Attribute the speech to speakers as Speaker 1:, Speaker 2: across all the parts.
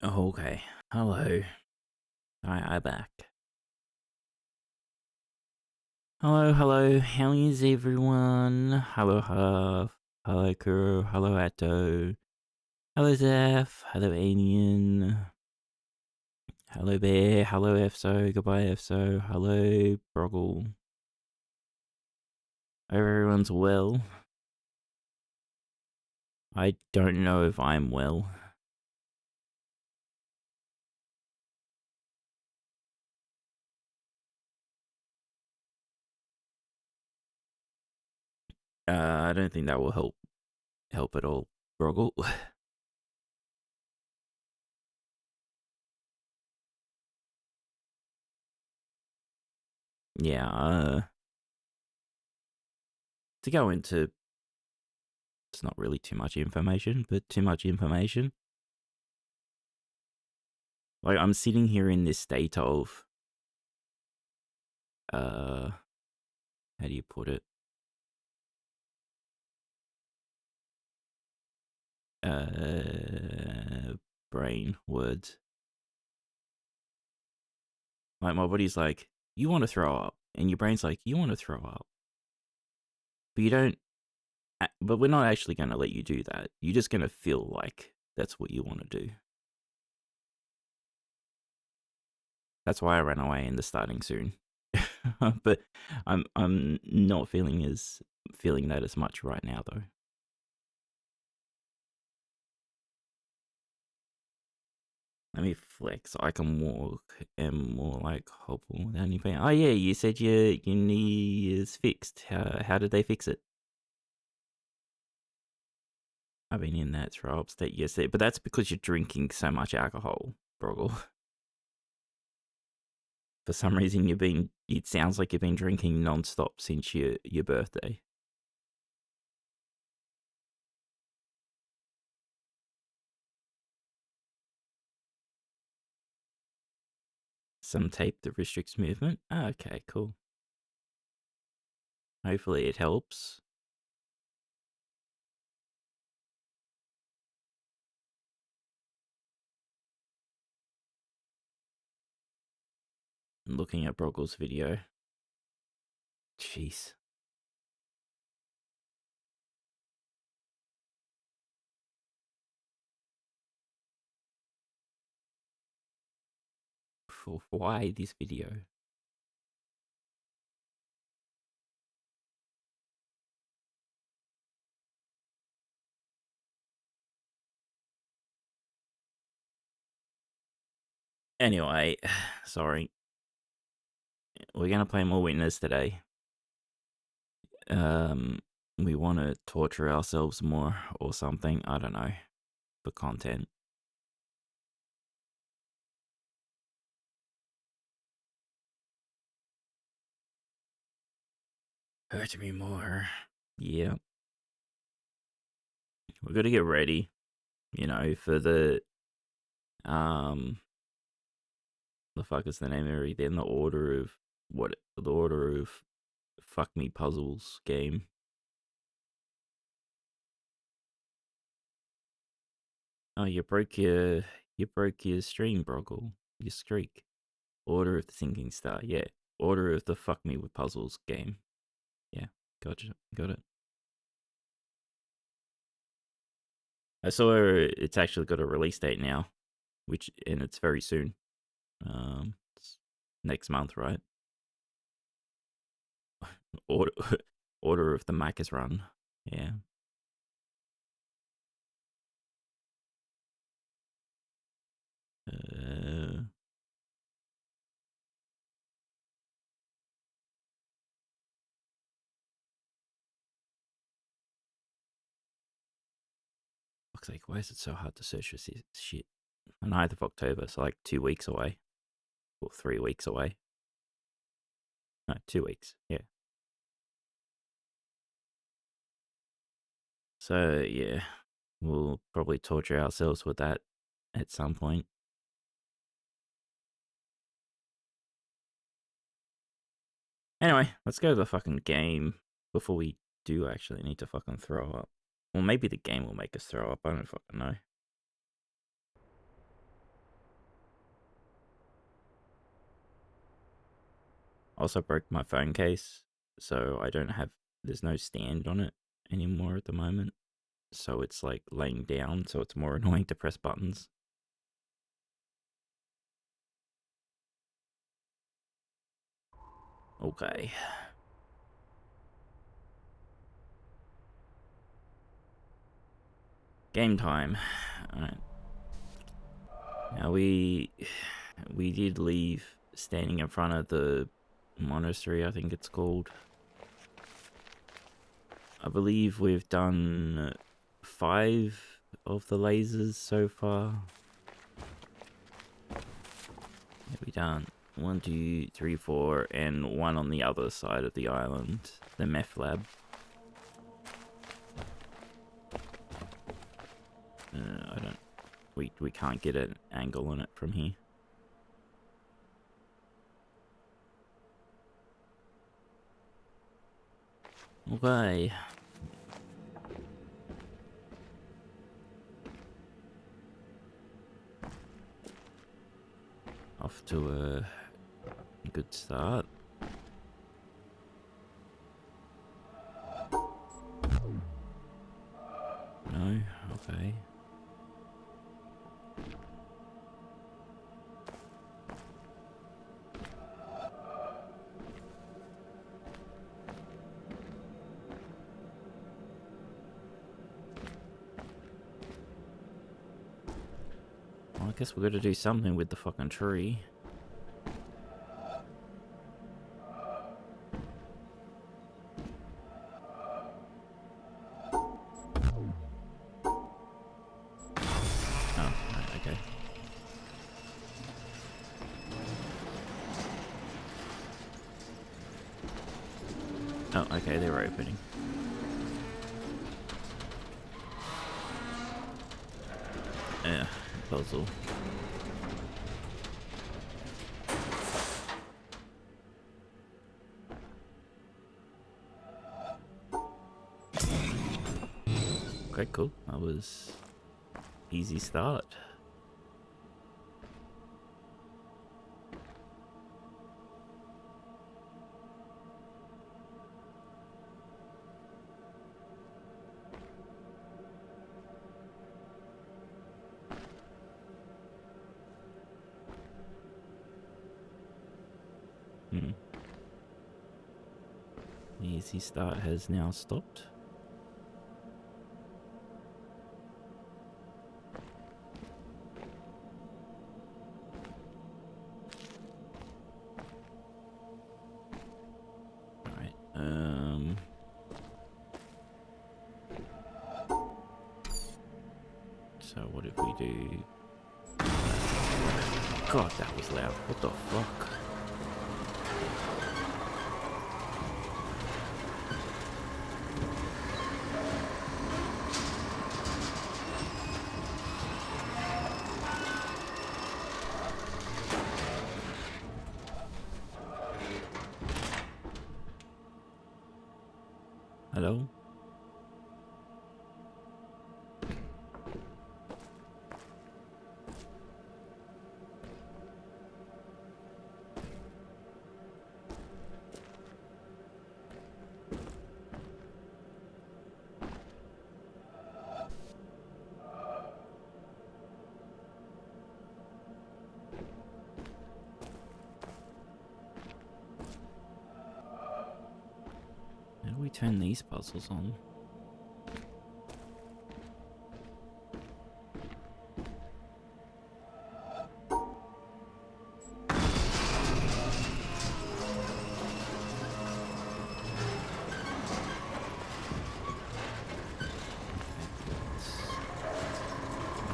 Speaker 1: Okay. Hello. I'm back. Hello. How is everyone? Hello, Huff. Hello, Kuro. Hello, Atto. Hello, Zeph. Hello, Alien. Hello, Bear. Hello, FSO. Goodbye, FSO. Hello, Broggle. Hope everyone's well. I don't know if I'm well. I don't think that will help at all, Broggle. Yeah, to go into, it's not really too much information, but too much information. Like, I'm sitting here in this state of, how do you put it? Brain words. Like, my body's like, you want to throw up, and your brain's like, you want to throw up, but you don't. But we're not actually going to let you do that. You're just going to feel like that's what you want to do. That's why I ran away in the starting soon. But I'm not feeling that as much right now though. Let me flex. I can walk and more like hobble without any pain. Oh yeah, you said your knee is fixed. How did they fix it? I've been in that throw up state yesterday, but that's because you're drinking so much alcohol, Broggle. For some reason, it sounds like you've been drinking non-stop since your birthday. Some tape that restricts movement. Oh, okay, cool. Hopefully it helps. I'm looking at Broggle's video. Jeez. Why this video? Anyway, sorry. We're gonna play more Witness today. We want to torture ourselves more or something. I don't know. For content. Hurt me more. Yeah. We're gonna get ready, for the fuck is the name of it then? The order of fuck me puzzles game. Oh, you broke your stream, Broggle. Your streak. Order of the Sinking Star. Yeah. Order of the fuck me with puzzles game. Yeah. Gotcha. Got it. I saw it's actually got a release date now, and it's very soon. It's next month, right? Order Order of the Macca's Run. Yeah. Fuck's sake, why is it so hard to search this shit? 9th of October, so like 2 weeks away. Or 3 weeks away. No, 2 weeks, yeah. So, yeah, we'll probably torture ourselves with that at some point. Anyway, let's go to the fucking game before we do actually need to fucking throw up. Well, maybe the game will make us throw up, I don't fucking know. Also broke my phone case, so I don't have, there's no stand on it anymore at the moment. So it's like laying down, so it's more annoying to press buttons. Okay. Game time. Alright. Now we did leave standing in front of the monastery, I think it's called. I believe we've done 5 of the lasers so far. Yeah, we done 1, 2, 3, 4, and 1 on the other side of the island, the meth lab. I don't. We can't get an angle on it from here. Okay. Off to a good start. No? Okay. Well, I guess we're gonna do something with the fucking tree. Oh, right, okay. Oh, okay, they were opening. Yeah, puzzle. Okay, cool. That was easy start. The easy start has now stopped. Alright, so what if we do... God, that was loud. What the fuck? Hello? How do we turn these puzzles on?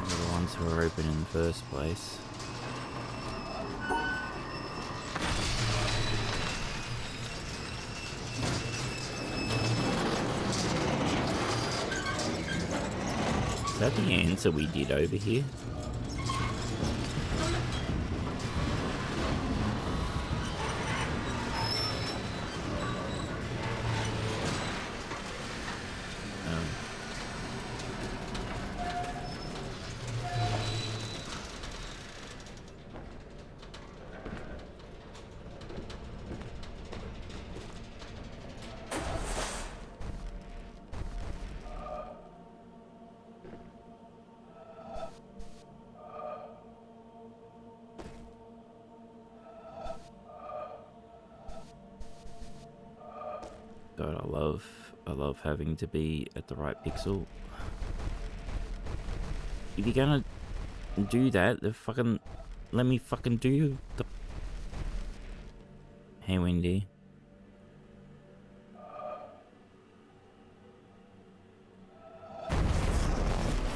Speaker 1: The ones who are open in the first place. Is that the answer we did over here? God, I love having to be at the right pixel. If you're gonna do that, then fucking let me fucking do the. Hey, Wendy.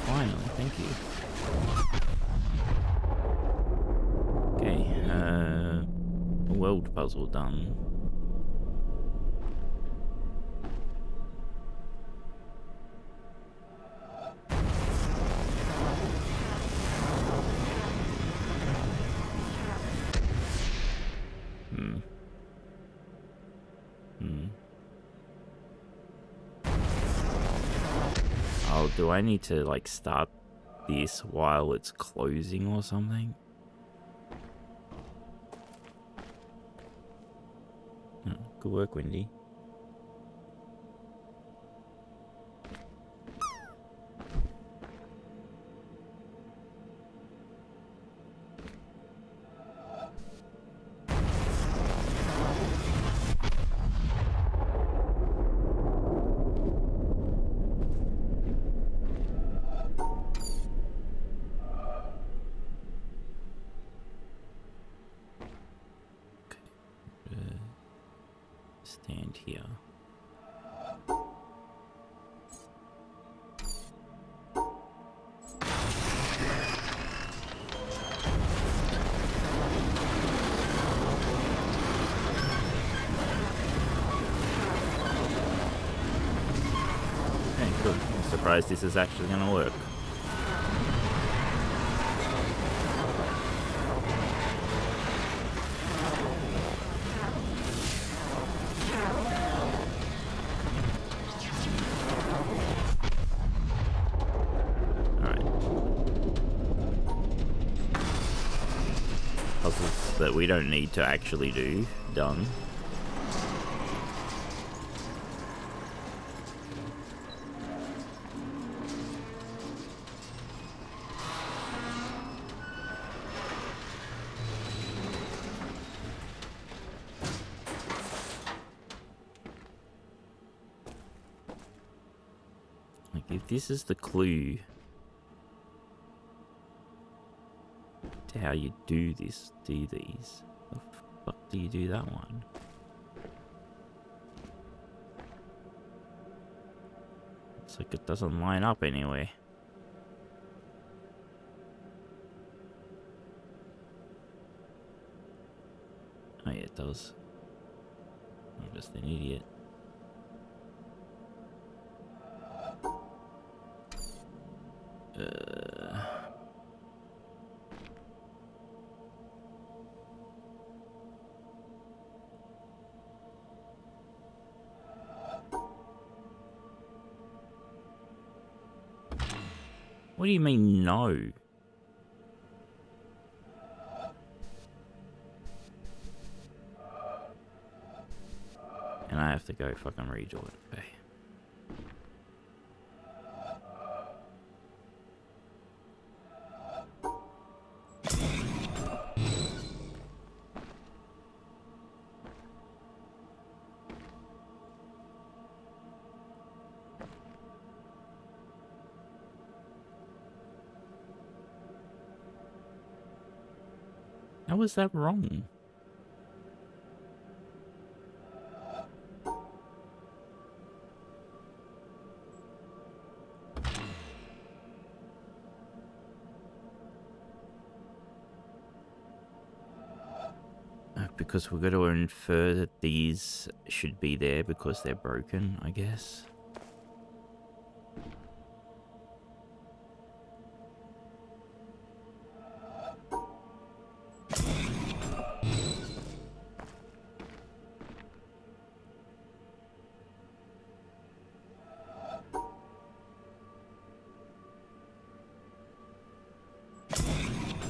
Speaker 1: Finally, thank you. Okay, world puzzle done. Oh, do I need to like start this while it's closing or something? Oh, good work, Wendy. Stand here. Okay, good. I'm surprised this is actually going to work. Puzzles that we don't need to actually do, done. Like, if this is the clue to how you do these, the fuck do you do that one? It's like it doesn't line up anyway. Oh yeah, it does. I'm just an idiot. What do you mean, no? And I have to go fucking redo it. Okay. How was that wrong? Because we're going to infer that these should be there because they're broken, I guess.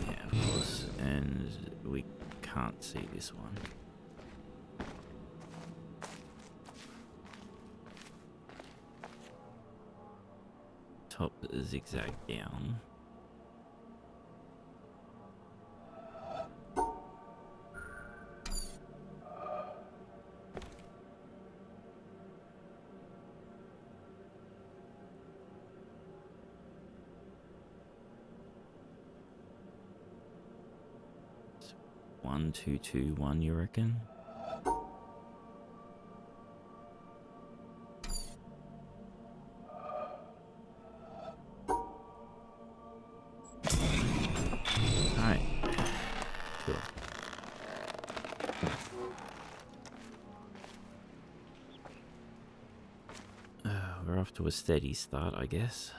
Speaker 1: Yeah, of course. And we can't see this one. Top zigzag down. 1, 2, 2, 1, you reckon? Alright. Cool. We're off to a steady start, I guess.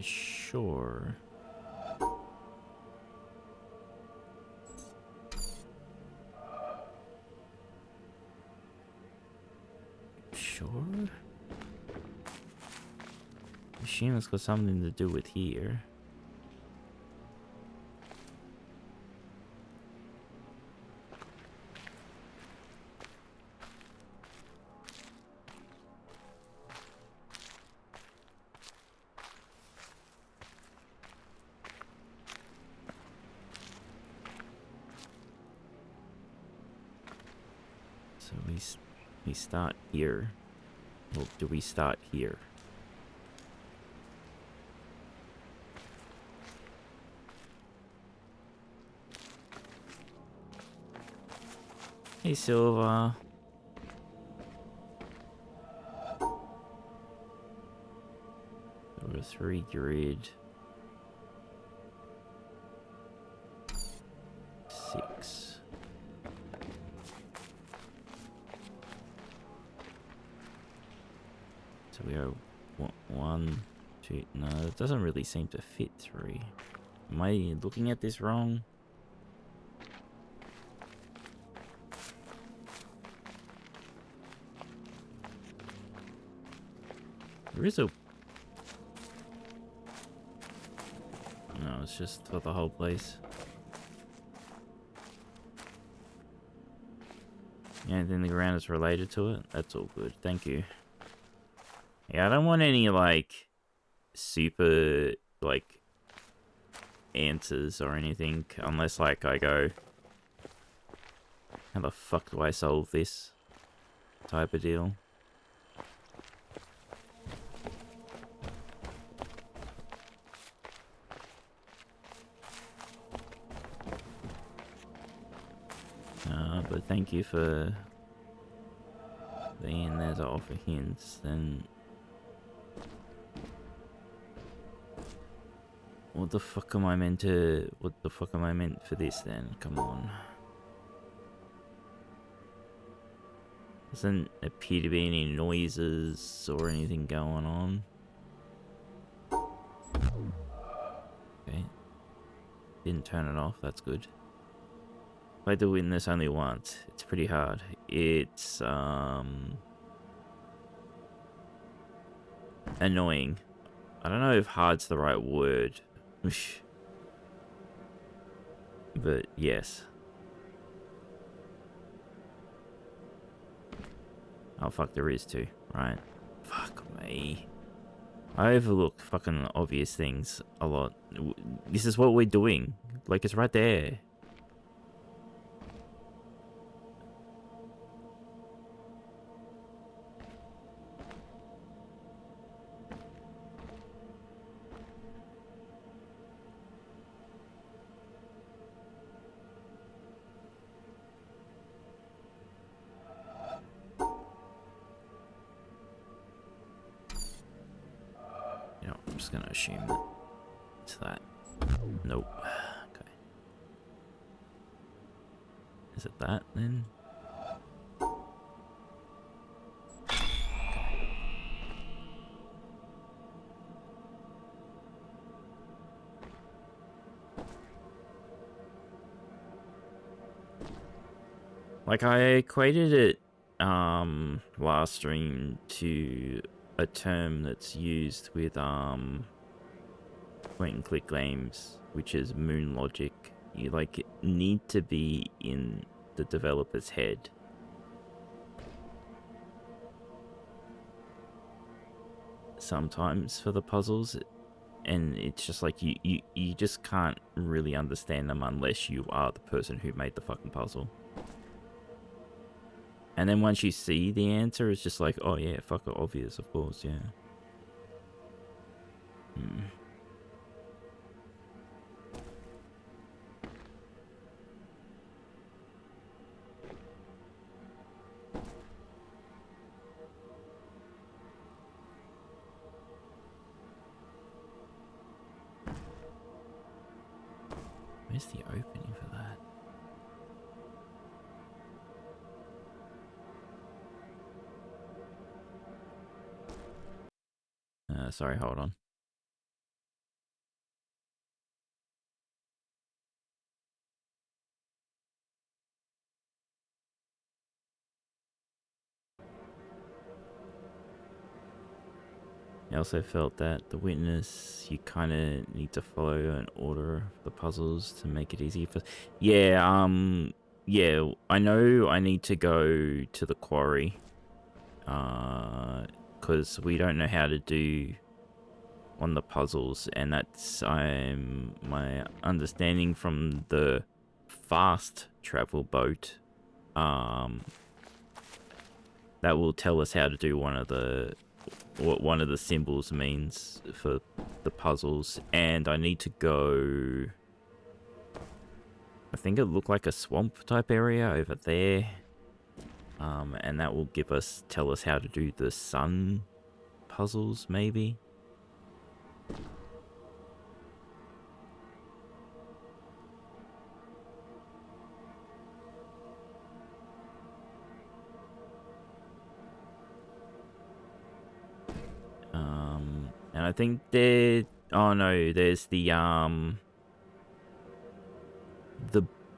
Speaker 1: Sure. Sure? Assume it's got something to do with here. So we start here. Well, do we start here? Hey, Silva. Over 3 grid. 6. So we are 1, 2. No, it doesn't really seem to fit 3. Am I looking at this wrong? There is a... No, it's just for the whole place. Yeah, and then the ground is related to it. That's all good. Thank you. Yeah, I don't want any, like, super, like, answers or anything. Unless, like, I go... How the fuck do I solve this? Type of deal. But thank you for being there to offer hints. Then what the fuck am I meant to? What the fuck am I meant for this then? Come on. Doesn't appear to be any noises or anything going on. Okay. Didn't turn it off. That's good. If I do win this only once, it's pretty hard. It's annoying. I don't know if hard's the right word. But yes. Oh fuck, there is too. Right. Fuck me. I overlook fucking obvious things a lot. This is what we're doing. Like, it's right there. I'm just gonna assume that it's that. Nope. Okay. Is it that then? Like, I equated it last stream to a term that's used with point and click games, which is moon logic. You like need to be in the developer's head. sometimes for the puzzles, and it's just like you just can't really understand them unless you are the person who made the fucking puzzle. And then once you see the answer, it's just like, oh yeah, fuck it, obvious, of course, yeah. Where's the opening for that? Sorry, hold on. I also felt that the witness, you kind of need to follow an order of the puzzles to make it easier for... Yeah, yeah, I know I need to go to the quarry. Because we don't know how to do on the puzzles, and that's my understanding from the fast travel boat. That will tell us how to do what one of the symbols means for the puzzles, and I need to go... I think it looked like a swamp type area over there, and that will tell us how to do the sun puzzles, maybe. And I think oh no, there's the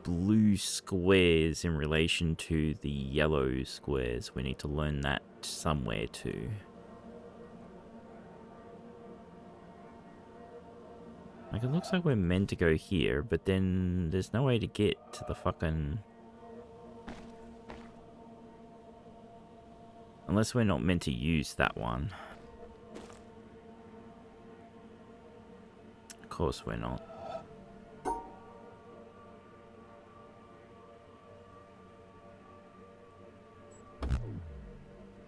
Speaker 1: blue squares in relation to the yellow squares. We need to learn that somewhere too. Like, it looks like we're meant to go here, but then there's no way to get to the fucking... Unless we're not meant to use that one. Of course we're not.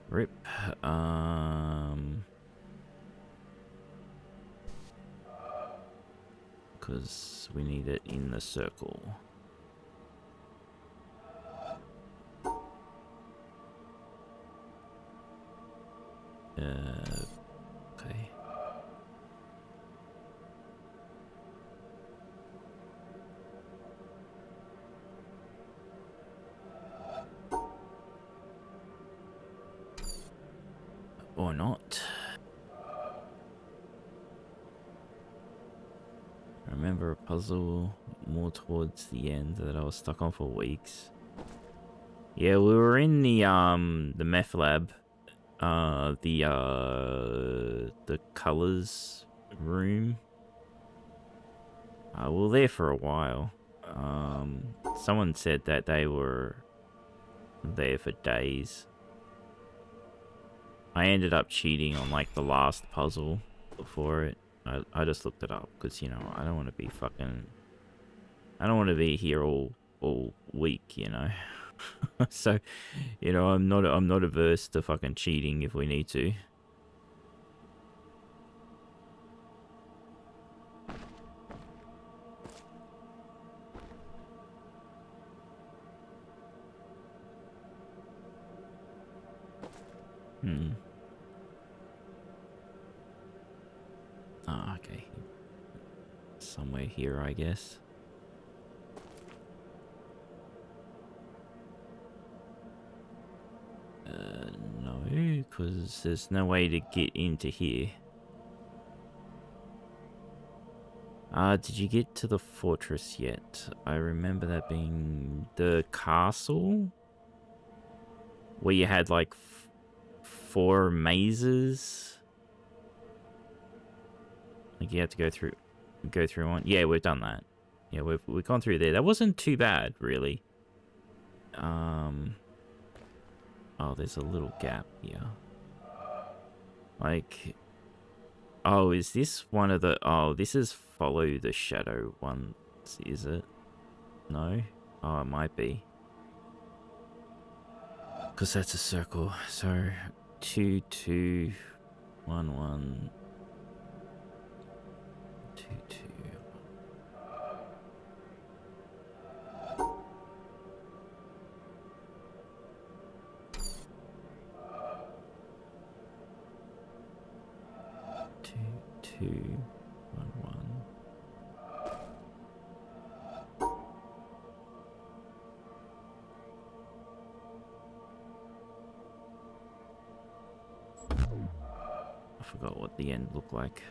Speaker 1: Rip. Because we need it in the circle. Okay. Or not. I remember a puzzle more towards the end that I was stuck on for weeks. Yeah, we were in the meth lab, the colors room. We were there for a while. Someone said that they were there for days. I ended up cheating on like the last puzzle before it. I just looked it up because, you know, I don't want to be here all week, you know. So, you know, I'm not averse to fucking cheating if we need to. Ah, okay. Somewhere here, I guess. No, because there's no way to get into here. Did you get to the fortress yet? I remember that being the castle? Where you had like 4 mazes? Like you had to go through one. Yeah, we've done that. Yeah, we've gone through there. That wasn't too bad, really. Oh, there's a little gap here. Like, Oh, is this one of the... Oh, this is follow the shadow ones, is it? No? Oh, it might be. Because that's a circle. So, 2, 2, 1, 1, 2, 2. Two, 1, 1. I forgot what the end looked like.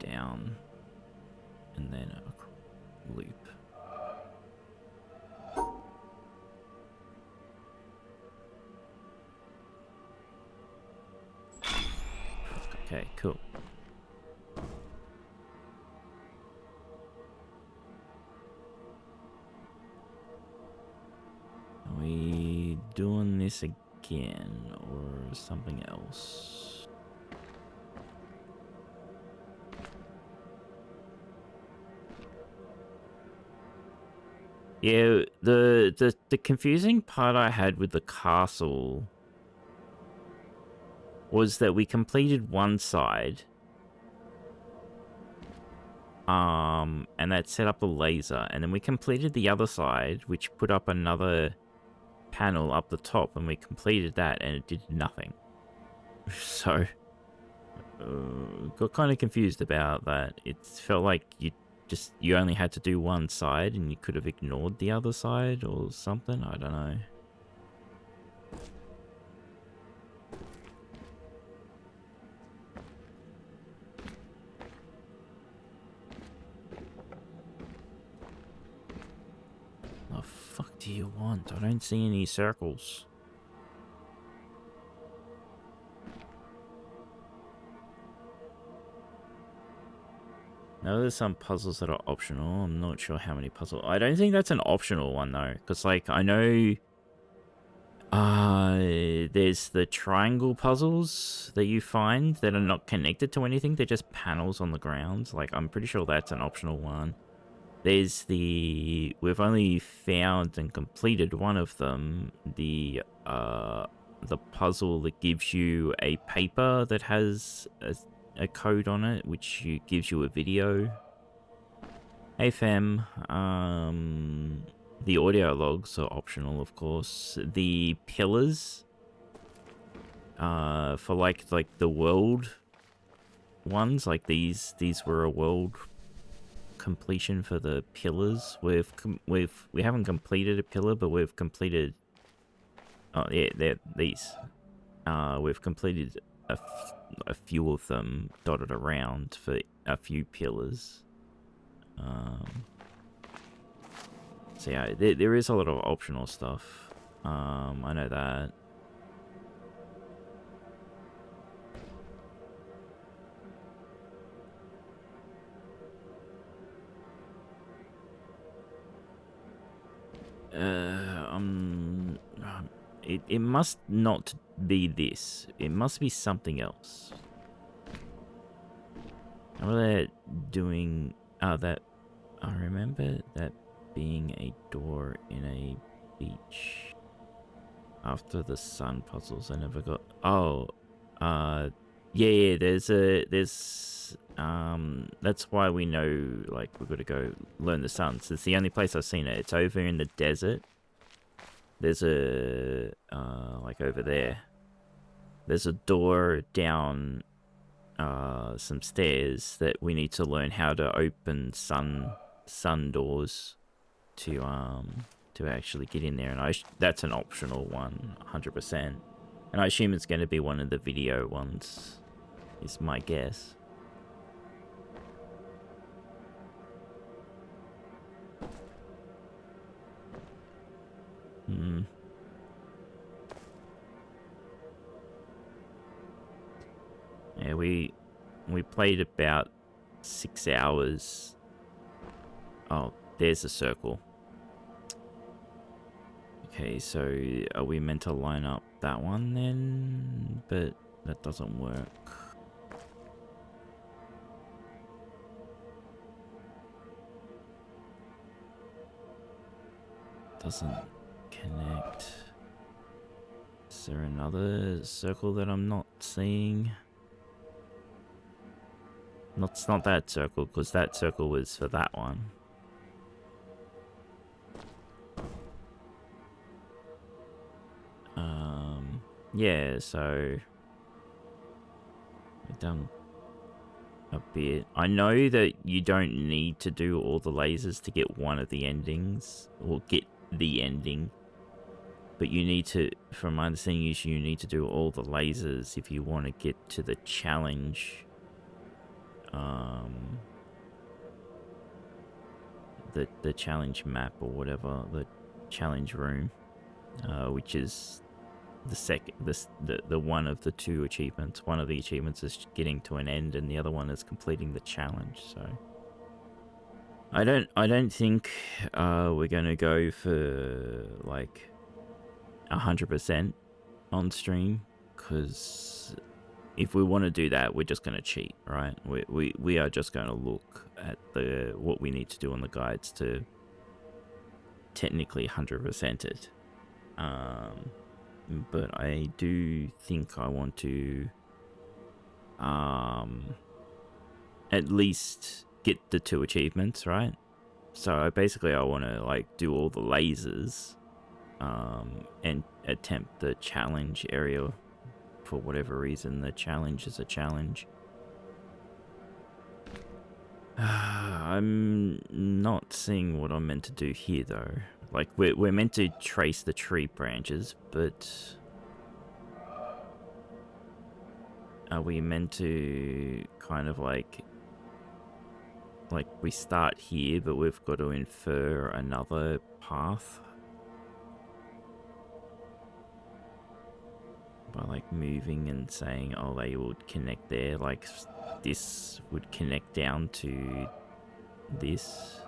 Speaker 1: Down, and then a loop. Okay, cool. Are we doing this again or something else? Yeah, the confusing part I had with the castle was that we completed one side, and that set up the laser, and then we completed the other side, which put up another panel up the top, and we completed that, and it did nothing. So, got kind of confused about that. It felt like you only had to do one side, and you could have ignored the other side or something. I don't know. What the fuck do you want? I don't see any circles. Now there's some puzzles that are optional. I'm not sure how many puzzles. I don't think that's an optional one though, because like I know there's the triangle puzzles that you find that are not connected to anything. They're just panels on the ground. Like I'm pretty sure that's an optional one. There's we've only found and completed one of them. The puzzle that gives you a paper that has a code on it, which gives you a video. Hey fam, the audio logs are optional, of course. The pillars, for like the world ones, like these were a world completion for the pillars. We haven't completed a pillar, but we've completed. Oh yeah, they're these. We've completed a few of them dotted around for a few pillars. So yeah, there is a lot of optional stuff. I know that. It must not be this. It must be something else. I remember that doing... Oh, that... I remember that being a door in a beach. After the sun puzzles, I never got... Oh, yeah, there's... That's why we know, like, we've got to go learn the suns. It's the only place I've seen it. It's over in the desert. There's a... like, over there. There's a door down... some stairs that we need to learn how to open sun doors to actually get in there, and that's an optional one, 100%. And I assume it's going to be one of the video ones, is my guess. Yeah, we played about 6 hours. Oh, there's a circle. Okay, so are we meant to line up that one then? But that doesn't work. Doesn't connect. Is there another circle that I'm not seeing? It's not that circle, because that circle was for that one. Yeah, so we've done a bit. I know that you don't need to do all the lasers to get one of the endings, or get the ending. But you need to, from my understanding, you need to do all the lasers if you want to get to the challenge. The challenge map or whatever, the challenge room, which is the one of the two achievements. One of the achievements is getting to an end, and the other one is completing the challenge. So I don't think we're gonna go for like 100% on stream, because if we want to do that, we're just gonna cheat, right? We are just gonna look at what we need to do on the guides to technically 100% it. But I do think I want to at least get the 2 achievements, right? So basically I want to like do all the lasers and attempt the challenge area. For whatever reason, the challenge is a challenge. I'm not seeing what I'm meant to do here though. Like we're meant to trace the tree branches, but are we meant to kind of like we start here, but we've got to infer another path by like moving and saying, oh, they would connect there, like this would connect down to this.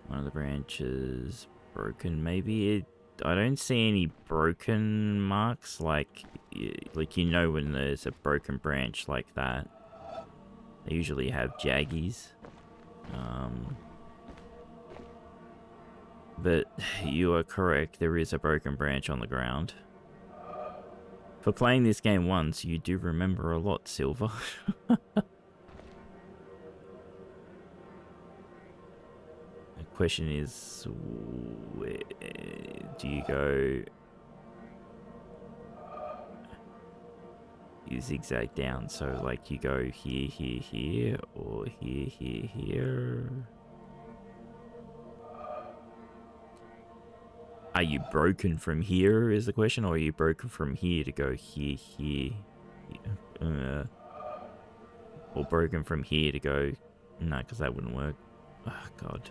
Speaker 1: One of the branches broken, maybe. I don't see any broken marks, like you know when there's a broken branch like that. They usually have jaggies. But you are correct, there is a broken branch on the ground. For playing this game once, you do remember a lot, Silver. The question is, where do you go? You zigzag down, so like you go here, here, here, or here, here, here. Are you broken from here is the question, or are you broken from here to go here, here, or broken from here to go... No, because that wouldn't work. Oh, God.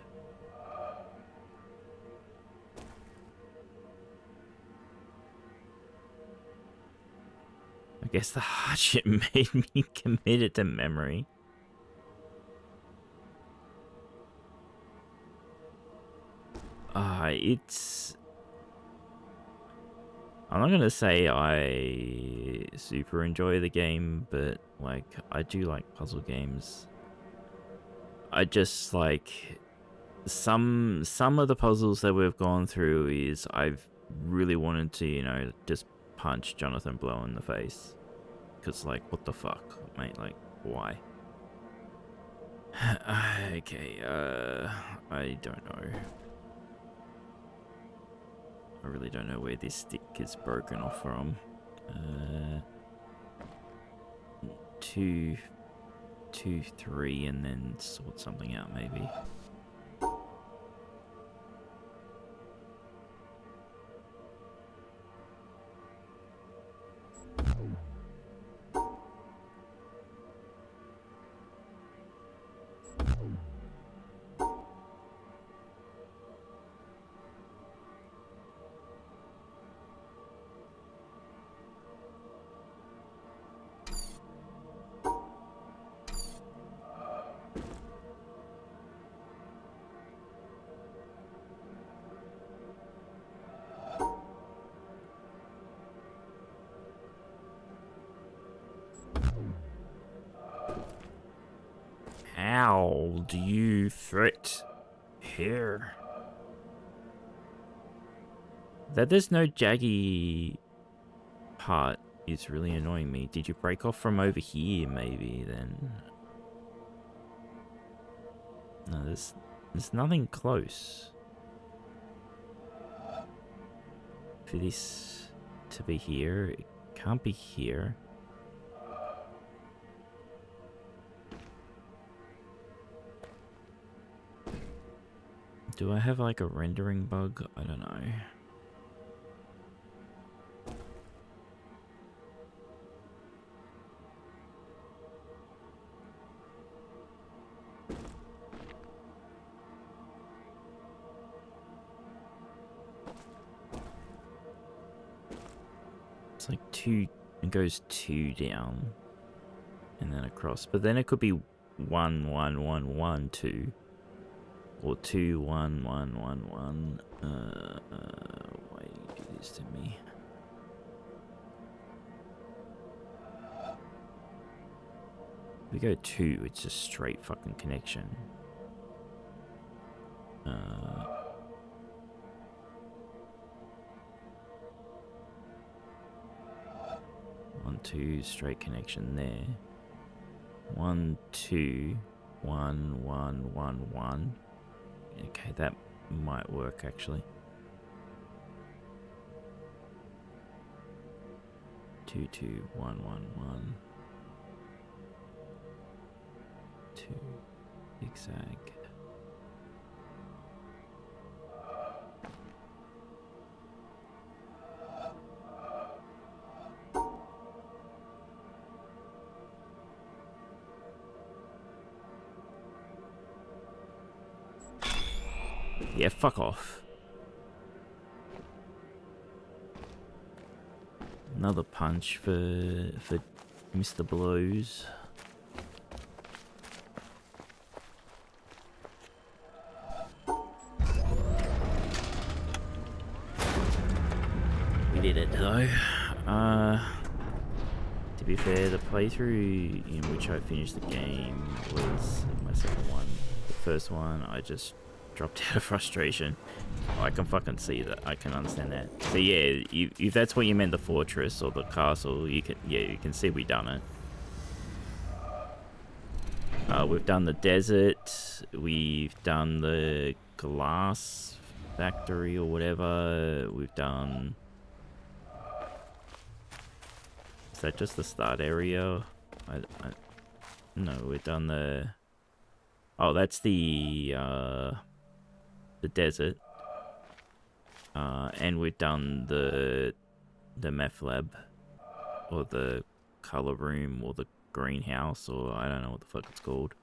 Speaker 1: I guess the hardship made me commit it to memory. It's... I'm not gonna say I super enjoy the game, but like I do like puzzle games. I just like some of the puzzles that we've gone through is I've really wanted to, you know, just punch Jonathan Blow in the face, because like what the fuck, mate, like why? Okay, I don't know. I really don't know where this stick is broken off from. 2, 2, 3, and then sort something out maybe. Preroll, do you fit here? That there's no jaggy part is really annoying me. Did you break off from over here, maybe, then? No, there's nothing close for this to be here. It can't be here. Do I have like a rendering bug? I don't know. It's like 2, it goes 2 down and then across, but then it could be 1 1 1 1 2 or 2 1 1 1 1. Why do you do this to me? If we go 2, it's just straight fucking connection. 1 2 straight connection there. 1 2 1 1 1 1. Okay, that might work actually. 2 2 1 1 1 2 zigzag. Yeah, fuck off. Another punch for Mr. Blows. We did it though. To be fair, the playthrough in which I finished the game was my second one. The first one I just dropped out of frustration. I can fucking see that. I can understand that. So yeah, if that's what you meant, the fortress or the castle, you can see we done it. We've done the desert. We've done the glass factory or whatever. We've done. Is that just the start area? No, we've done the. Oh, that's the desert, and we've done the meth lab, or the color room, or the greenhouse, or I don't know what the fuck it's called.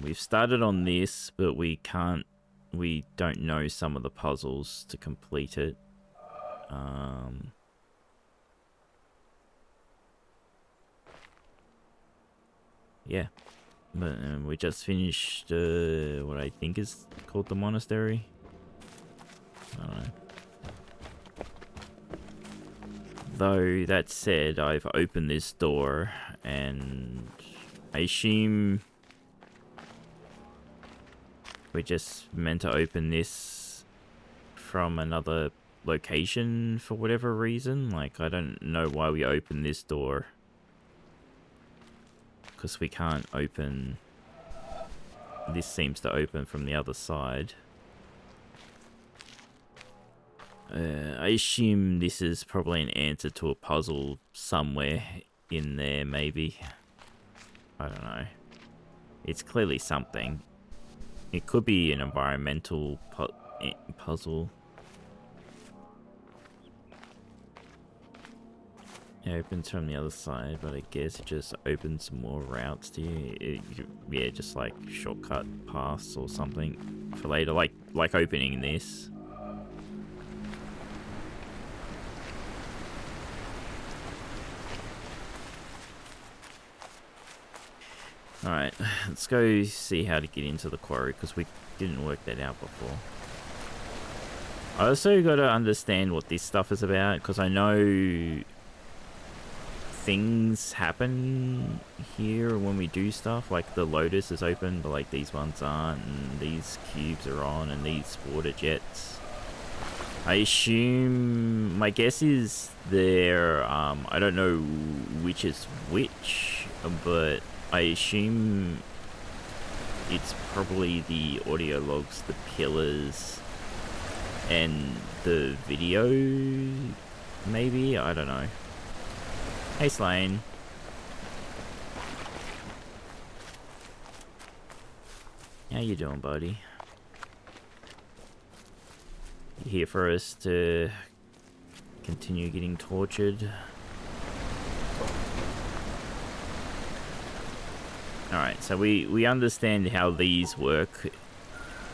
Speaker 1: We've started on this, but we don't know some of the puzzles to complete it. Yeah. But we just finished what I think is called the monastery. I don't know. Though that said, I've opened this door and I assume we're just meant to open this from another location for whatever reason. Like, I don't know why we opened this door. Because we can't open. This seems to open from the other side. I assume this is probably an answer to a puzzle somewhere in there, maybe. I don't know. It's clearly something. It could be an environmental puzzle. It opens from the other side, but I guess it just opens some more routes to you. Yeah, just like shortcut paths or something for later, like opening this. Alright, let's go see how to get into the quarry, because we didn't work that out before. I also got to understand what this stuff is about, because I know things happen here when we do stuff. Like the Lotus is open, but like these ones aren't, and these cubes are on, and these water jets. I assume, my guess is they're, I don't know which is which, but I assume it's probably the audio logs, the pillars, and the video, maybe? I don't know. Hey, Slane. How you doing, buddy? You here for us to continue getting tortured? Alright, so we understand how these work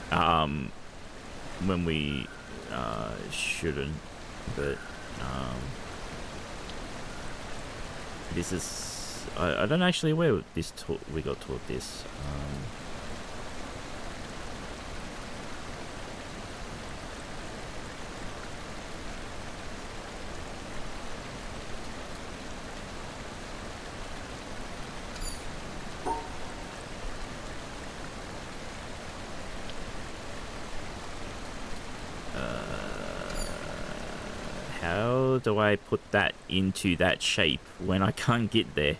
Speaker 1: when we shouldn't, but this is I don't actually where this we got taught this. How do I put that into that shape when I can't get there?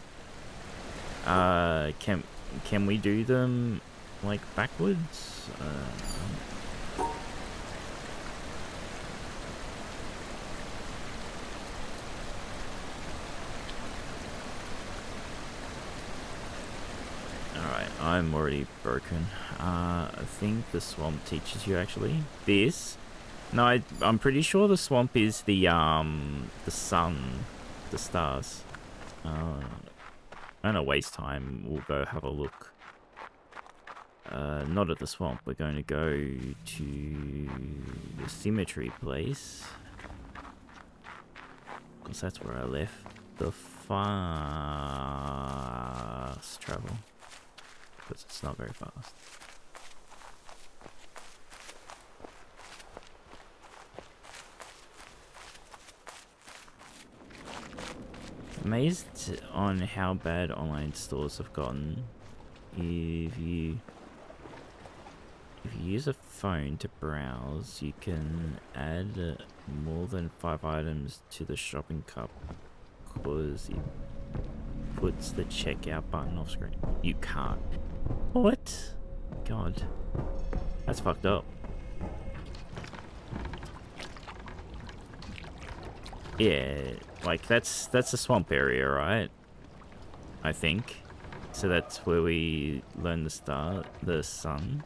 Speaker 1: Can we do them like backwards? Alright, I'm already broken. I think the swamp teaches you actually. This. No, I'm pretty sure the swamp is the sun, the stars. I don't know, waste time. We'll go have a look. Not at the swamp. We're going to go to the symmetry place. Because that's where I left the fast travel. Because it's not very fast. Amazed on how bad online stores have gotten. If you use a phone to browse, you can add more than 5 items to the shopping cart because it puts the checkout button off screen. You can't. What? God, that's fucked up. Yeah, like that's the swamp area, right? I think. So that's where we learn the sun.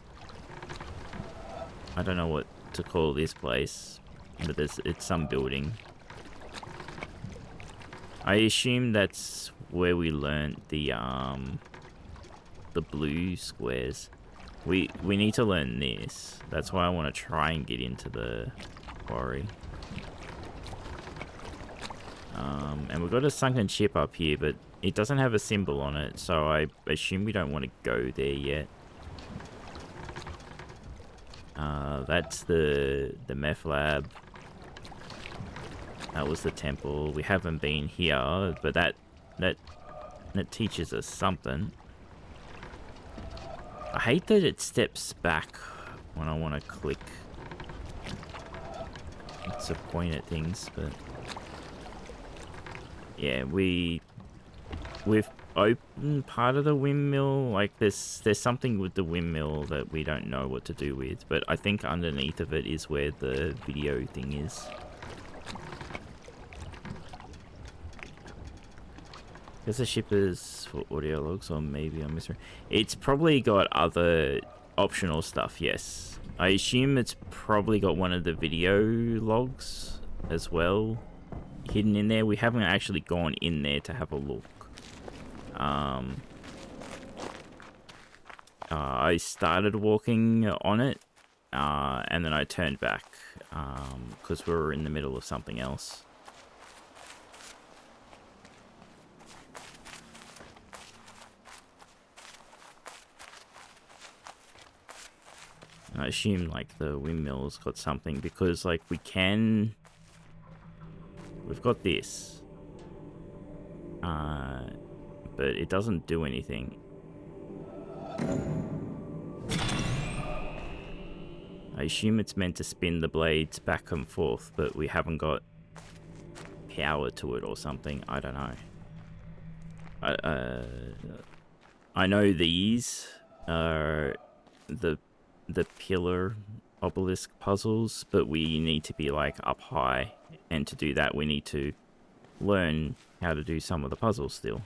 Speaker 1: I don't know what to call this place, but it's some building. I assume that's where we learned the blue squares. We need to learn this. That's why I want to try and get into the quarry. And we've got a sunken ship up here, but it doesn't have a symbol on it, so I assume we don't want to go there yet. That's the meth lab. That was the temple. We haven't been here, but that teaches us something. I hate that it steps back when I want to click. It's a point at things, but yeah, we've opened part of the windmill. Like there's something with the windmill that we don't know what to do with, but I think underneath of it is where the video thing is. Guess the ship is for audio logs, or maybe I'm missing. It's probably got other optional stuff, yes. I assume it's probably got one of the video logs as well hidden in there. We haven't actually gone in there to have a look. I started walking on it, and then I turned back because we were in the middle of something else. I assume like the windmill's got something because like we've got this. But it doesn't do anything. I assume it's meant to spin the blades back and forth, but we haven't got power to it or something. I don't know. I know these are the pillar obelisk puzzles, but we need to be like up high, and to do that we need to learn how to do some of the puzzles still.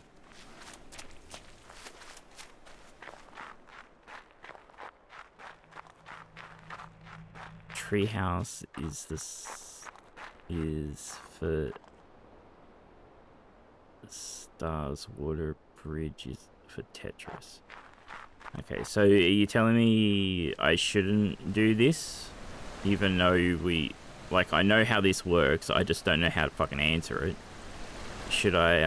Speaker 1: Treehouse is for stars. Water bridge is for Tetris. Okay, so are you telling me I shouldn't do this? Even though like, I know how this works, I just don't know how to fucking answer it. Should I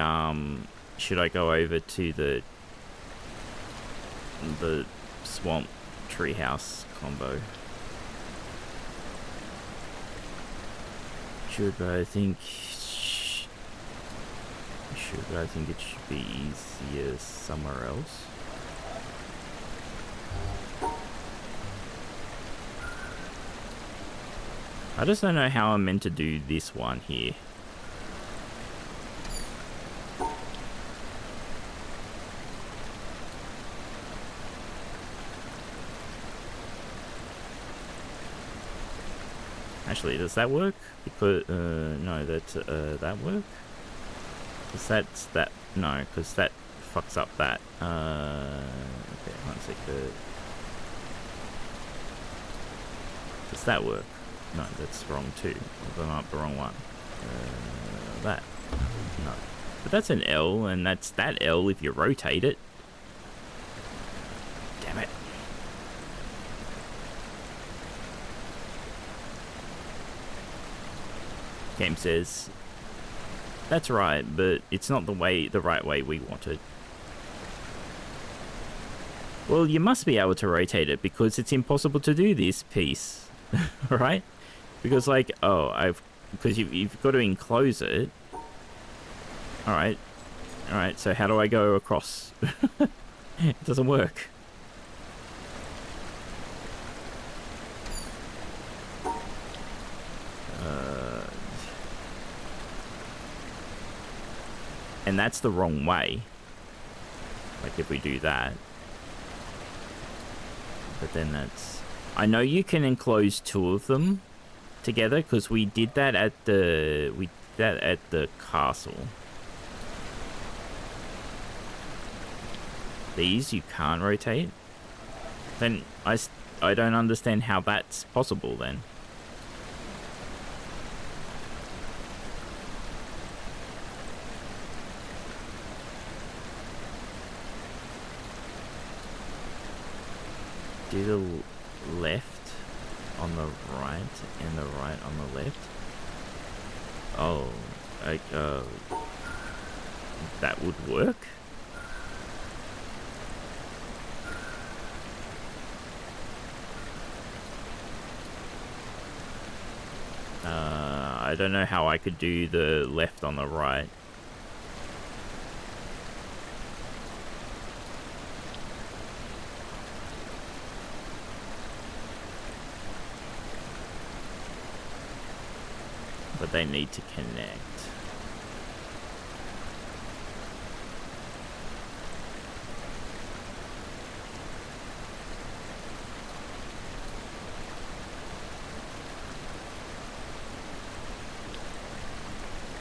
Speaker 1: go over to the swamp treehouse combo? Should I think it should be easier somewhere else? I just don't know how I'm meant to do this one here. Actually, does that work? Because no, that work? Because that's that. No, because that fucks up that. Okay, one second. Does that work? No, that's wrong too. Well, not the wrong one. That. No. But that's an L, and that's that L if you rotate it. Damn it. Game says, that's right, but it's not the right way we want it. Well, you must be able to rotate it because it's impossible to do this piece, right? Because like, because you've got to enclose it. All right, so how do I go across? It doesn't work. And that's the wrong way. Like if we do that. But then that's... I know you can enclose two of them together because we did that at the... castle. These you can't rotate. Then I don't understand how that's possible then. Do the left on the right and the right on the left. Oh, that would work. I don't know how I could do the left on the right. But they need to connect.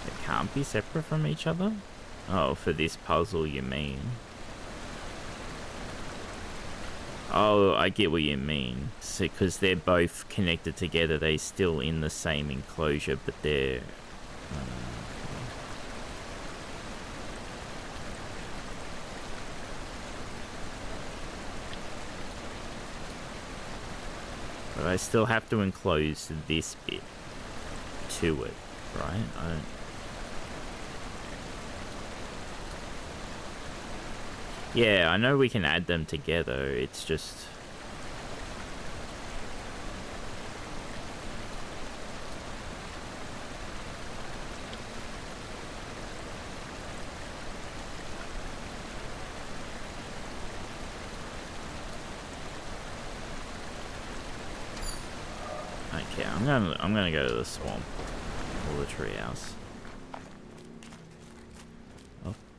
Speaker 1: They can't be separate from each other? Oh, for this puzzle you mean? Oh, I get what you mean. So, because they're both connected together, they're still in the same enclosure, but they're... But I still have to enclose this bit to it, right? Yeah, I know we can add them together, it's just... I'm gonna go to the swamp or the treehouse.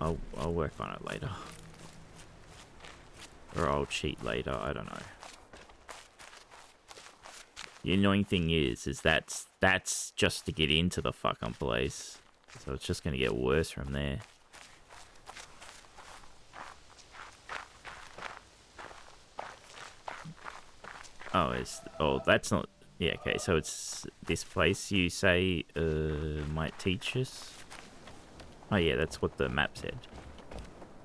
Speaker 1: I'll work on it later. Or I'll cheat later, I don't know. The annoying thing is that's just to get into the fucking place. So it's just gonna get worse from there. Oh, that's not... Yeah, okay, so it's this place you say might teach us? Oh yeah, that's what the map said.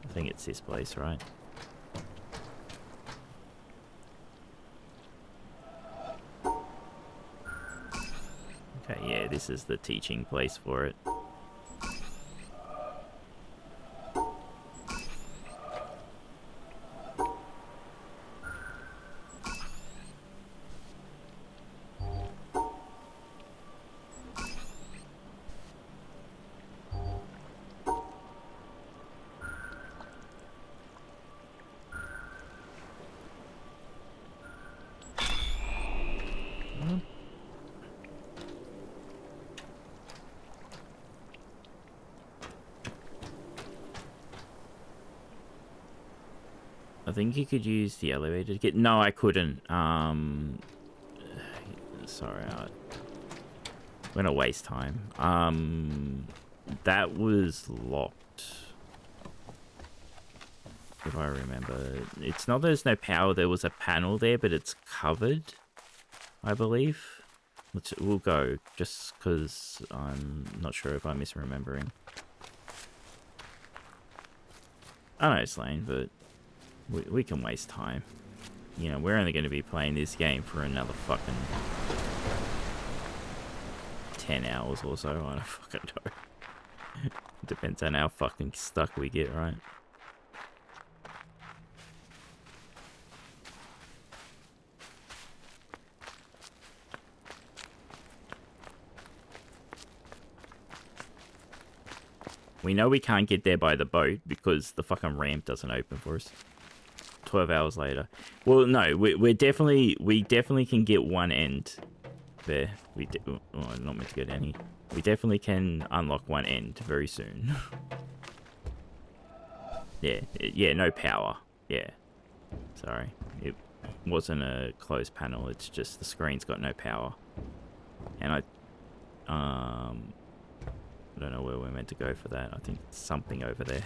Speaker 1: I think it's this place, right? Okay, yeah, this is the teaching place for it. I think you could use the elevator to get... No, I couldn't. Sorry, I'm gonna waste time. That was locked. If I remember. It's not that there's no power, there was a panel there, but it's covered, I believe. We'll go, just because I'm not sure if I'm misremembering. I know it's lame, but we can waste time. You know, we're only going to be playing this game for another fucking 10 hours or so. I don't fucking know. Depends on how fucking stuck we get, right? We know we can't get there by the boat because the fucking ramp doesn't open for us. 12 hours later. Well, no, we definitely can get one end there. Oh, I'm not meant to go down here. We definitely can unlock one end very soon. Yeah, no power. Yeah. Sorry. It wasn't a closed panel, it's just the screen's got no power. And I don't know where we're meant to go for that. I think it's something over there.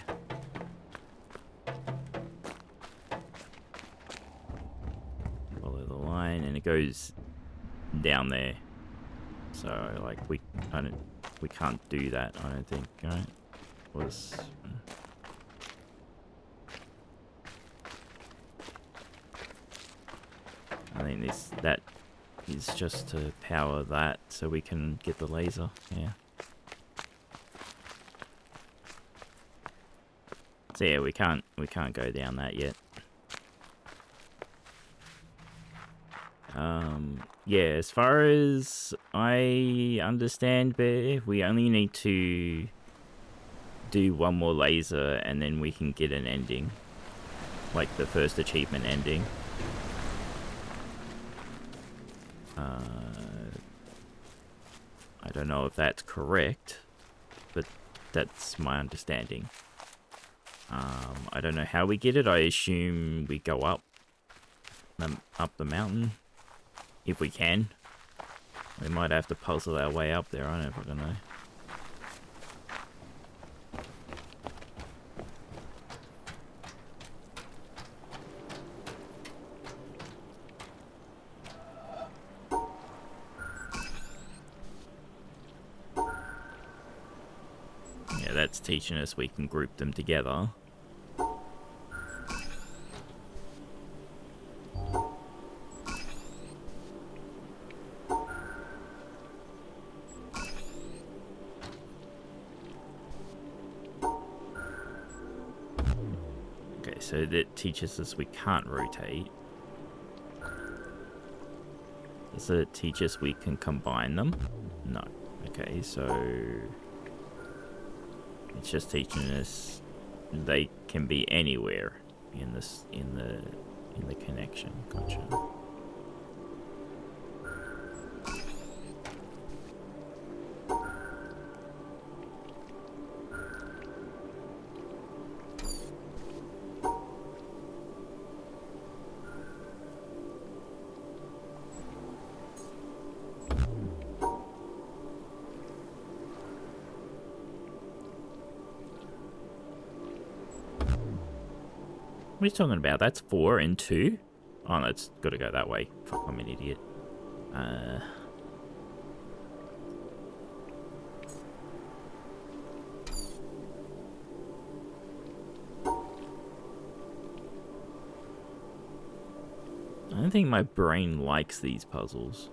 Speaker 1: Follow the line, and it goes down there. So, like, we can't do that, I don't think, right? I think that is just to power that so we can get the laser, yeah. So yeah, we can't go down that yet. Yeah, as far as I understand, Bear, we only need to do one more laser and then we can get an ending. Like the first achievement ending. I don't know if that's correct, but that's my understanding. I don't know how we get it. I assume we go up the mountain. If we can. We might have to puzzle our way up there. I don't fucking know. Yeah, that's teaching us we can group them together. So that teaches us we can't rotate. Does it teach us we can combine them? No. Okay, so it's just teaching us they can be anywhere in this in the connection. Gotcha. are you talking about? That's 4 and 2? Oh, no, it's got to go that way. Fuck, I'm an idiot. I don't think my brain likes these puzzles.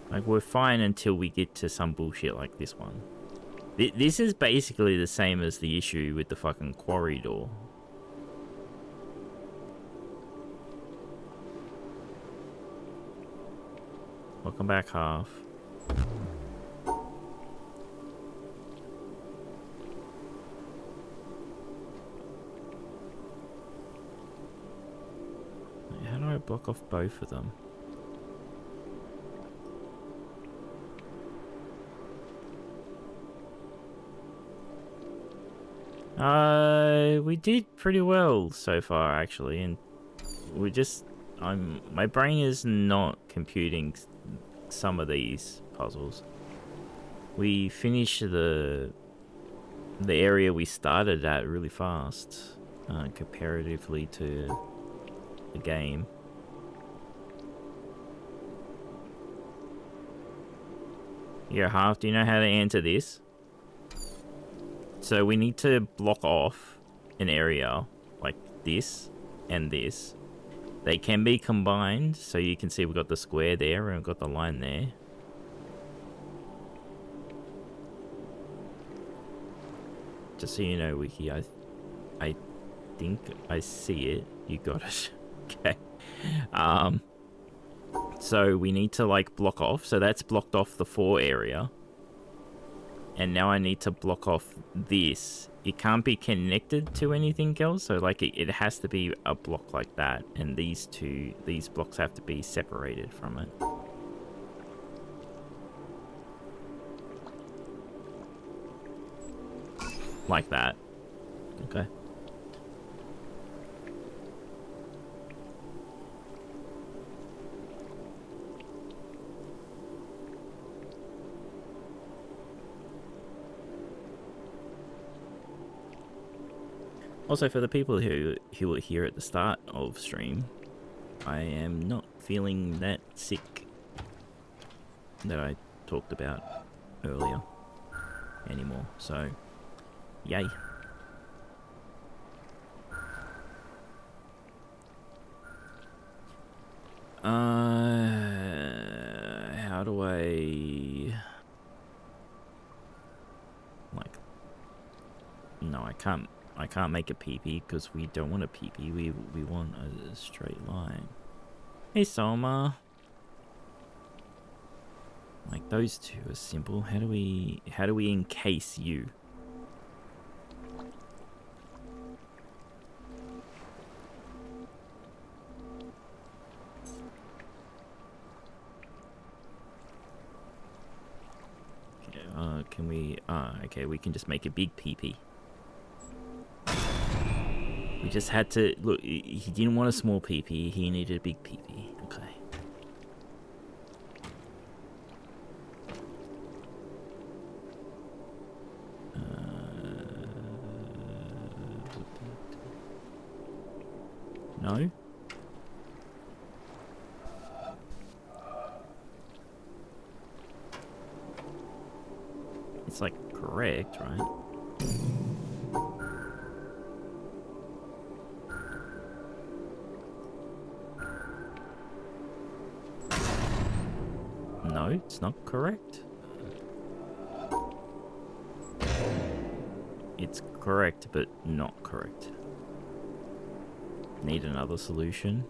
Speaker 1: Like, we're fine until we get to some bullshit like this one. This is basically the same as the issue with the fucking quarry door. Welcome back, half. How do I block off both of them? We did pretty well so far, actually, and we just, my brain is not computing some of these puzzles. We finished the area we started at really fast, comparatively to the game. Here, half, do you know how to enter this? So we need to block off an area like this and this. They can be combined, so you can see we've got the square there and we've got the line there. Just so you know, Wiki, I think I see it. You got it. Okay. So we need to like block off. So that's blocked off the 4 area. And now I need to block off this. It can't be connected to anything else, so like it has to be a block like that, and these blocks have to be separated from it. Like that. Okay. Also, for the people who were here at the start of stream, I am not feeling that sick that I talked about earlier anymore, so yay. How do I... like... No, I can't make a PP because we don't want a PP. We want a straight line. Hey, Soma. Like, those two are simple. How do we encase you? Okay, can we... okay, we can just make a big PP. We just had to... Look, he didn't want a small PP. He needed a big PP. Okay. No? It's like correct, right? No, it's not correct. It's correct, but not correct. Need another solution.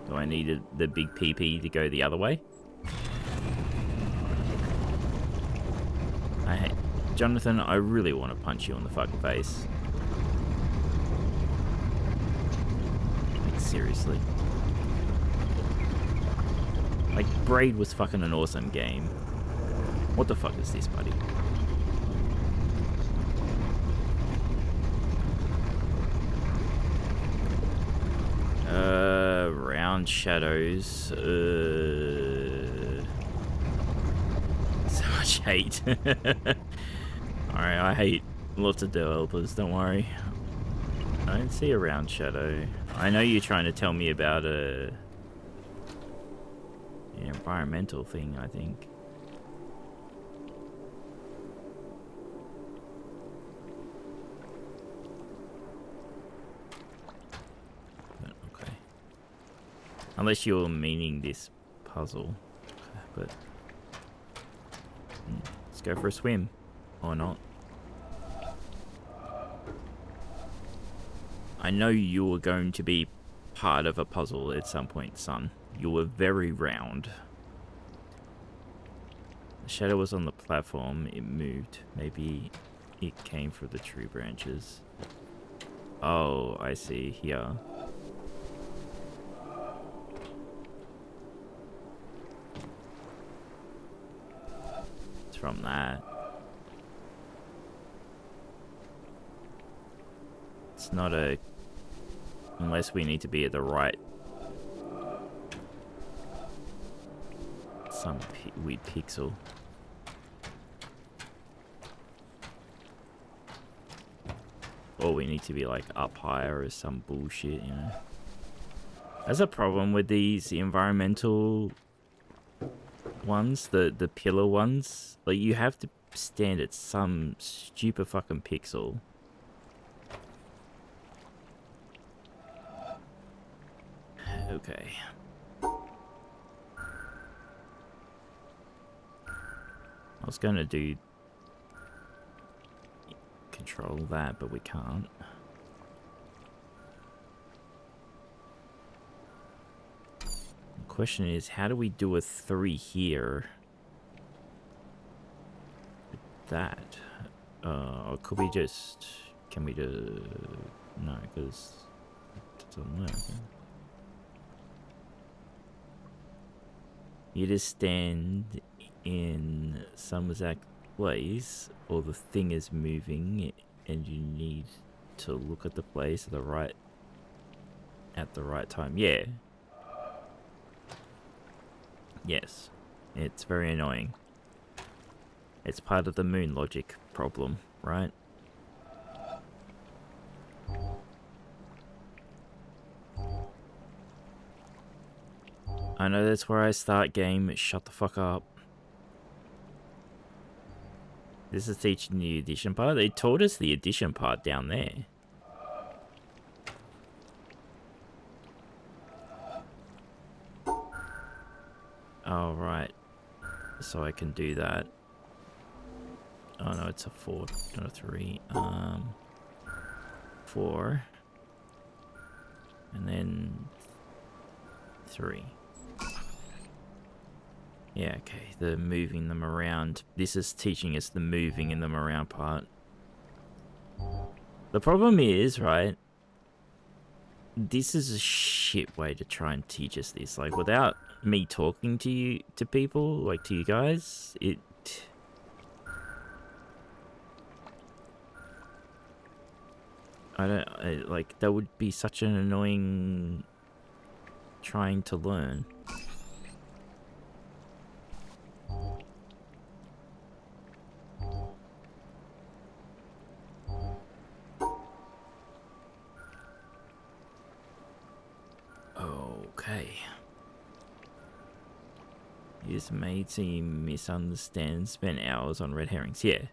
Speaker 1: Do I need the big PP to go the other way? Jonathan, I really want to punch you on the fucking face. Like, seriously. Like, Braid was fucking an awesome game. What the fuck is this, buddy? Round shadows. So much hate. Alright, I hate lots of developers, don't worry. I don't see a round shadow. I know you're trying to tell me about an environmental thing, I think. Okay. Unless you're meaning this puzzle. But let's go for a swim. Or not. I know you were going to be part of a puzzle at some point, son. You were very round. The shadow was on the platform. It moved. Maybe it came from the tree branches. Oh, I see. Here. It's from that. It's not a... Unless we need to be at the right... Some weird pixel. Or we need to be like up higher or some bullshit, you know. That's a problem with these environmental ones, the pillar ones. Like, you have to stand at some stupid fucking pixel. Okay. I was gonna do control that, but we can't. The question is, how do we do a 3 here? With that. Or could we just... Can we do... No, because it doesn't work. You just stand in some exact place, or the thing is moving, and you need to look at the place at the right time. Yeah. Yes. It's very annoying. It's part of the moon logic problem, right? I know that's where I start game. Shut the fuck up. This is teaching the addition part. They taught us the addition part down there. Oh, right. So I can do that. Oh no, it's a 4, not a 3. 4. And then 3. Yeah, okay, the moving them around. This is teaching us the moving in them around part. The problem is, right, this is a shit way to try and teach us this. Like, without me talking to you, to people, like to you guys, like, that would be such an annoying trying to learn. Okay. Is made to misunderstand, spent hours on red herrings. Yeah.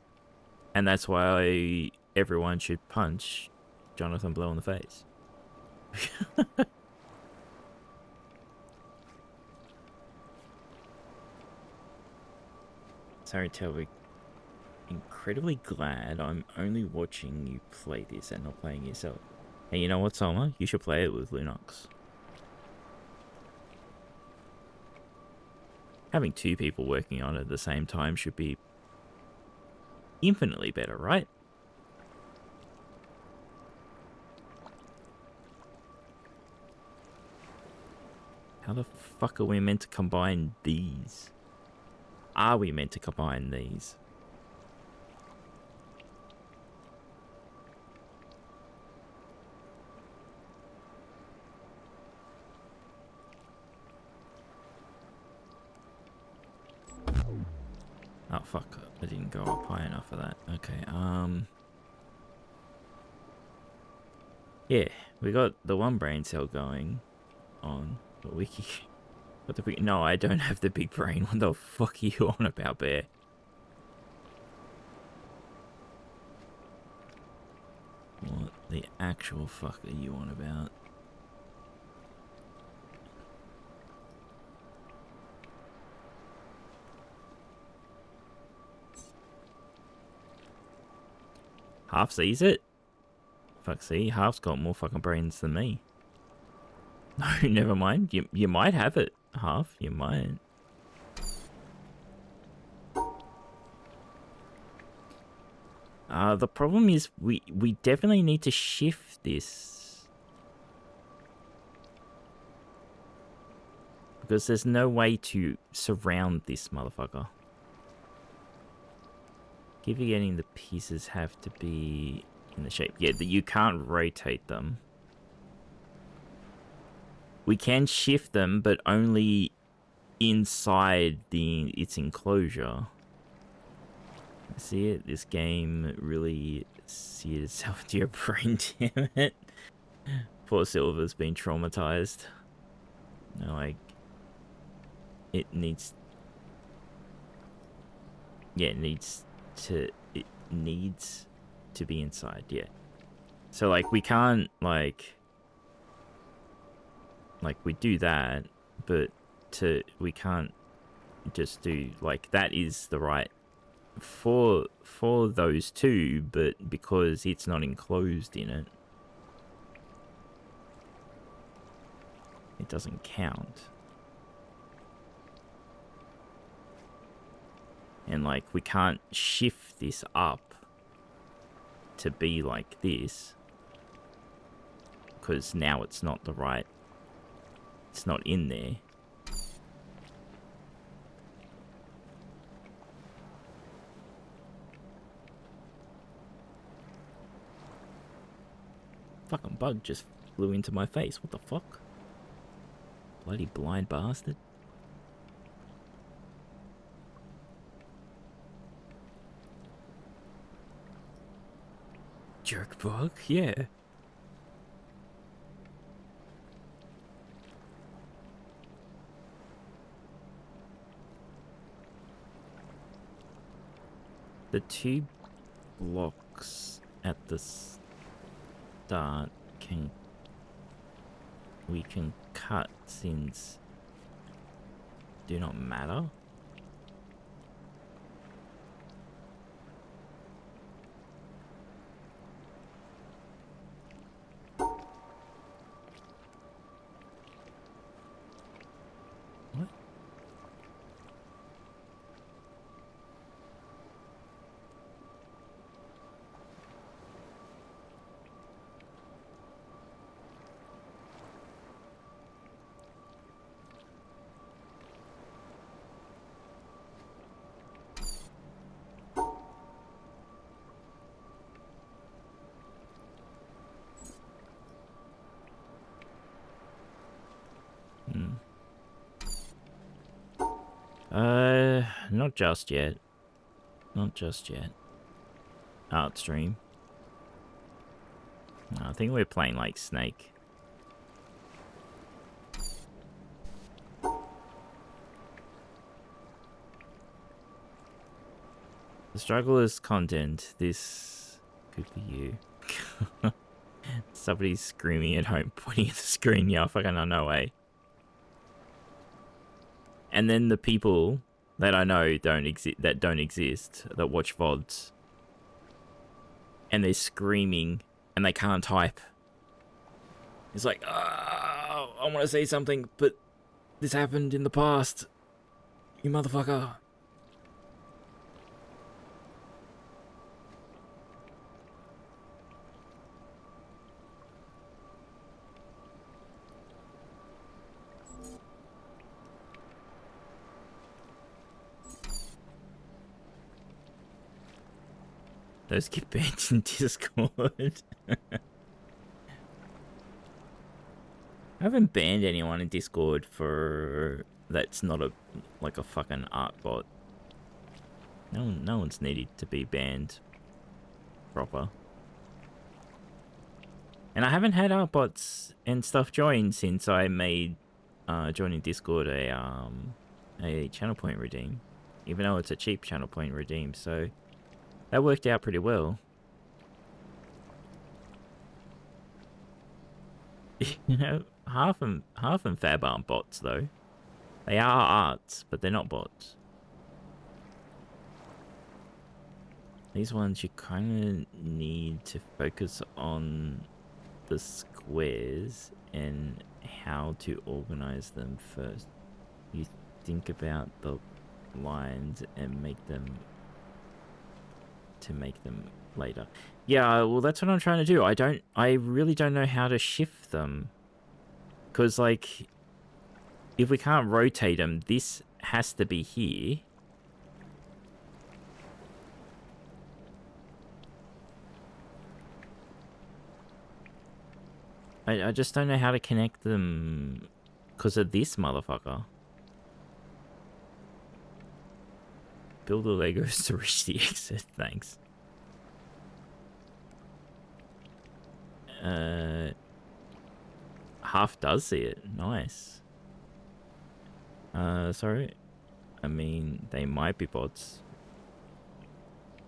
Speaker 1: And that's why everyone should punch Jonathan Blow in the face. Sorry, Telvik. Incredibly glad I'm only watching you play this and not playing yourself. Hey, you know what, Soma? You should play it with Linux. Having 2 people working on it at the same time should be infinitely better, right? How the fuck are we meant to combine these? Are we meant to combine these? Oh fuck, I didn't go up high enough for that. Okay, yeah, we got the one brain cell going on, but no, I don't have the big brain. What the fuck are you on about, Bear? What the actual fuck are you on about? Half sees it? Fuck, see, Half's got more fucking brains than me. No, never mind. You might have it, Half. You might. The problem is we definitely need to shift this. Because there's no way to surround this motherfucker. Keep forgetting the pieces have to be in the shape. Yeah, you can't rotate them. We can shift them, but only inside its enclosure. See it? This game really seared itself into your brain, damn it. Poor Silver's been traumatized. No, like... It needs... Yeah, it needs to be inside, yeah. So, like, we can't, like, we do that, but we can't just do, like, that is the right for those two, but because it's not enclosed in it, it doesn't count. And, like, we can't shift this up to be like this, because now it's not the right... It's not in there. Fucking bug just flew into my face. What the fuck? Bloody blind bastard. Jerk bug? Yeah. The two blocks at the start we can cut since do not matter. What? Not just yet. Not just yet. Art stream. No, I think we're playing like Snake. The struggle is content. This could be you. Somebody's screaming at home, pointing at the screen. Yeah, fucking no way. And then the people that I know don't exist, that watch VODs, and they're screaming and they can't type. It's like, oh, I want to say something, but this happened in the past. You motherfucker. Those get banned in Discord. I haven't banned anyone in Discord for that's not a fucking art bot. No one's needed to be banned proper. And I haven't had art bots and stuff join since I made joining Discord a channel point redeem, even though it's a cheap channel point redeem. So that worked out pretty well. You know, half and Fab aren't bots though. They are arts, but they're not bots. These ones you kind of need to focus on the squares and how to organize them first. You think about the lines and make them later. Yeah, well, that's what I'm trying to do. I really don't know how to shift them, because like if we can't rotate them, this has to be here. I just don't know how to connect them because of this motherfucker. Build the Legos to reach the exit, thanks. Half does see it, nice. Sorry. I mean, they might be bots.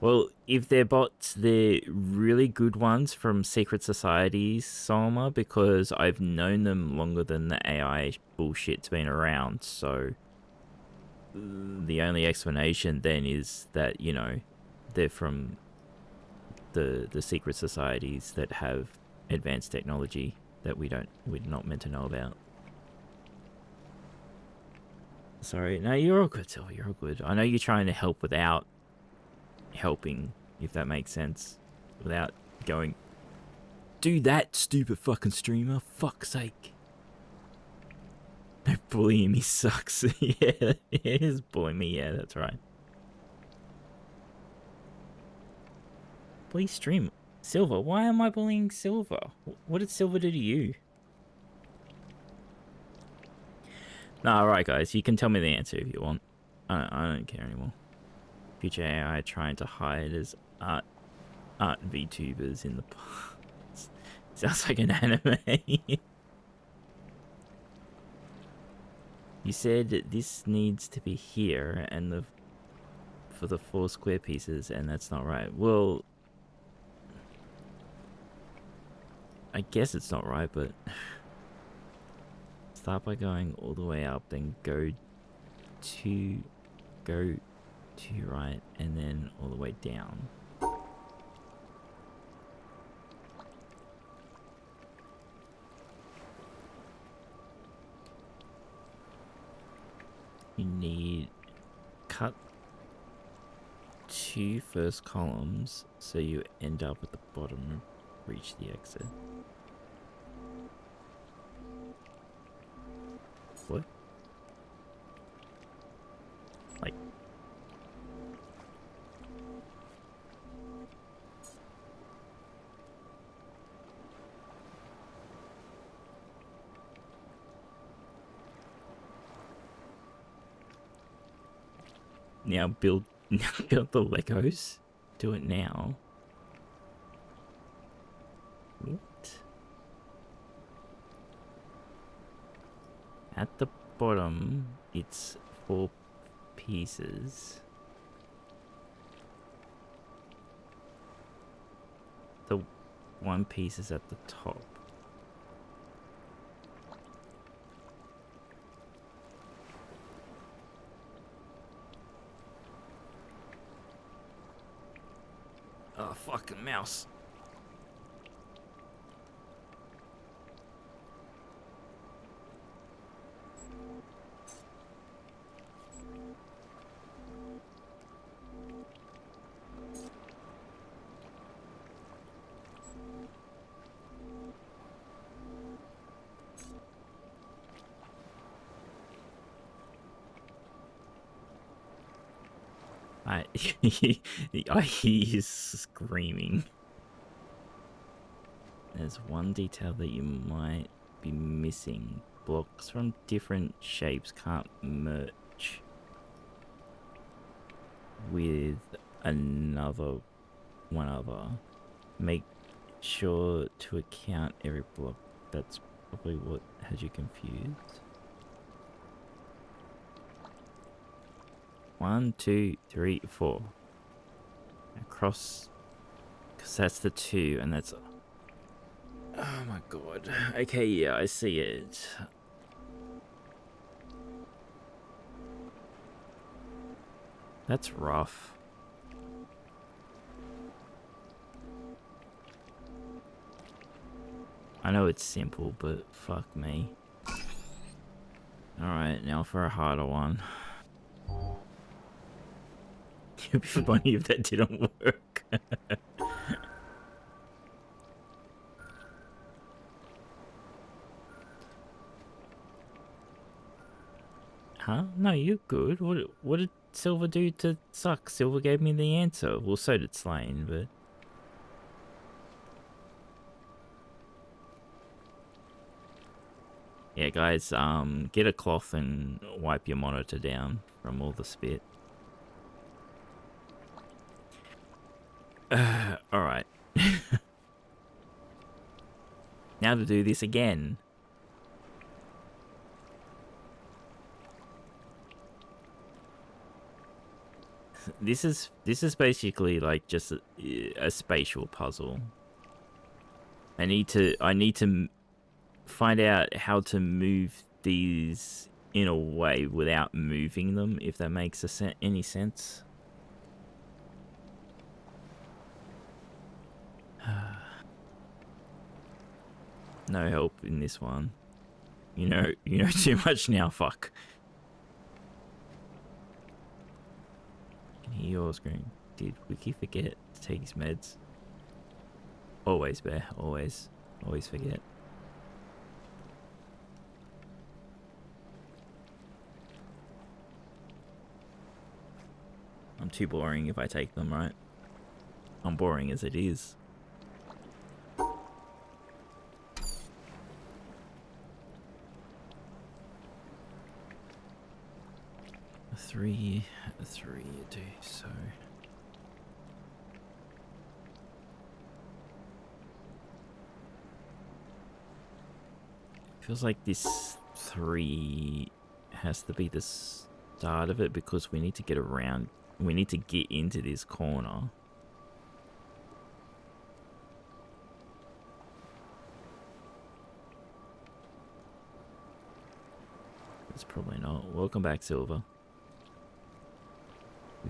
Speaker 1: Well, if they're bots, they're really good ones from Secret Societies, Solma, because I've known them longer than the AI bullshit's been around, so the only explanation then is that, you know, they're from the Secret Societies that have advanced technology that we're not meant to know about. Sorry, no, you're all good, Silver, you're all good. I know you're trying to help without helping, if that makes sense, without going, do that, stupid fucking streamer, fuck's sake. No, bullying me sucks. Yeah, it is bullying me, yeah, that's right. Please stream. Silver, why am I bullying Silver? What did Silver do to you? Nah, alright guys, you can tell me the answer if you want. I don't care anymore. Future AI trying to hide as art VTubers in the past. Sounds like an anime. You said this needs to be here and for the 4 square pieces, and that's not right. Well, I guess it's not right, but start by going all the way up, then go to right, and then all the way down. You need cut 2 first columns so you end up at the bottom and reach the exit. What? Like, now build the Legos. Do it now. What? At the bottom, it's 4 pieces. The 1 piece is at the top. Oh, fucking mouse. I hear you screaming. There's one detail that you might be missing. Blocks from different shapes can't merge with another one other. Make sure to account every block. That's probably what has you confused. 1, 2, 3, 4. Across, because that's the 2, and that's. Oh my god. Okay, yeah, I see it. That's rough. I know it's simple, but fuck me. Alright, now for a harder one. It'd be funny if that didn't work. Huh? No, you're good. What did Silver do to suck? Silver gave me the answer. Well, so did Slane, but... Yeah, guys, get a cloth and wipe your monitor down from all the spit. Alright. Now to do this again. This is basically like just a spatial puzzle. I need to find out how to move these in a way without moving them, if that makes any sense. No help in this one. You know too much now, fuck. Can hear your screen. Did Wiccy forget to take his meds? Always, Bear. Always forget. I'm too boring if I take them, right? I'm boring as it is. Three you do, so... Feels like this 3 has to be the start of it because we need to get around. We need to get into this corner. It's probably not. Welcome back, Silver.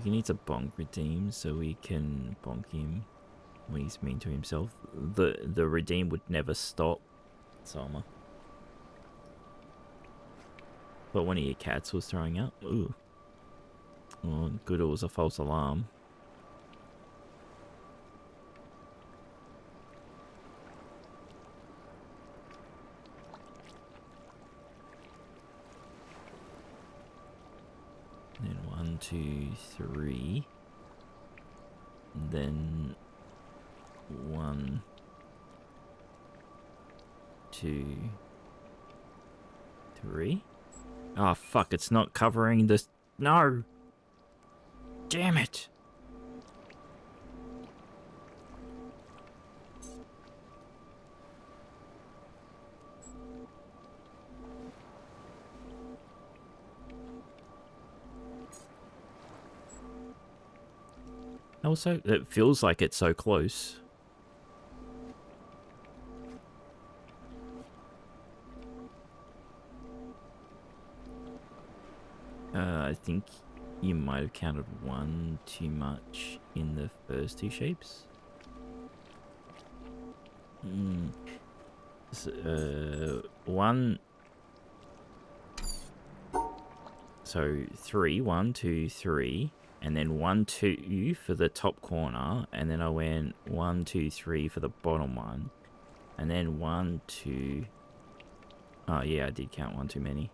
Speaker 1: We need to bonk redeem so we can bonk him when he's mean to himself. The redeem would never stop, Salma. But one of your cats was throwing up. Ooh. Well, good, it was a false alarm. Then 1, 2, 3. And then 1, 2, 3. Oh fuck! It's not covering this. No. Damn it. Also, it feels like it's so close. I think you might have counted 1 too much in the first 2 shapes. One. So 3, 1, 2, 3. And then 1, 2 for the top corner, and then I went 1, 2, 3 for the bottom one, and then 1, 2. Oh yeah, I did count 1 too many.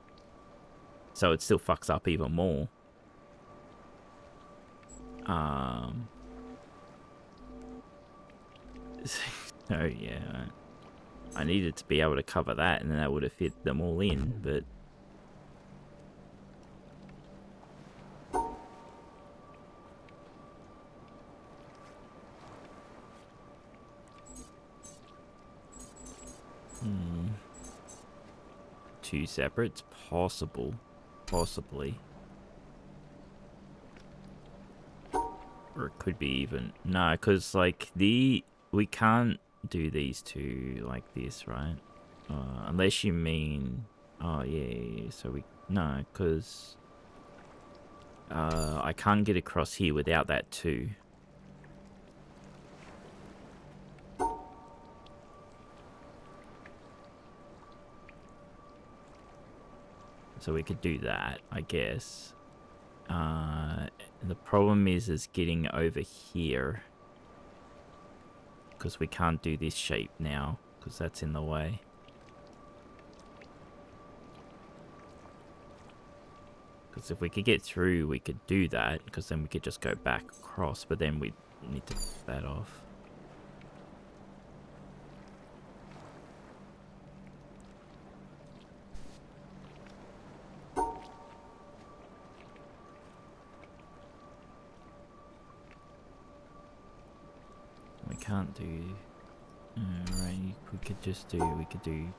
Speaker 1: So it still fucks up even more. So yeah, I needed to be able to cover that, and then that would have fit them all in, but two separates, possibly. Or it could be even... No, because, like, we can't do these two like this, right? Unless you mean... Oh, yeah. So we... No, because... I can't get across here without that too. So we could do that, I guess. The problem is getting over here, because we can't do this shape now, because that's in the way. Because if we could get through, we could do that, because then we could just go back across, but then we need to put that off. We can't do... right, we could do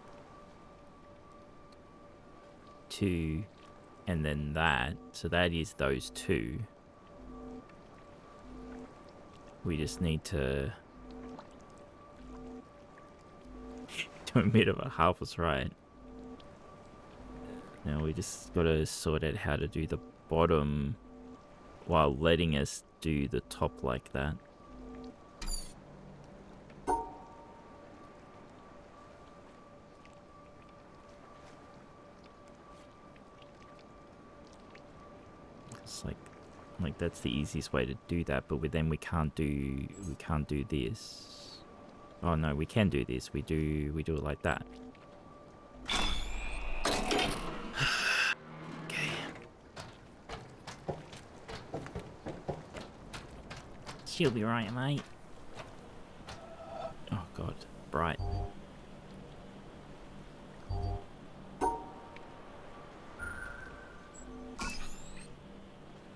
Speaker 1: 2, and then that. So that is those 2. We just need to do a bit of a half was right. Now we just gotta sort out how to do the bottom while letting us do the top like that. It's like that's the easiest way to do that, but then we can't do this. Oh no, we can do this. We do it like that. Okay. She'll be right, mate. Oh god, bright.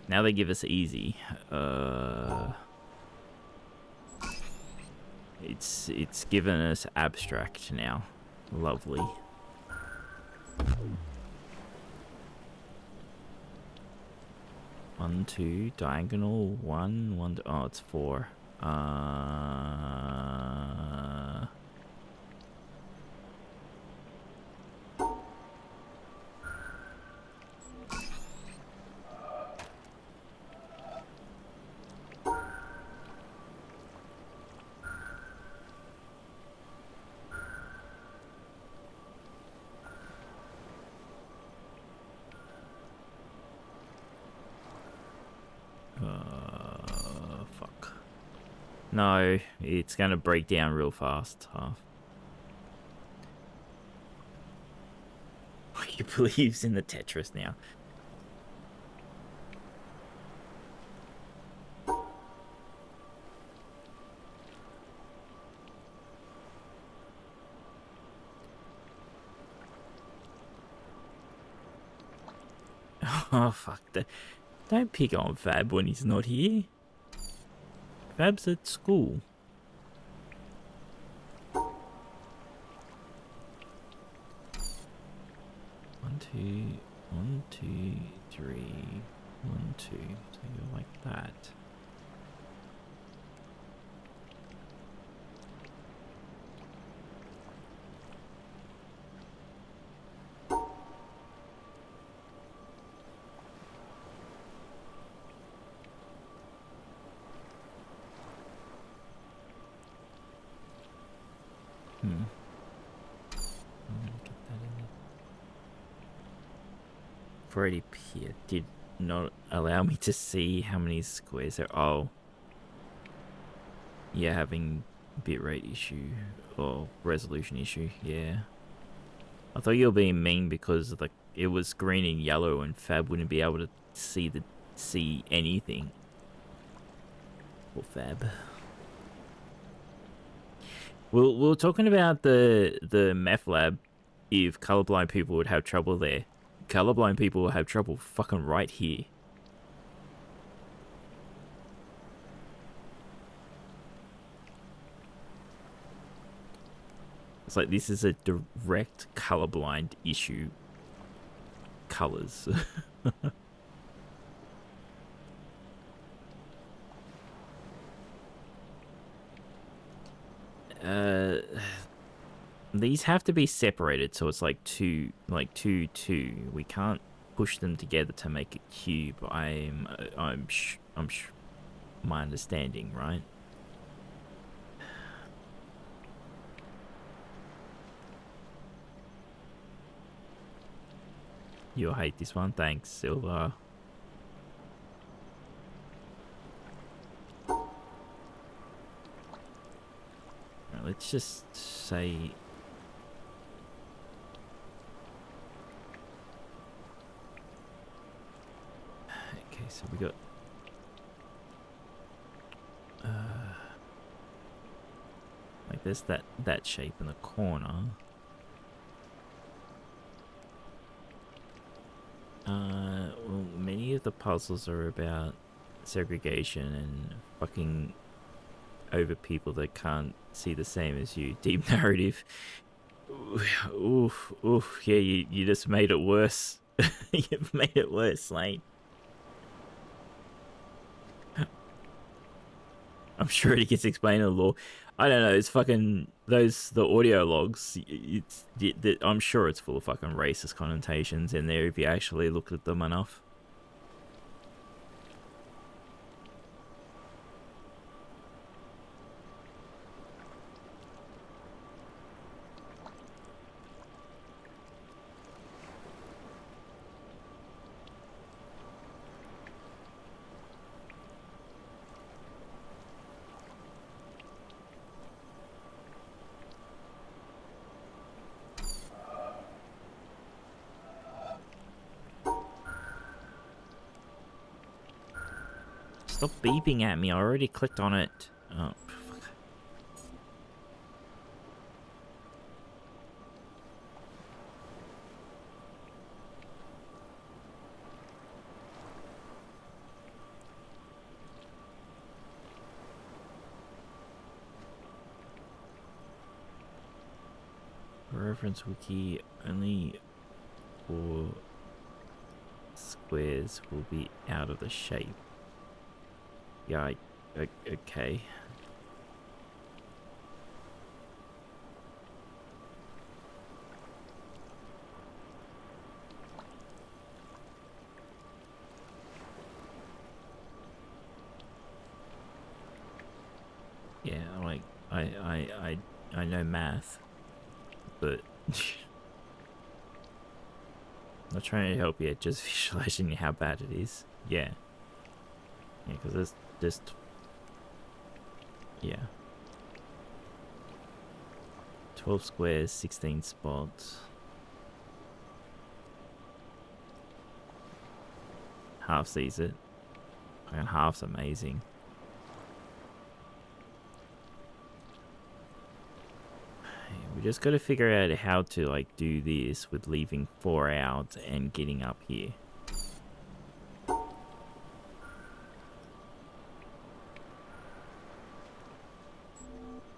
Speaker 1: Now they give us easy. It's given us abstract now. Lovely. One, 2, diagonal, 1. Oh, it's 4. Fuck. No, it's gonna break down real fast, half. He believes in the Tetris now. Oh, fuck. Don't pick on Fab when he's not here. Fab's at school. One, two, 3. 1, 2. So you're like that. Already here did not allow me to see how many squares there. Oh, yeah, having bitrate issue or resolution issue. Yeah, I thought you were being mean because like it was green and yellow, and Fab wouldn't be able to see anything. Or fab. We were talking about the meth lab. If colorblind people would have trouble there, colorblind people will have trouble fucking right here. It's like this is a direct colorblind issue. Colors. These have to be separated, so it's like two. We can't push them together to make a cube. My understanding, right? You'll hate this one. Thanks, Silver. Right, let's just say... Okay, so we got... like there's that shape in the corner. Well, many of the puzzles are about segregation and fucking over people that can't see the same as you. Deep narrative. Oof, yeah, you just made it worse. You've made it worse, Lane. I'm sure it gets explained in the law. I don't know, it's fucking... the audio logs, I'm sure it's full of fucking racist connotations in there if you actually look at them enough. Stop beeping at me, I already clicked on it. Oh, fuck. Reference wiki, only 4 squares will be out of the shape. Yeah, okay. Yeah, like, I know math, but... I'm not trying to help you, just visualizing how bad it is. Yeah. Yeah, because it's just... Yeah. 12 squares, 16 spots. Half sees it. And half's amazing. We just gotta figure out how to, like, do this with leaving 4 out and getting up here.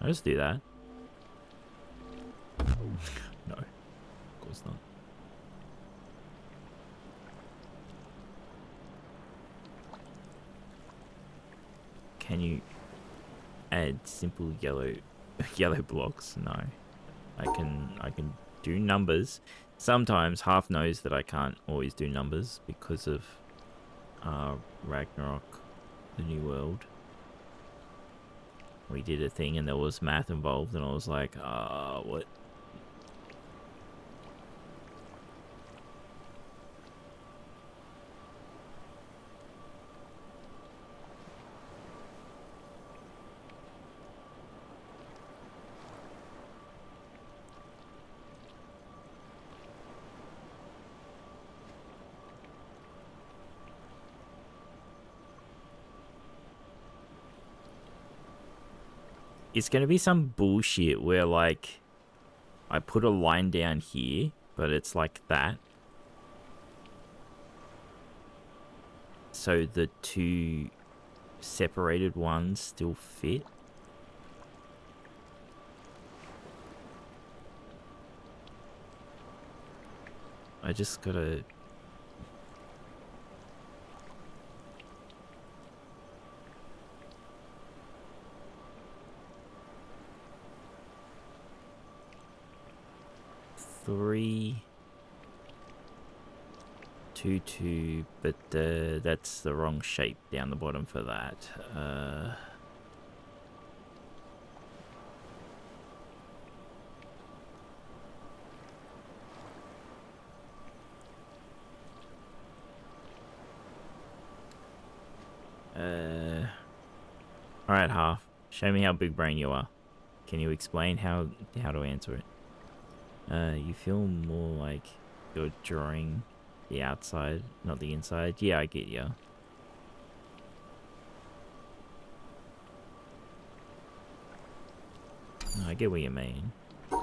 Speaker 1: I'll just do that. No, of course not. Can you add simple yellow blocks? No. I can do numbers. Sometimes Half knows that I can't always do numbers because of Ragnarok, the New World. We did a thing and there was math involved and I was like, what? it's going to be some bullshit where, like, I put a line down here, but it's like that. So the two separated ones still fit. I just gotta... Three... 2, 2, but that's the wrong shape down the bottom for that. Alright, Half. Show me how big brain you are. Can you explain how to answer it? You feel more like you're drawing the outside, not the inside. Yeah, I get ya. No, I get what you mean. Right,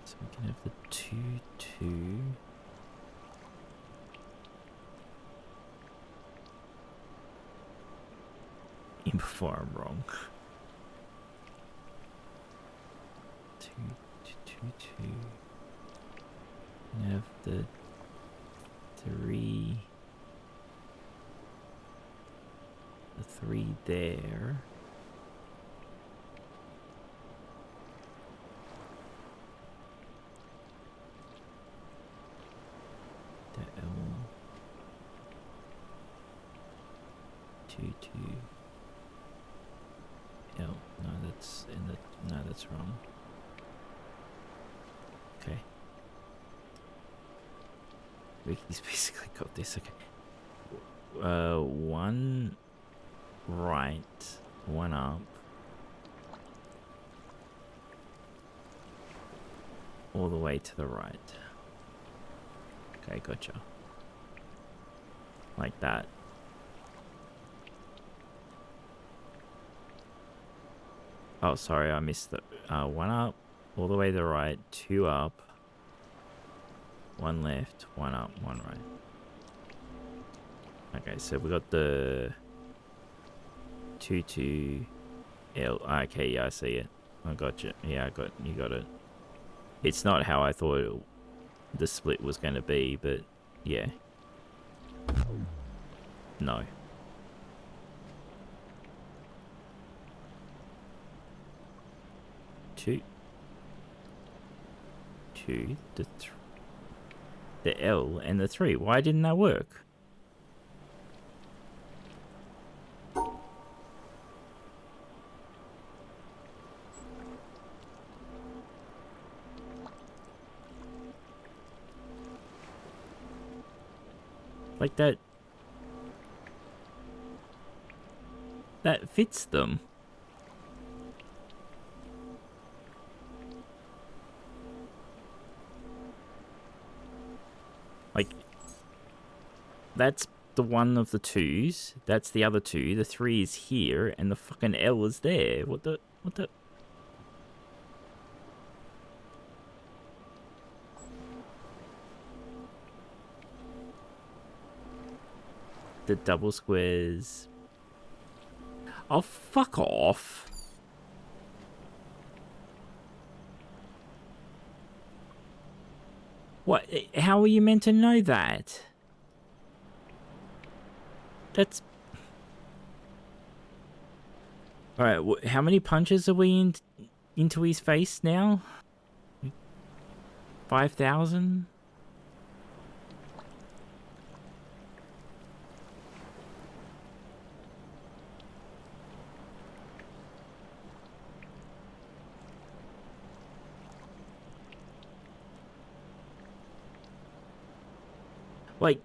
Speaker 1: so we can have the 2, 2. In before I'm wrong. 2, 2, 2, 2. And have the 3. The 3 there. The L. 2, 2. L. No, that's in the... No, that's wrong. Okay. Wicky's basically got this. Okay. 1 right, 1 up. All the way to the right. Okay, gotcha. Like that. Oh, sorry, I missed the 1 up, all the way to the right, 2 up, 1 left, 1 up, 1 right. Okay, so we got the 2, 2, L. Okay, yeah, I see it. I got you. Yeah, you got it. It's not how I thought the split was going to be, but yeah. No. Two, the L and the 3. Why didn't that work? Like that fits them. Like, that's the one of the 2s. That's the other 2. The 3 is here, and the fucking L is there. What the? The double squares. Oh, fuck off. What? How are you meant to know that? That's... Alright, how many punches are we into his face now? 5,000? Like,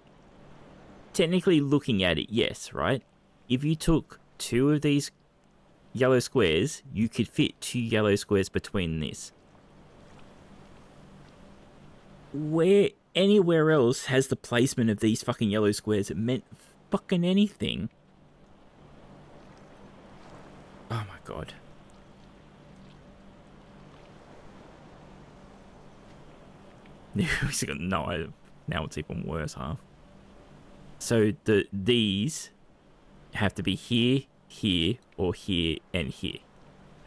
Speaker 1: technically looking at it, yes, right? If you took 2 of these yellow squares, you could fit 2 yellow squares between this. Where anywhere else has the placement of these fucking yellow squares, it meant fucking anything. Oh my god. No, now it's even worse, huh? So these have to be here, here, or here, and here.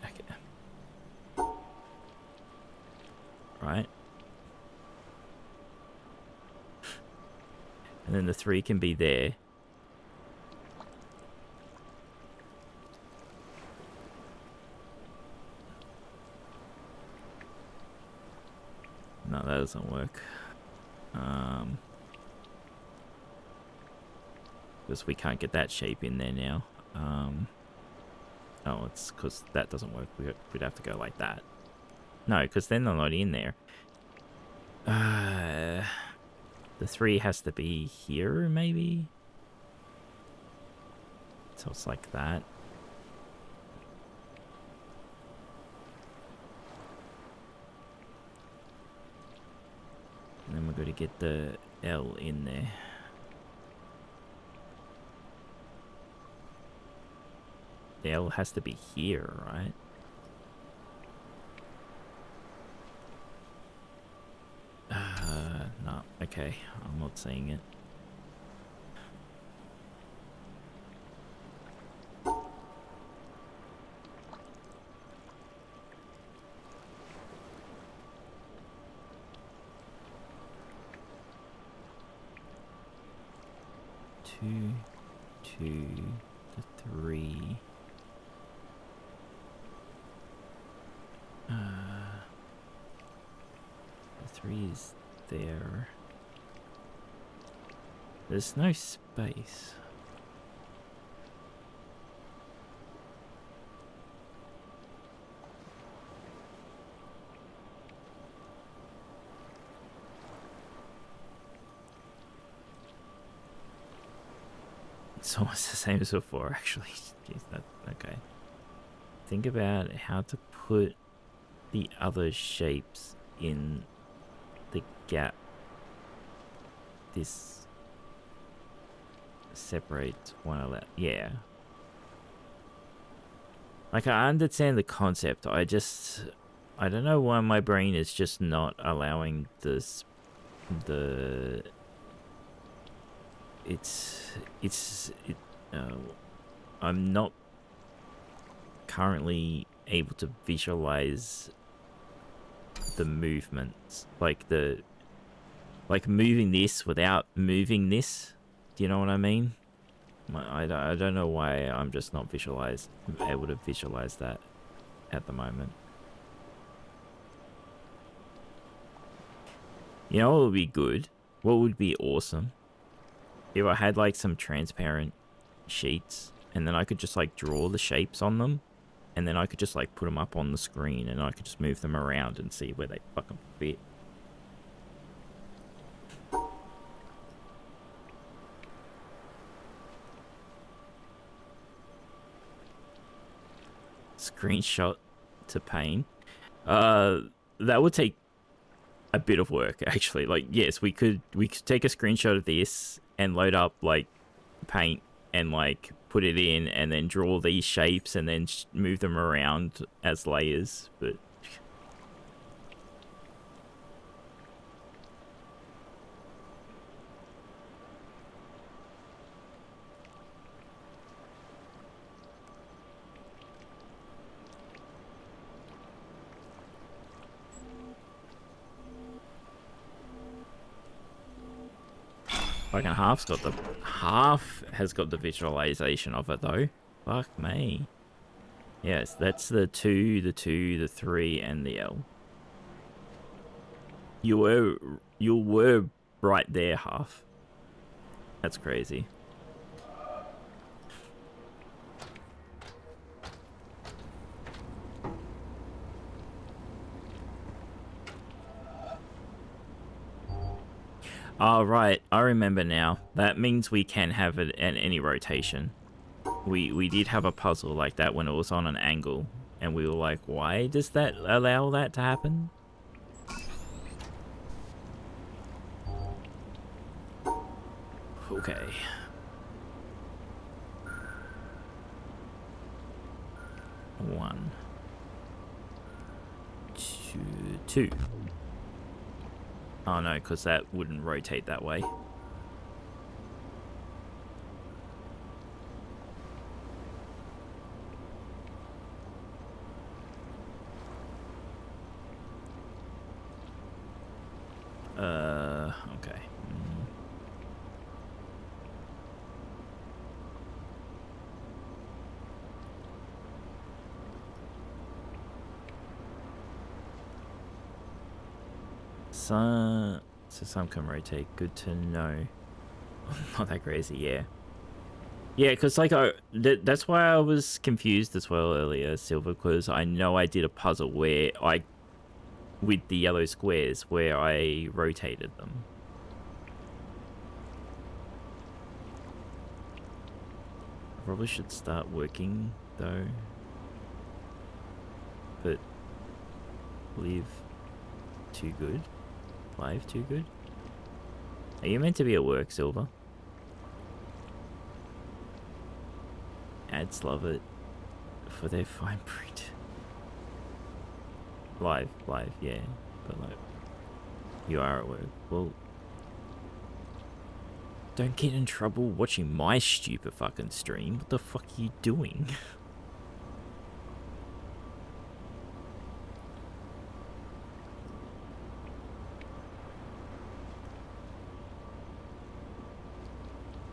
Speaker 1: Okay. Right. And then the 3 can be there. No, that doesn't work. Because we can't get that shape in there now. Oh, it's because that doesn't work. We'd have to go like that. No, because then they're not in there. The 3 has to be here, maybe? So it's like that. And then we're going to get the L in there. The L has to be here, right? No, okay, I'm not seeing it. Two, the 3. The 3 is there. There's no space. It's almost the same as before, actually. Jeez, okay. Think about how to put the other shapes in the gap. This separates one of that. Yeah. Like, I understand the concept. I don't know why my brain is just not allowing this. I'm not currently able to visualize the movements, like moving this without moving this. Do you know what I mean? I don't know why I'm just not able to visualize that at the moment. You know what would be good? What would be awesome? If I had like some transparent sheets and then I could just like draw the shapes on them and then I could just like put them up on the screen and I could just move them around and see where they fucking fit. Screenshot to paint. That would take a bit of work, actually. Like, yes, we could take a screenshot of this and load up like paint and like put it in and then draw these shapes and then move them around as layers, but fucking half has got the visualization of it though. Fuck me. Yes, that's the 2, the 2, the 3, and the L. You were right there, half. That's crazy. Oh, right. I remember now. That means we can have it at any rotation. We did have a puzzle like that when it was on an angle. And we were like, why does that allow that to happen? Okay. One. Two. Oh no, because that wouldn't rotate that way. Okay. So some can rotate. Good to know. Not that crazy, yeah. Yeah, because like that's why I was confused as well earlier, Silver, because I know I did a puzzle where with the yellow squares where I rotated them. I probably should start working though. But live too good? Live too good? Are you meant to be at work, Silver? Ads love it for their fine print. Live, yeah. But like, you are at work. Well, don't get in trouble watching my stupid fucking stream. What the fuck are you doing?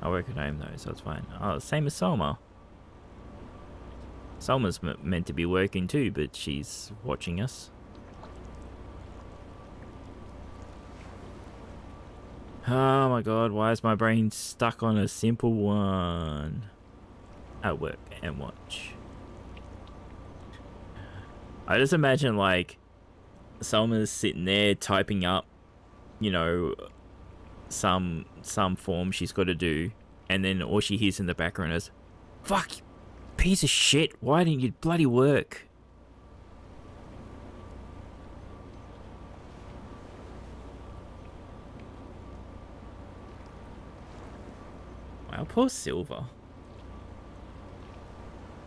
Speaker 1: I work at home though, so it's fine. Oh, same as Selma. Selma's meant to be working too, but she's watching us. Oh my god, why is my brain stuck on a simple one? At work and watch. I just imagine like Selma's sitting there typing up, you know, some form she's got to do, and then all she hears in the background is, "Fuck, piece of shit, why didn't you bloody work?" Wow, poor Silver.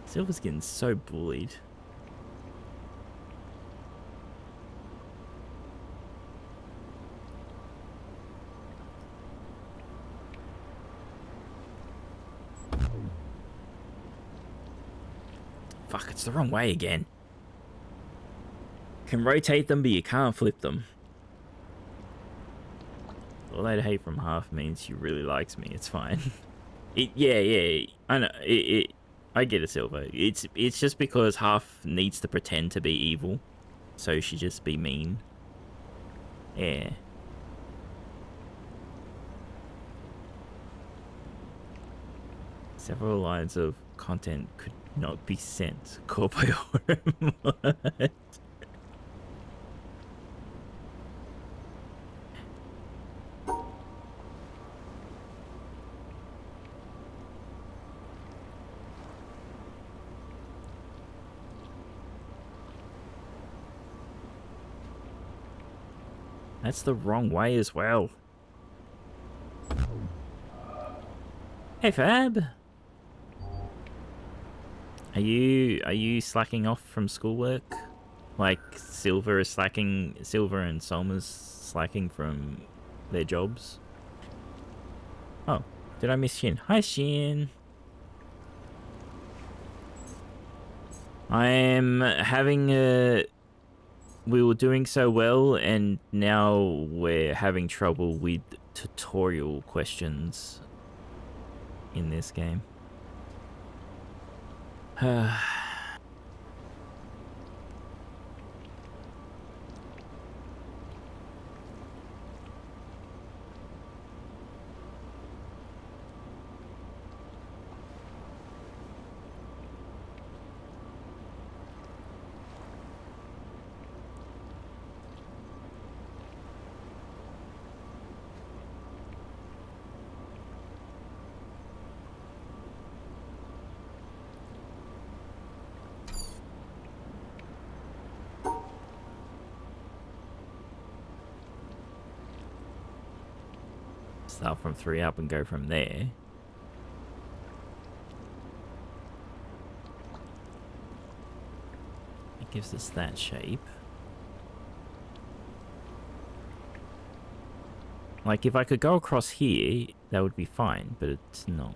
Speaker 1: Silver's getting so bullied. Fuck, it's the wrong way again. Can rotate them, but you can't flip them. All that hate from half means she really likes me. It's fine. Yeah. I know. I get it, Silver. It's just because half needs to pretend to be evil, so she just be mean. Yeah. Several lines of content could not be sent. What? That's the wrong way as well. Hey Fab. Are you slacking off from schoolwork? Like Silver and Solma's slacking from their jobs? Oh, did I miss Shin? Hi Shin. I am having a... We were doing so well, and now we're having trouble with tutorial questions in this game. start from 3 up and go from there. It gives us that shape. Like, if I could go across here, that would be fine, but it's not.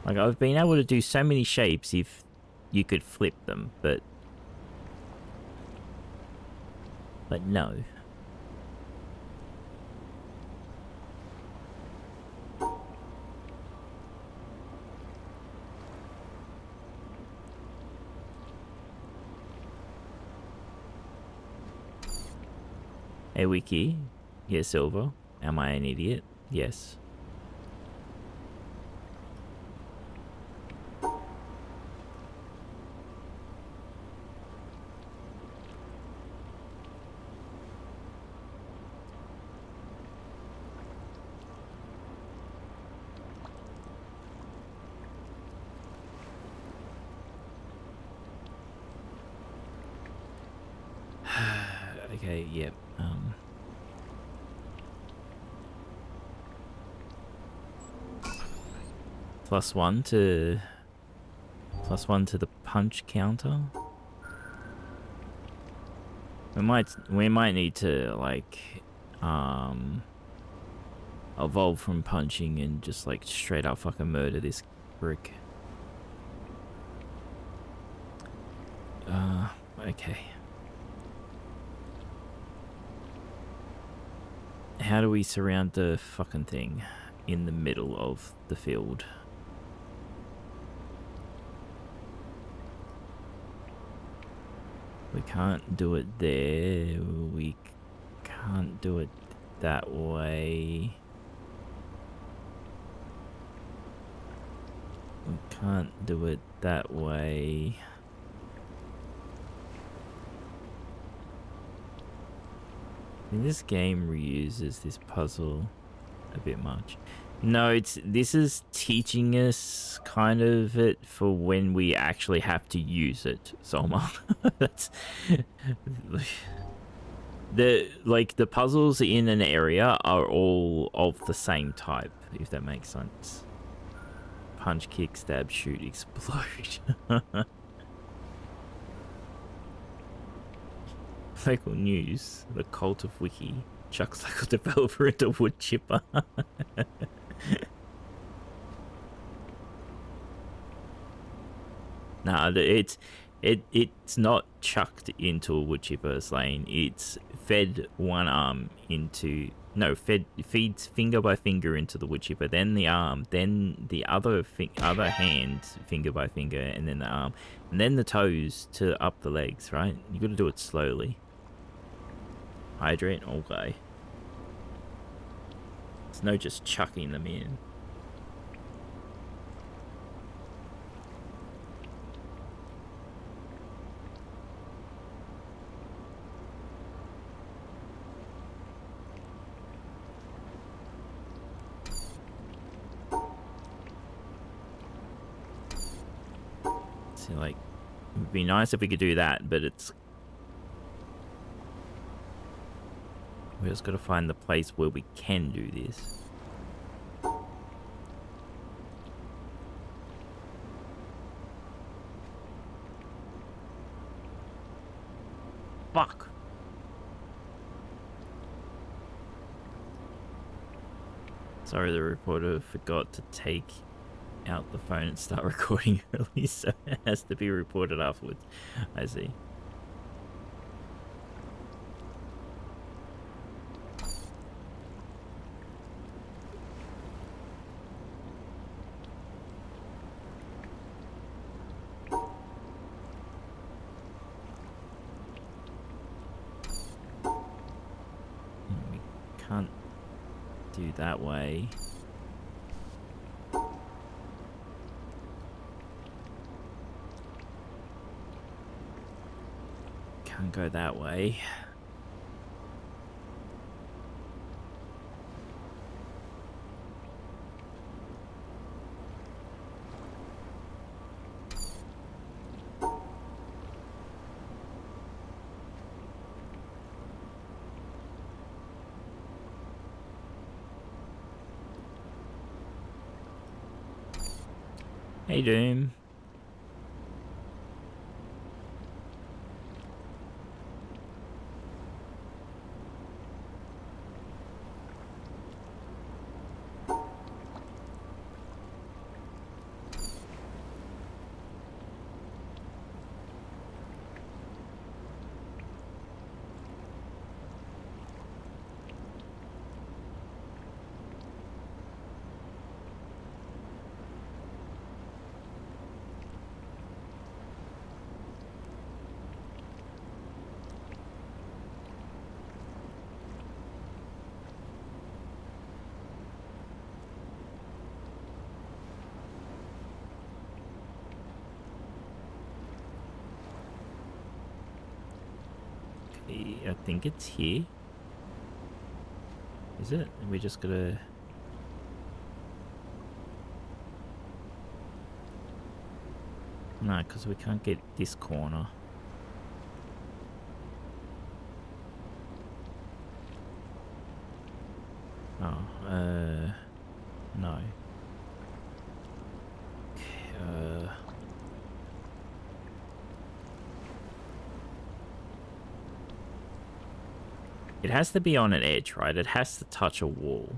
Speaker 1: Like, I've been able to do so many shapes if you could flip them, but no. Hey, Wiki. Yes, Silver. Am I an idiot? Yes. Okay, yep. +1 to the punch counter. We might need to like evolve from punching and just like straight up fucking murder this brick. Okay. How do we surround the fucking thing in the middle of the field? We can't do it there. We can't do it that way. We can't do it that way. This game reuses this puzzle a bit much. No, this is teaching us kind of it for when we actually have to use it, Solma. That's the puzzles in an area are all of the same type, if that makes sense. Punch, kick, stab, shoot, explode. Local news: the cult of Wiki chucks local developer into wood chipper. Nah, it's not chucked into a wood chipper, Slane. It's fed one arm into feeds finger by finger into the wood chipper, then the arm, then the other hand finger by finger, and then the arm, and then the toes to up the legs. Right? You got to do it slowly. Hydrate, okay. It's no just chucking them in. So, like, it would be nice if we could do that, but it's... We just got to find the place where we can do this. Fuck. Sorry, the reporter forgot to take out the phone and start recording early, so it has to be reported afterwards. I see. Can't do that way. Can't go that way. Hey, Doom. I think it's here. Is it? We just gotta... No, because we can't get this corner. Oh, no. It has to be on an edge, right? It has to touch a wall.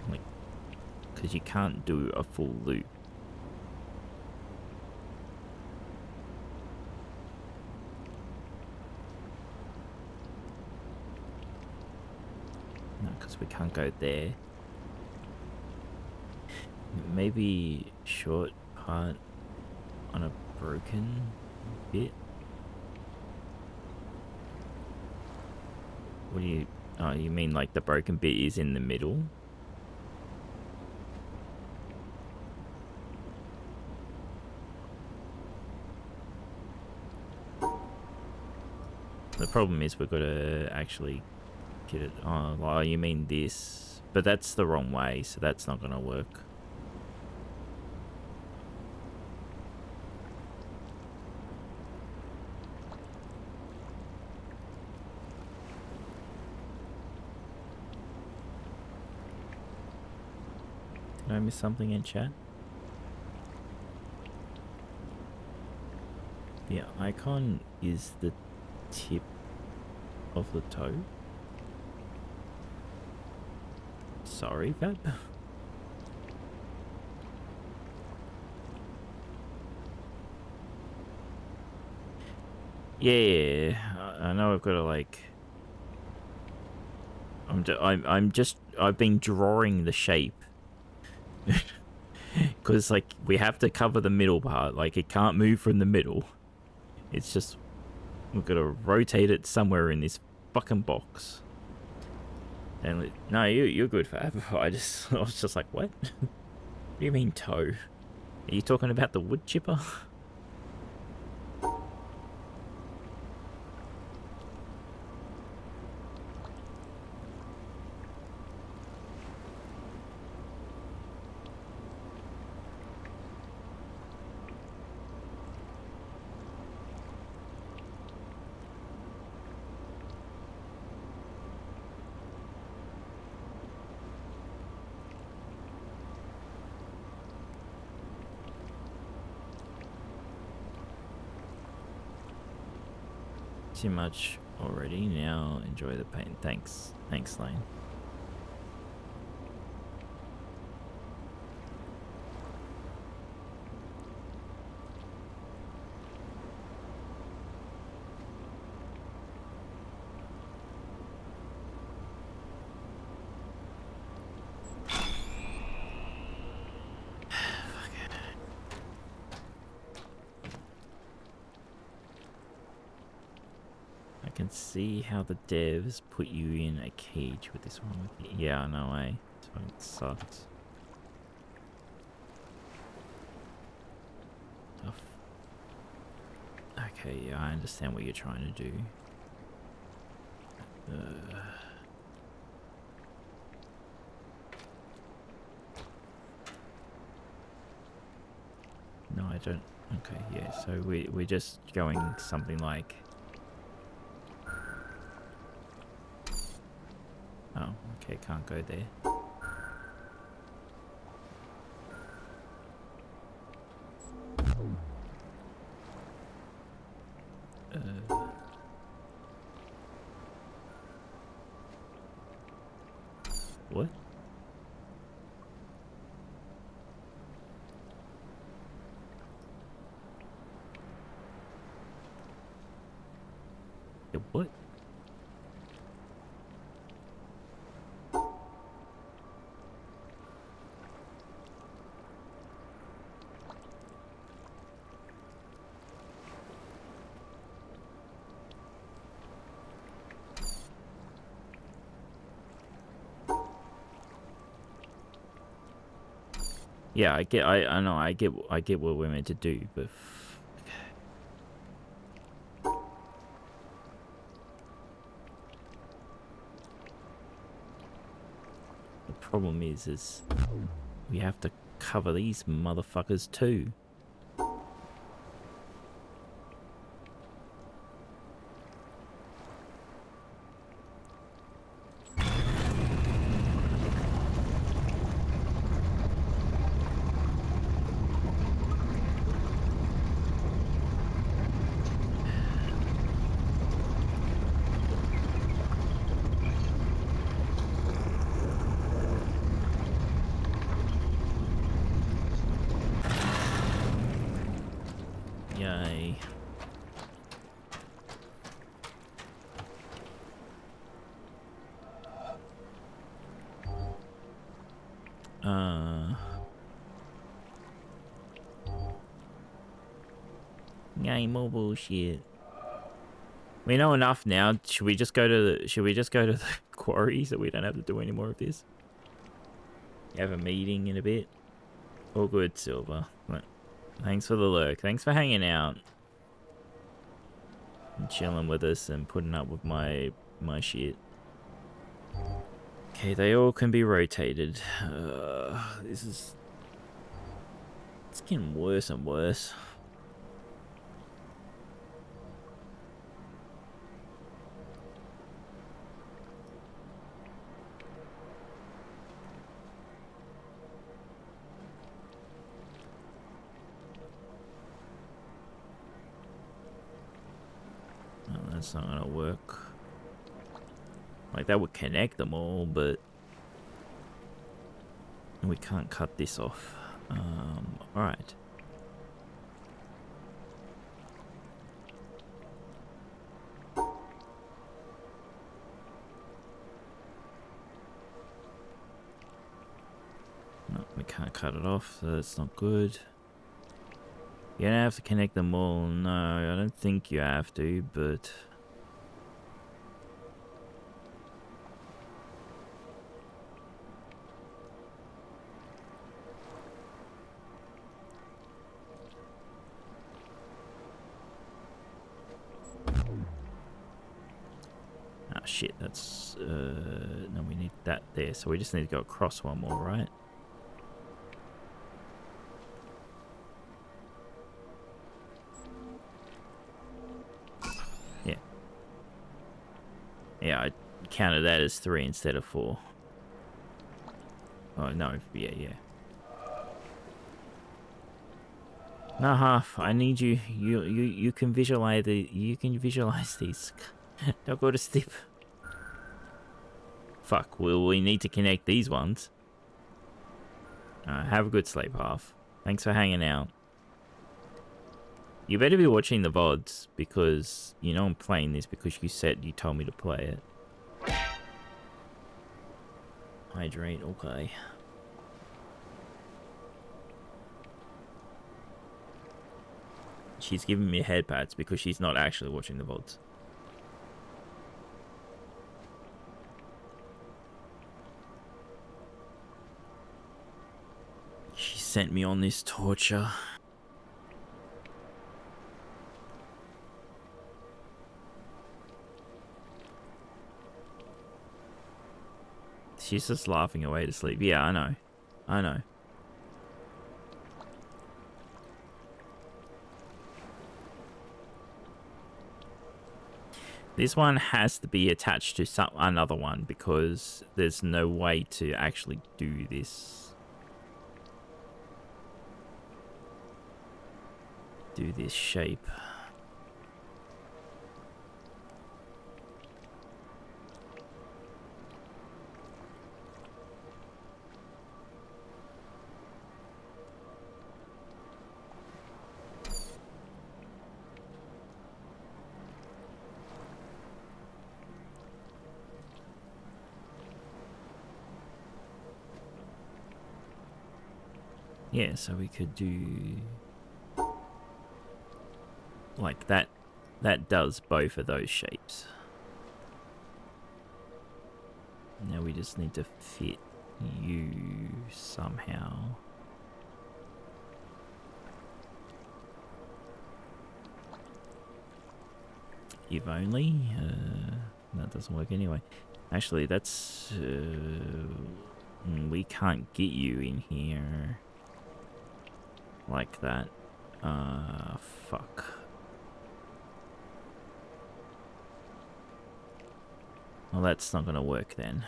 Speaker 1: Like, because you can't do a full loop. No, because we can't go there. Maybe short part on a broken bit. What do you... Oh, you mean like the broken bit is in the middle? The problem is we've got to actually get it... Oh, well, you mean this? But that's the wrong way, so that's not going to work. Did I miss something in chat? The icon is the tip of the toe. Sorry, Fab. Yeah, I know I've got to like... I've been drawing the shape. Because like we have to cover the middle part, like it can't move from the middle. It's just we've got to rotate it somewhere in this fucking box. And no, you're good, Fab. I was just like, what? What do you mean toe? Are you talking about the wood chipper? Too much already. Now enjoy the pain. Thanks, Lane. See how the devs put you in a cage with this one. Yeah, no way. This one sucks. Tough. Okay, yeah, I understand what you're trying to do. No, I don't. Okay, yeah. So we're just going something like. Oh, okay, can't go there. What? Yeah, what? Yeah, I know, I get what we're meant to do, but the problem is we have to cover these motherfuckers too. Yay. Yay, more bullshit. We know enough now. Should we just go to the quarry so we don't have to do any more of this? Have a meeting in a bit. All good, Silver. Thanks for the lurk. Thanks for hanging out and chilling with us and putting up with my shit. Okay, they all can be rotated. It's getting worse and worse. Oh, that's not gonna work. Like, that would connect them all, but we can't cut this off. Alright. No, we can't cut it off, so that's not good. You don't have to connect them all. No, I don't think you have to, but... Ah, shit, that's... no, we need that there, so we just need to go across one more, right? Yeah. Yeah, I counted that as 3 instead of 4. Oh, no, yeah. No, Half, I need you. You can visualize these. Don't go to sleep. Fuck, well, we need to connect these ones. Have a good sleep, Half. Thanks for hanging out. You better be watching the VODs, because you know I'm playing this because you told me to play it. Hydrate, okay. She's giving me head pats because she's not actually watching the VODs. She sent me on this torture. She's just laughing away to sleep. Yeah, I know. I know. This one has to be attached to another one because there's no way to actually do this. Do this shape. Yeah, so we could do like that. That does both of those shapes. Now we just need to fit you somehow. If only. That doesn't work anyway. Actually, that's... we can't get you in here like that. Fuck. Well, that's not gonna work then.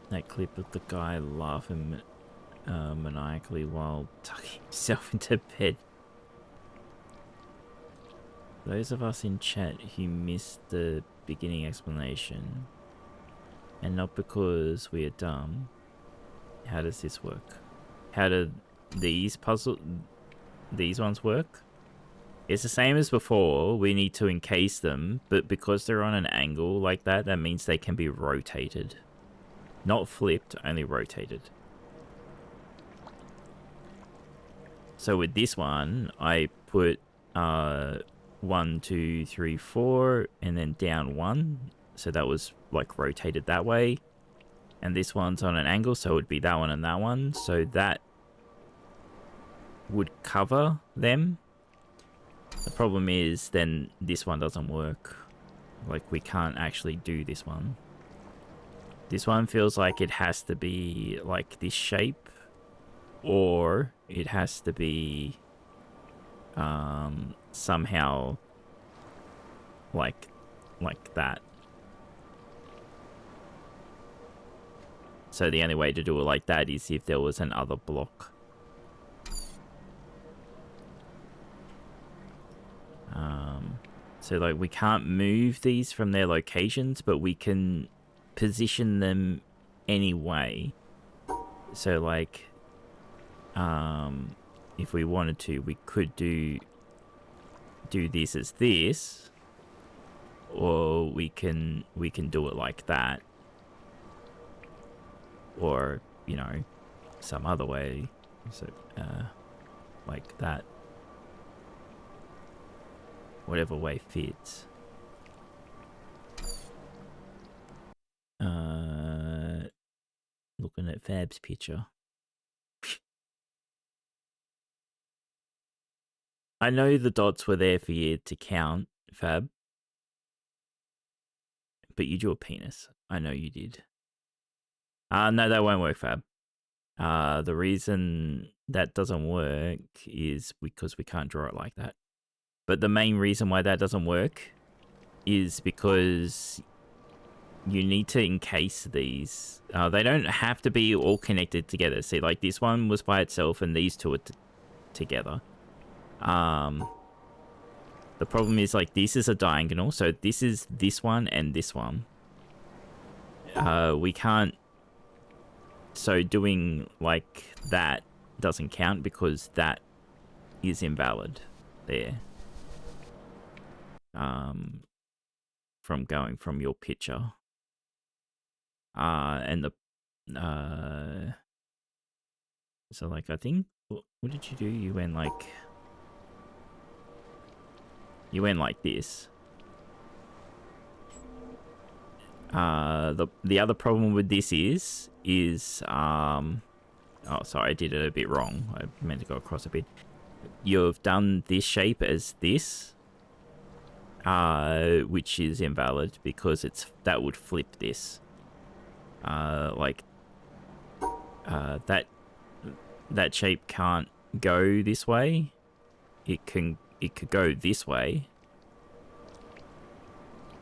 Speaker 1: That clip of the guy laughing maniacally while tucking himself into bed. Those of us in chat who missed the beginning explanation, and not because we are dumb, how does this work? How do these ones work? It's the same as before. We need to encase them, but because they're on an angle like that, that means they can be rotated. Not flipped, only rotated. So with this one, I put 1, 2, 3, 4, and then down 1. So that was like rotated that way. And this one's on an angle, so it would be that one and that one. So that would cover them. The problem is then this one doesn't work. Like we can't actually do this one. This one feels like it has to be like this shape, or it has to be somehow like that. So the only way to do it like that is if there was another block. So like we can't move these from their locations, but we can position them anyway. So like if we wanted to, we could do this as this, or we can do it like that, or you know, some other way. So like that, whatever way fits. Looking at Fab's picture. I know the dots were there for you to count, Fab. But you drew a penis. I know you did. No, that won't work, Fab. The reason that doesn't work is because we can't draw it like that. But the main reason why that doesn't work is because you need to encase these. They don't have to be all connected together. See, like this one was by itself and these two are together. The problem is like this is a diagonal, so this is this one and this one. We can't. So doing like that doesn't count because that is invalid there. From going from your picture. And the so like I think what did you do? You went like this. The other problem with this is oh sorry, I did it a bit wrong. I meant to go across a bit. You've done this shape as this, which is invalid because that would flip this. Like that shape can't go this way. It could go this way.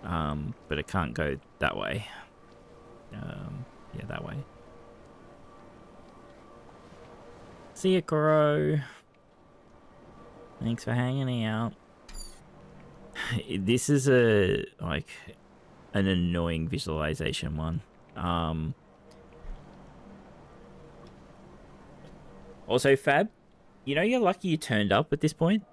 Speaker 1: But it can't go that way. Yeah, that way. See ya, Koro. Thanks for hanging out. This is an annoying visualization one. Also, Fab, you know you're lucky you turned up at this point.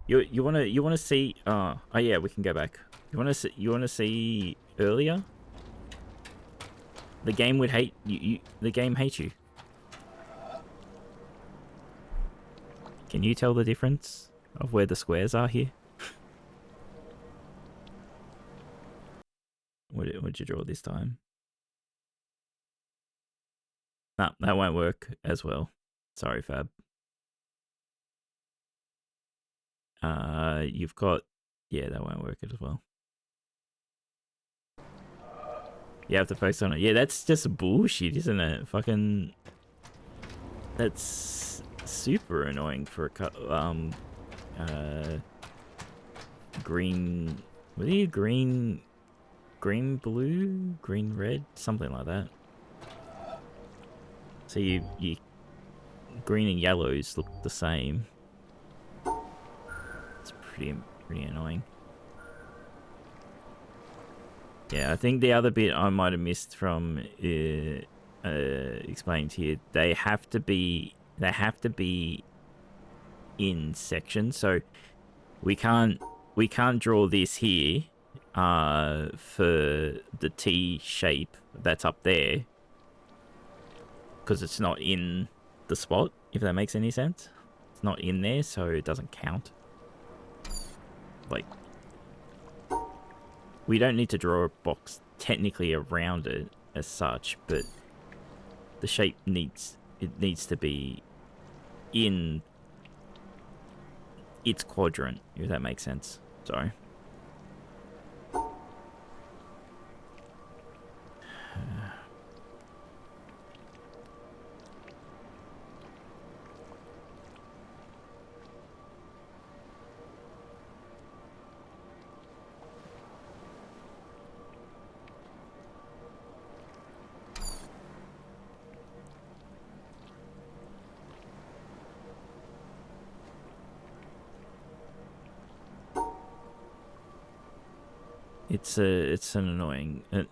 Speaker 1: You wanna see? Oh yeah, we can go back. You wanna see earlier? The game would hate you. The game hates you. Can you tell the difference of where the squares are here? What'd you draw this time? No, that won't work as well. Sorry, Fab. You've got... Yeah, that won't work as well. You have to focus on it. Yeah, that's just bullshit, isn't it? Fucking... That's super annoying for a green... What are you? Green blue? Green red? Something like that. So you green and yellows look the same. It's pretty annoying. Yeah, I think the other bit I might have missed from explaining to you, they have to be in sections. So we can't draw this here for the T shape that's up there because it's not in the spot, if that makes any sense. It's not in there, so it doesn't count. Like, we don't need to draw a box technically around it as such, but the shape needs to be in its quadrant, if that makes sense. Sorry.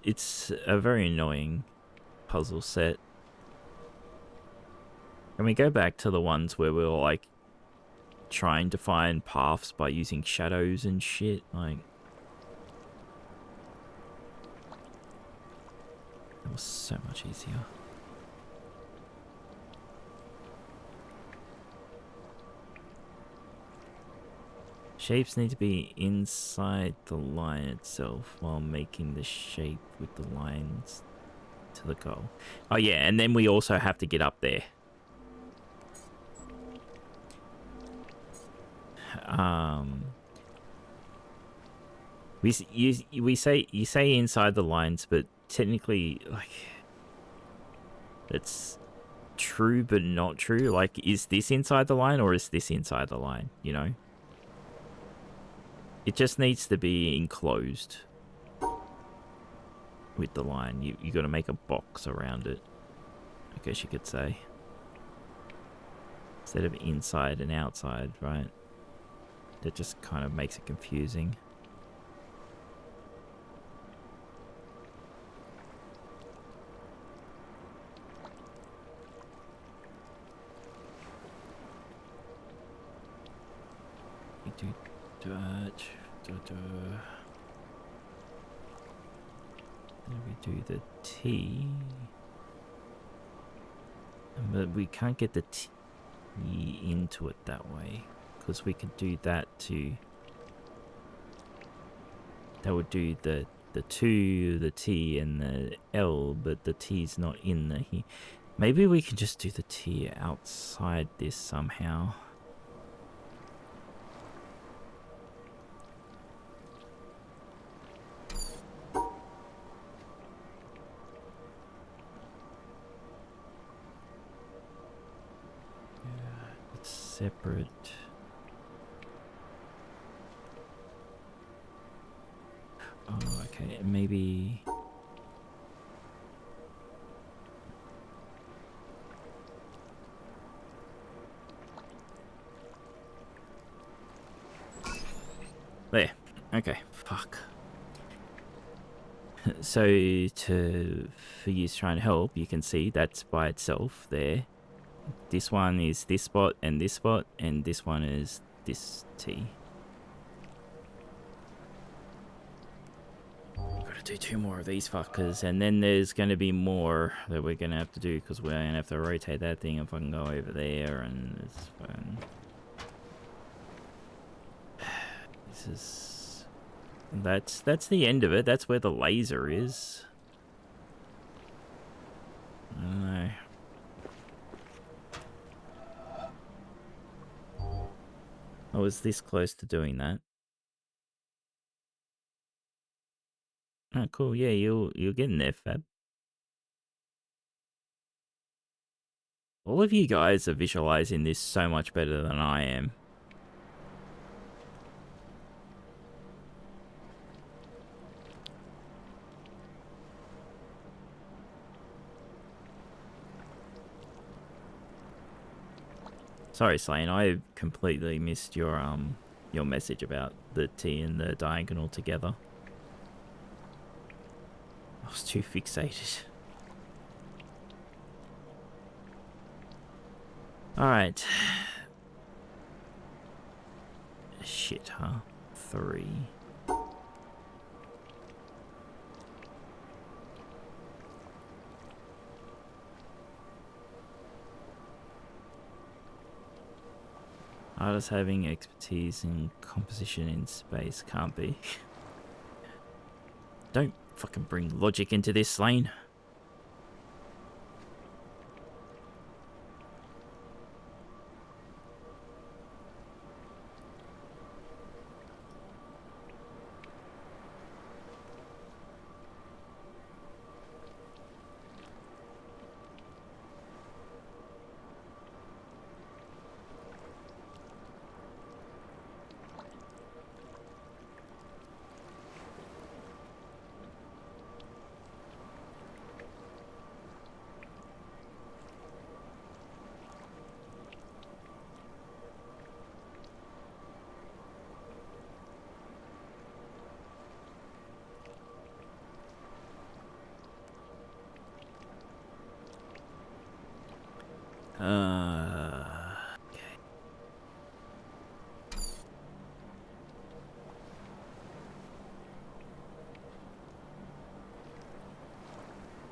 Speaker 1: It's a very annoying puzzle set. Can we go back to the ones where we were like trying to find paths by using shadows and shit? Like, that was so much easier. Shapes need to be inside the line itself while making the shape with the lines to the goal. Oh yeah, and then we also have to get up there. You say inside the lines, but technically, like, it's true but not true. Like, is this inside the line or is this inside the line? You know. It just needs to be enclosed with the line. You got to make a box around it, I guess you could say, instead of inside and outside, right? That just kind of makes it confusing. Then we do the T, but we can't get the T into it that way, because we could do that too. That would do the 2, the T, and the L, but the T's not in the here. Maybe we can just do the T outside this somehow. Separate. Oh, okay, maybe. There. Okay. Fuck. So for you trying to help, you can see that's by itself there. This one is this spot, and this one is this T. do 2 more of these fuckers, and then there's going to be more that we're going to have to do, because we're going to have to rotate that thing and fucking go over there, and it's fun. This is... That's the end of it. That's where the laser is. I don't know. I was this close to doing that. Oh, cool. Yeah, you're getting there, Fab. All of you guys are visualizing this so much better than I am. Sorry, Slane, I completely missed your message about the T and the diagonal together. I was too fixated. Alright. Shit, huh? 3. Artists having expertise in composition in space can't be. Don't fucking bring logic into this, Slane. Okay.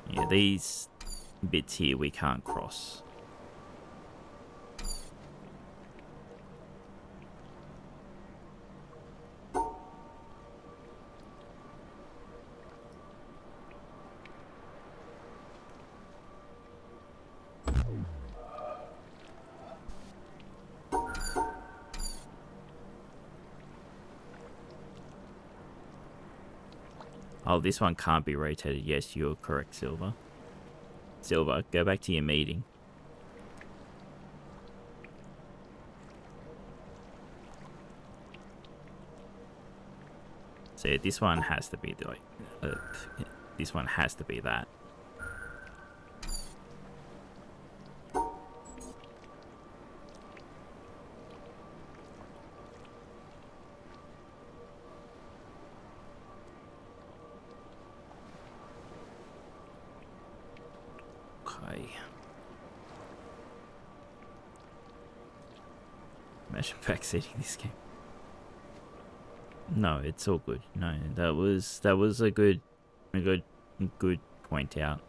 Speaker 1: Yeah, these bits here we can't cross. Oh, this one can't be rotated. Yes, you're correct, Silver. Silver, go back to your meeting. So this one has to be like, this one has to be that. Okay. Imagine backseating this game. No, it's all good. No, that was a good point out.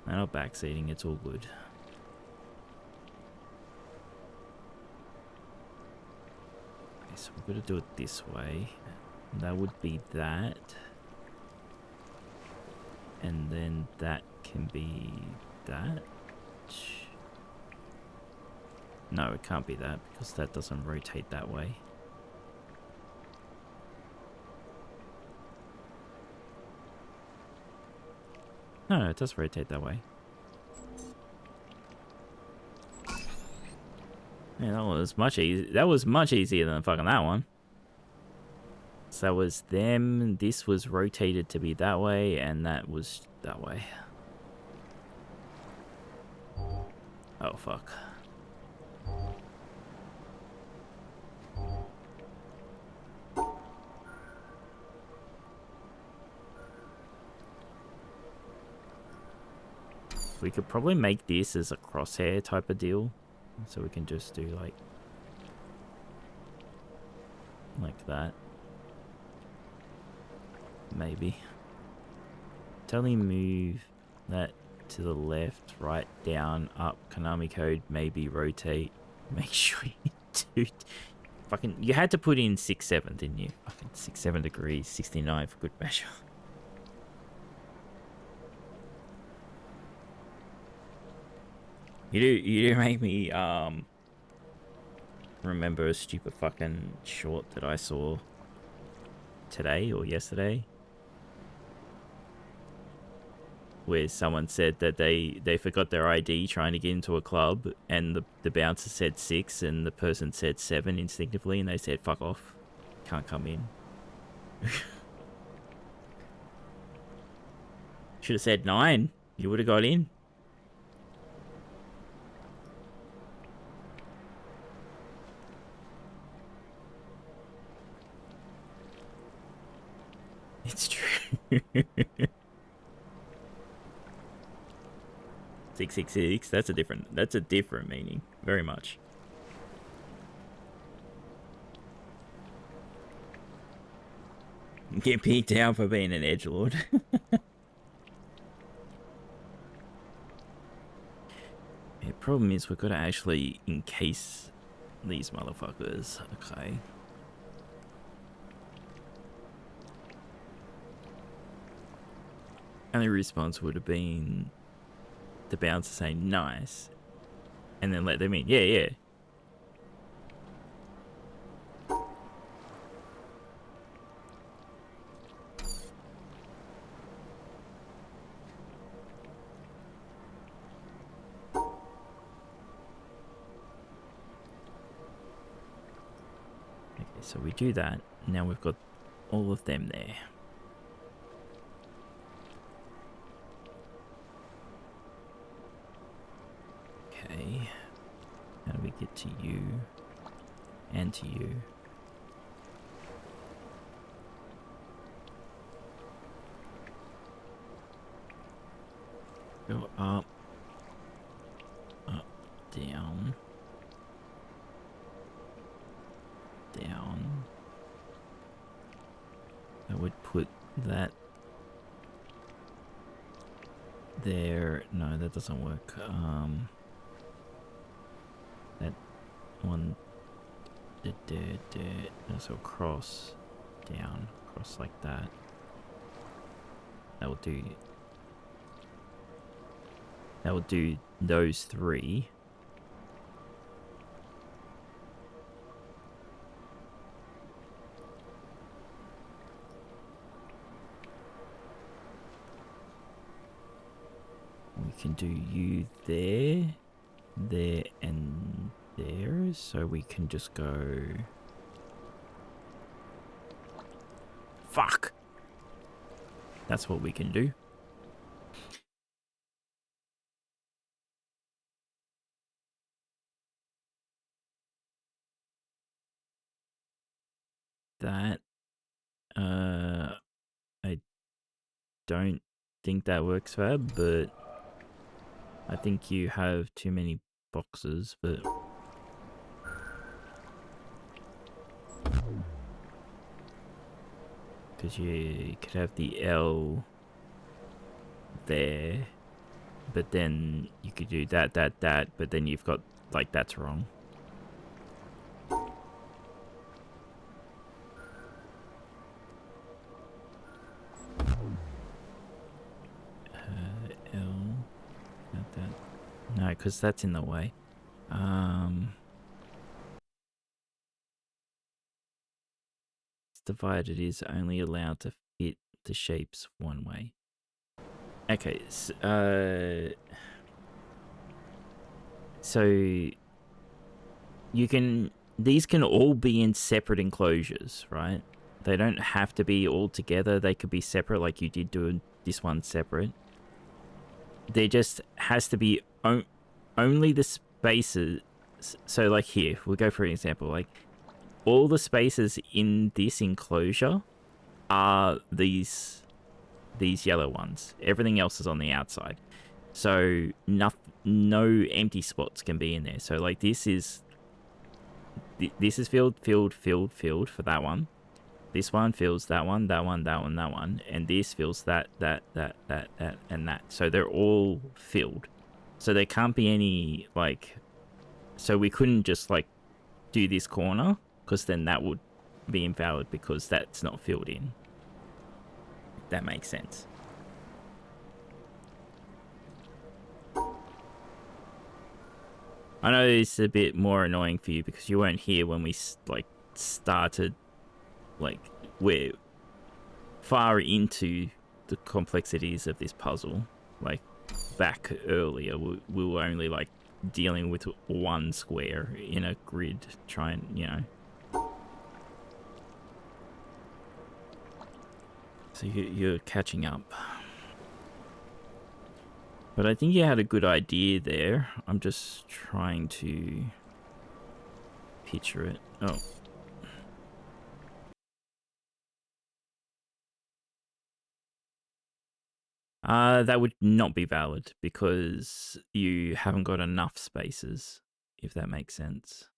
Speaker 1: Not backseating, it's all good. Okay, so we're gonna do it this way. That would be that. And then that can be that. No, it can't be that because that doesn't rotate that way. No, it does rotate that way. Yeah, that was much easy. That was much easier than fucking that one. So that was them. This was rotated to be that way, and that was that way. Oh fuck. We could probably make this as a crosshair type of deal. So we can just do like... like that. Maybe. Totally move that to the left, right, down, up, Konami code, maybe rotate. Make sure you do. Fucking, you had to put in 6-7, didn't you? Fucking 6-7 degrees, 69 for good measure. You do make me remember a stupid fucking short that I saw today or yesterday, where someone said that they forgot their ID trying to get into a club, and the bouncer said 6 and the person said 7 instinctively, and they said fuck off, can't come in. Should have said 9, you would have got in. It's true. 666, that's a different meaning, very much. Get beat down for being an edgelord. The problem is we've got to actually encase these motherfuckers. Okay. Only response would have been the bouncer saying nice, and then let them in. Yeah, yeah. Okay, so we do that. Now we've got all of them there. Okay. How do we get to you and to you? Go up, up, down, down. I would put that there. No, that doesn't work. That one, so cross, down, cross like that. That will do. That will do those 3. We can do you there, there, and there. So we can just go... Fuck! That's what we can do. That, I don't think that works, Fab, but I think you have too many boxes, but... Because you could have the L there, but then you could do that, but then you've got, like, that's wrong. L, not that. No, because that's in the way. It's divided is only allowed to fit the shapes one way. Okay, so you can, these can all be in separate enclosures, right? They don't have to be all together. They could be separate, like you did do this one separate. There just has to be only the spaces. So like here, we'll go for an example. Like all the spaces in this enclosure are these yellow ones. Everything else is on the outside. So no empty spots can be in there. So like this is this is filled for that one. This one fills that one, that one, that one, that one, and this fills that, and that. So they're all filled. So there can't be any, like... So we couldn't just, like, do this corner, because then that would be invalid, because that's not filled in. If that makes sense. I know it's a bit more annoying for you, because you weren't here when we, like, started... Like, we're far into the complexities of this puzzle. Like, back earlier, we were only, like, dealing with one square in a grid, trying, you know. So you're catching up. But I think you had a good idea there. I'm just trying to picture it. Oh. That would not be valid because you haven't got enough spaces, if that makes sense.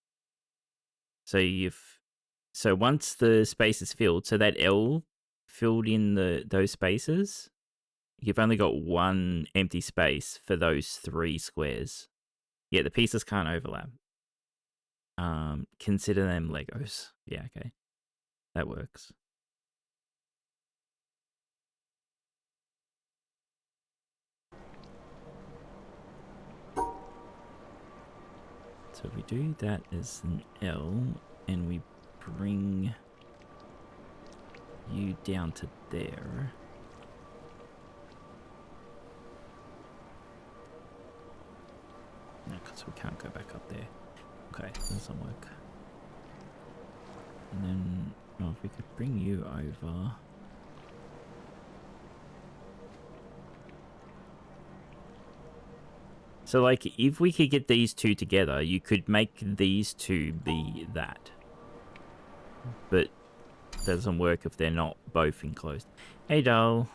Speaker 1: So once the space is filled, so that L filled in those spaces, you've only got one empty space for those 3 squares. Yeah, the pieces can't overlap. Consider them Legos. Yeah, okay. That works. So if we do that as an L, and we bring you down to there. No, because we can't go back up there. Okay, that doesn't work. And then, oh, if we could bring you over. So, like, if we could get these two together, you could make these two be that. But that doesn't work if they're not both enclosed. Hey, doll.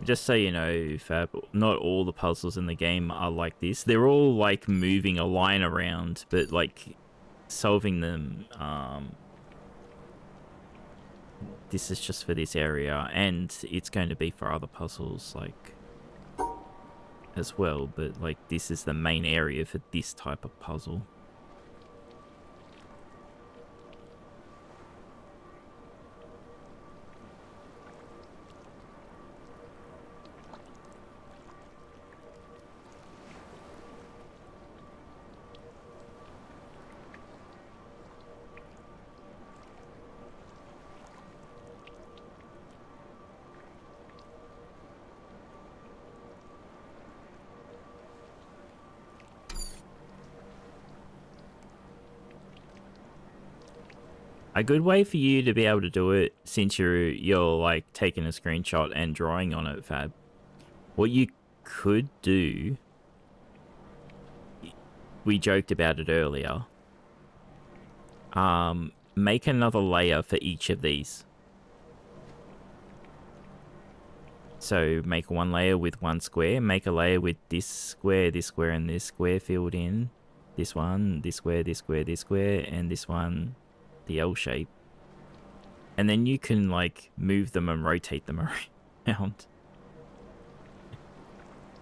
Speaker 1: Just so you know, Fab, not all the puzzles in the game are like this. They're all like moving a line around, but like solving them, this is just for this area, and it's going to be for other puzzles like as well, but like this is the main area for this type of puzzle. A good way for you to be able to do it, since you're like taking a screenshot and drawing on it, Fab, what you could do, we joked about it earlier, make another layer for each of these. So make one layer with one square, make a layer with this square, and this square filled in, this one, this square, this square, this square, and this one, the L shape. And then you can like move them and rotate them around.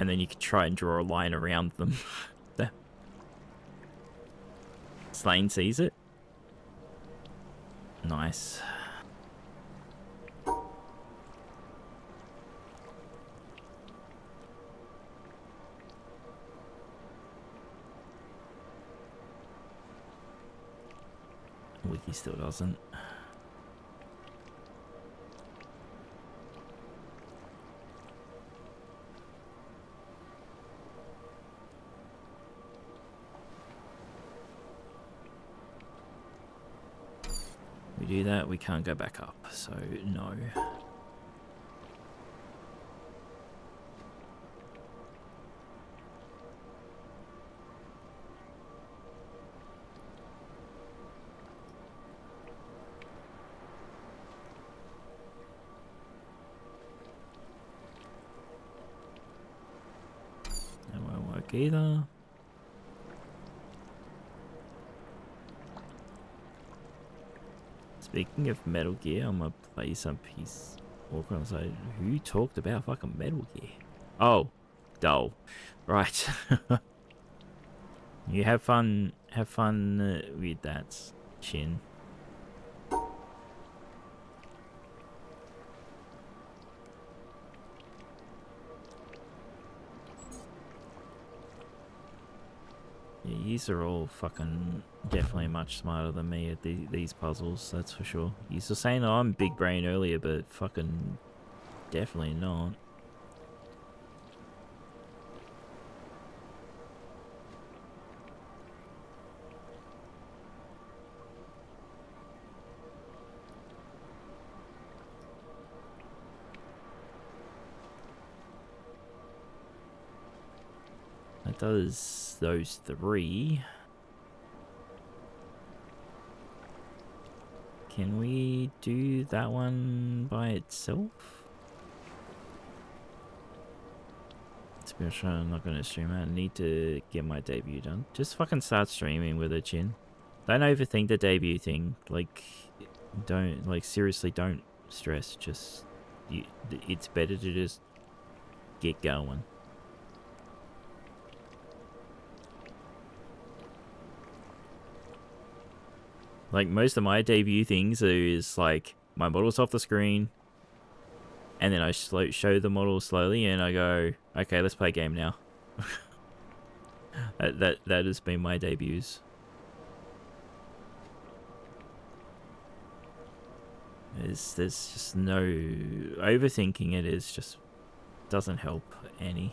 Speaker 1: And then you can try and draw a line around them. Slane sees it. Nice. Wiki still doesn't. we do that, we can't go back up, so no. That won't work either. Speaking of Metal Gear, I'm gonna play some piece. Walk on the side. Who talked about fucking Metal Gear? Oh, dull. Right. You have fun. Have fun with that, Shin. Yeah, yous are all fucking definitely much smarter than me at these puzzles, that's for sure. Yous were saying that I'm big brain earlier, but fucking definitely not. That does those 3. Can we do that one by itself? To be honest, I'm not going to stream it. I need to get my debut done. Just fucking start streaming with it, Chin. Don't overthink the debut thing. Like, don't, like, seriously, don't stress. Just, it's better to just get going. Like, most of my debut things is like my model's off the screen, and then I show the model slowly, and I go, okay, let's play a game now. that has been my debuts. There's just no overthinking it. Is just doesn't help any.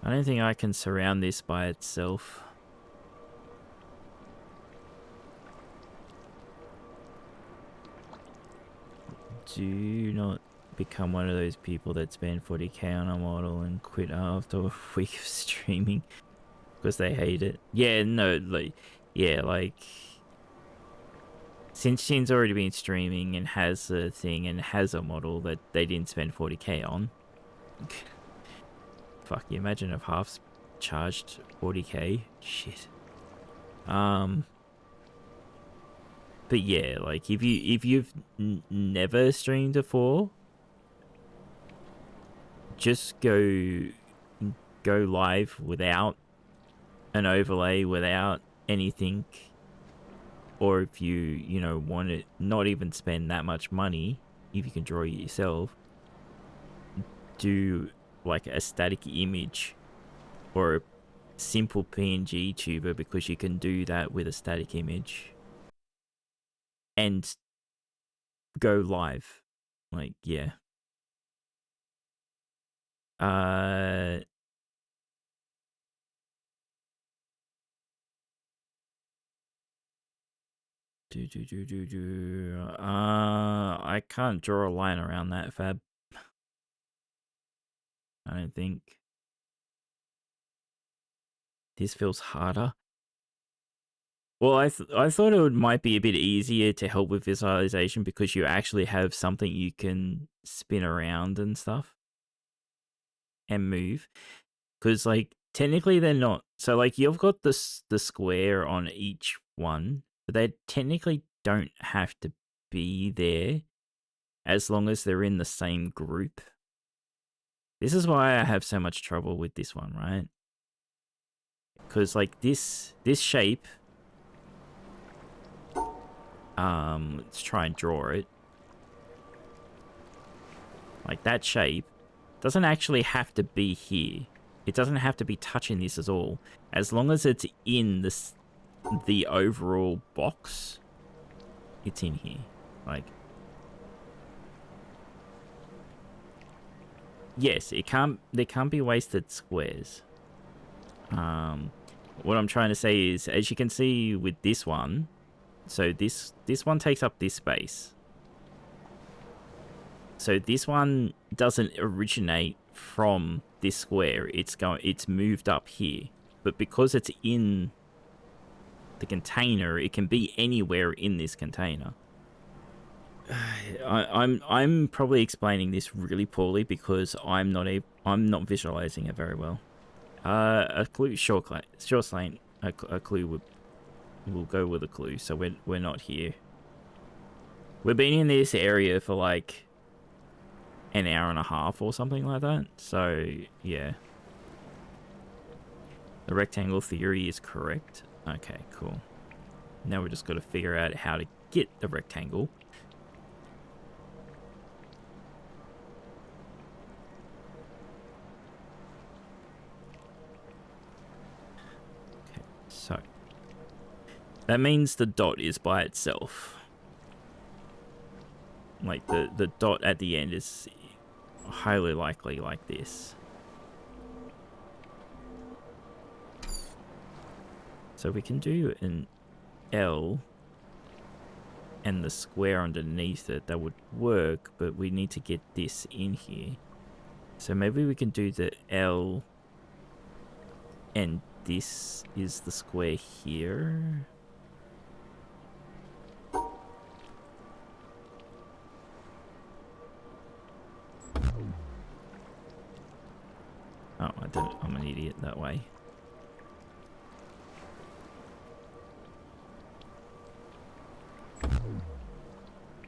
Speaker 1: I don't think I can surround this by itself. Do not become one of those people that spend 40k on a model and quit after a week of streaming because they hate it. Yeah, no, like, yeah, like, since Shin's already been streaming and has a thing and has a model that they didn't spend 40k on. Fuck, you imagine if half's charged 40k? Shit. But yeah, like, if you've never streamed before, just go live without an overlay, without anything. Or if you know, want to not even spend that much money, if you can draw it yourself, do like a static image or a simple PNG tuber, because you can do that with a static image and go live. Like, yeah. I can't draw a line around that, Fab. I don't think. This feels harder. Well, I thought it might be a bit easier to help with visualization because you actually have something you can spin around and stuff and move. Because, like, technically they're not. So, like, you've got the square on each one, but they technically don't have to be there as long as they're in the same group. This is why I have so much trouble with this one, right? Because, like, this shape, let's try and draw it. Like, that shape doesn't actually have to be here. It doesn't have to be touching this at all. As long as it's in the overall box, it's in here. Like, yes, there can't be wasted squares. what I'm trying to say is, as you can see with this one, so this one takes up this space. So this one doesn't originate from this square. It's moved up here. But because it's in the container, it can be anywhere in this container. I'm probably explaining this really poorly because I'm not visualizing it very well. A clue, sure, Slane. A clue we'll go with a clue. So we're not here. We've been in this area for like an hour and a half or something like that. So yeah, the rectangle theory is correct. Okay, cool. Now we just got to figure out how to get the rectangle. Okay, so that means the dot is by itself. Like the dot at the end is highly likely like this. So we can do an L and the square underneath it. That would work, but we need to get this in here. So maybe we can do the L and this is the square here. Oh, I'm an idiot that way.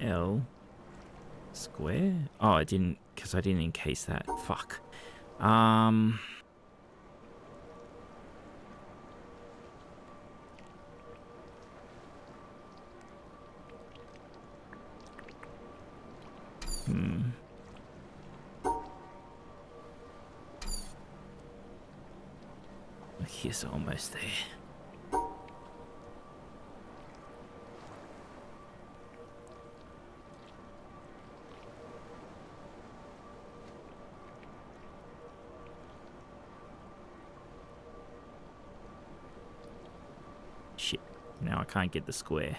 Speaker 1: L square? Oh, I didn't, because I didn't encase that. Fuck. He's almost there. Shit. Now I can't get the square.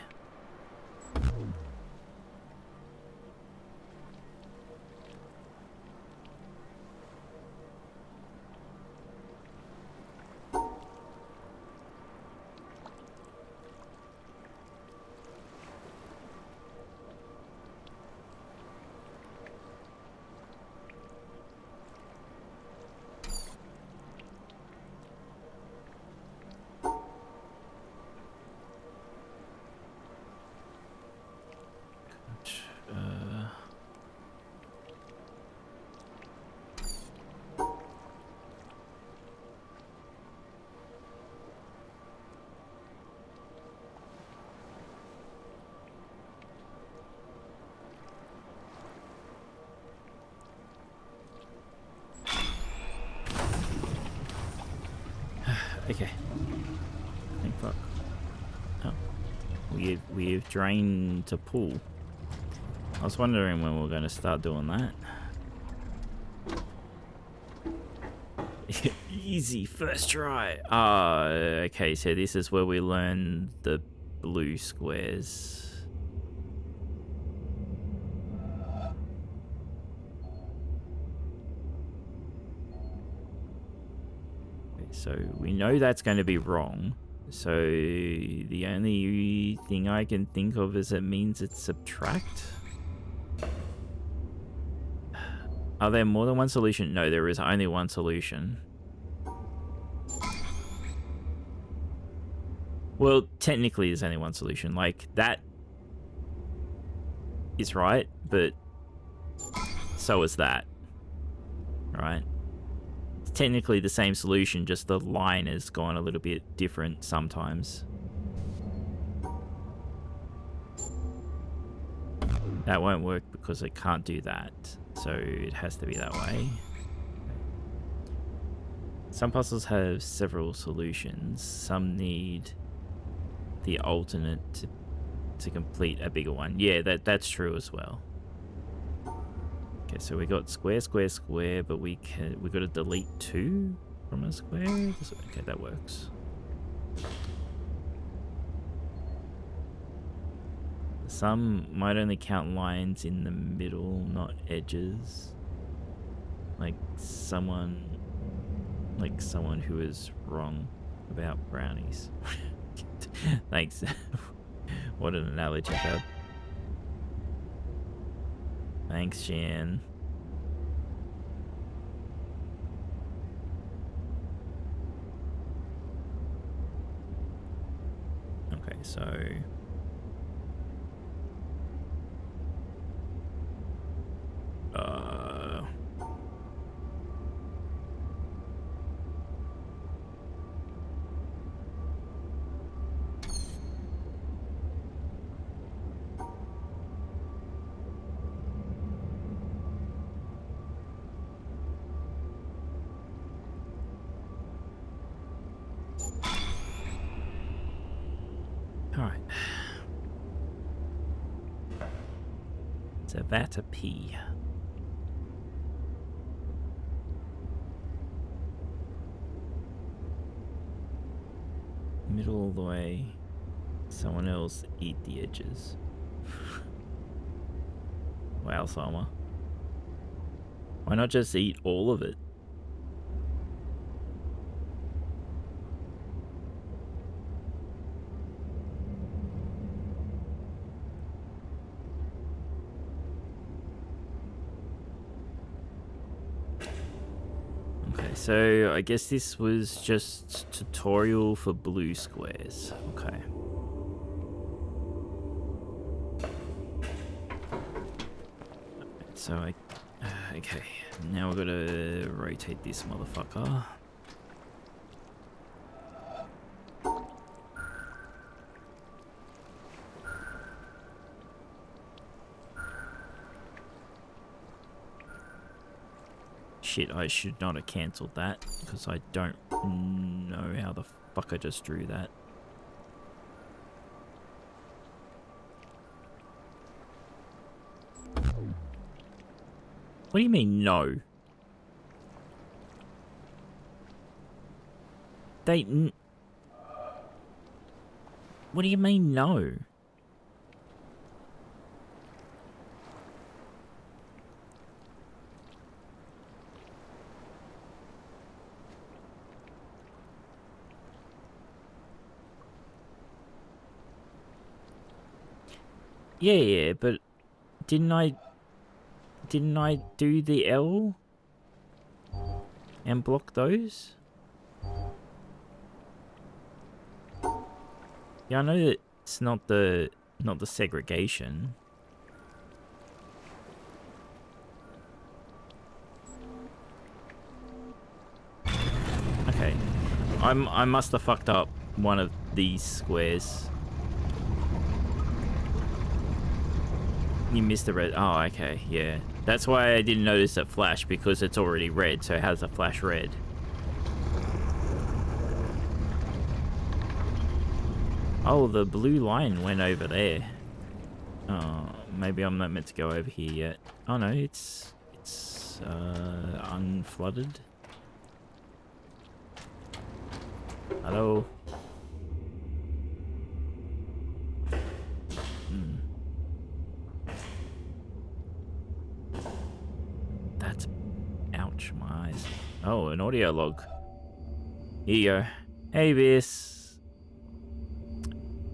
Speaker 1: Okay. Thank fuck. Oh. We've drained to pool. I was wondering when we were going to start doing that. Easy, first try. Okay, so this is where we learn the blue squares. So we know that's going to be wrong. So the only thing I can think of is it means it's subtract. Are there more than one solution? No, there is only one solution. Well, technically there's only one solution. Like, that is right, but so is that. Right? It's technically the same solution, just the line has gone a little bit different sometimes. That won't work because it can't do that. So it has to be that way. Some puzzles have several solutions. Some need the alternate to complete a bigger one. Yeah, that's true as well. Okay, so we got square, square, square, but we got to delete 2 from a square. Okay, that works. Some might only count lines in the middle, not edges. Like someone who is wrong about brownies. Thanks. What an analogy, Fab. Thanks, Shan. Okay, so alright. It's a vat of pee. Middle all the way. Someone else eat the edges. Wow, Summer. Why not just eat all of it? So I guess this was just tutorial for blue squares. Okay. So okay. Now we're gonna rotate this motherfucker. Shit, I should not have cancelled that, because I don't know how the fuck I just drew that. What do you mean, no? What do you mean, no? Yeah, but didn't I do the L and block those? Yeah, I know that it's not the segregation. Okay. I must have fucked up one of these squares. You missed the red. Oh, okay, yeah. That's why I didn't notice it flash, because it's already red, so it has a flash red. Oh, the blue line went over there. Oh, maybe I'm not meant to go over here yet. Oh no, it's unflooded. Hello. That's... ouch, my eyes. Oh, an audio log. Here you go. Hey, Vis.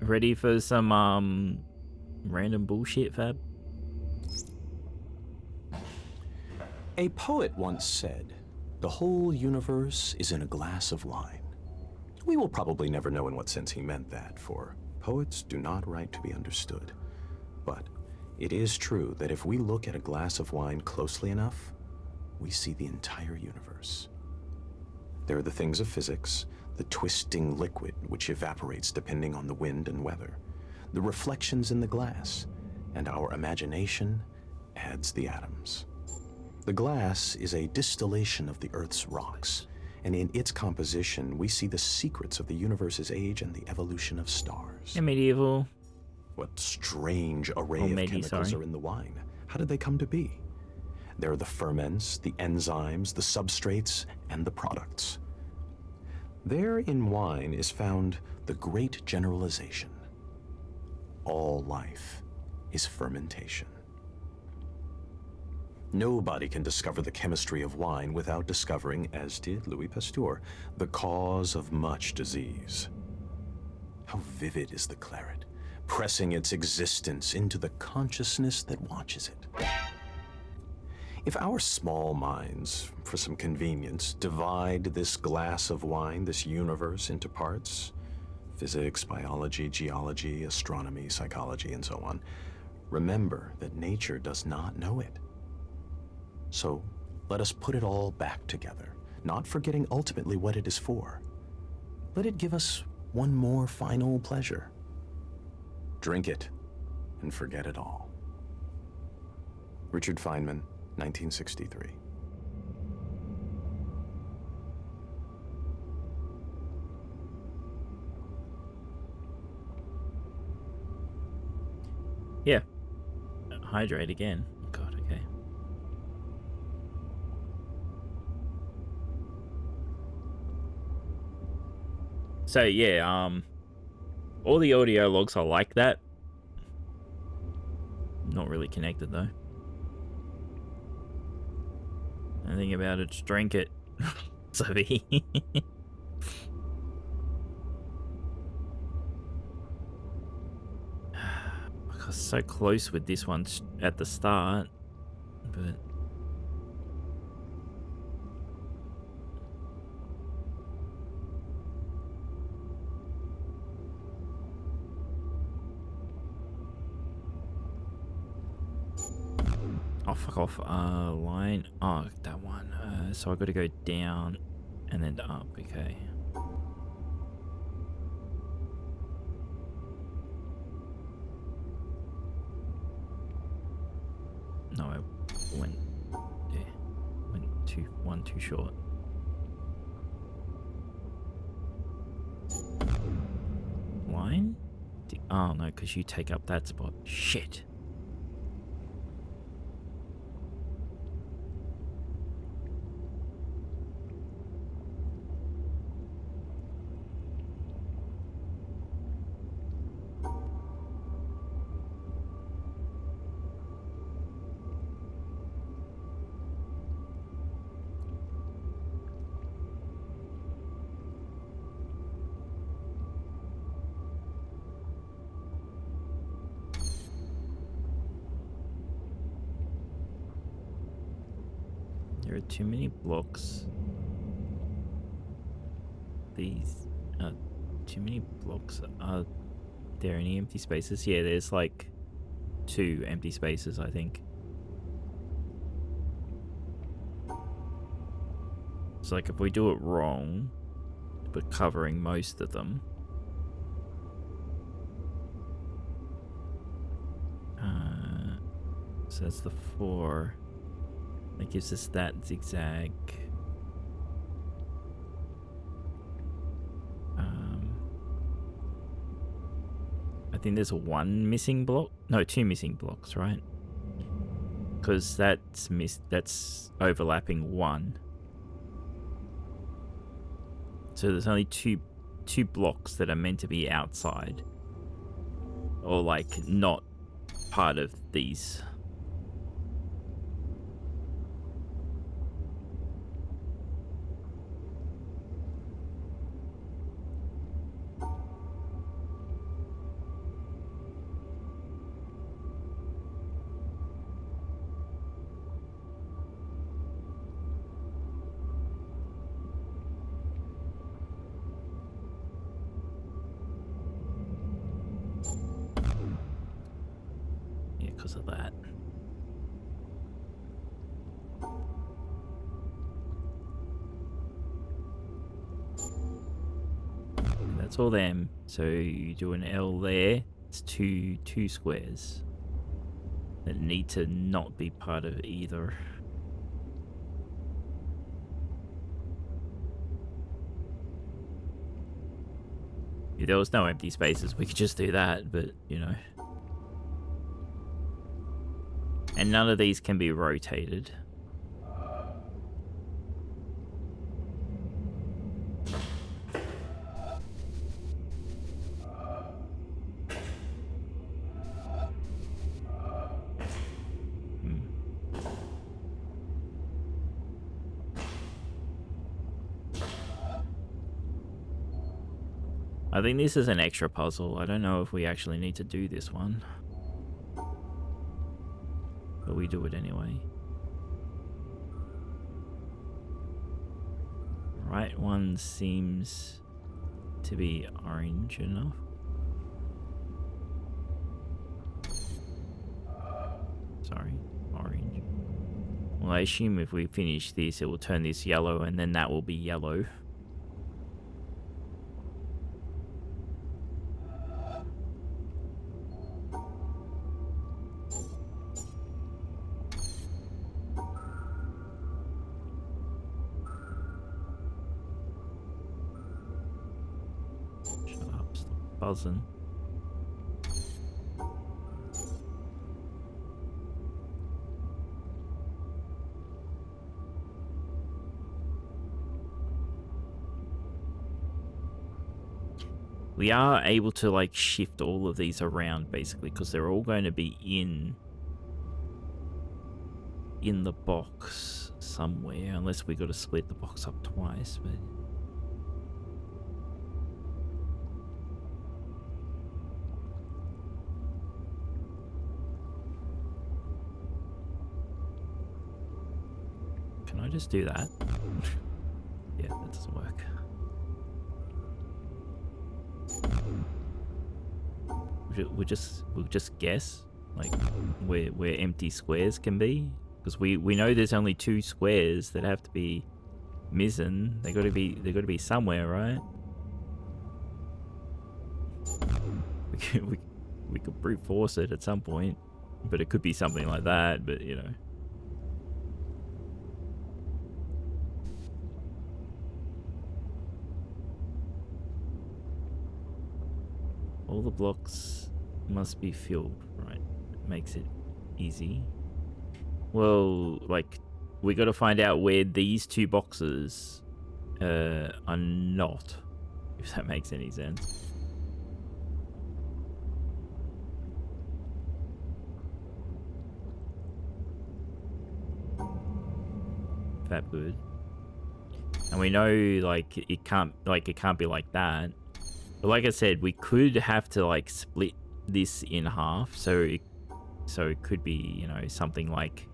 Speaker 1: Ready for some, random bullshit, Fab?
Speaker 2: A poet once said, "The whole universe is in a glass of wine." We will probably never know in what sense he meant that, for poets do not write to be understood. But it is true that if we look at a glass of wine closely enough, we see the entire universe. There are the things of physics, the twisting liquid which evaporates depending on the wind and weather, the reflections in the glass, and our imagination adds the atoms. The glass is a distillation of the Earth's rocks, and in its composition, we see the secrets of the universe's age and the evolution of stars.
Speaker 1: Yeah, medieval.
Speaker 2: What strange array of chemicals are in the wine? How did they come to be? There are the ferments, the enzymes, the substrates, and the products. There in wine is found the great generalization. All life is fermentation. Nobody can discover the chemistry of wine without discovering, as did Louis Pasteur, the cause of much disease. How vivid is the claret, pressing its existence into the consciousness that watches it. If our small minds, for some convenience, divide this glass of wine, this universe, into parts, physics, biology, geology, astronomy, psychology, and so on, remember that nature does not know it. So let us put it all back together, not forgetting ultimately what it is for. Let it give us one more final pleasure. Drink it and forget it all. Richard Feynman, 1963.
Speaker 1: Yeah. Hydrate again. God, okay. So yeah, all the audio logs are like that. Not really connected though. Anything about it, just drink it. So I was so close with this one at the start, but oh, fuck off. Line. Oh, that one. So I got to go down and then up. Okay. No, I went. Yeah, went one too short. Line? Oh no, because you take up that spot. Shit. There are too many blocks. These too many blocks. Are there any empty spaces? Yeah, there's like 2 empty spaces, I think. So like if we do it wrong, but covering most of them, so that's the 4. That gives us that zigzag. I think there's 1 missing block. No, 2 missing blocks, right? Because that's overlapping 1. So there's only two blocks that are meant to be outside, or like not part of these. Because of that. And that's all them. So you do an L there. It's two squares that need to not be part of either. If there was no empty spaces, we could just do that, but you know. And none of these can be rotated. I think this is an extra puzzle. I don't know if we actually need to do this one. But we do it anyway. Right one seems to be orange enough. Sorry, orange. Well, I assume if we finish this, it will turn this yellow, and then that will be yellow. Shut up, stop buzzing. We are able to like shift all of these around basically because they're all going to be in the box somewhere, unless we got to split the box up twice. But can I just do that? Yeah, that doesn't work. We'll just guess like where empty squares can be, because we know there's only 2 squares that have to be missing. They got to be somewhere, right? We could brute force it at some point, but it could be something like that. But you know. All the blocks must be filled, right? It makes it easy. Well, like, we got to find out where these 2 boxes are not, if that makes any sense. That good. And we know, like, it can't be like that. But like I said, we could have to like split this in half, so it could be, you know, something like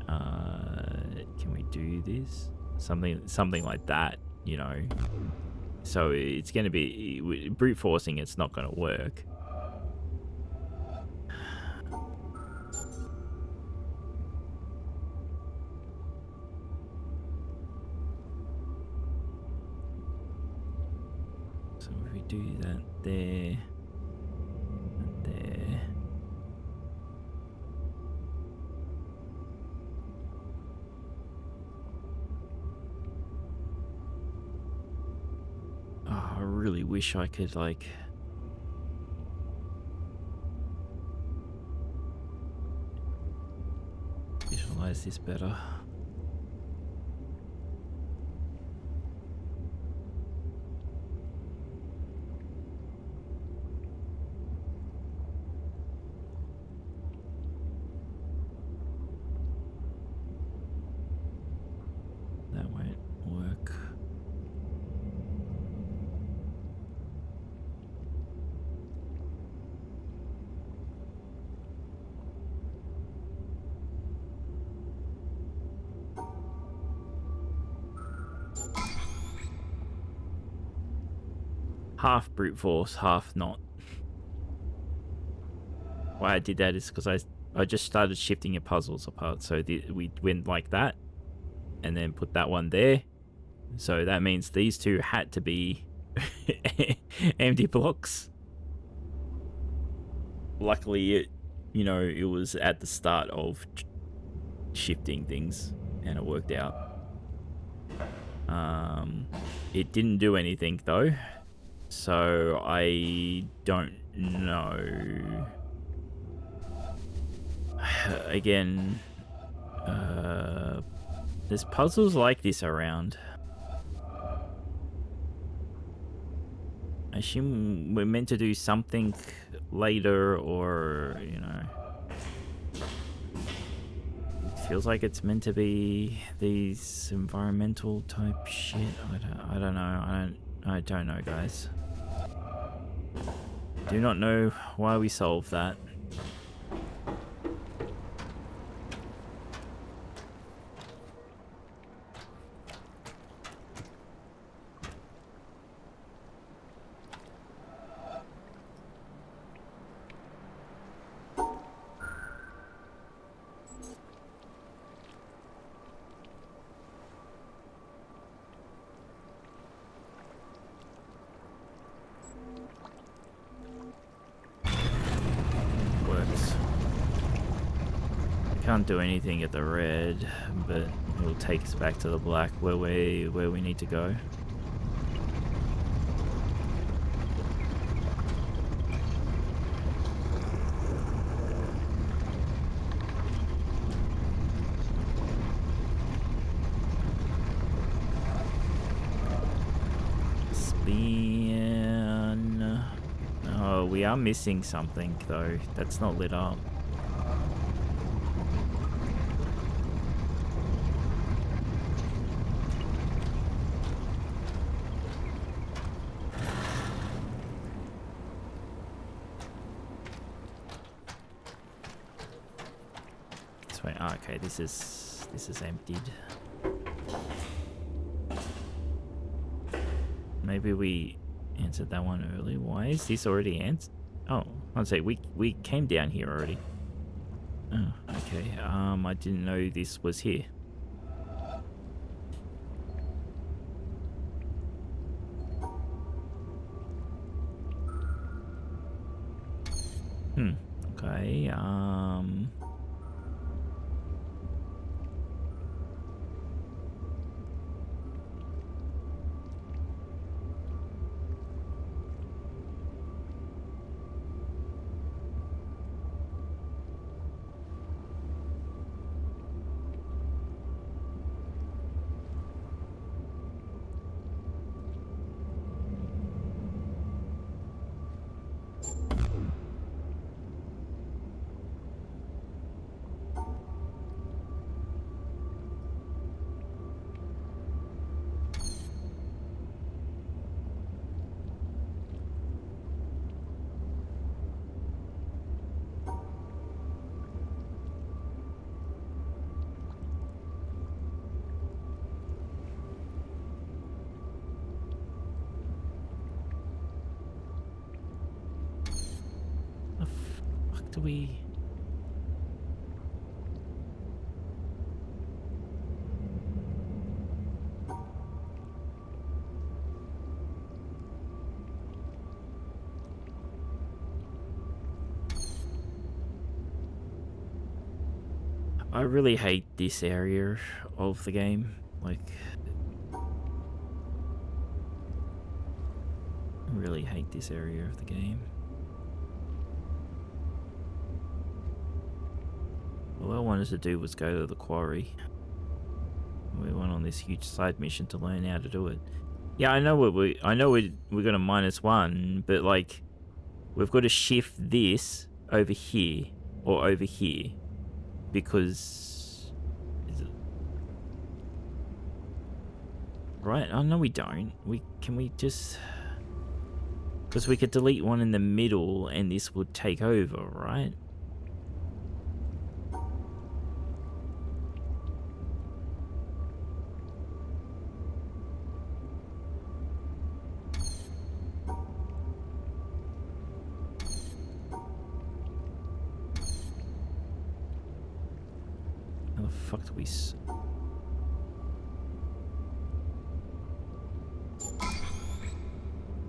Speaker 1: can we do this? Something like that, you know. So it's going to be brute forcing, it's not going to work. So if we do that there, and there. Oh, I really wish I could like visualize this better. That won't work. Half brute force, half not. Why I did that is because I just started shifting your puzzles apart. So we went like that, and then put that one there. So that means these 2 had to be empty blocks. Luckily, it was at the start of shifting things, and it worked out. It didn't do anything though, so I don't know. Again, there's puzzles like this around. I assume we're meant to do something later, or, you know. It feels like it's meant to be these environmental type shit. I don't know. I don't know, guys. Do not know why we solved that. Can't do anything at the red, but it'll take us back to the black where we need to go. Spin. Oh, we are missing something though. That's not lit up. Okay, this is emptied. Maybe we answered that one early. Why is this already answered? Oh, I'd say we came down here already. Oh, okay. I didn't know this was here. Okay. Do we... I really hate this area of the game. Like, I really hate this area of the game. All I wanted to do was go to the quarry. We went on this huge side mission to learn how to do it. Yeah, I know we're gonna -1, but like, we've got to shift this over here or over here because, right? Oh no, we don't. Can we just, because we could delete one in the middle and this would take over, right? Fuck do we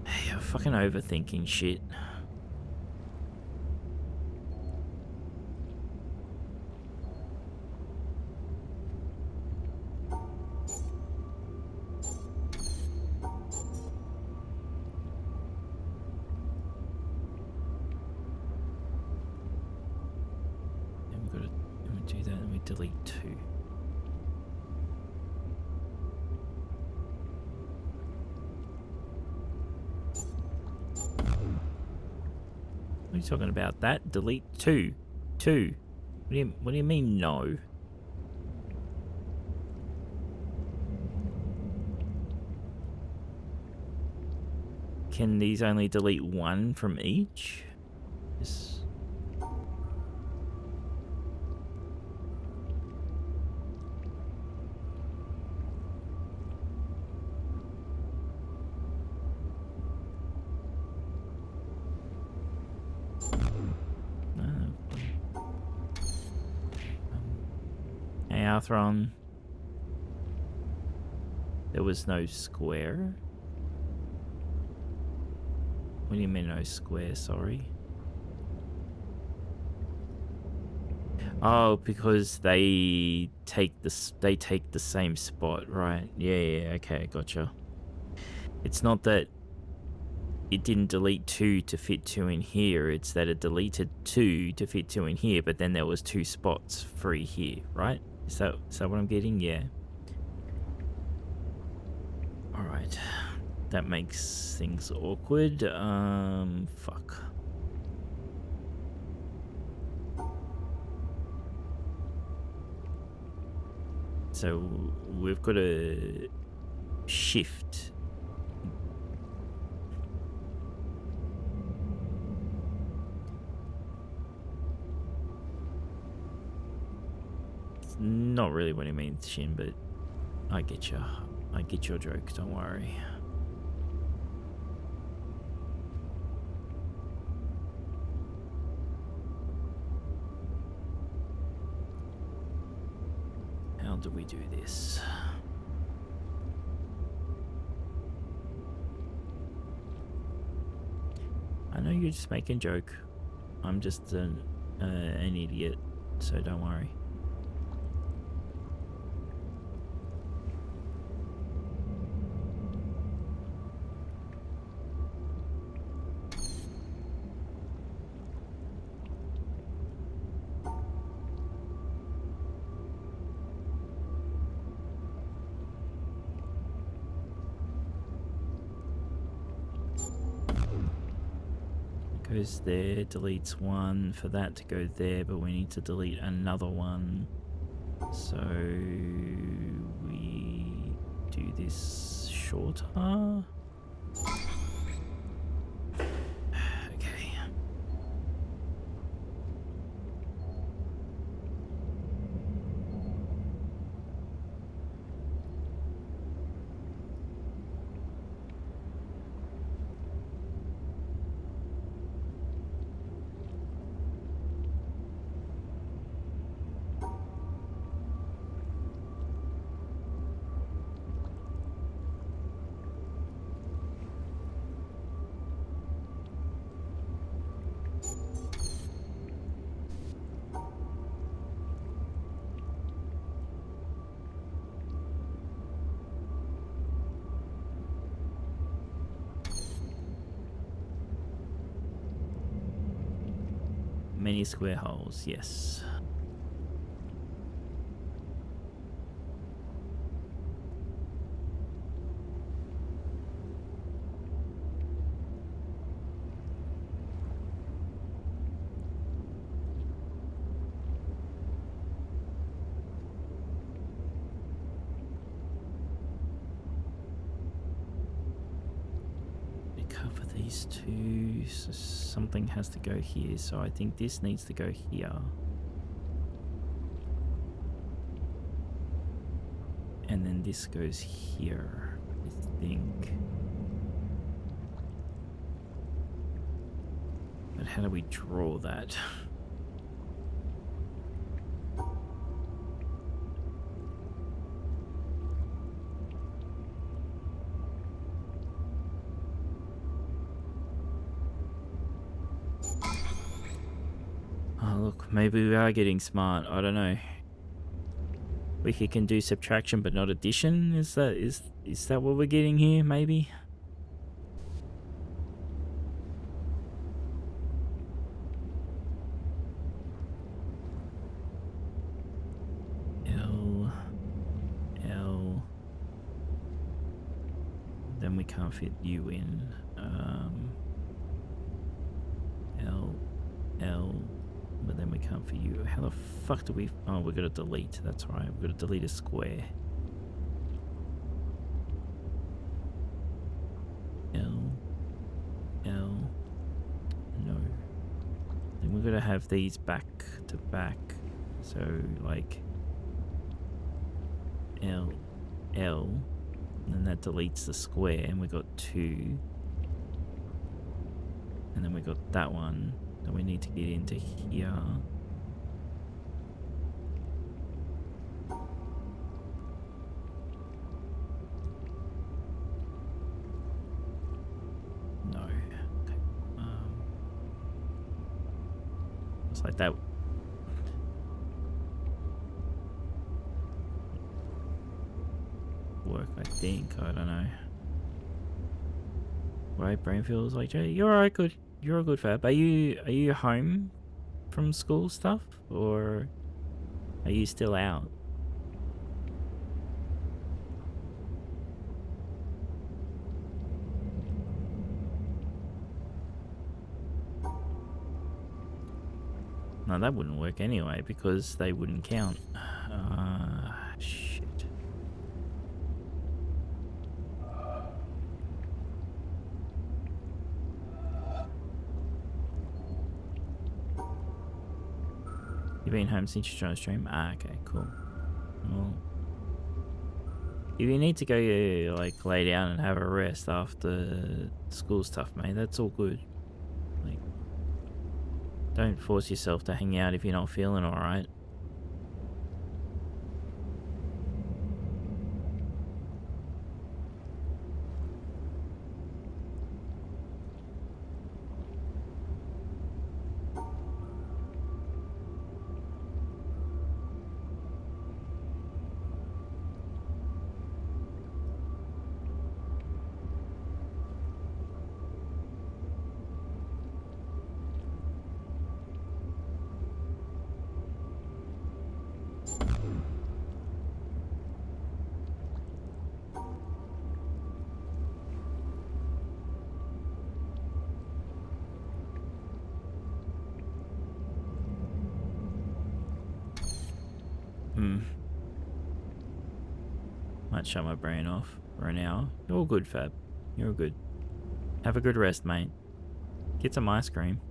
Speaker 1: Hey, I'm fucking overthinking shit. Do that and we delete 2. What are you talking about? That delete 2. What do you mean no? Can these only delete one from each? Yes. Hey, Arthron. There was no square? What do you mean no square, sorry? Oh, because they take the same spot, right? Yeah, okay, gotcha. It's not that it didn't delete 2 to fit 2 in here, it's that it deleted 2 to fit 2 in here, but then there was 2 spots free here, right? Is that what I'm getting? Yeah. Alright. That makes things awkward. Fuck. So we've got to shift. It's not really what he means, Shin, but I get you. I get your joke, don't worry. How do we do this? I know you're just making a joke. I'm just an idiot, so don't worry. Goes there, deletes 1 for that to go there, but we need to delete another one. So we do this shorter. Okay. Many square holes, yes. Cover these two, so something has to go here, so I think this needs to go here. And then this goes here, I think. But how do we draw that? Look, maybe we are getting smart. I don't know. We can do subtraction but not addition. Is that what we're getting here? Maybe. L. Then we can't fit U in. L. But then we can't fit you. How the fuck do we... Oh, we're going to delete. That's right. We're going to delete a square. L. gotta have these back to back. So like L, L, and then that deletes the square, and we got 2. And then we got that one that we need to get into here. No. Okay. It's like that. Work, I think. I don't know. Right, Brainfield's like, Jay, you're alright, good. You're a good fab. Are you home from school stuff, or are you still out? No, that wouldn't work anyway because they wouldn't count. Shit. You've been home since you joined the stream? Ah, okay, cool. Well, if you need to go, like, lay down and have a rest after school stuff, mate, that's all good. Like, don't force yourself to hang out if you're not feeling alright. Might shut my brain off for an hour. You're all good, Fab. You're all good. Have a good rest, mate. Get some ice cream.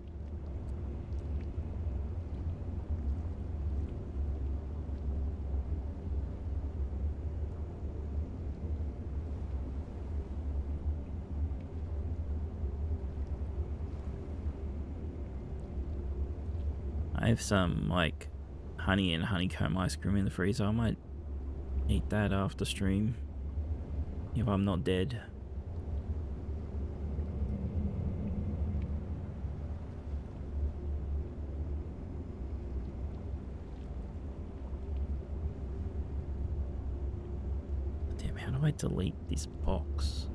Speaker 1: I have some, like, honey and honeycomb ice cream in the freezer. I might eat that after stream if I'm not dead. Damn, how do I delete this box?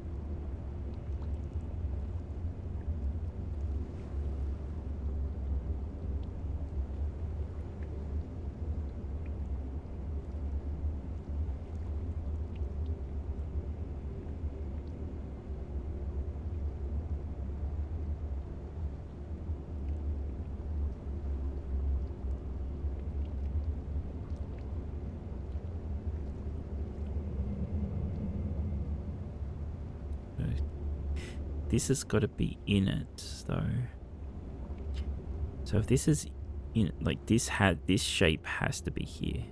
Speaker 1: This has got to be in it, though. So if this is in, like, this shape has to be here.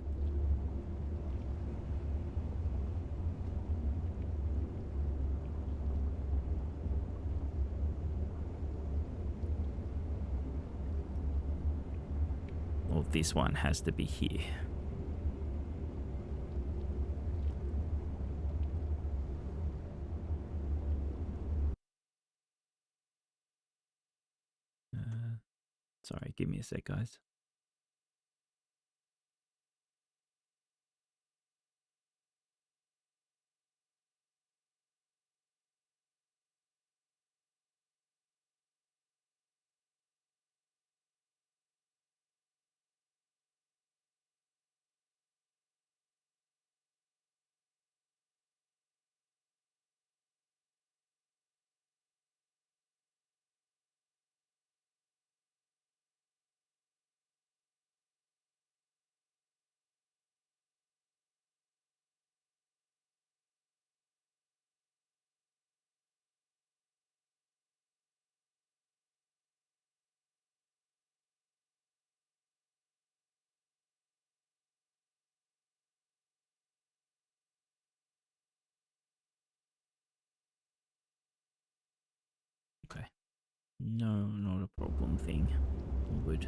Speaker 1: Or this one has to be here. Sorry, give me a sec, guys. No, not a problem thing. All good.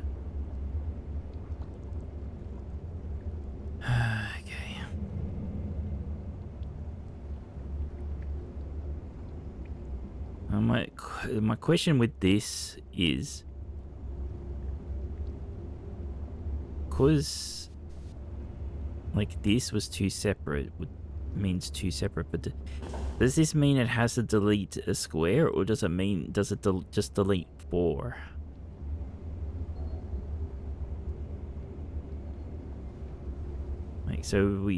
Speaker 1: Okay. My question with this is, because like this was two separate, means two separate, but does this mean it has to delete a square, or does it mean just delete 4? Like, so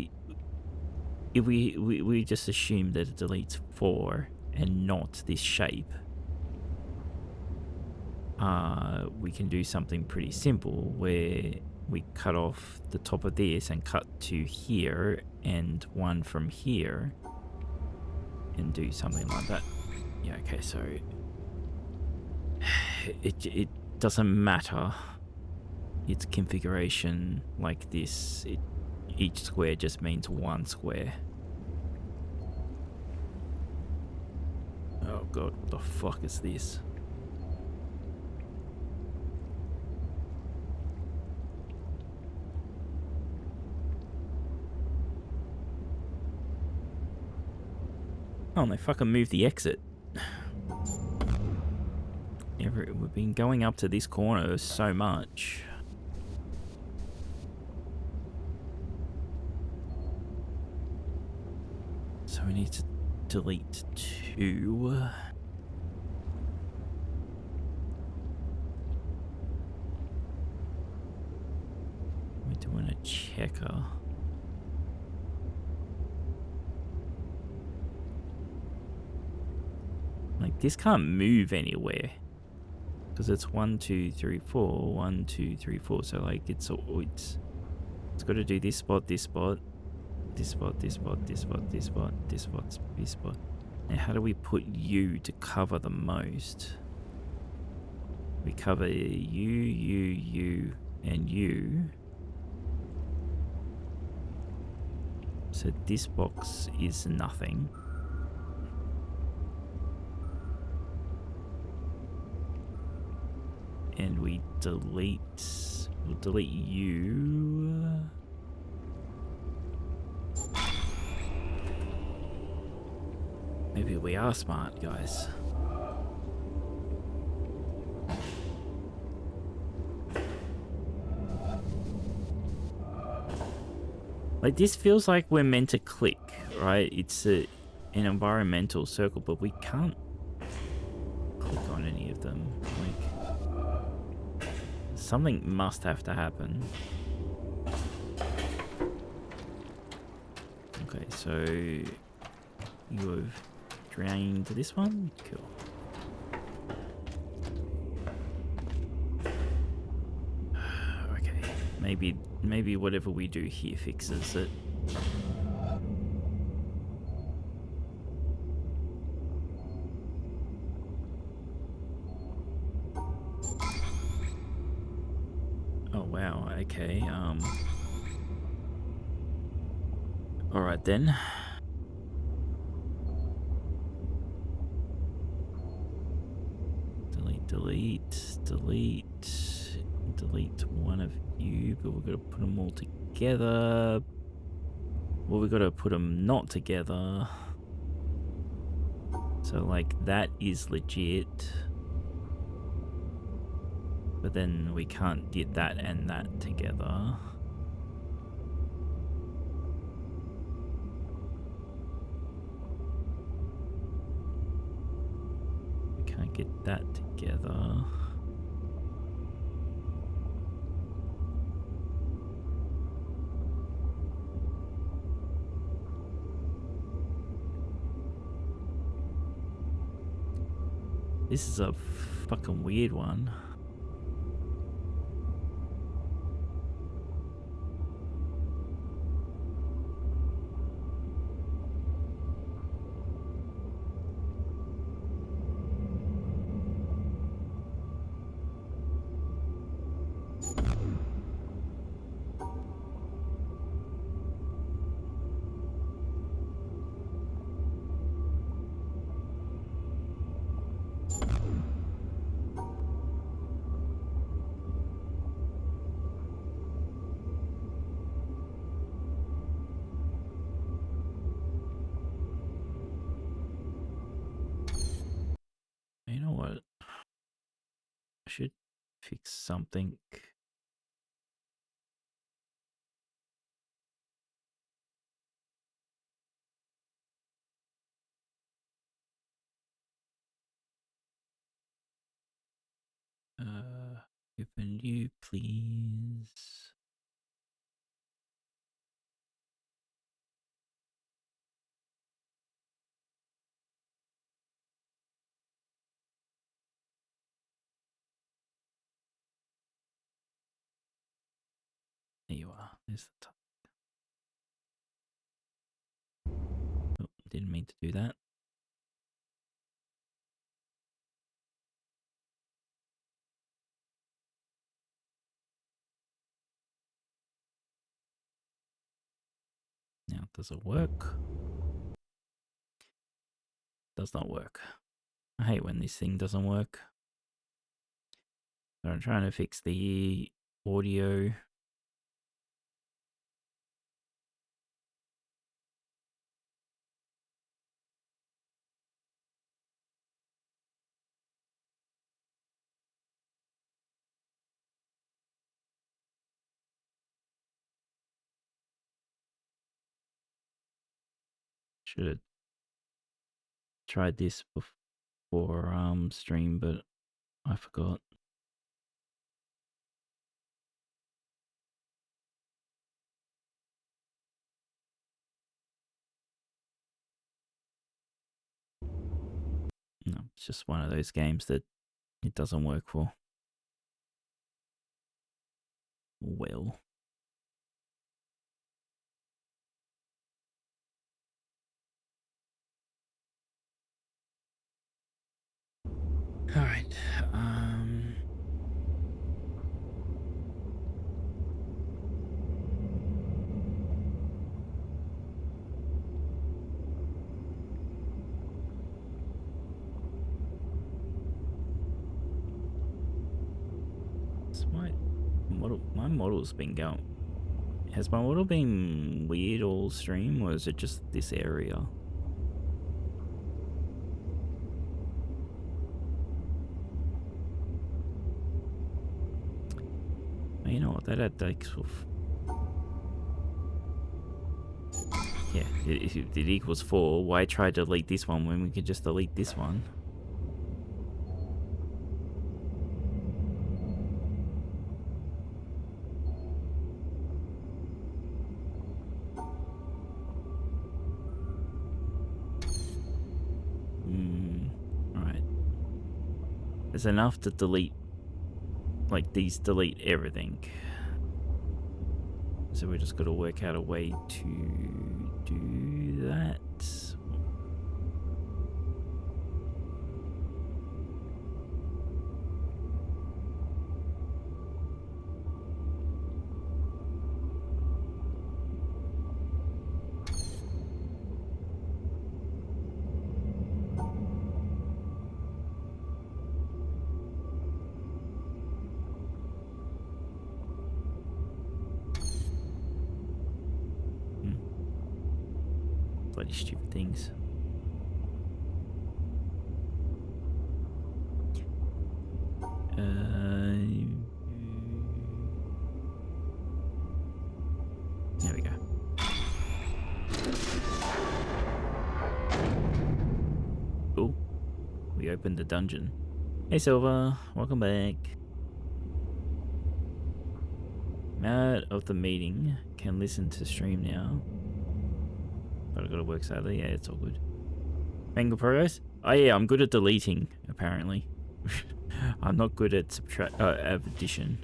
Speaker 1: if we just assume that it deletes 4 and not this shape, we can do something pretty simple where we cut off the top of this and cut to here and one from here and do something like that. Yeah, okay, so it doesn't matter its configuration like this. Each square just means one square. Oh god, what the fuck is this? Oh, and they fucking moved the exit. We've been going up to this corner so much. So we need to delete 2. We're doing a checker. Like, this can't move anywhere because it's 1, 2, 3, 4. 1, 2, 3, 4. So like it's got to do this spot, this spot, this spot, this spot, this spot, this spot, this spot, this spot. And how do we put you to cover the most? We cover you, and you. So this box is nothing. And we'll delete you. Maybe we are smart, guys. Like, this feels like we're meant to click, right? It's an environmental circle, but we can't click on any of them. Like, something must have to happen. Okay, so you have drained this one? Cool. Okay, maybe whatever we do here fixes it. Oh wow, okay, alright then. Delete one of you, but we've got to put them all together. Well, we've got to put them not together. So, like, that is legit. But then we can't get that and that together. We can't get that together. This is a fucking weird one. should fix something. Open you, please. There you are. There's the top. Oh, didn't mean to do that. Now, does it work? Does not work. I hate when this thing doesn't work. So I'm trying to fix the audio. Should have tried this before stream, but I forgot. No, it's just one of those games that it doesn't work for. Well. Alright, so my model's been going. Has my model been weird all stream, or is it just this area? You know what, that had like yeah, it equals 4. Why try to delete this one when we could just delete this one? Right. There's enough to delete, like these delete everything. So we just got to work out a way to do that. Bloody stupid things. There we go. Oh, we opened the dungeon. Hey Silver, welcome back. I'm out of the meeting. Can listen to stream now. But I gotta work Saturday. Yeah, it's all good. Mango progress? Oh yeah, I'm good at deleting, apparently. I'm not good at addition.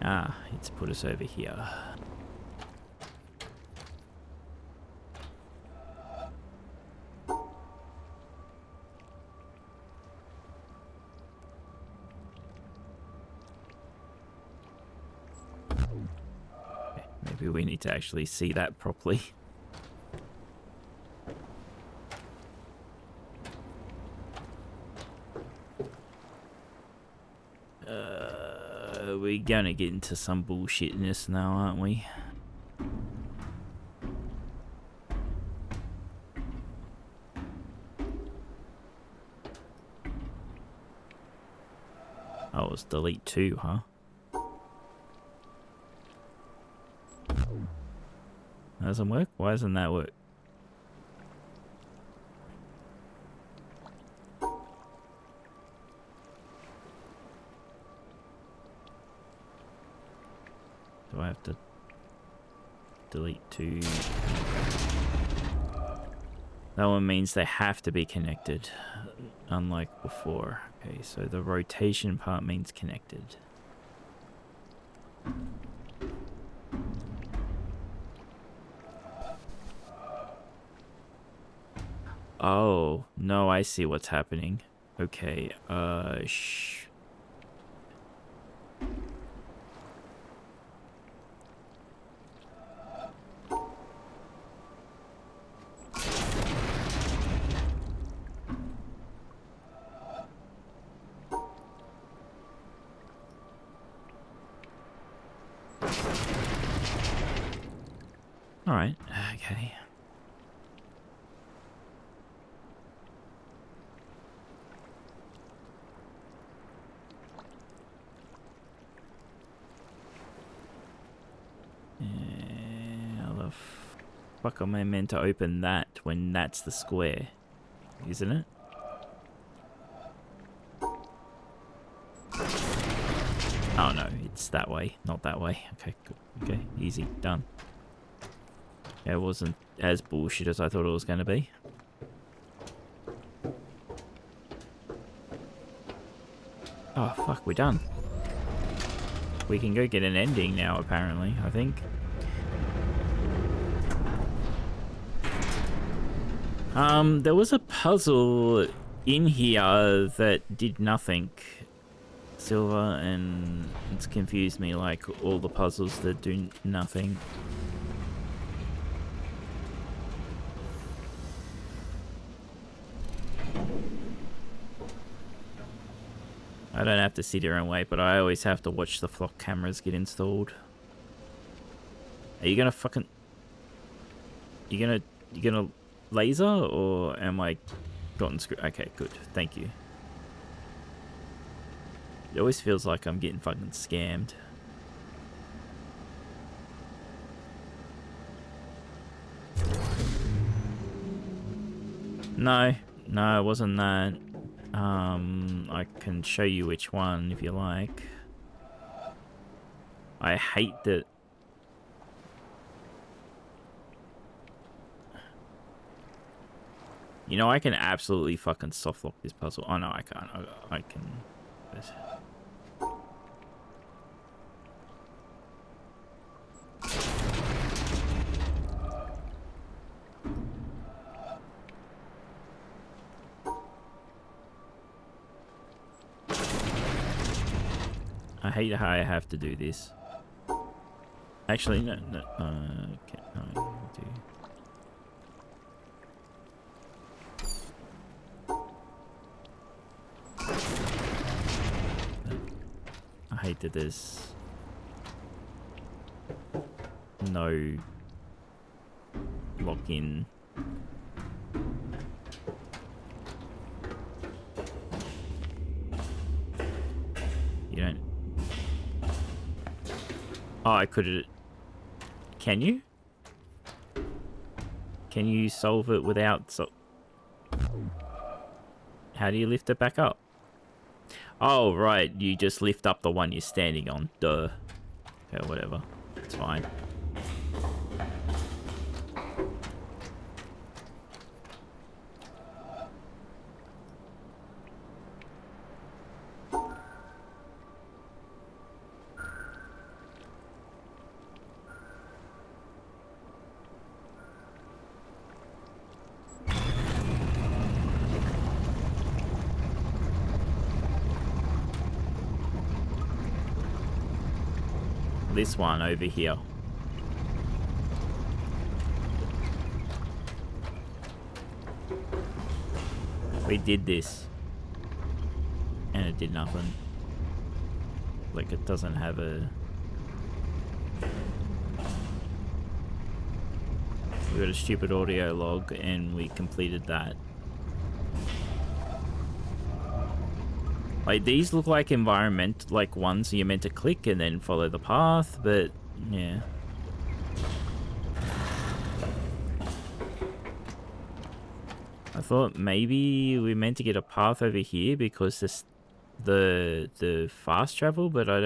Speaker 1: Ah, it's put us over here. Maybe we need to actually see that properly. We're gonna get into some bullshitness now, aren't we? Oh, it's delete 2, huh? That doesn't work? Why doesn't that work? Do I have to delete 2? That one means they have to be connected, unlike before. Okay, so the rotation part means connected. Oh, no, I see what's happening. Okay, Alright, okay. How the fuck am I meant to open that when that's the square? Isn't it? Oh no, it's that way, not that way. Okay, good. Okay, easy, done. It wasn't as bullshit as I thought it was going to be. Oh fuck, we're done. We can go get an ending now, apparently, I think. There was a puzzle in here that did nothing. Silver, and it's confused me like all the puzzles that do nothing. I don't have to sit here and wait, but I always have to watch the flock cameras get installed. Are you gonna fucking... You gonna laser, or am I gotten screwed? Okay, good. Thank you. It always feels like I'm getting fucking scammed. No, it wasn't that. I can show you which one if you like. I hate that. You know, I can absolutely fucking softlock this puzzle. Oh no, I can't. I can. But... I hate how I have to do this. Actually, no. Okay, no, I hate that there's no lock-in. You don't... Oh, I could... Can you? Can you solve it without... How do you lift it back up? Oh, right. You just lift up the one you're standing on. Duh. Okay, whatever. It's fine. This one over here. We did this. And it did nothing. Like, it doesn't have a... We got a stupid audio log and we completed that. Like, these look like environment, like ones you're meant to click and then follow the path, but yeah. I thought maybe we meant to get a path over here because this the fast travel, but I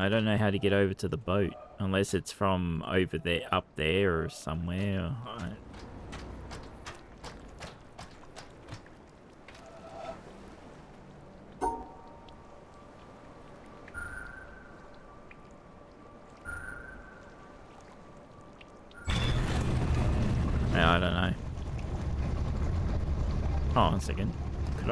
Speaker 1: don't know how to get over to the boat unless it's from over there, up there or somewhere. I don't know. Oh, 1 second. Could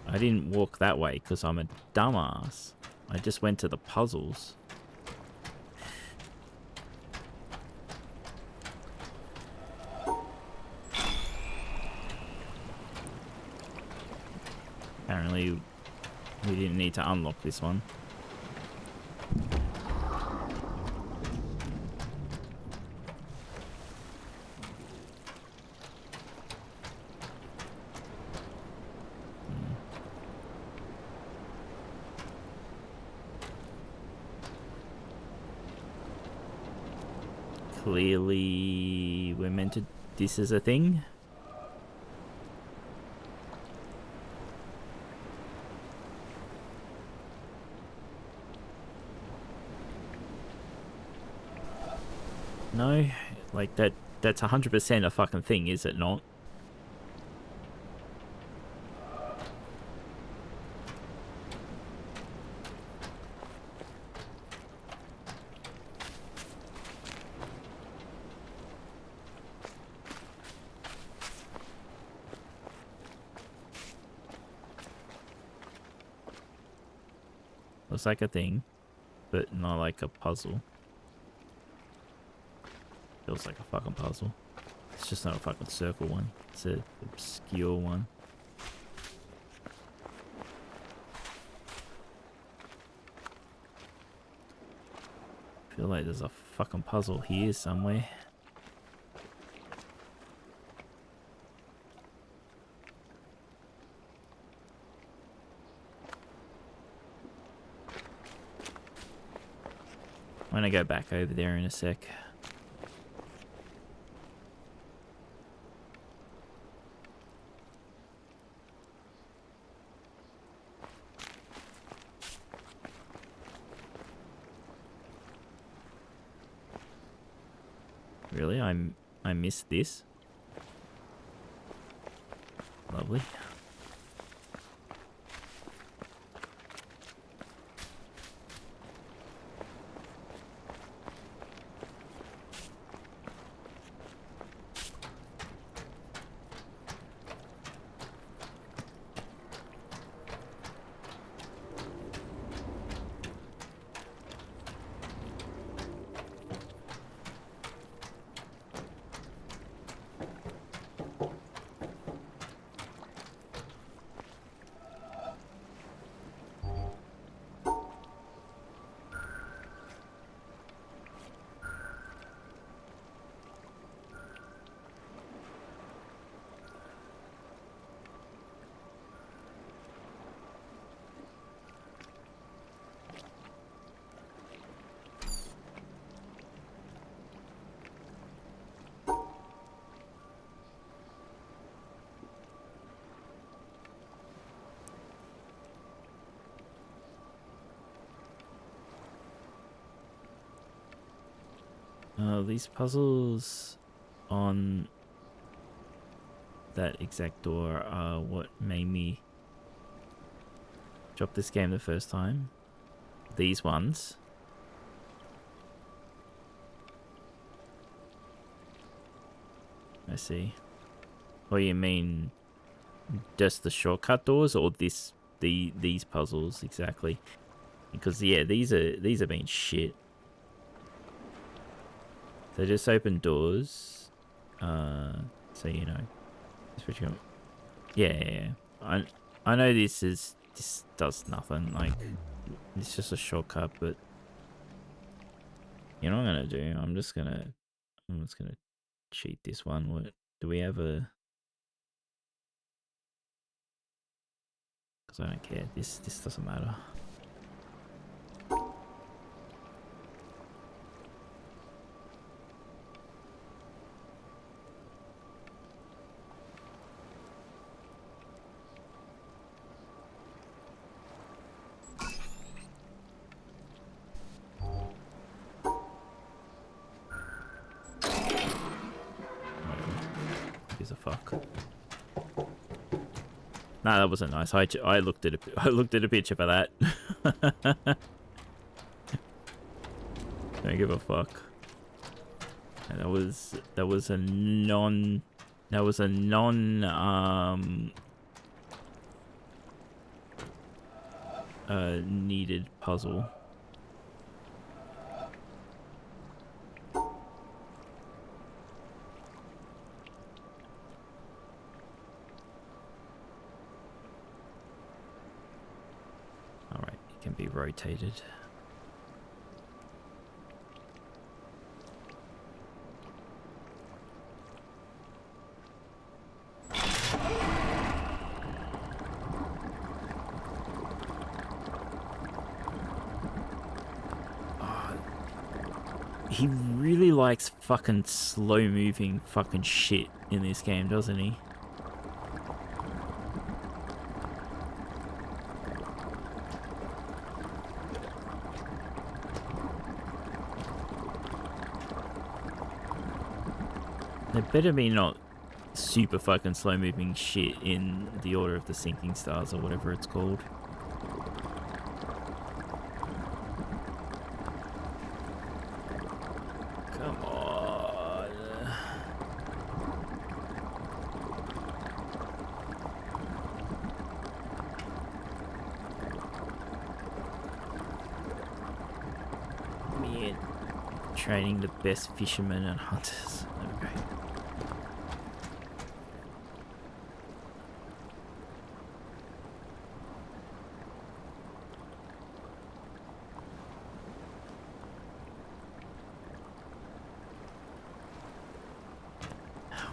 Speaker 1: I didn't walk that way because I'm a dumbass. I just went to the puzzles. Apparently, we didn't need to unlock this one. Clearly, we're meant to... This is a thing. No, like that's 100% a fucking thing, is it not? Looks like a thing, but not like a puzzle. Feels like a fucking puzzle. It's just not a fucking circle one. It's a obscure one. I feel like there's a fucking puzzle here somewhere. I'm gonna go back over there in a sec. Really? I missed this. Lovely. These puzzles on that exact door are what made me drop this game the first time. These ones. I see. What do you mean? Just the shortcut doors, or these puzzles exactly? Because yeah, these are being shit. They just open doors, so you know. That's what you got. Yeah. I know this does nothing. Like, it's just a shortcut, but you know what I'm gonna do? I'm just gonna cheat this one. What do we have a? Because I don't care. This doesn't matter. Gives a fuck. Nah, that wasn't nice. I looked at a picture for that. Don't give a fuck. And that was a non needed puzzle. Alright, it can be rotated. He really likes fucking slow-moving fucking shit in this game, doesn't he? There better be not super fucking slow-moving shit in the Order of the Sinking Stars or whatever it's called. Come on. Me and training the best fishermen and hunters. There we go.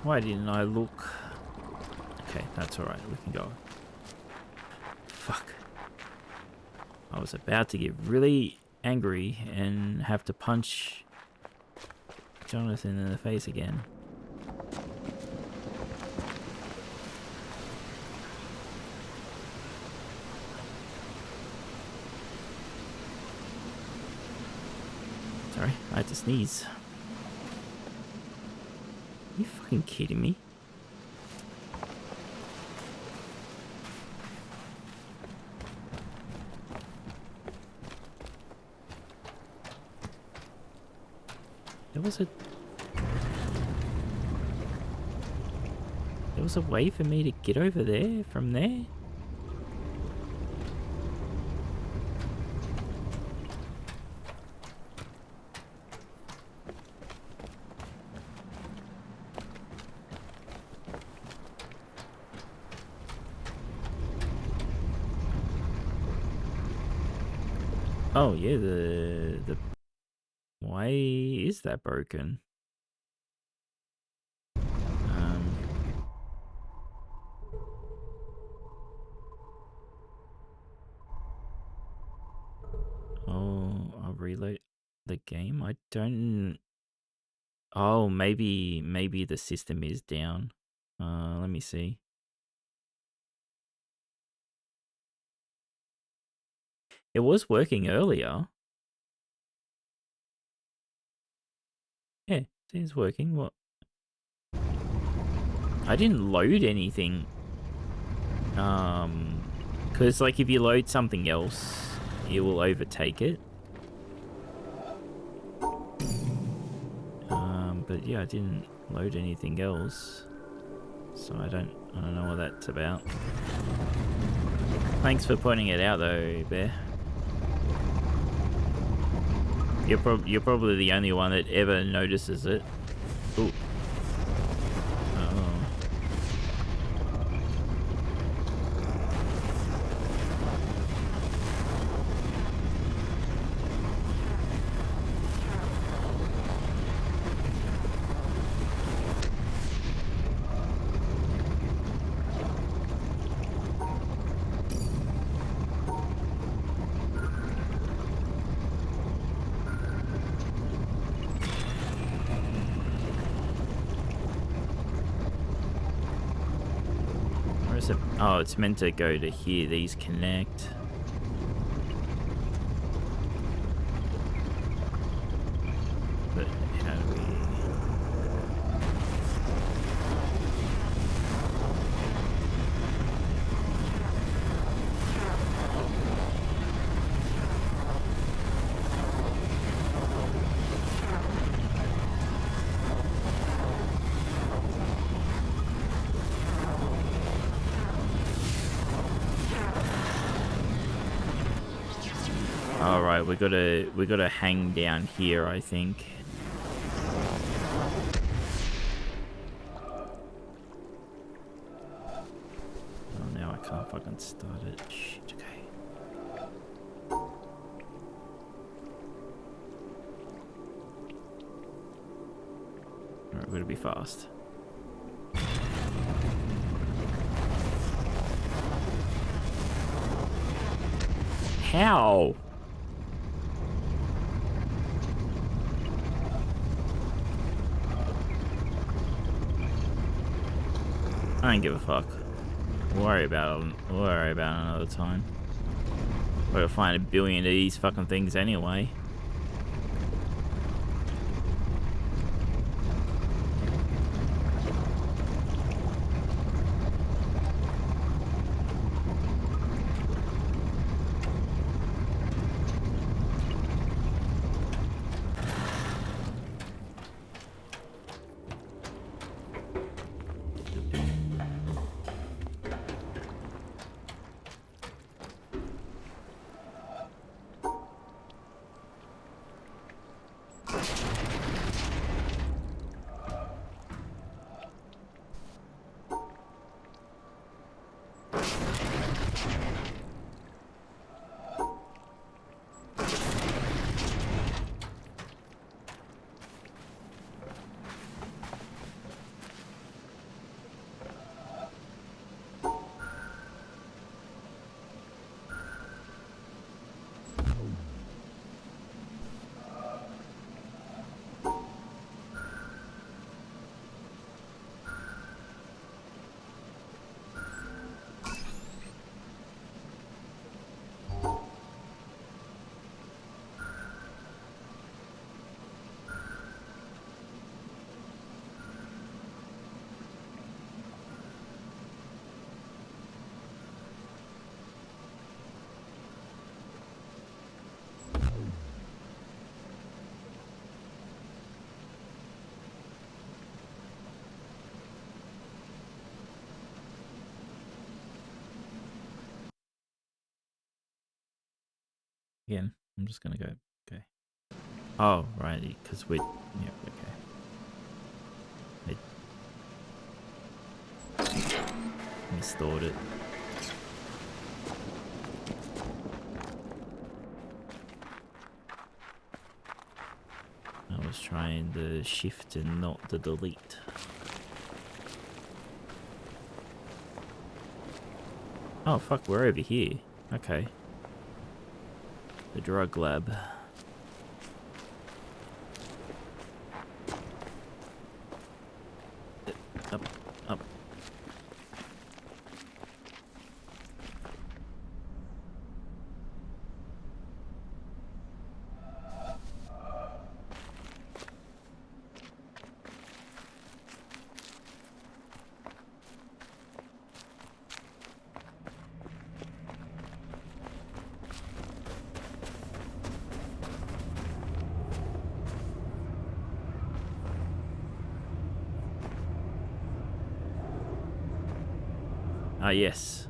Speaker 1: Why didn't I look? Okay, that's alright, we can go. Fuck. I was about to get really angry and have to punch Jonathan in the face again. Sorry, I had to sneeze. Are you fucking kidding me? There was a way for me to get over there from there? Oh yeah, the why is that broken? Oh, I'll reload the game. I don't. Oh, maybe the system is down. Let me see. It was working earlier. Yeah, it's working. What? I didn't load anything. Because like if you load something else, it will overtake it. But yeah, I didn't load anything else, so I don't know what that's about. Thanks for pointing it out though, Bear. You're probably the only one that ever notices it. Ooh. Oh. Was it? Oh, it's meant to go to here. These connect. But how do we... All right, we gotta hang down here, I think. Oh, now I can't fucking start it. Shit, okay. All right, we gotta be fast. How? I don't give a fuck. We'll worry about it another time. We're gonna find a billion of these fucking things anyway. Again, I'm just gonna go. Okay. Oh, right, because we. Yeah, okay. I misthought it. I was trying the shift and not the delete. Oh, fuck, we're over here. Okay. The drug lab. Up, up. Ah, yes.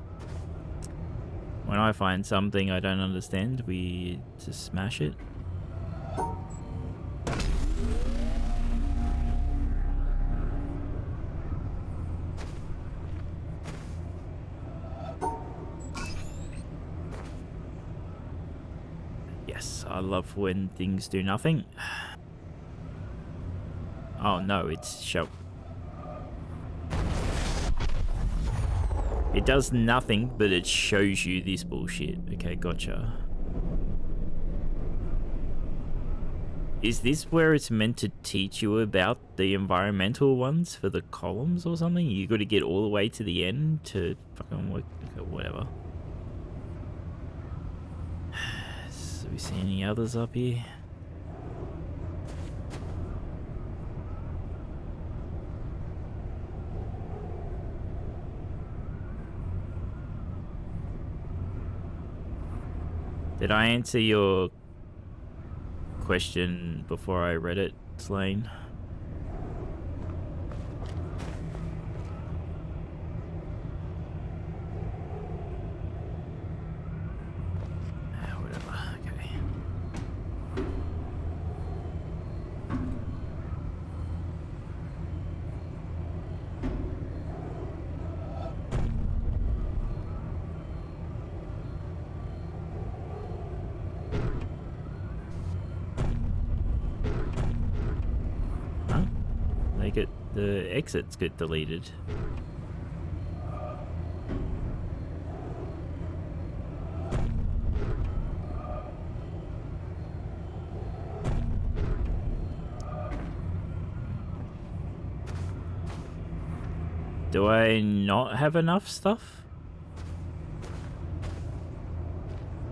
Speaker 1: When I find something I don't understand, we just smash it. Yes, I love when things do nothing. Oh no, it's show. It does nothing, but it shows you this bullshit. Okay, gotcha. Is this where it's meant to teach you about the environmental ones for the columns or something? You got to get all the way to the end to fucking work. Okay, whatever. So we see any others up here? Did I answer your question before I read it, Slane? Whatever, okay. Huh? The exits get deleted. Do I not have enough stuff?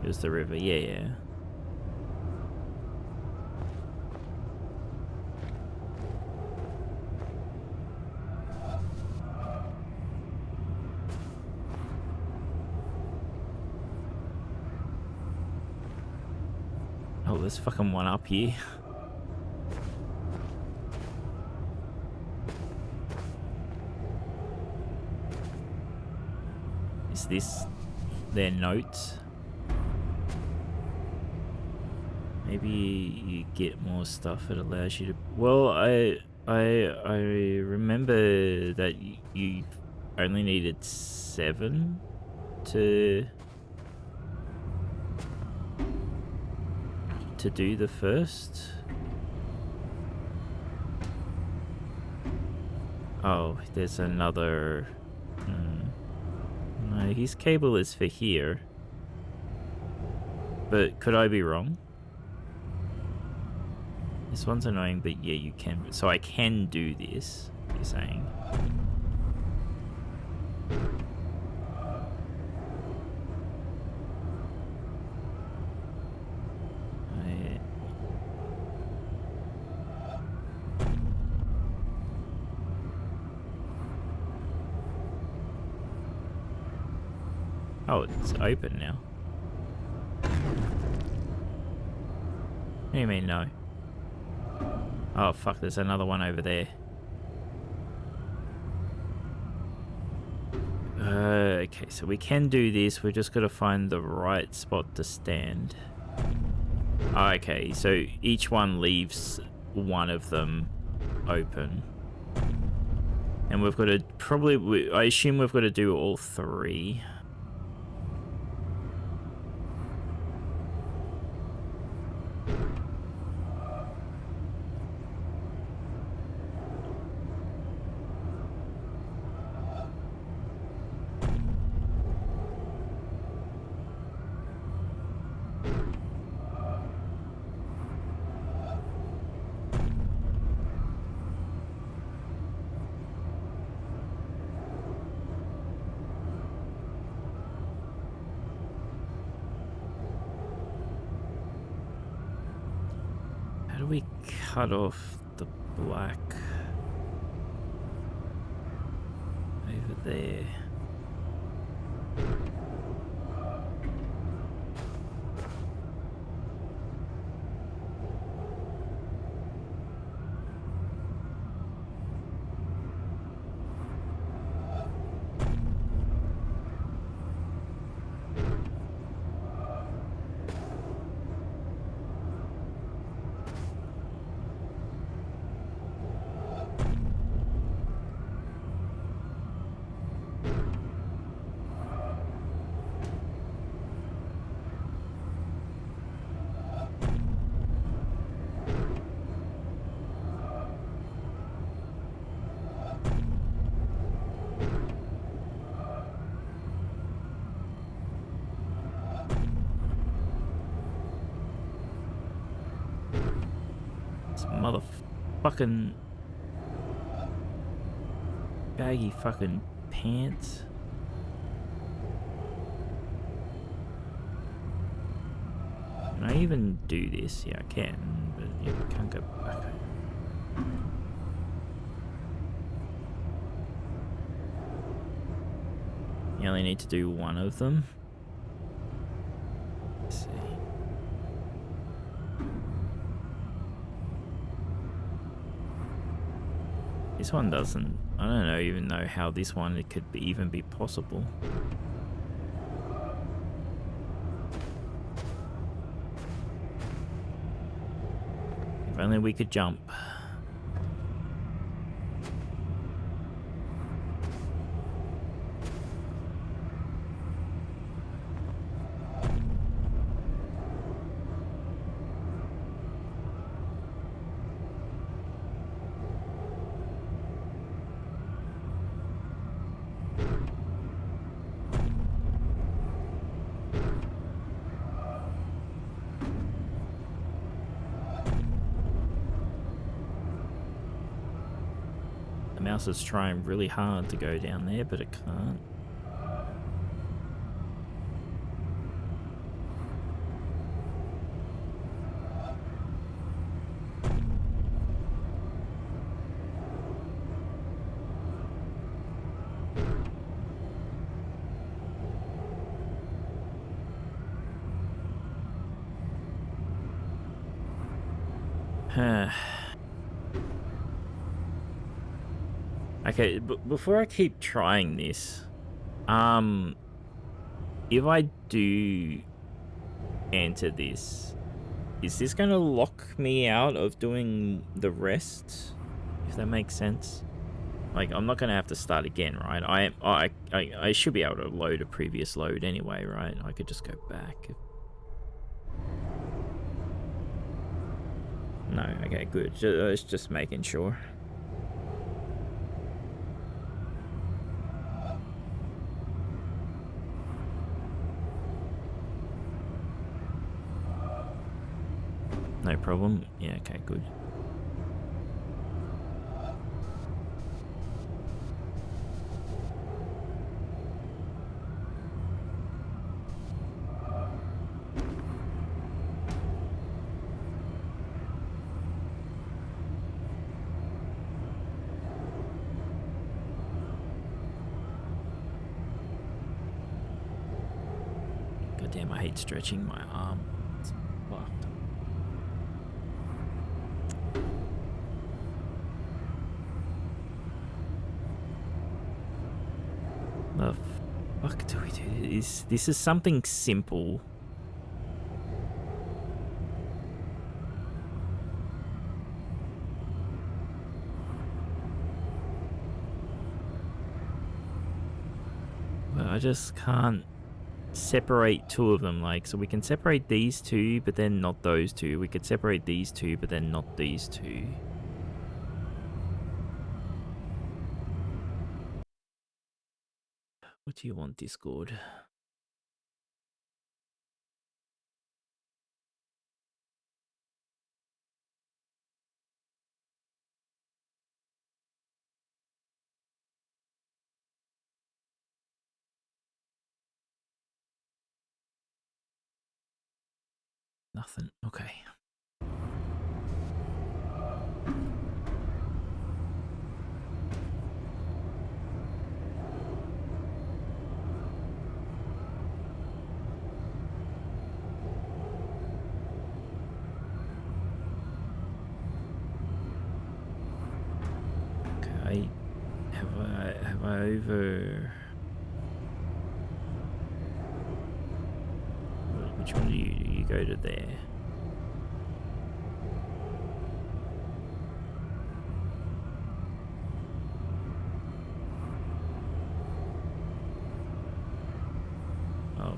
Speaker 1: Here's the river, yeah. Oh, there's fucking one up here. Is this their notes? Maybe you get more stuff. It allows you to. Well, I remember that you only needed 7 to do the first. Oh, there's another. No, his cable is for here. But could I be wrong? This one's annoying, but yeah, you can. So I can do this, you're saying. Oh, it's open now. What do you mean, no? Oh, fuck, there's another one over there. Okay, so we can do this. We're just got to find the right spot to stand. Okay, so each one leaves one of them open. And we've got to probably... I assume we've got to do all 3. How do we cut off the black over there? fucking baggy fucking pants. Can I even do this? Yeah, I can, but yeah, I can't go back. You only need to do one of them. Let's see. This one doesn't. I don't even know how this one it could even be possible. If only we could jump. The mouse is trying really hard to go down there, but it can't. Okay, but before I keep trying this, if I do enter this, is this gonna lock me out of doing the rest? If that makes sense. Like, I'm not gonna have to start again, right? I should be able to load a previous load anyway, right? I could just go back. No, okay, good. It's just making sure. No problem. Yeah, okay, good. God damn, I hate stretching my arm. It's fucked. The fuck do we do? This is something simple. But I just can't separate two of them. Like, so we can separate these two, but then not those two. We could separate these two, but then not these two. What do you want, Discord? Nothing. Okay. Okay. Have I over? Which one do you go to there? Oh.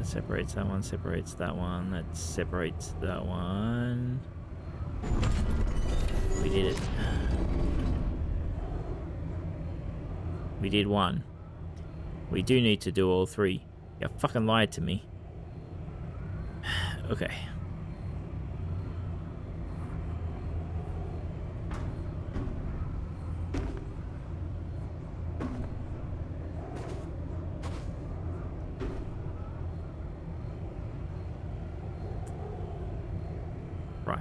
Speaker 1: that separates that one, separates that one, that separates that one. We did it. We did one. We do need to do all three. You fucking lied to me. Okay. Right.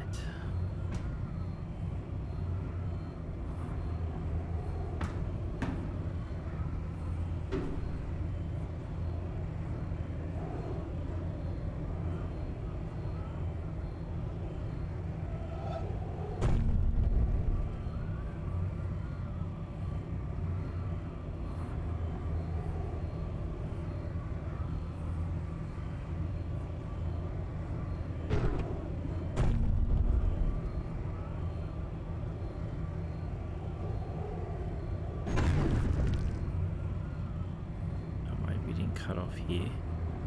Speaker 1: Cut off here.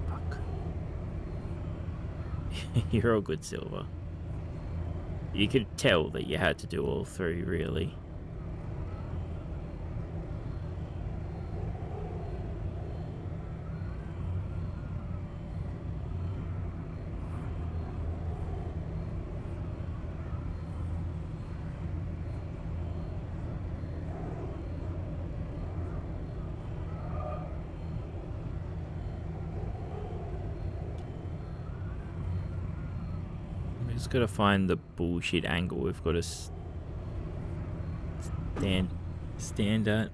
Speaker 1: Fuck. You're all good, Silver. You could tell that you had to do all three, really. Just gotta find the bullshit angle we've got to stand at.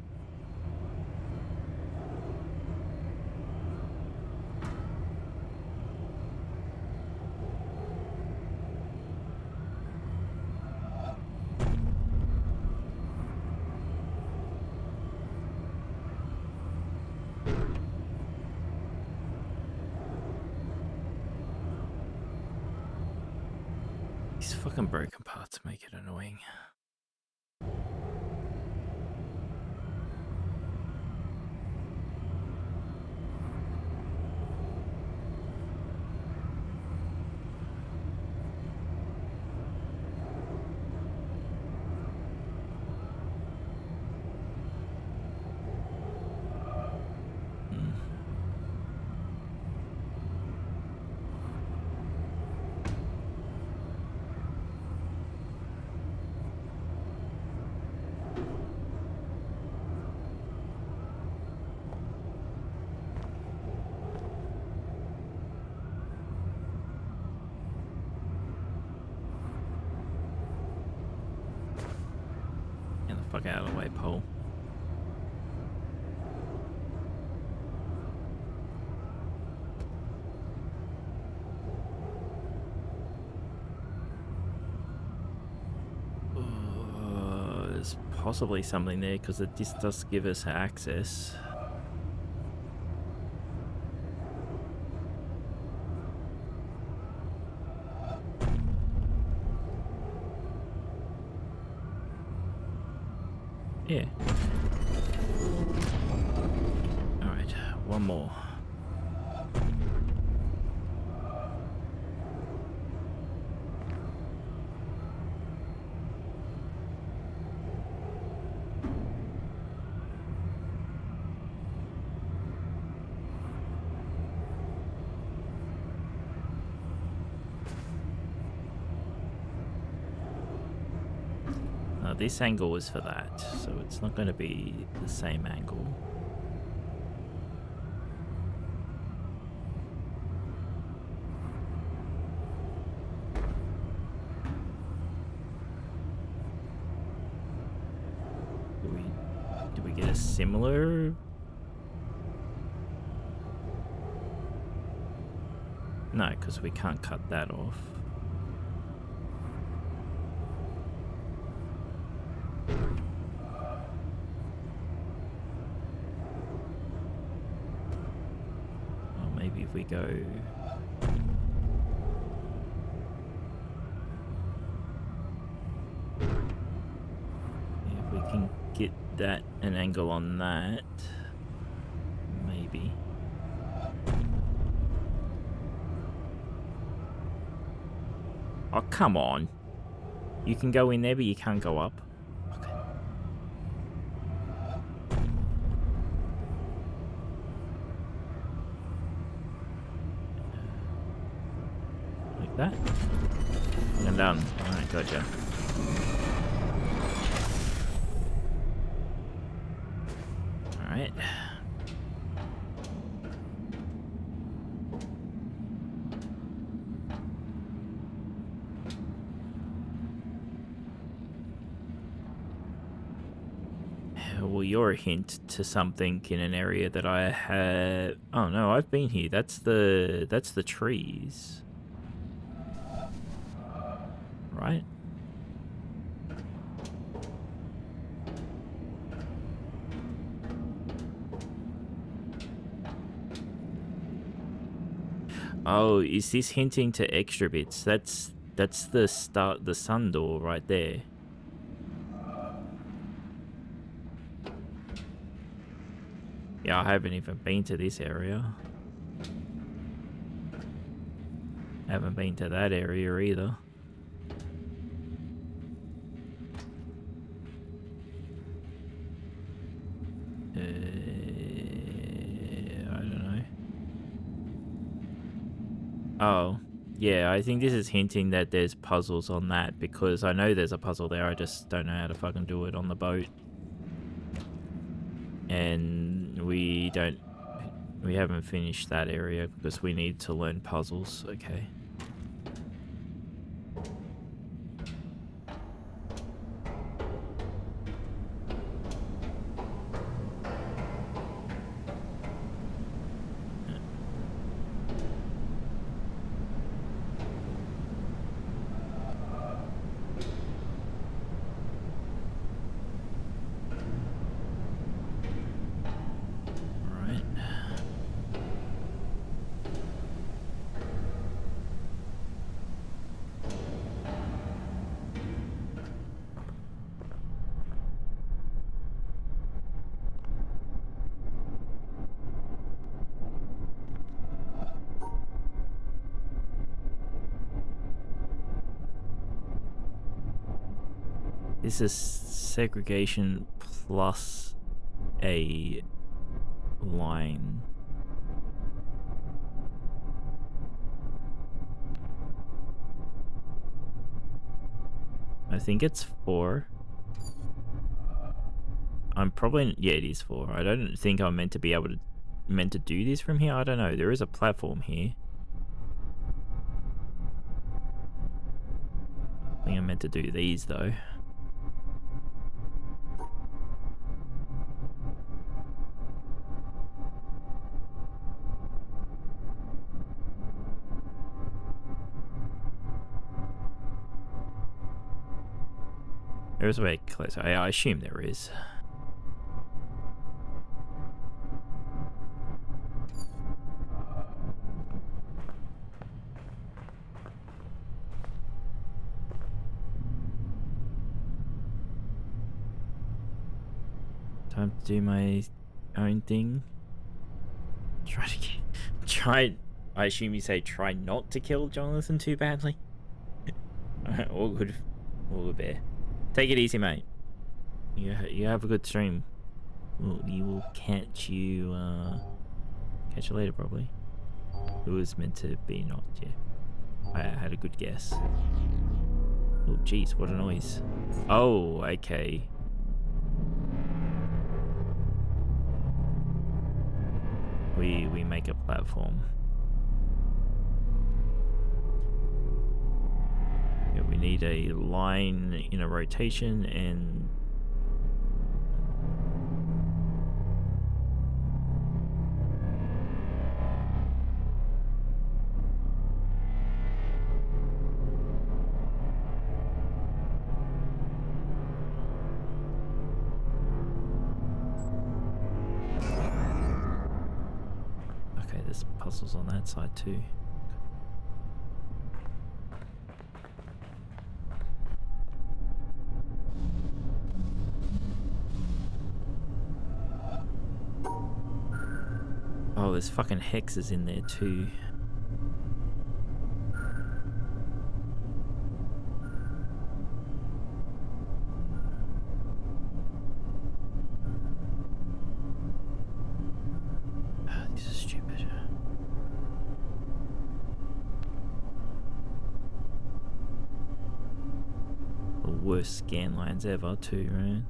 Speaker 1: These fucking broken parts make it annoying. Fuck out of the way, pole. There's possibly something there because this does give us access. Yeah. Alright, one more. This angle is for that, so it's not going to be the same angle. Do we get a similar? No, because we can't cut that off. If we go if we can get that an angle on that, maybe. Oh, come on. You can go in there, but you can't go up. Okay. Like that. And done. Alright, gotcha. Alright. Well, you're a hint to something in an area that I had. Oh no, I've been here. That's the trees. Right? Oh, is this hinting to extra bits? That's the sun door right there. Yeah, I haven't even been to this area. Haven't been to that area either. I don't know. Oh, yeah, I think this is hinting that there's puzzles on that, because I know there's a puzzle there, I just don't know how to fucking do it on the boat. And we haven't finished that area because we need to learn puzzles. Okay. This is segregation plus a line. I think it's 4. I'm probably, yeah, it is 4. I don't think I'm meant to do this from here. I don't know. There is a platform here. I think I'm meant to do these though. There is a way closer. I assume there is. Time to do my own thing. I assume you say try not to kill Jonathan too badly. All good bear. Take it easy, mate. You have a good stream. We will catch you later, probably. It was meant to be not, yeah. I had a good guess. Oh, jeez, what a noise. Oh, okay. We make a platform. Yeah, we need a line in a rotation and okay, there's puzzles on that side too. Oh, there's fucking hexes in there too. worst scan lines ever too, right?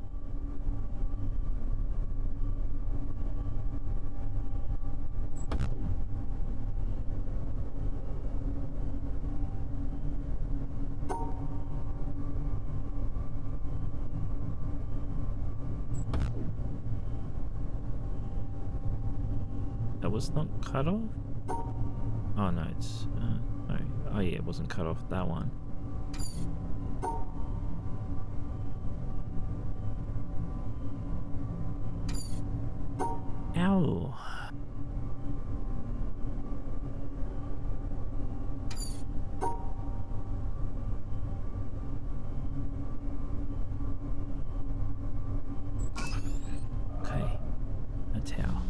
Speaker 1: That was not cut off? Oh no, it's no. Oh yeah, it wasn't cut off, that one. Ow. Okay, that's how.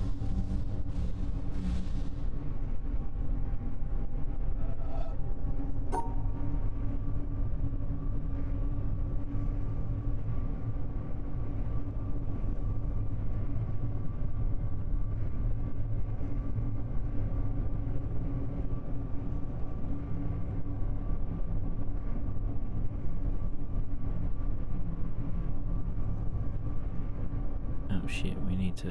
Speaker 1: Oh shit, we need to...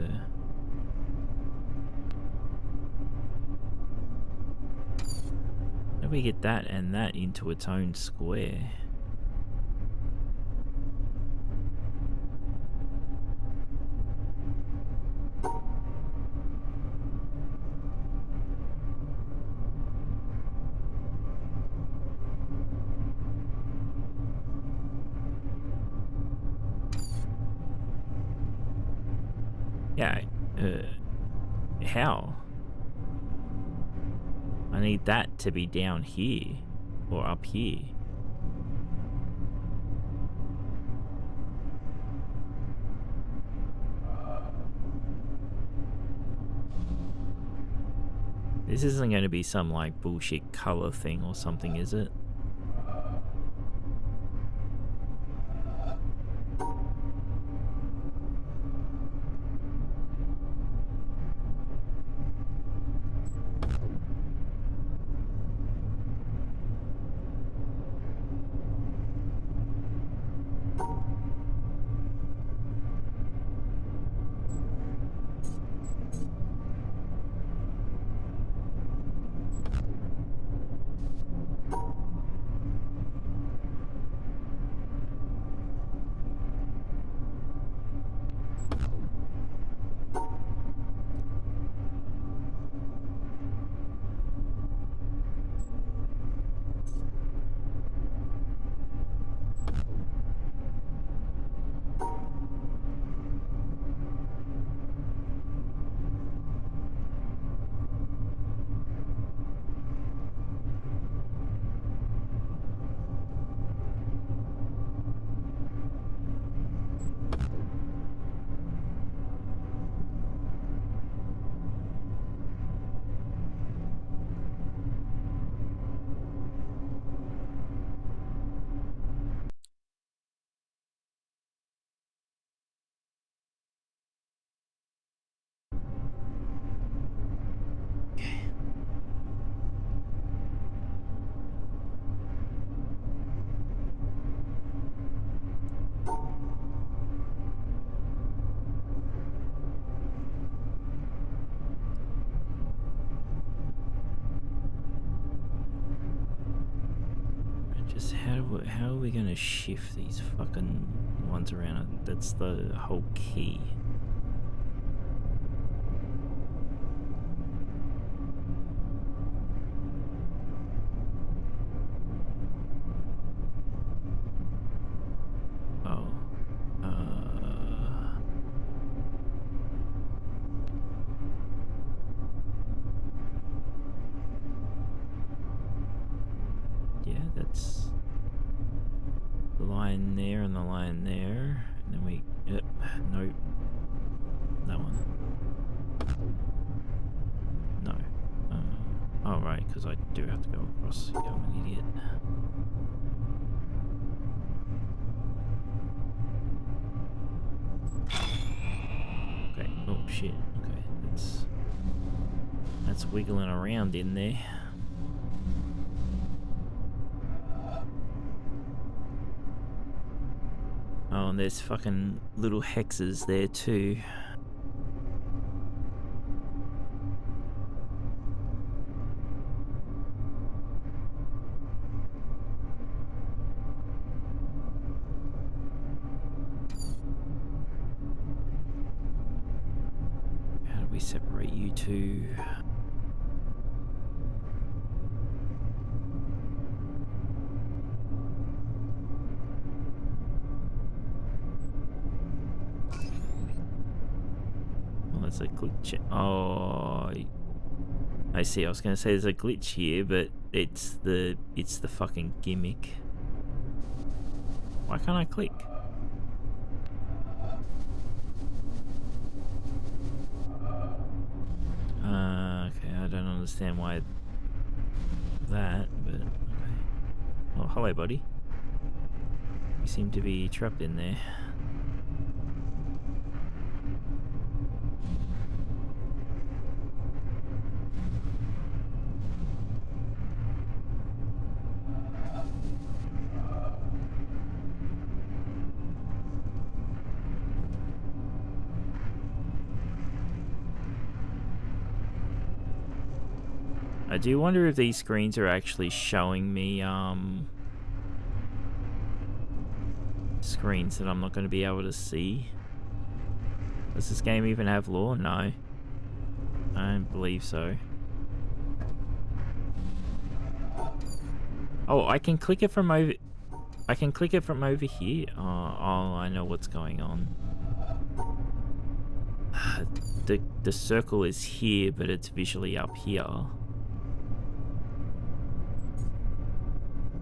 Speaker 1: How do we get that and that into its own square? Yeah, how? I need that to be down here, or up here. This isn't going to be some like bullshit color thing or something, is it? Just how are we gonna shift these fucking ones around? That's the whole key. Oh. Yeah, that's the line there and the line there. And then we... nope. That one. No. Oh, right, because I do have to go across. Yeah, I'm an idiot. Okay. Oh, shit. Okay, that's wiggling around in there. there's fucking little hexes there too. How do we separate you two? There's a glitch. Oh, I see. I was gonna say there's a glitch here, but it's the fucking gimmick. Why can't I click? Okay, I don't understand why that, but okay. Oh, hello, buddy. You seem to be trapped in there. I do wonder if these screens are actually showing me screens that I'm not going to be able to see. Does this game even have lore? No. I don't believe so. Oh, I can click it from over... I can click it from over here. Oh, I know what's going on. The circle is here, but it's visually up here.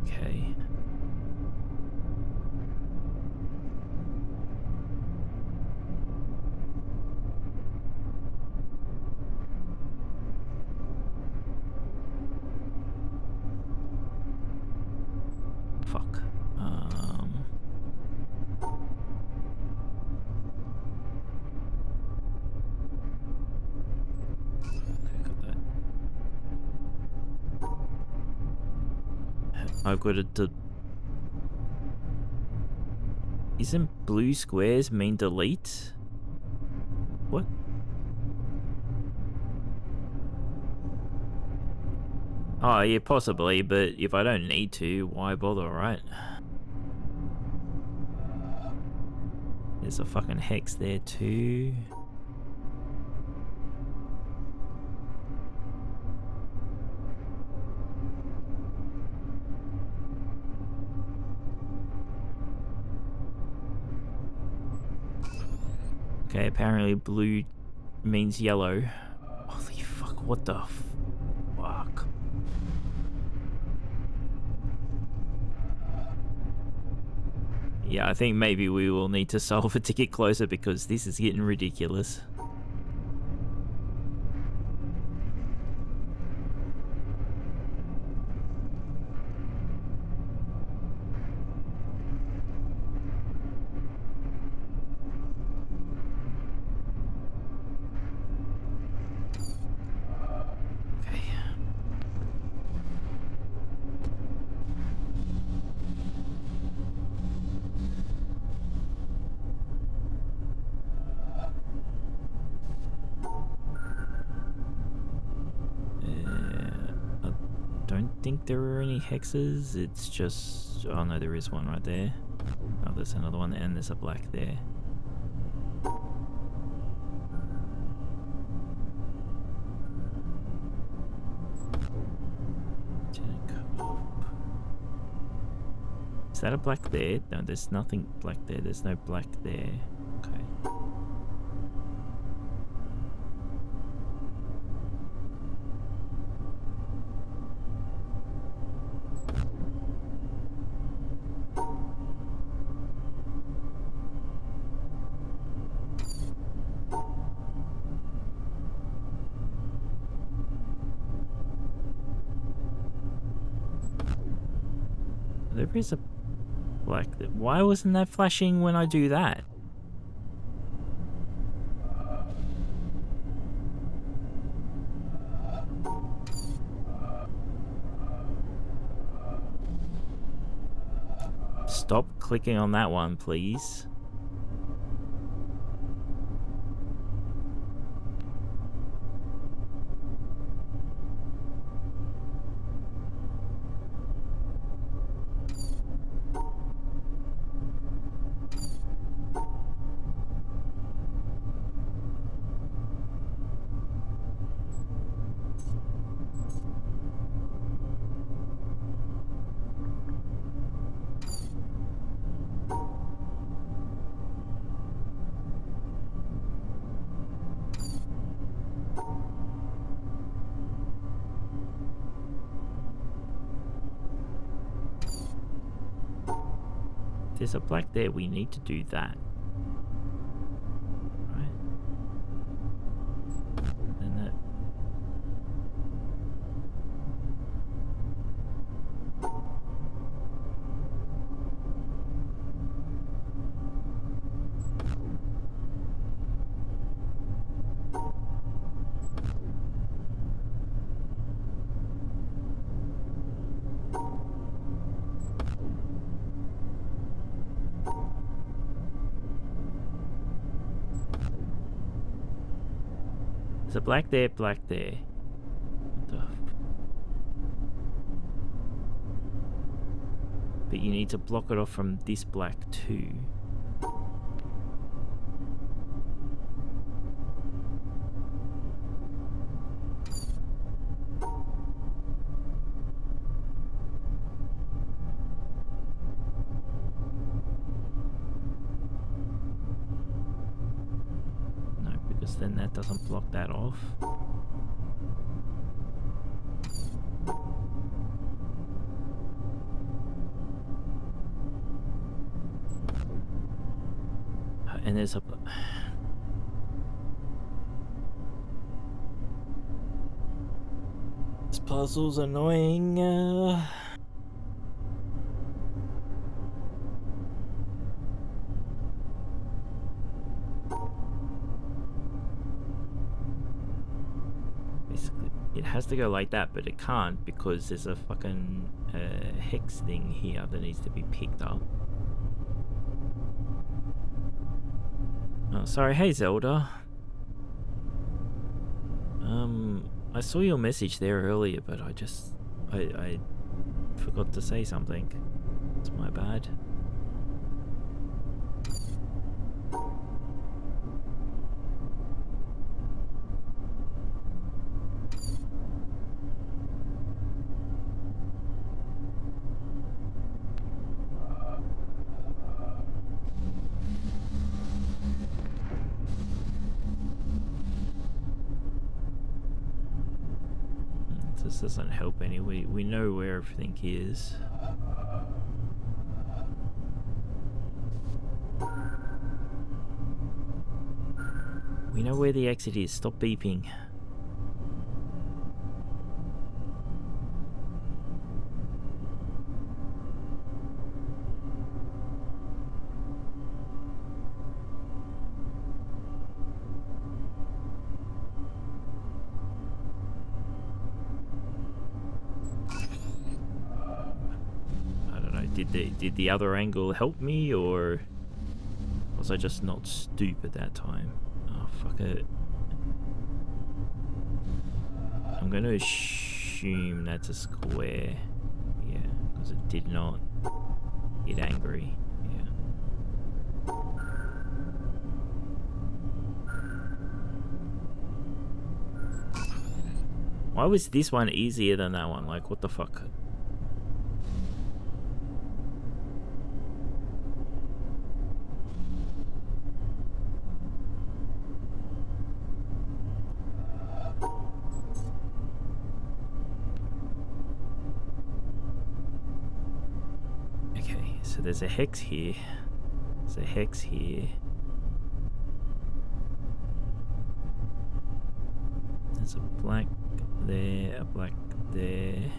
Speaker 1: Okay. Fuck. Okay, got that. I've got to... Isn't blue squares mean delete? What? Oh, yeah, possibly, but if I don't need to, why bother, right? There's a fucking hex there too. Okay, apparently blue means yellow. Holy fuck, what the fuck? Yeah, I think maybe we will need to solve it to get closer because this is getting ridiculous. Think there are any hexes. It's just... Oh no, there is one right there. Oh, there's another one, and there's a black there. Is that a black there? No, there's nothing black there. There's no black there. Okay. There is a black... Why wasn't that flashing when I do that? Stop clicking on that one, please. there's a black there, we need to do that. Right? And that... There's a black there, black there. What the but you need to block it off from this black too. No, because then that doesn't block that off. And there's a... This puzzle's annoying. Basically, it has to go like that, but it can't because there's a fucking hex thing here that needs to be picked up. Oh, sorry. Hey, Zelda. I saw your message there earlier, but I forgot to say something. It's my bad. This doesn't help anyway. We know where everything is. We know where the exit is. Stop beeping. Did the other angle help me, or was I just not stupid that time? Oh, fuck it. I'm going to assume that's a square. Yeah, because it did not get angry. Yeah. Why was this one easier than that one? Like, what the fuck? So there's a hex here. There's a hex here. There's a black there, a black there.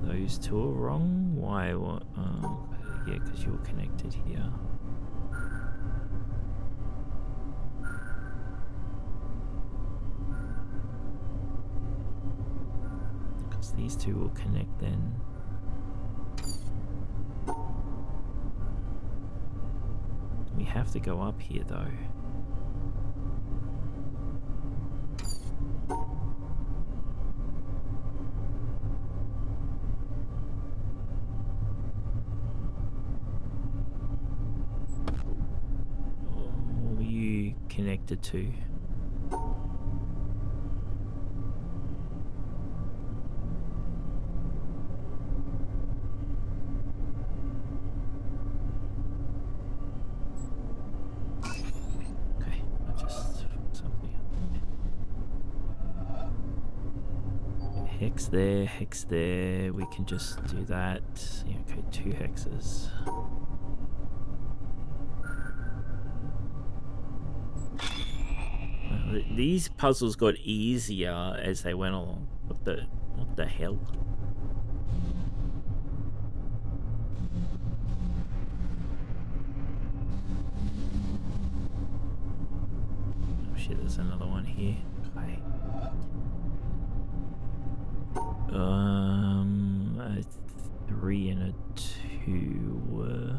Speaker 1: Those two are wrong? Why? What? Oh, yeah, because you're connected here. These two will connect then. We have to go up here though. What were you connected to? hex there. We can just do that. Yeah, okay, 2 hexes. These puzzles got easier as they went along. What the hell? Oh shit, there's another one here. Okay. A 3 and a 2.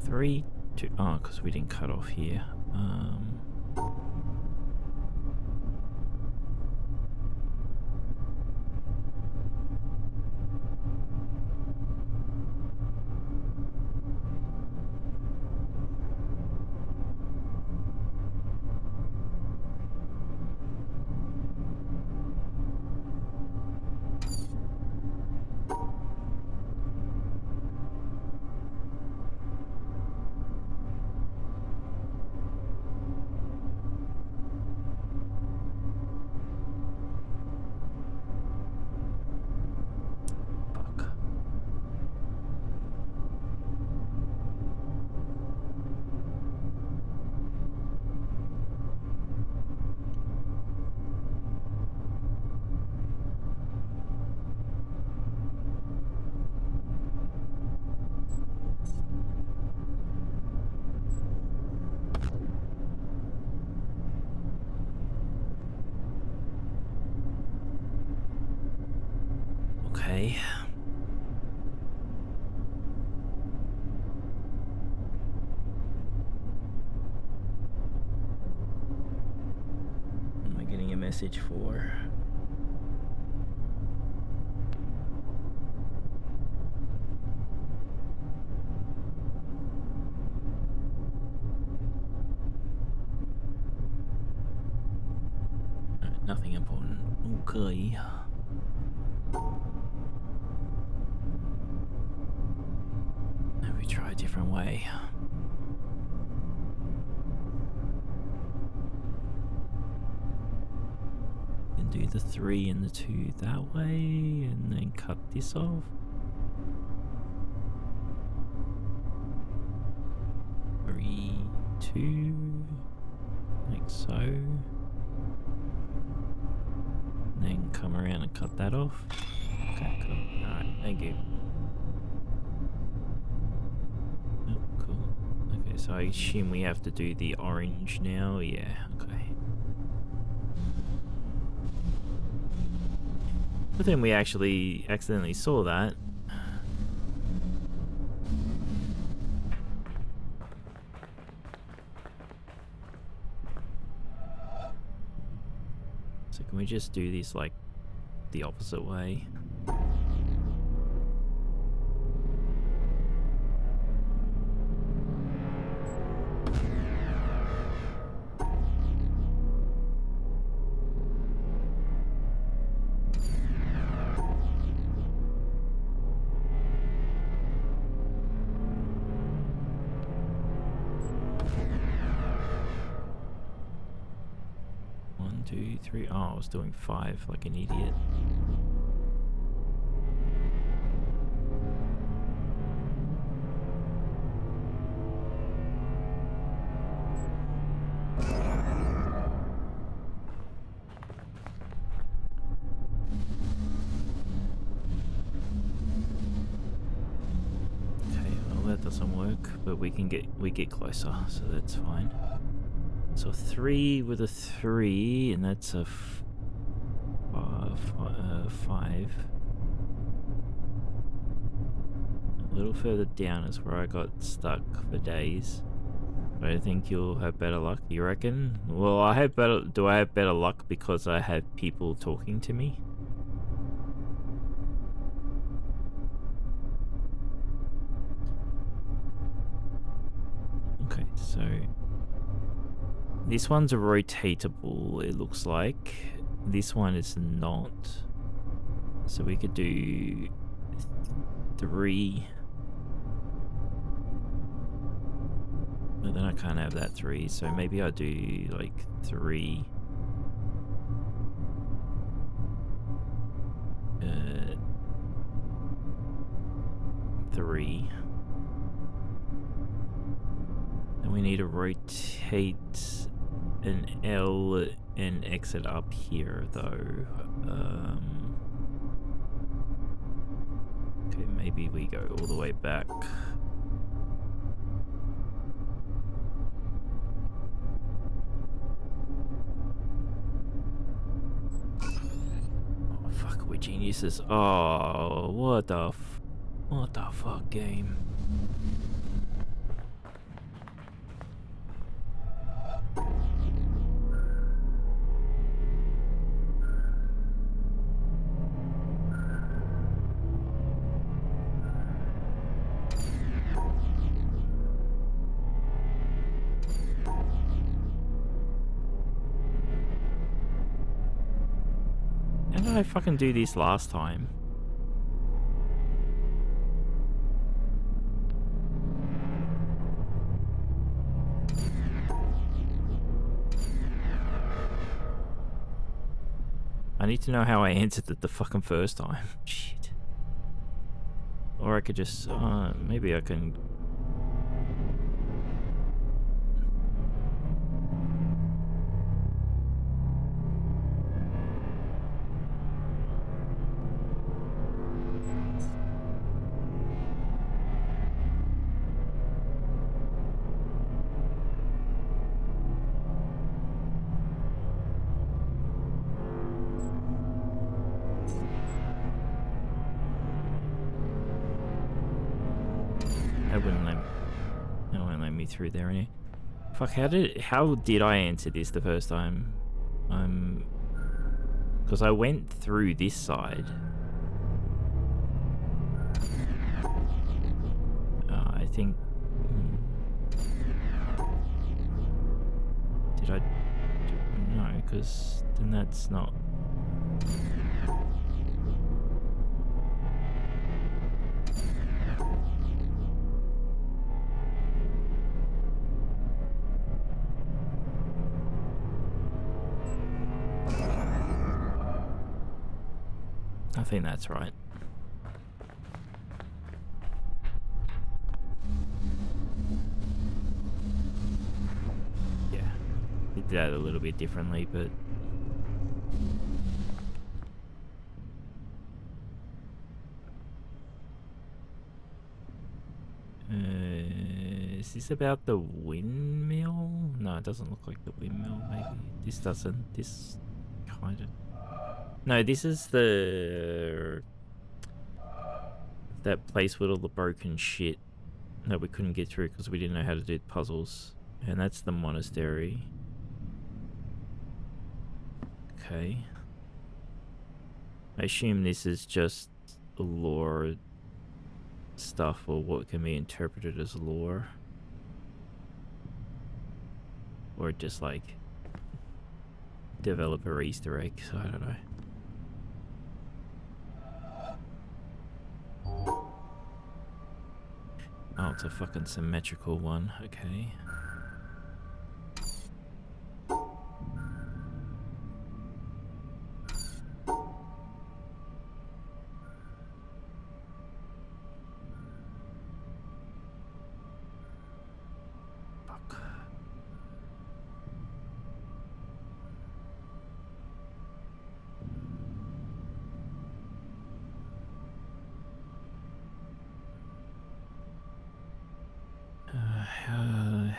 Speaker 1: Three, 2. Oh, because we didn't cut off here. Okay. What am I getting a message for? Nothing important. Okay. Maybe try a different way. And do the 3 and the 2 that way, and then cut this off. Three, 2, like so. Then come around and cut that off. Okay, cool. Alright, thank you. Oh, cool. Okay, so I assume we have to do the orange now. Yeah, okay. But then we actually accidentally saw that. So can we just do this like the opposite way? One, 2, 3. Oh, I was doing 5 like an idiot. Okay, but we get closer, so that's fine. So 3 with a 3, and that's a 5. A little further down is where I got stuck for days. But I think you'll have better luck, you reckon? Well, I have better. Do I have better luck because I have people talking to me? Okay, so this one's a rotatable, it looks like. This one is not. So we could do 3. But then I can't have that 3, so maybe I'll do like 3. 3. And we need to rotate an L and exit up here though. Okay, maybe we go all the way back. Oh fuck, we're geniuses. Oh, what the fuck game? How did I fucking do this last time? I need to know how I answered it the fucking first time. Shit. Or I could just, maybe I can... That wouldn't let me through there any. Fuck, how did I answer this the first time? Because I went through this side. I think... Did I... No, because then that's not... I think that's right. Yeah, we did that a little bit differently, but... is this about the windmill? No, it doesn't look like the windmill, maybe. This doesn't. This kind of... No, this is that place with all the broken shit that we couldn't get through because we didn't know how to do puzzles. And that's the monastery. Okay. I assume this is just lore stuff, or what can be interpreted as lore. Or just like developer Easter egg, so I don't know. Oh, it's a fucking symmetrical one, okay. Fuck.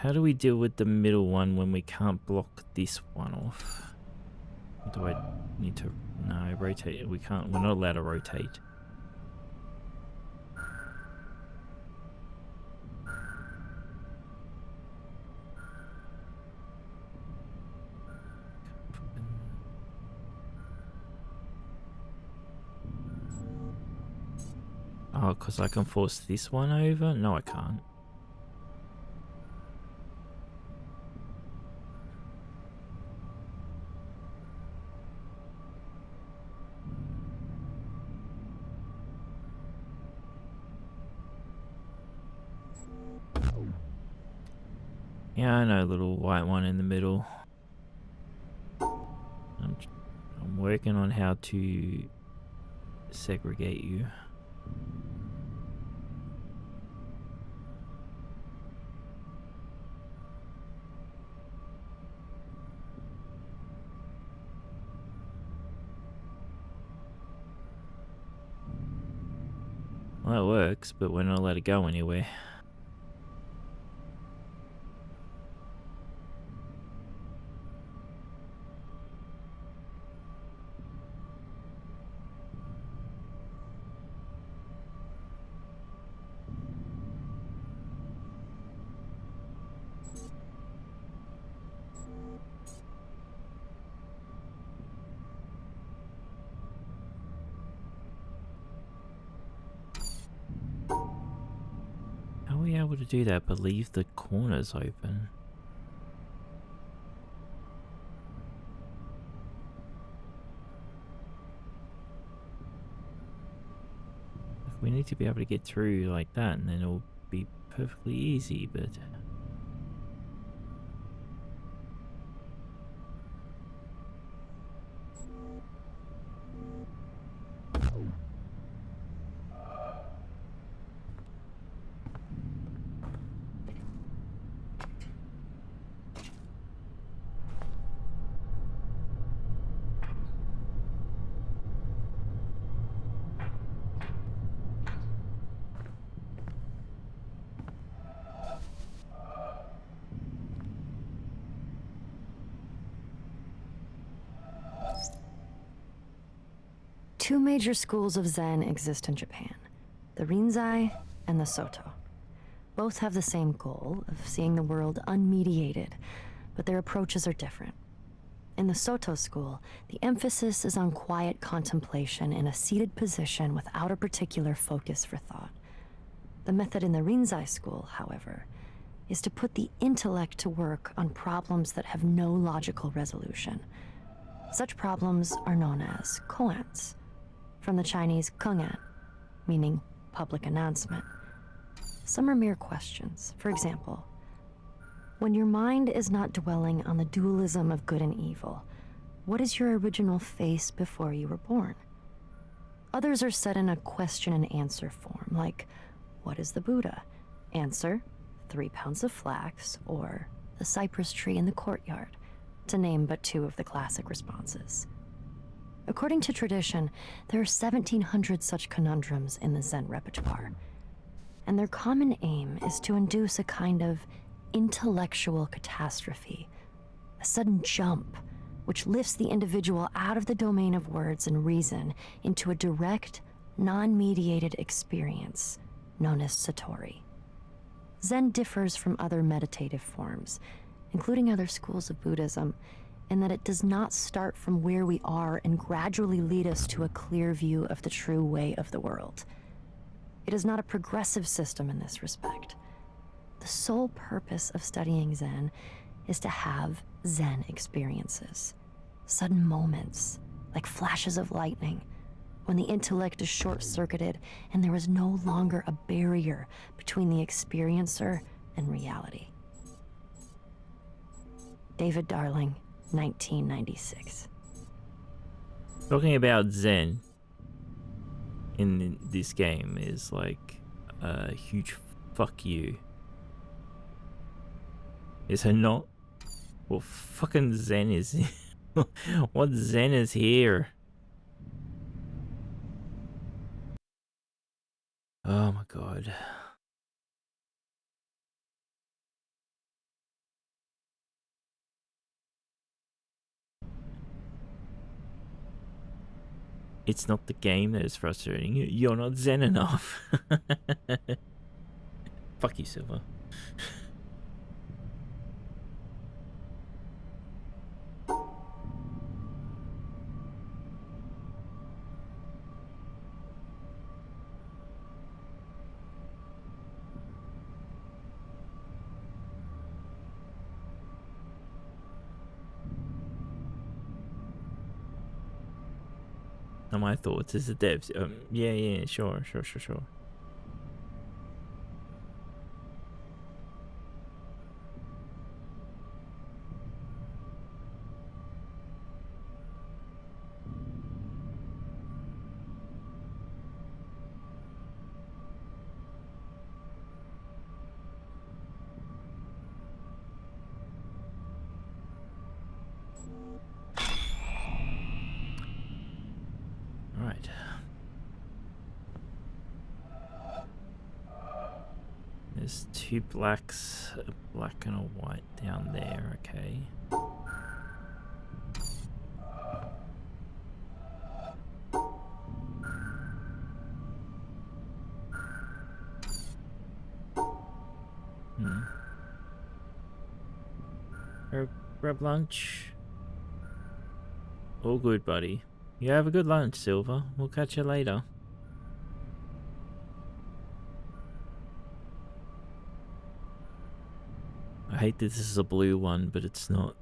Speaker 1: How do we deal with the middle one when we can't block this one off? Do I need to... No, rotate. We can't. We're not allowed to rotate. Oh, because I can force this one over? No, I can't. Yeah, I know, little white one in the middle. I'm working on how to segregate you. Well, it works, but we're not allowed to go anywhere. How are we able to do that but leave the corners open? We need to be able to get through like that and then it'll be perfectly easy, but...
Speaker 3: Two major schools of Zen exist in Japan, the Rinzai and the Soto. Both have the same goal of seeing the world unmediated, but their approaches are different. In the Soto school, the emphasis is on quiet contemplation in a seated position without a particular focus for thought. The method in the Rinzai school, however, is to put the intellect to work on problems that have no logical resolution. Such problems are known as koans, from the Chinese kengan, meaning public announcement. Some are mere questions. For example, when your mind is not dwelling on the dualism of good and evil, what is your original face before you were born? Others are set in a question and answer form, like, what is the Buddha? Answer, 3 pounds of flax, or the cypress tree in the courtyard, to name but two of the classic responses. According to tradition, there are 1,700 such conundrums in the Zen repertoire, and their common aim is to induce a kind of intellectual catastrophe, a sudden jump which lifts the individual out of the domain of words and reason into a direct, non-mediated experience known as Satori. Zen differs from other meditative forms, including other schools of Buddhism, in that it does not start from where we are and gradually lead us to a clear view of the true way of the world. It is not a progressive system in this respect. The sole purpose of studying Zen is to have Zen experiences, sudden moments, like flashes of lightning, when the intellect is short-circuited and there is no longer a barrier between the experiencer and reality. David Darling, 1996.
Speaker 1: Talking about Zen in this game is like a huge fuck you. Is it not? Well, fucking Zen is... What Zen is here? Oh my god. It's not the game that is frustrating. You're not zen enough. Fuck you, Silver. Not my thoughts as the devs. Yeah, sure. Right. There's 2 blacks, a black and a white down there, okay. Grab lunch. All good, buddy. You have a good lunch, Silver. We'll catch you later. I hate that this is a blue one, but it's not,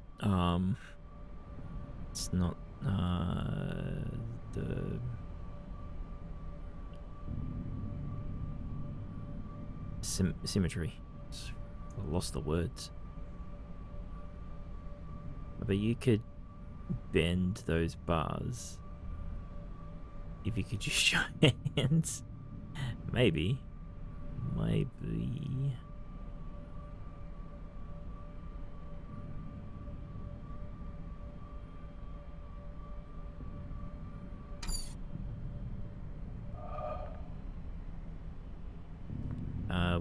Speaker 1: the symmetry. I lost the words. But you could bend those bars if you could just your hands. Maybe.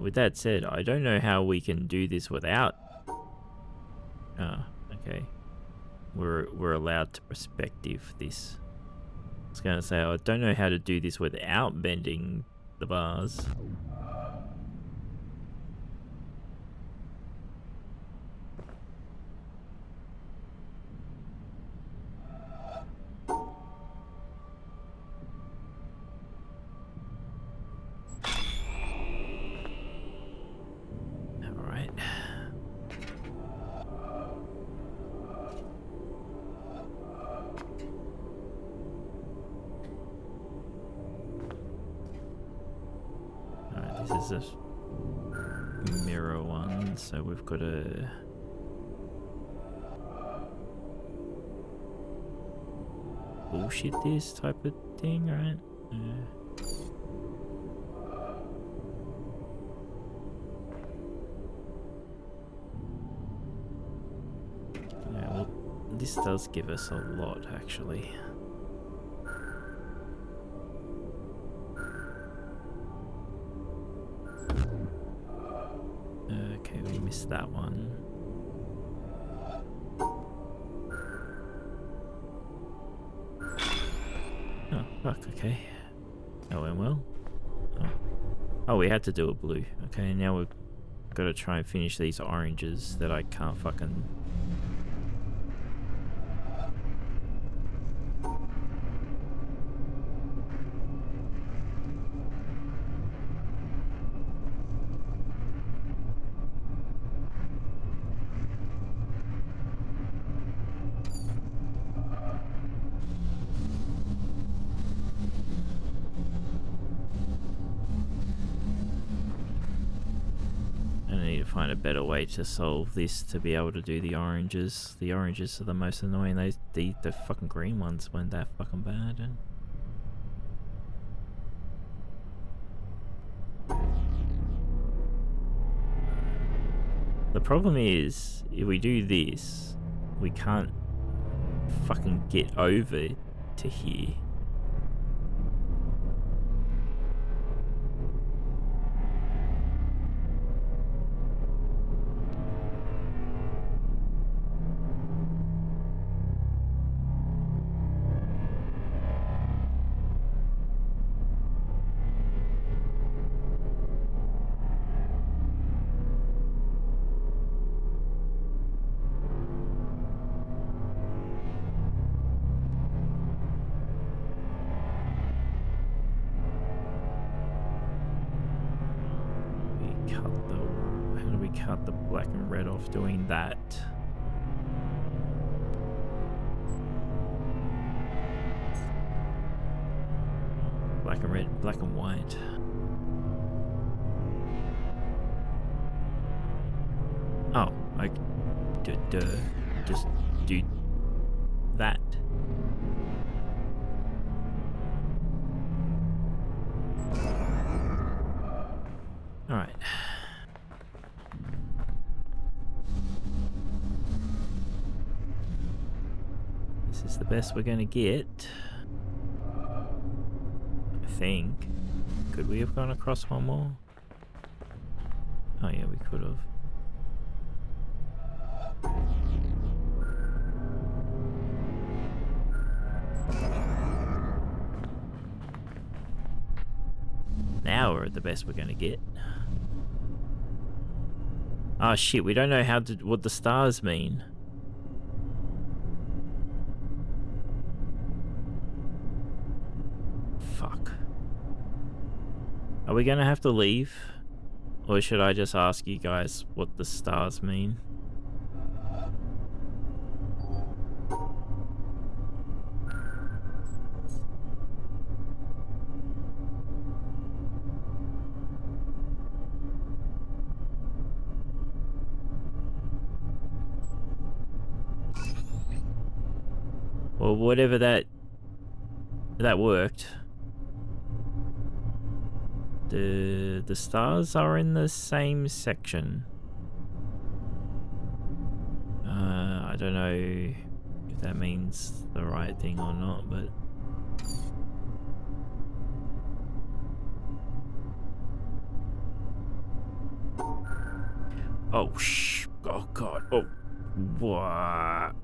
Speaker 1: With that said, I don't know how we can do this without. Okay. We're allowed to perspective this. I was gonna say I don't know how to do this without bending the bars. This is a mirror one, so we've got to bullshit this type of thing, right? Yeah, well, this does give us a lot, actually. Okay, we missed that one. Oh, fuck, okay. That went well. Oh, we had to do a blue. Okay, now we've got to try and finish these oranges that I can't fucking... find a better way to solve this to be able to do the oranges. The oranges are the most annoying. The fucking green ones weren't that fucking bad. The problem is, if we do this, we can't fucking get over to here. black and red off doing that. Black and red, black and white. Oh, I just do that. All right. This is the best we're gonna get. I think. Could we have gone across one more? Oh yeah, we could have. Now we're at the best we're gonna get. Oh shit, we don't know what the stars mean. Fuck. Are we gonna have to leave? Or should I just ask you guys what the stars mean? Well, whatever that worked. The stars are in the same section. I don't know if that means the right thing or not, but oh god. Oh, what?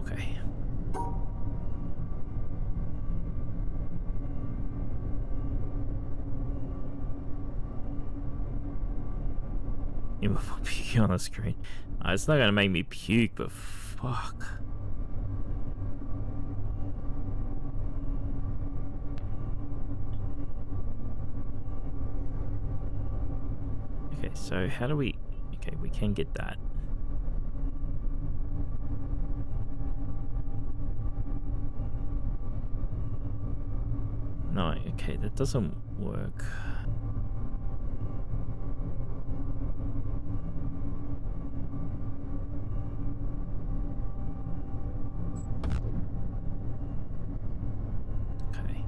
Speaker 1: Okay. Yeah, before puking on the screen. It's not gonna make me puke, but fuck. Okay, so how do we... Okay, we can get that. No, okay, that doesn't work. Okay.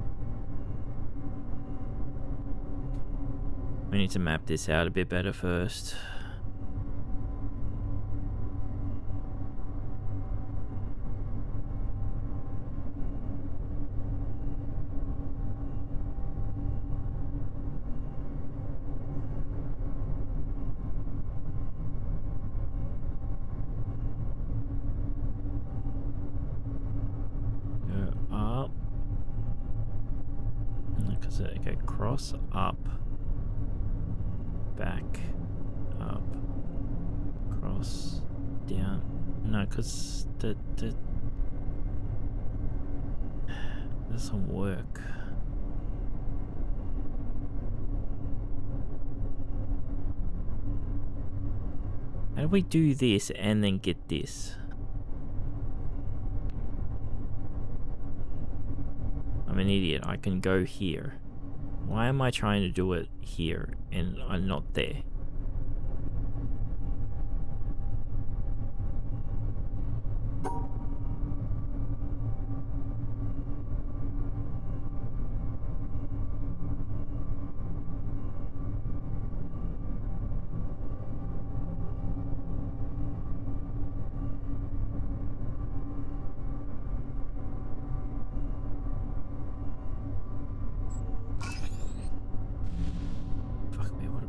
Speaker 1: We need to map this out a bit better first. Okay, cross up, back, up, cross, down. No, because that doesn't work. How do we do this and then get this? I'm an idiot. I can go here. Why am I trying to do it here and I'm not there?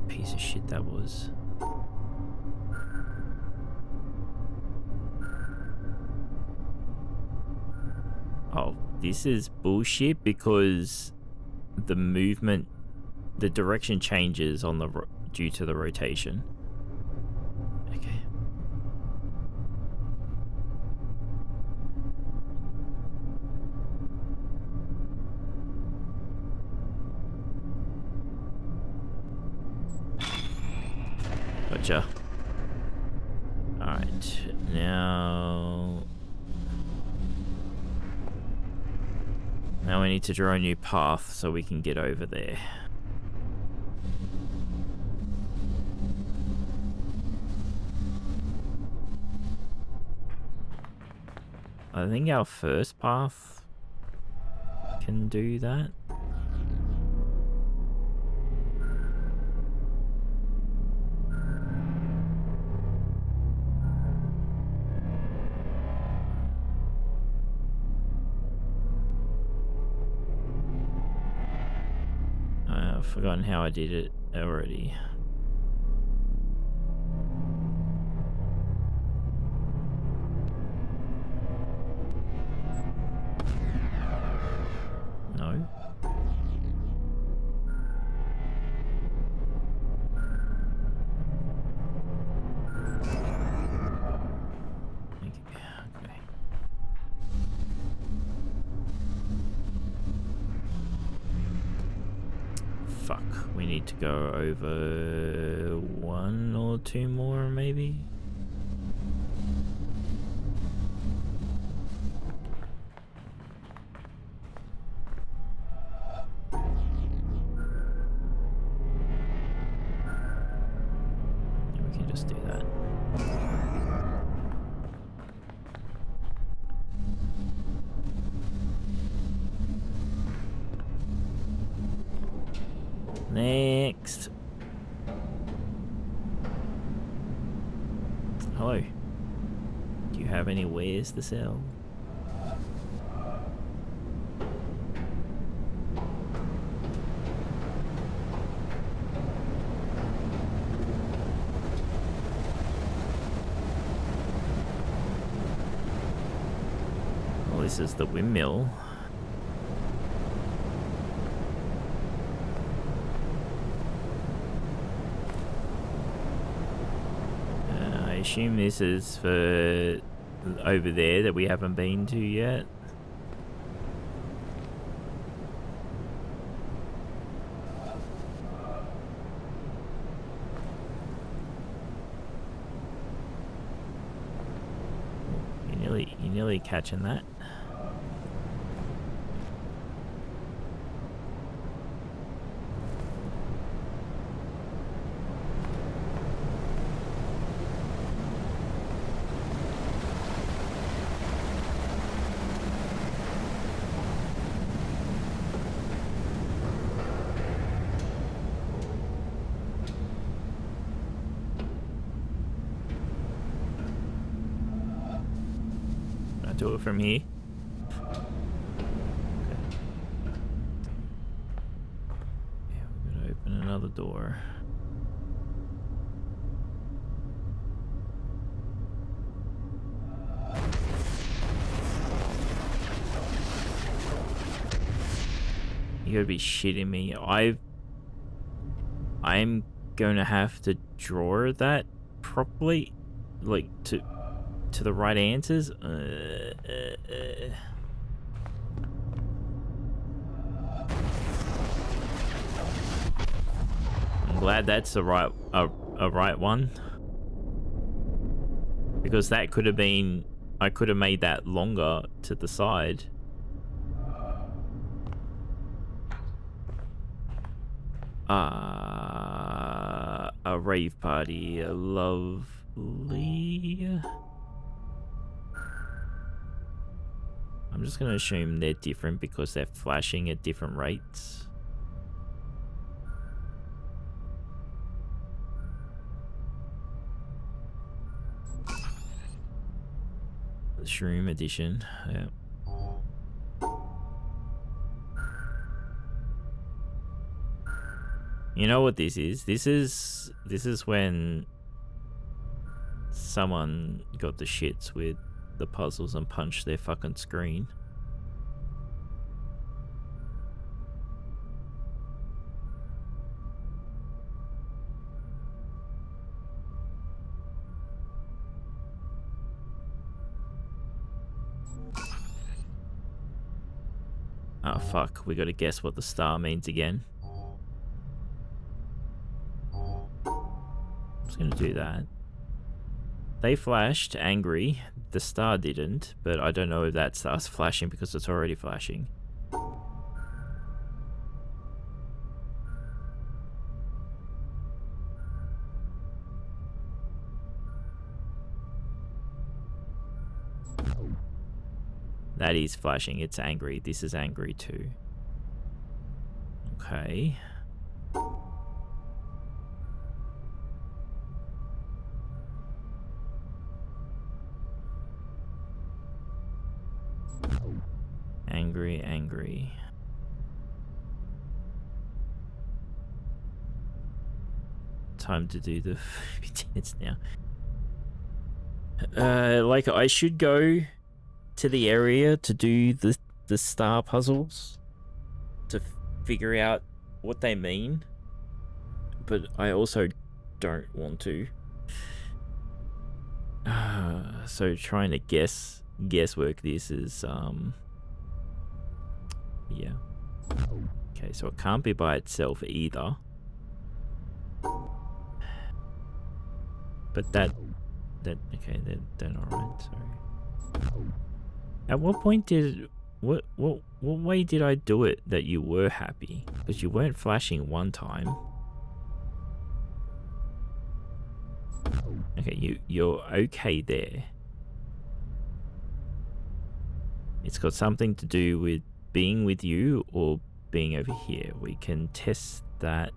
Speaker 1: Piece of shit that was. Oh, this is bullshit because the movement, the direction changes on the due to the rotation. Okay. Gotcha. Alright, now we need to draw a new path so we can get over there. I think our first path can do that. I've forgotten how I did it already. No. Okay. Fuck, we need to go over 1 or 2 more maybe? Yeah, we can just do that. Next. Hello. Do you have any wares to sell? Well, this is the windmill. I assume this is for over there that we haven't been to yet. You're nearly catching that. Do it from here. Okay. Yeah, we're gonna open another door. You gotta be shitting me. I'm gonna have to draw that properly, like to the right answers. I'm glad that's the right a right one, because that could have been, I could have made that longer to the side. A rave party, lovely. I'm just going to assume they're different because they're flashing at different rates. The Shroom edition, yeah. You know what this is? This is when someone got the shits with the puzzles and punched their fucking screen. Oh fuck, we gotta guess what the star means again. I'm just gonna do that. They flashed angry, the star didn't, but I don't know if that star's flashing because it's already flashing. That is flashing, it's angry. This is angry too. Okay. Angry, angry. Time to do the dance now. Like I should go to the area to do the star puzzles to figure out what they mean, but I also don't want to. So trying to guesswork this is yeah. Okay, so it can't be by itself either. But that okay, they're not right. Sorry. At what point did what way did I do it that you were happy? Because you weren't flashing one time. Okay, you're okay there. It's got something to do with being with you or being over here. We can test that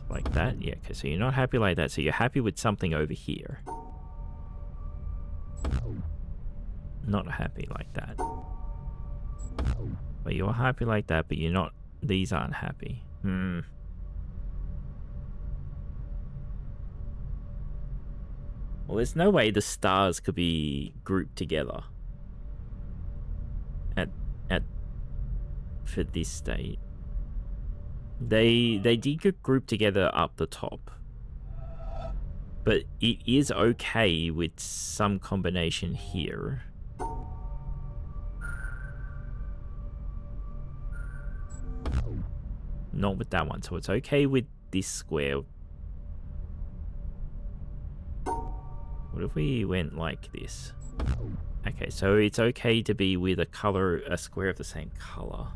Speaker 1: like that. Yeah, okay, so you're not happy like that, so you're happy with something over here. Not happy like that. But you're happy like that, but you're not, these aren't happy. Well, there's no way the stars could be grouped together at for this state. They did get grouped together up the top, but it is okay with some combination here. Not with that one, so it's okay with this square. What if we went like this? Okay, so it's okay to be with a square of the same color.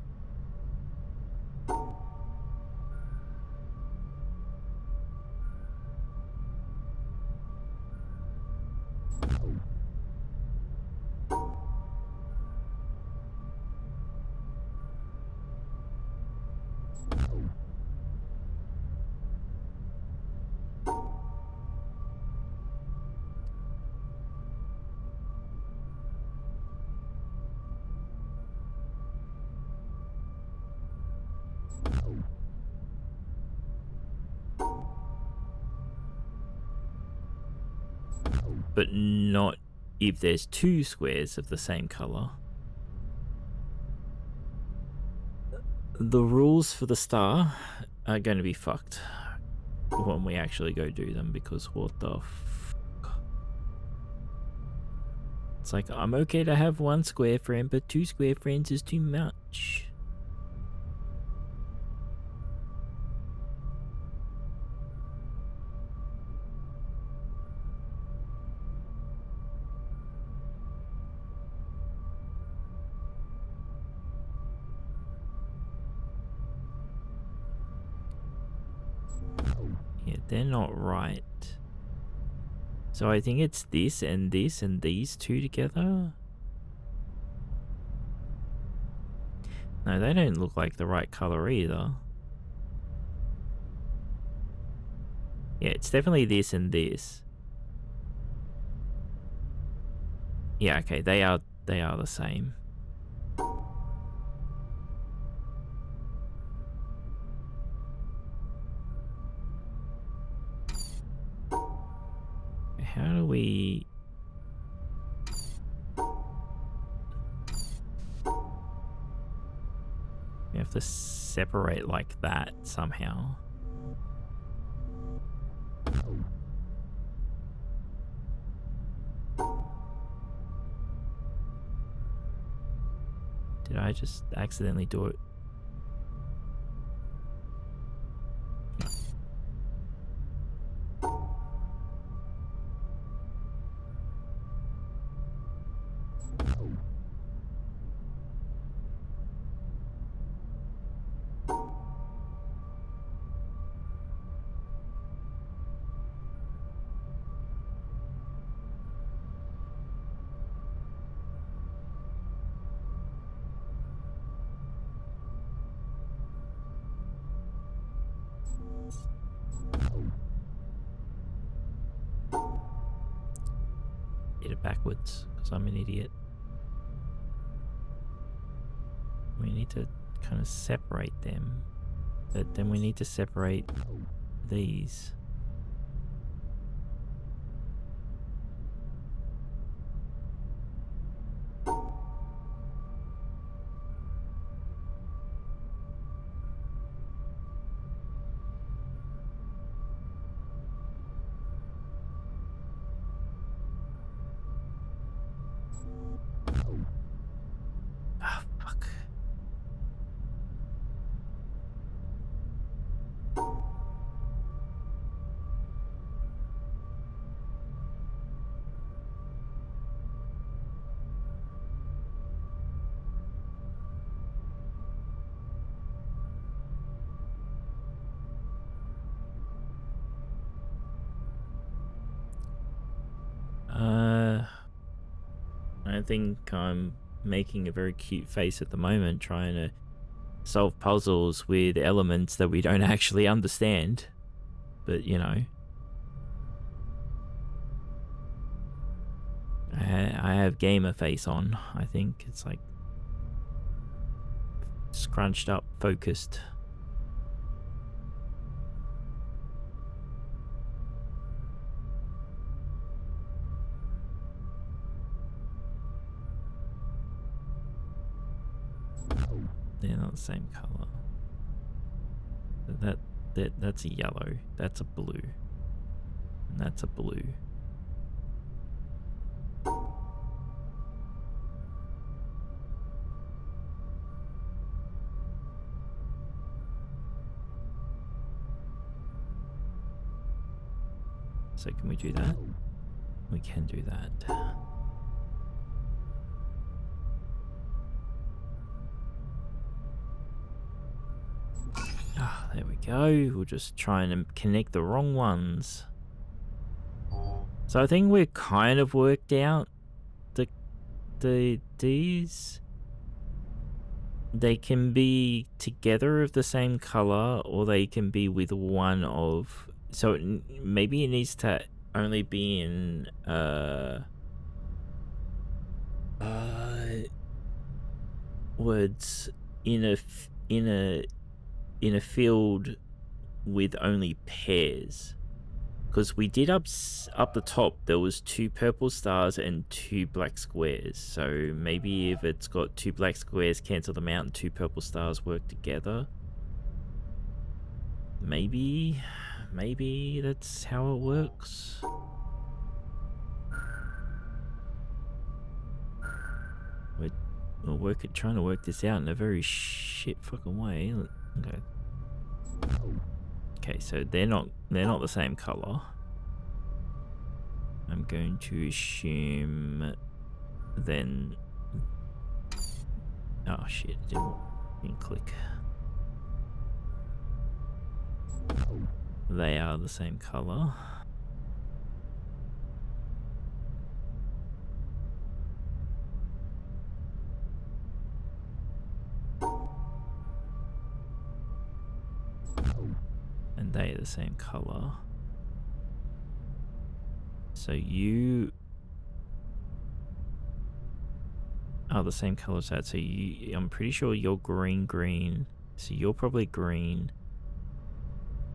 Speaker 1: But not if there's two squares of the same color. The rules for the star are going to be fucked when we actually go do them, because what the fuck? It's like, I'm okay to have one square friend, but two square friends is too much. Yeah, they're not right. So I think it's this and these two together. No, they don't look like the right color either. Yeah, it's definitely this and this. Yeah, okay, they are the same. How do we... We have to separate like that somehow. Did I just accidentally do it? Did it backwards because I'm an idiot. We need to kind of separate them, but then we need to separate these. Ah, fuck. I don't think I'm making a very cute face at the moment trying to solve puzzles with elements that we don't actually understand. But, you know. I have gamer face on, I think. It's like scrunched up, focused. They're not the same color. That's a yellow. That's a blue. And that's a blue. So can we do that? We can do that. Ah, there we go. We're just trying to connect the wrong ones. So I think we're kind of worked out these. They can be together of the same color, or they can be with one of. So maybe it needs to only be in words in a field with only pairs. Because we did up the top, there was 2 purple stars and 2 black squares. So maybe if it's got 2 black squares, cancel them out, and 2 purple stars work together. Maybe that's how it works. We're trying to work this out in a very shit fucking way. Okay. Okay, so they're not the same color. I'm going to assume then. Oh shit! Didn't click. They are the same color. And they are the same color. So you are the same color as that. So I'm pretty sure you're green. So you're probably green.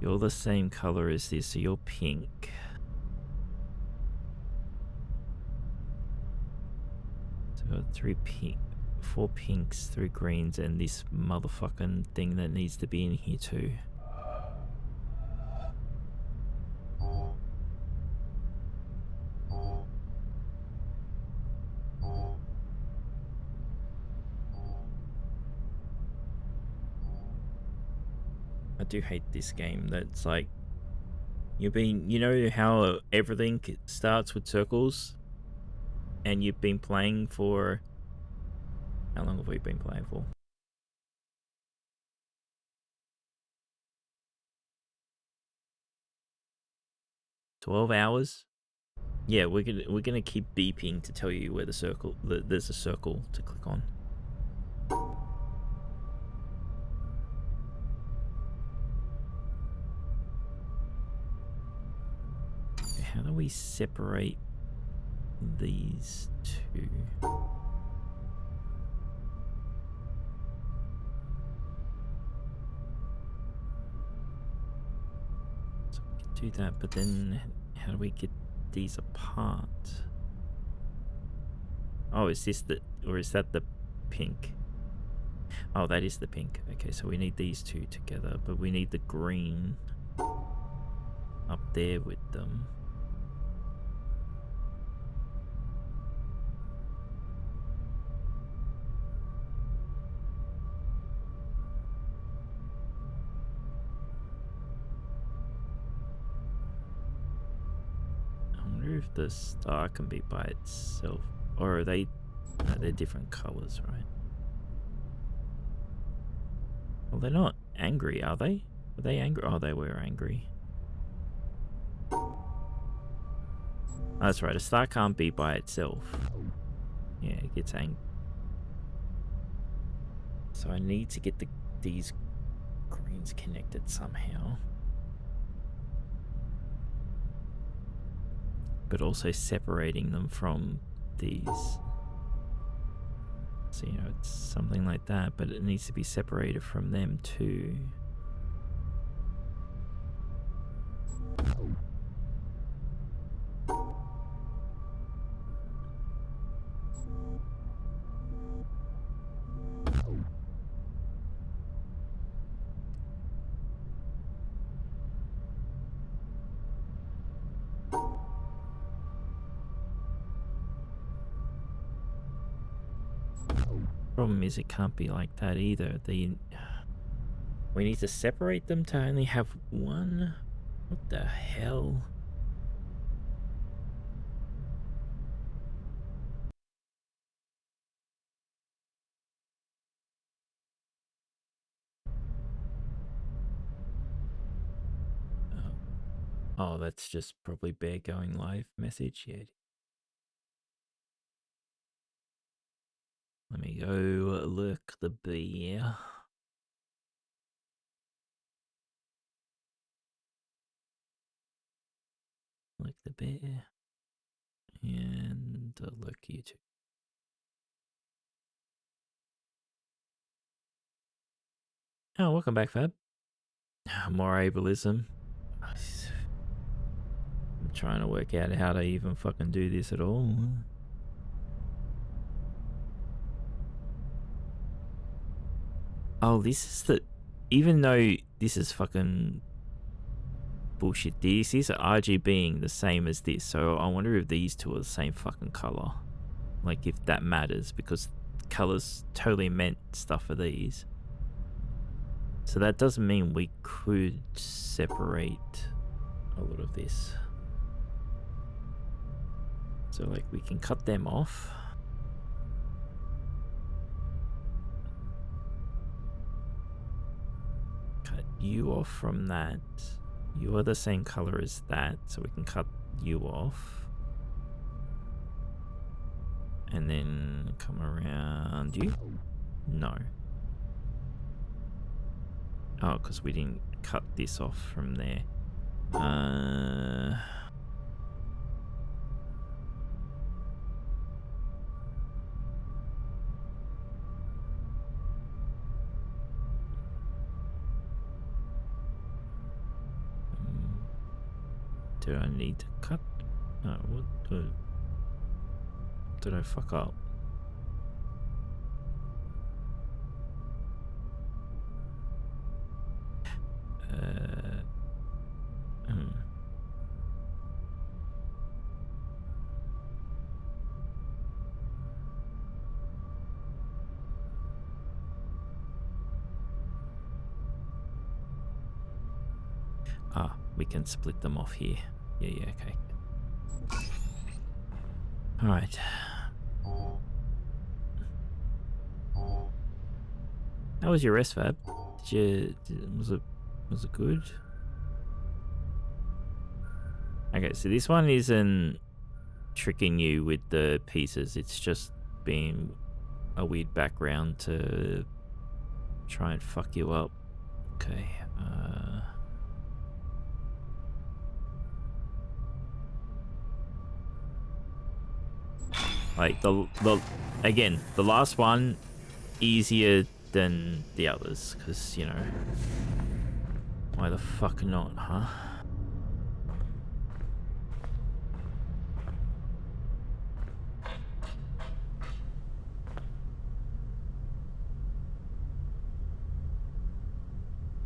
Speaker 1: You're the same color as this, so you're pink. So we've got 4 pinks, 3 greens, and this motherfucking thing that needs to be in here too. I do hate this game. That's like, you know how everything starts with circles? And you've been playing for, how long have we been playing for? 12 hours? Yeah, we're gonna keep beeping to tell you where there's a circle to click on. How do we separate these two? So we can do that, but then how do we get these apart? Oh, is this or is that the pink? Oh, that is the pink. Okay, so we need these two together, but we need the green up there with them. I wonder if the star can be by itself, or are they? No, they're different colors, right? Well, they're not angry, are they? Were they angry? Oh, they were angry. Oh, that's right. A star can't be by itself. Yeah, it gets angry. So I need to get these greens connected somehow. But also separating them from these. So, you know, it's something like that, but it needs to be separated from them too. Problem is, it can't be like that either. We need to separate them to only have one. What the hell? Oh, that's just probably Bear going live message. Yeah. Let me go look the bear. Look the bear. And look YouTube. Oh, welcome back, Fab. More ableism. I'm trying to work out how to even fucking do this at all. Oh, this is even though this is fucking bullshit, this is RGBing the same as this, so I wonder if these two are the same fucking color. Like, if that matters, because colors totally meant stuff for these. So that doesn't mean we could separate a lot of this. So, like, we can cut them off. Cut you off from that. You are the same color as that, so we can cut you off. And then come around you? No. Oh, because we didn't cut this off from there. Do I need to cut? No, what did I fuck up? Ah, we can split them off here. Yeah, okay. Alright. How was your rest, Fab? Was it good? Okay, so this one isn't tricking you with the pieces. It's just being a weird background to try and fuck you up. Okay. Like again, the last one easier than the others, because you know, why the fuck not, huh?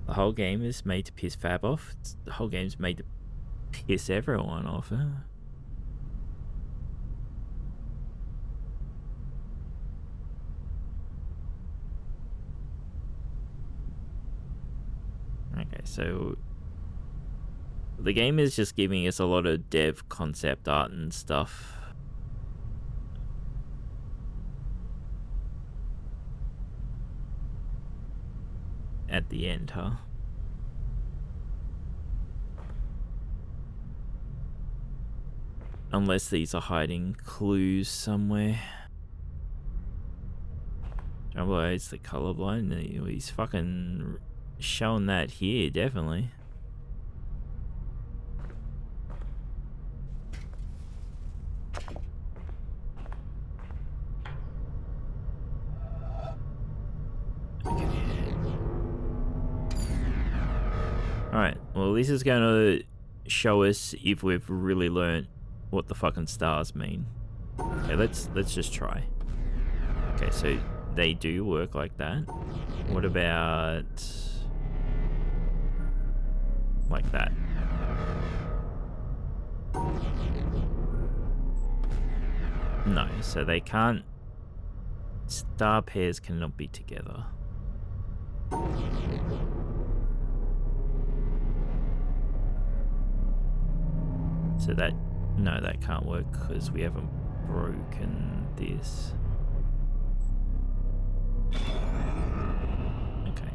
Speaker 1: The whole game is made to piss Fab off. The whole game's made to piss everyone off, huh? Okay, so the game is just giving us a lot of dev concept art and stuff. At the end, huh? Unless these are hiding clues somewhere. Jumbo is the colorblind. He's fucking showing that here, definitely. Alright, well this is going to show us if we've really learnt what the fucking stars mean. Okay, let's just try. Okay, so they do work like that. What about like that? No, so they can't. Star pairs cannot be together. So that, no, that can't work because we haven't broken this. Okay.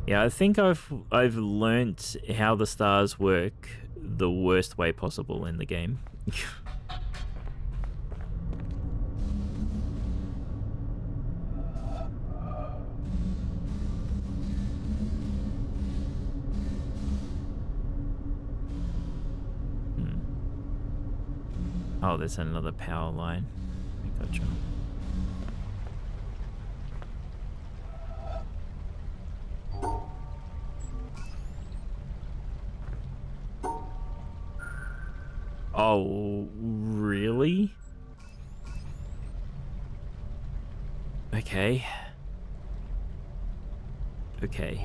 Speaker 1: Yeah, I think I've learnt how the stars work the worst way possible in the game. Oh, there's another power line. Gotcha. Oh, really? Okay. Okay.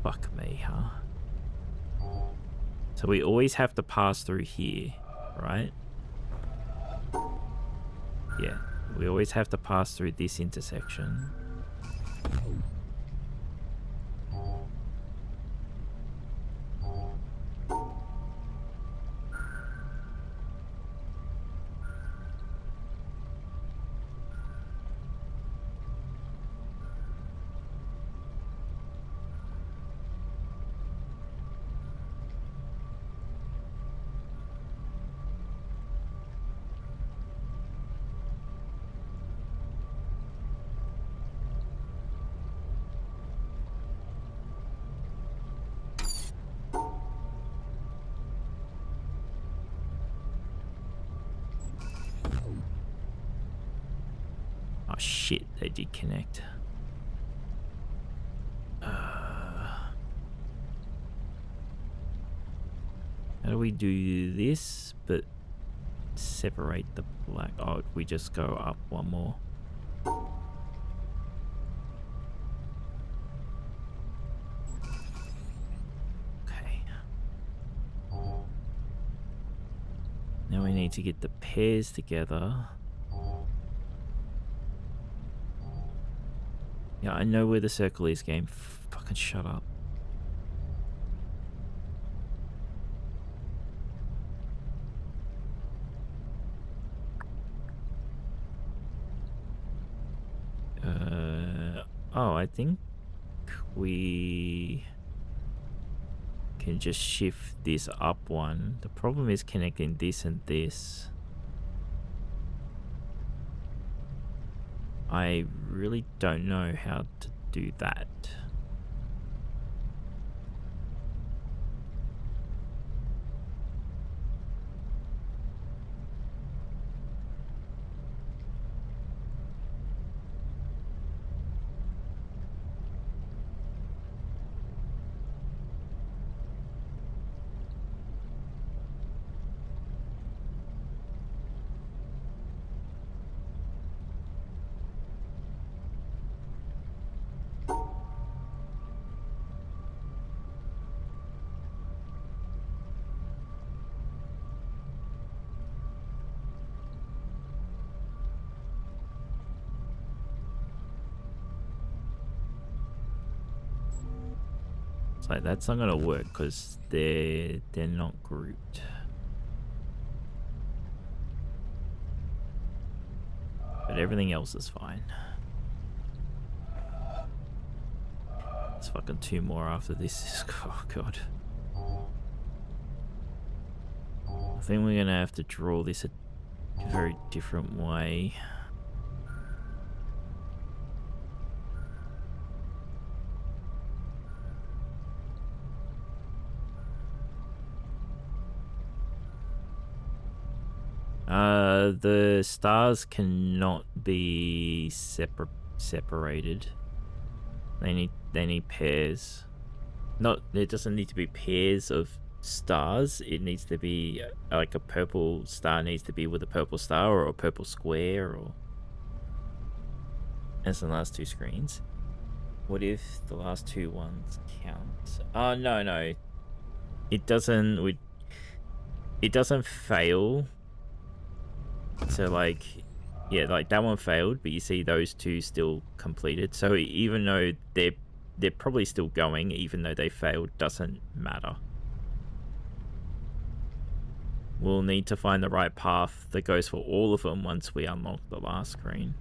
Speaker 1: Fuck me, huh? So we always have to pass through here, right? Yeah, we always have to pass through this intersection. Oh shit, they did connect. How do we do this, but separate the black? Oh, we just go up one more. Okay. Now we need to get the pairs together. Yeah, I know where the circle is, game. Fucking shut up. Oh, I think we can just shift this up one. The problem is connecting this and this. I really don't know how to do that. It's like that's not gonna work because they're not grouped. But everything else is fine. There's fucking 2 more after this. Oh god. I think we're gonna have to draw this a very different way. The stars cannot be separated. They need pairs. Not, it doesn't need to be pairs of stars. It needs to be like a purple star needs to be with a purple star or a purple square, or as the last 2 screens. What if the last 2 ones count? Oh no. It doesn't fail. So like, yeah, like that one failed, but you see those 2 still completed. So even though they're probably still going, even though they failed, doesn't matter. We'll need to find the right path that goes for all of them once we unlock the last screen.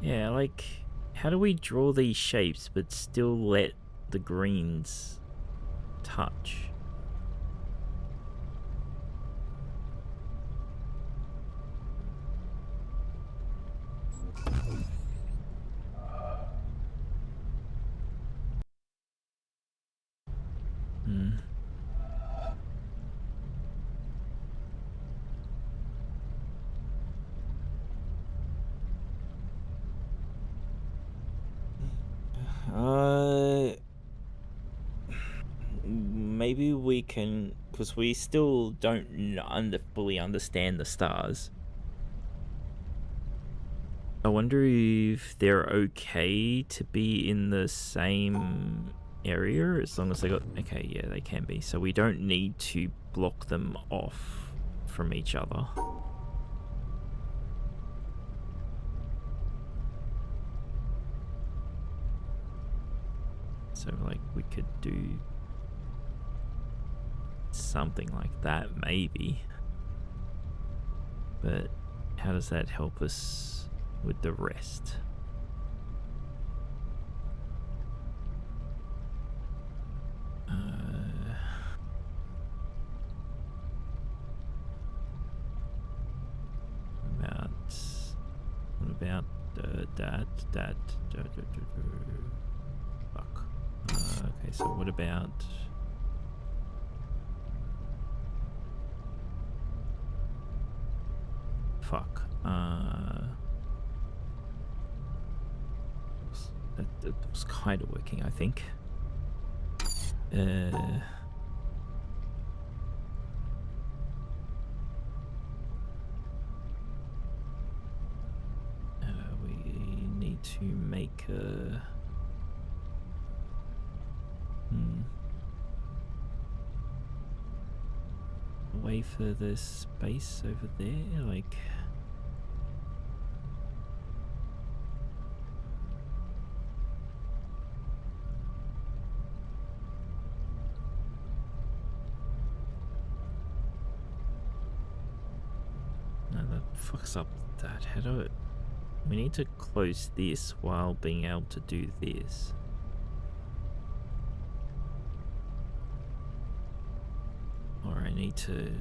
Speaker 1: Yeah, like, how do we draw these shapes but still let the greens touch? Maybe we can, because we still don't fully understand the stars. I wonder if they're okay to be in the same area as long as they got... Okay, yeah, they can be. So we don't need to block them off from each other. So, like, we could do something like that, maybe. But how does that help us with the rest? What about that? Fuck. Okay, so what about... Fuck. That was kind of working, I think. to make a... a way for the space over there, like... No, that fucks up that. How do it... We need to close this while being able to do this. Or I need to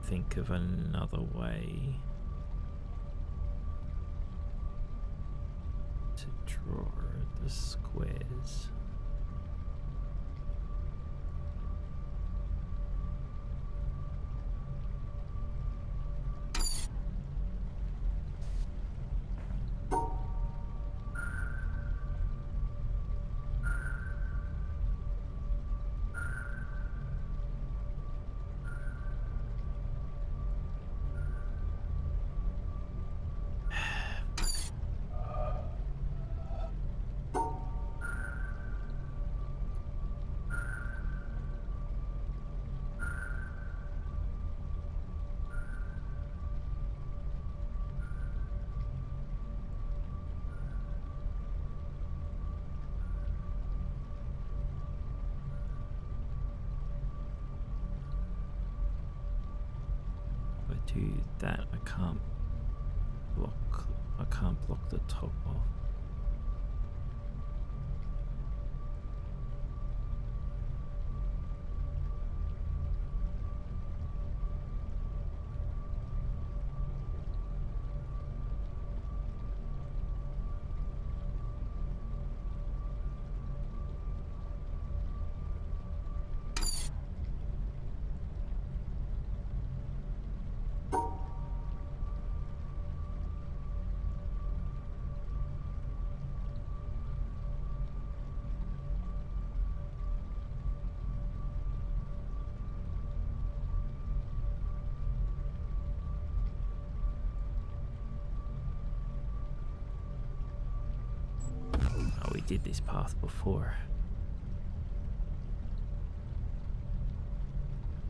Speaker 1: think of another way to draw the squares. Do that, I can't block the top off. We did this path before.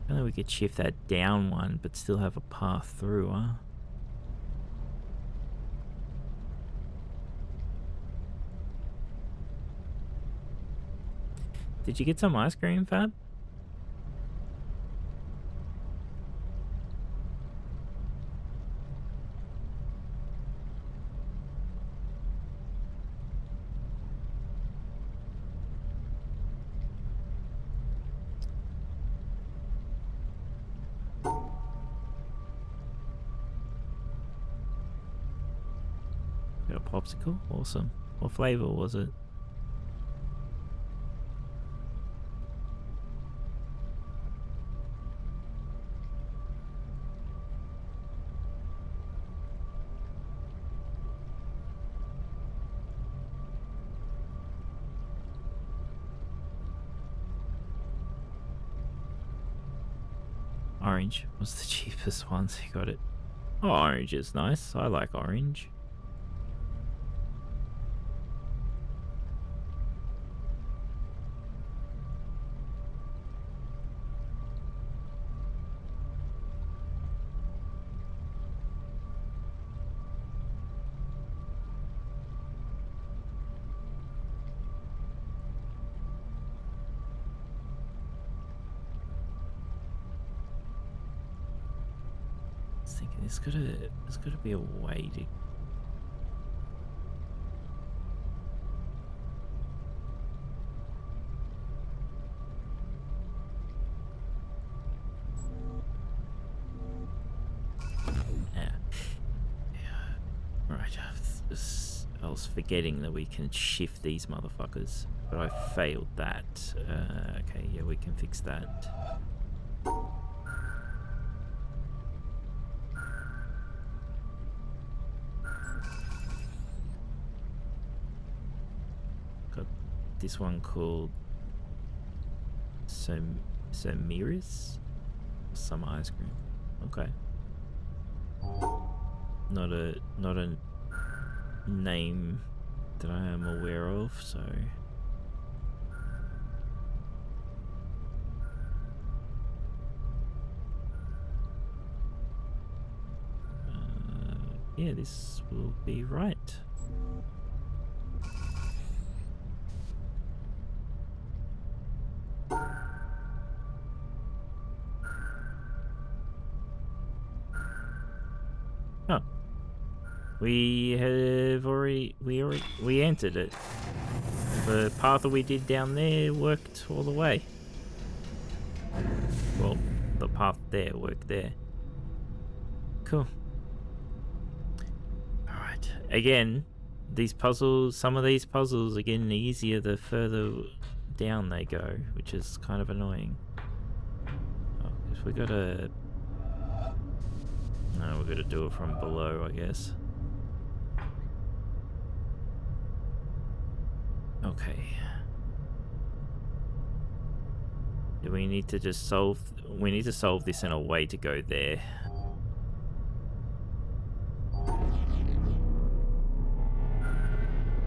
Speaker 1: I know we could shift that down one, but still have a path through, huh? Did you get some ice cream, Fab? Got a popsicle? Awesome. What flavor was it? Orange was the cheapest one, so you got it. Oh, orange is nice. I like orange. There's gotta be a way to... Yeah. Right. I was forgetting that we can shift these motherfuckers, but I failed that. Okay, yeah, we can fix that. This one called Samiris? Some ice cream. Okay. Not a name that I am aware of, so... yeah, this will be right. Oh. We entered it. The path that we did down there worked all the way. Well, the path there worked there. Cool. Alright. Again, these puzzles, some of these puzzles are getting easier the further down they go, which is kind of annoying. Oh, because we gotta... no, we're gonna do it from below, I guess. Okay. Do we need to just solve... we need to solve this in a way to go there.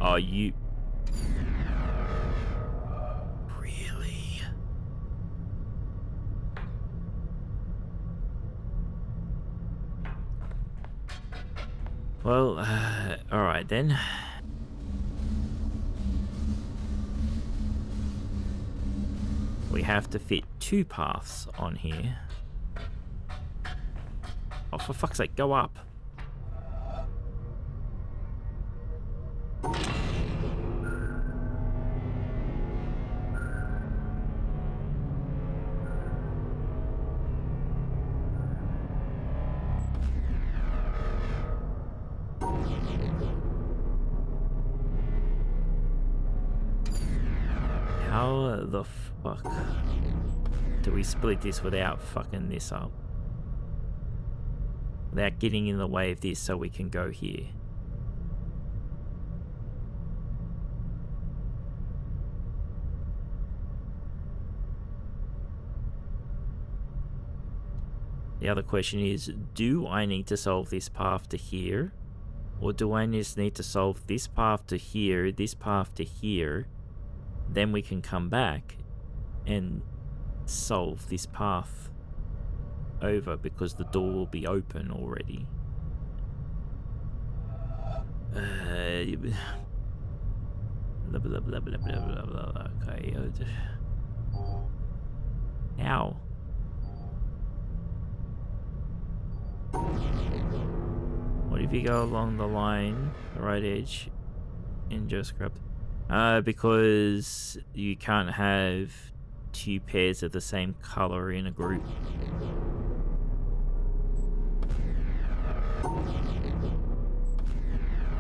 Speaker 1: Oh, you... really? Well, alright then. We have to fit 2 paths on here. Oh, for fuck's sake, go up. How the fuck do we split this without fucking this up? Without getting in the way of this so we can go here? The other question is, do I need to solve this path to here? Or do I just need to solve this path to here, this path to here? Then we can come back and solve this path over because the door will be open already. Okay. Ow. What if you go along the line, the right edge, and just grab... because you can't have 2 pairs of the same color in a group.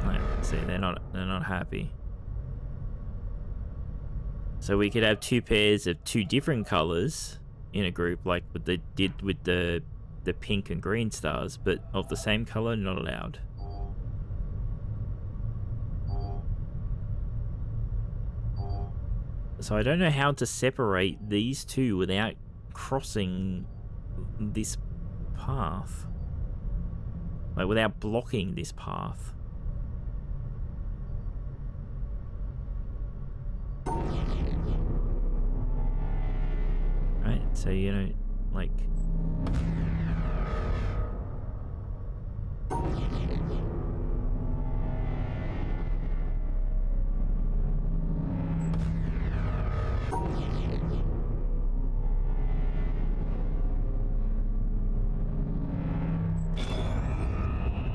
Speaker 1: Like, see, they're not happy. So we could have 2 pairs of 2 different colors in a group, like what they did with the pink and green stars, but of the same color, not allowed. So I don't know how to separate these 2 without crossing this path. Like, without blocking this path. Right, so you know, like...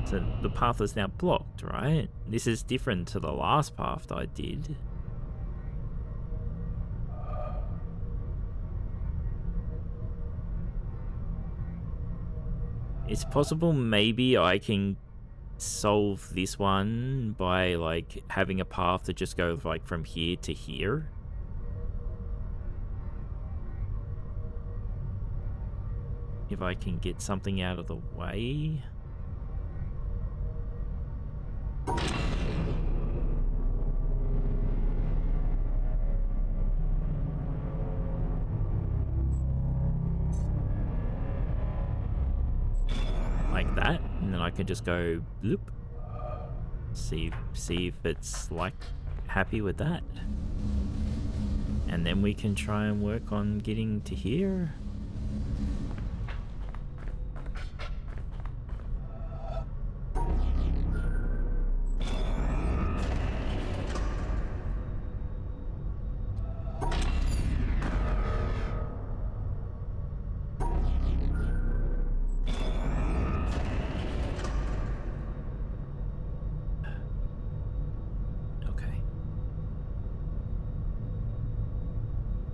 Speaker 1: So the path is now blocked, right? This is different to the last path I did. It's possible maybe I can solve this one by like having a path that just goes like from here to here. If I can get something out of the way. Like that, and then I can just go bloop. See if it's like happy with that. And then we can try and work on getting to here.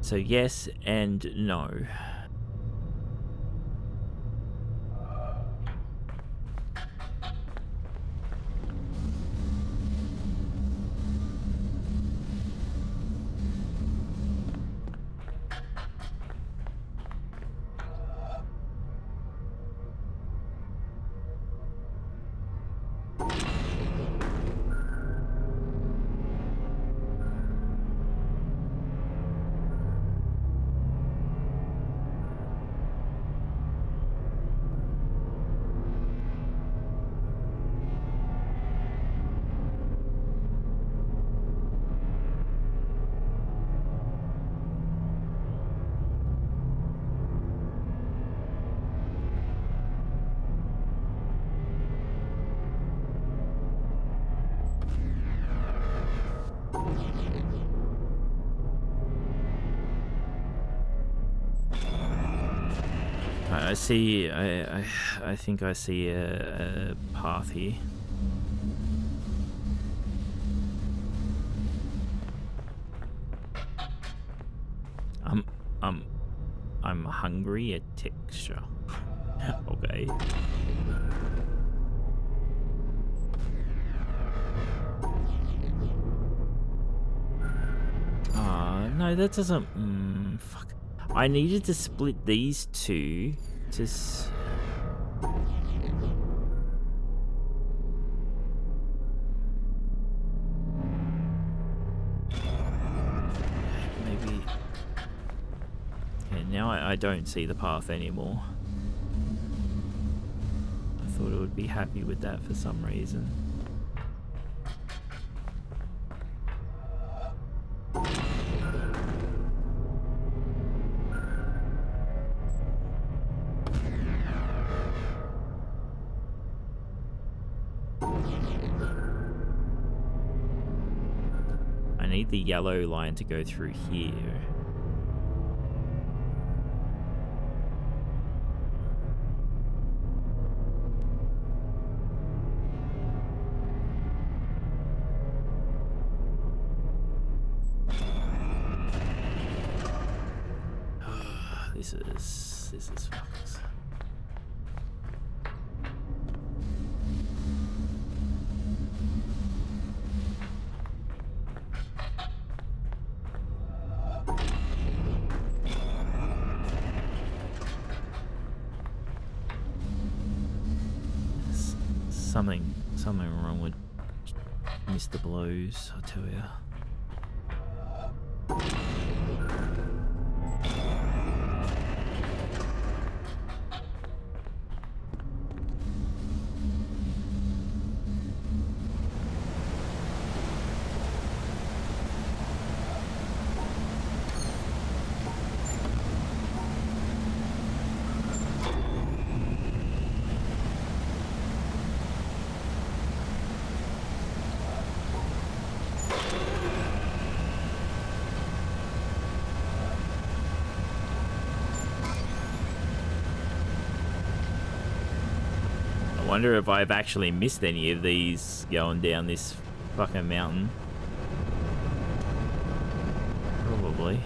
Speaker 1: So yes and no. I see. I think I see a path here. I'm hungry at texture. Okay. No, that doesn't. Fuck. I needed to split these two. Just. Maybe. Okay, now I don't see the path anymore. I thought it would be happy with that for some reason. I need the yellow line to go through here. This is fucked. Something wrong with Mr. Blows, I'll tell ya. I wonder if I've actually missed any of these going down this fucking mountain. Probably.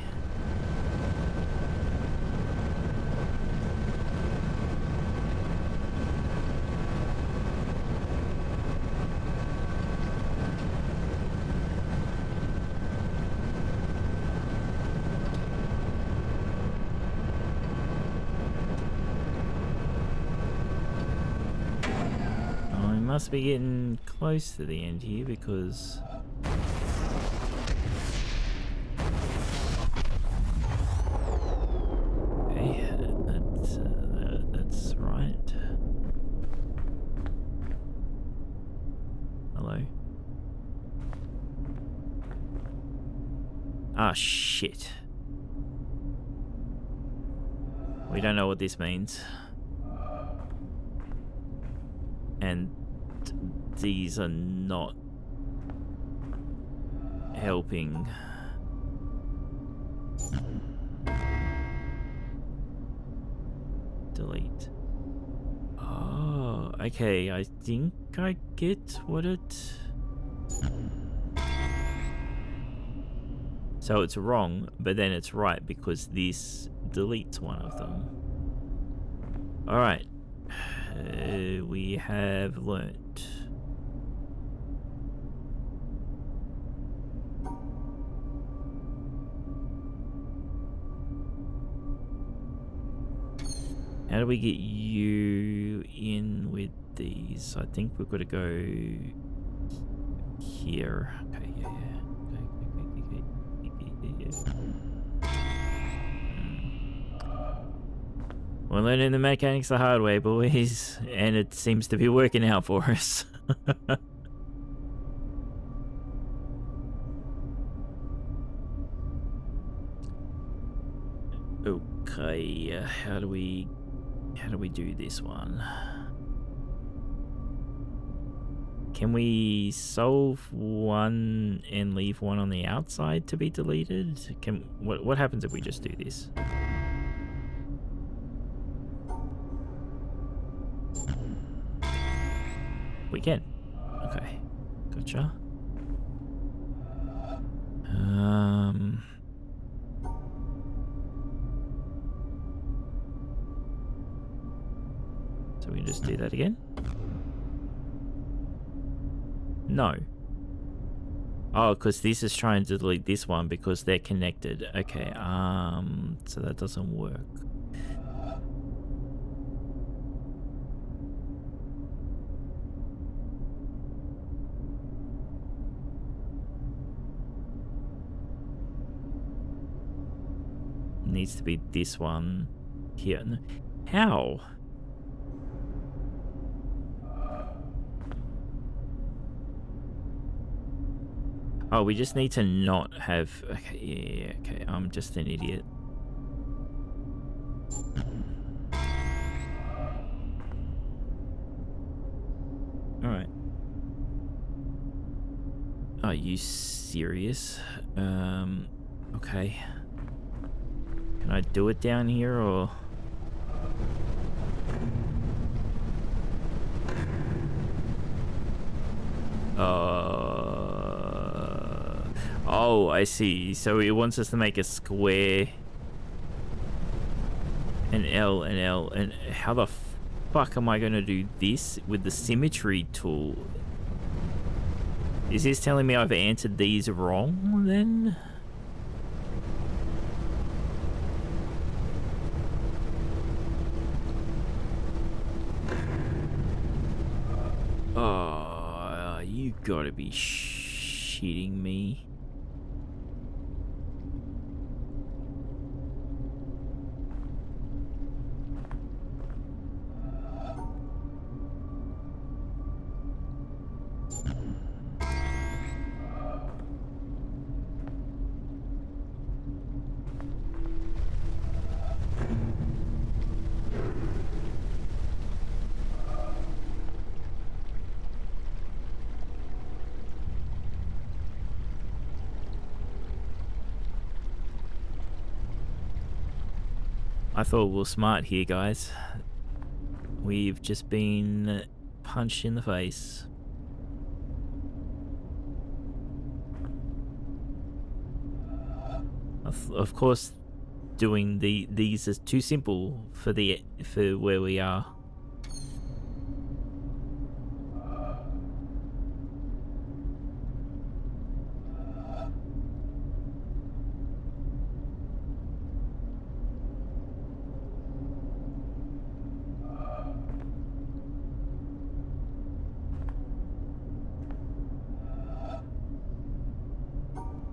Speaker 1: Must be getting close to the end here because okay, that's right. Hello. Ah, shit. We don't know what this means. And these are not helping. Delete. Oh, okay. I think I get what it... So it's wrong, but then it's right because this deletes one of them. Alright. We have learnt. How do we get you in with these? I think we've got to go here. Okay, yeah. We're learning the mechanics the hard way, boys, and it seems to be working out for us. Okay, how do we do this one? Can we solve one and leave one on the outside to be deleted? What happens if we just do this? We can. Okay. Gotcha. So we just do that again? No. Oh, because this is trying to delete this one because they're connected. Okay, so that doesn't work. Needs to be this one here. How? Oh, we just need to not have... Okay, yeah, okay, I'm just an idiot. Alright. Are you serious? Okay. Can I do it down here, or... Oh, I see. So it wants us to make a square, an L, an L, and how the fuck am I going to do this with the symmetry tool? Is this telling me I've answered these wrong, then? Oh, you gotta be shitting me. I thought we were smart here, guys. We've just been punched in the face. Of course, doing these is too simple for where we are.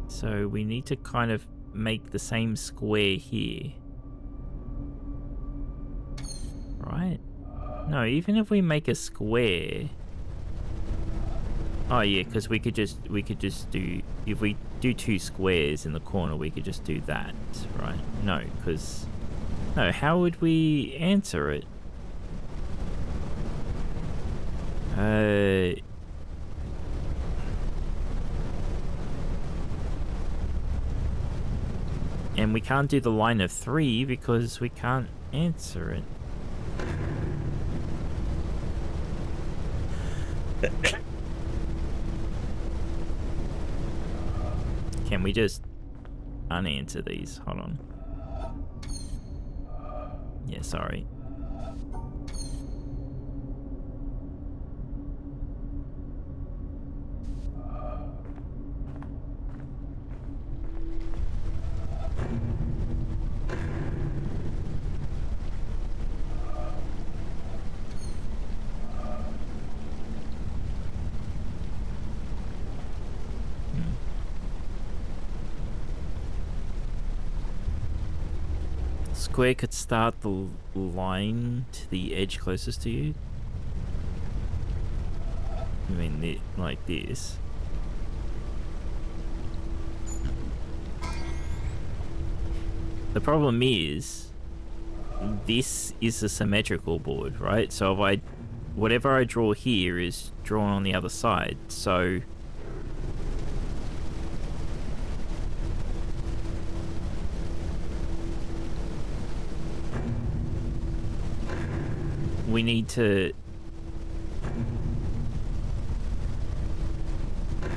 Speaker 1: So we need to kind of make the same square here. Right? No, even if we make a square... Oh yeah, because we could just do, if we do 2 squares in the corner, we could just do that, right? No, because no, how would we answer it? And we can't do the line of 3 because we can't answer it. Can we just unanswer these? Hold on. Yeah, sorry. Square could start the line to the edge closest to you. I mean, like this. The problem is, this is a symmetrical board, right? So if whatever I draw here is drawn on the other side, so we need to,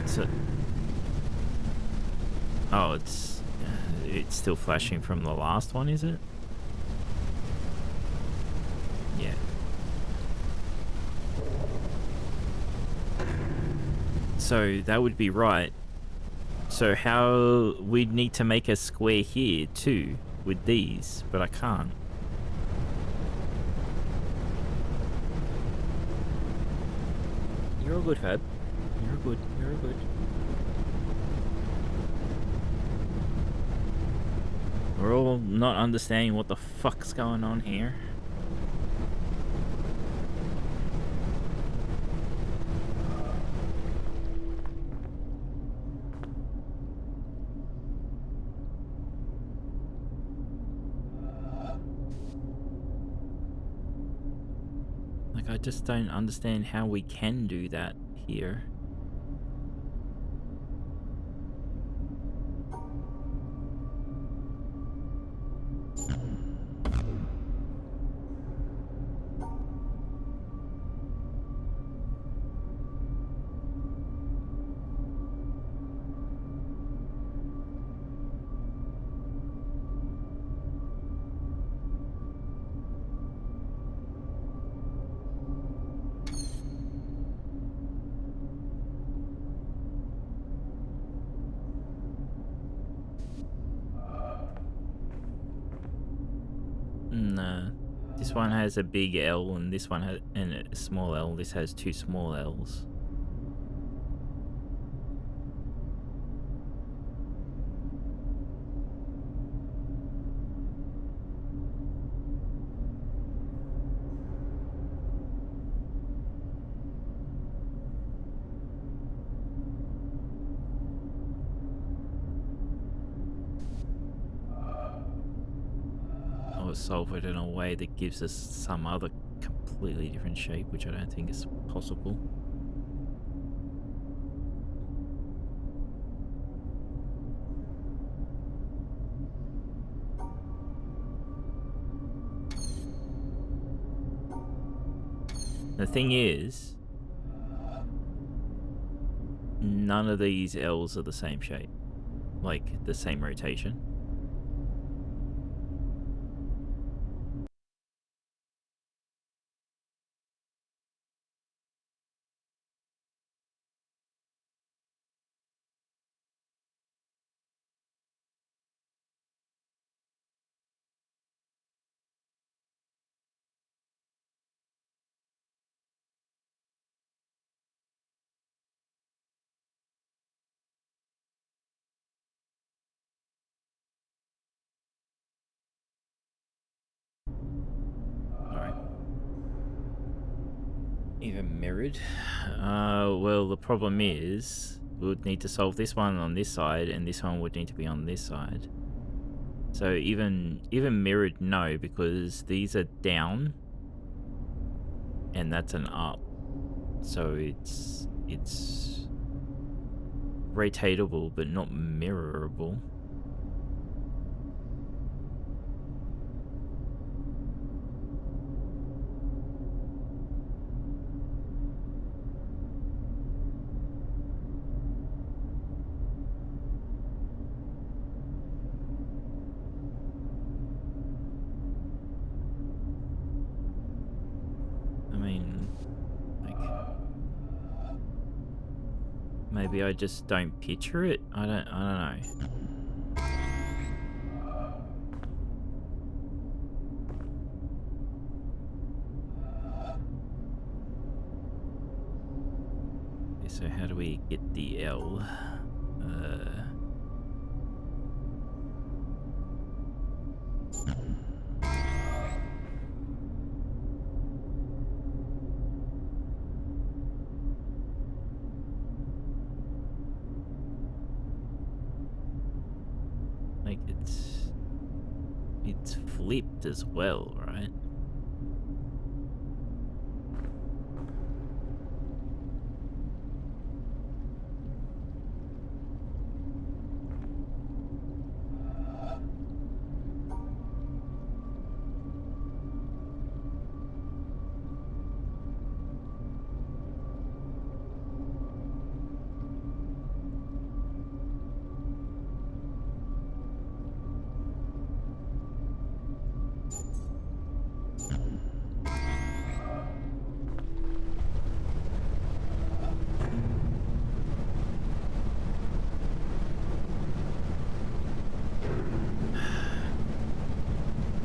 Speaker 1: so, oh, it's still flashing from the last one, is it? Yeah. So that would be right. So how, we'd need to make a square here too with these, but I can't. You're all good, Fab. You're all good. You're all good. We're all not understanding what the fuck's going on here. Like, I just don't understand how we can do that here. No. This one has a big L and this one has a small L. This has 2 small L's. Or solve it in a way that gives us some other completely different shape, which I don't think is possible. The thing is, none of these L's are the same shape, like the same rotation. Even mirrored. Well, the problem is we would need to solve this one on this side, and this one would need to be on this side. So even mirrored, no, because these are down, and that's an up. So it's rotatable, but not mirrorable. I mean, like, maybe I just don't picture it. I don't know. Okay, so how do we get the L? Like it's flipped as well, right?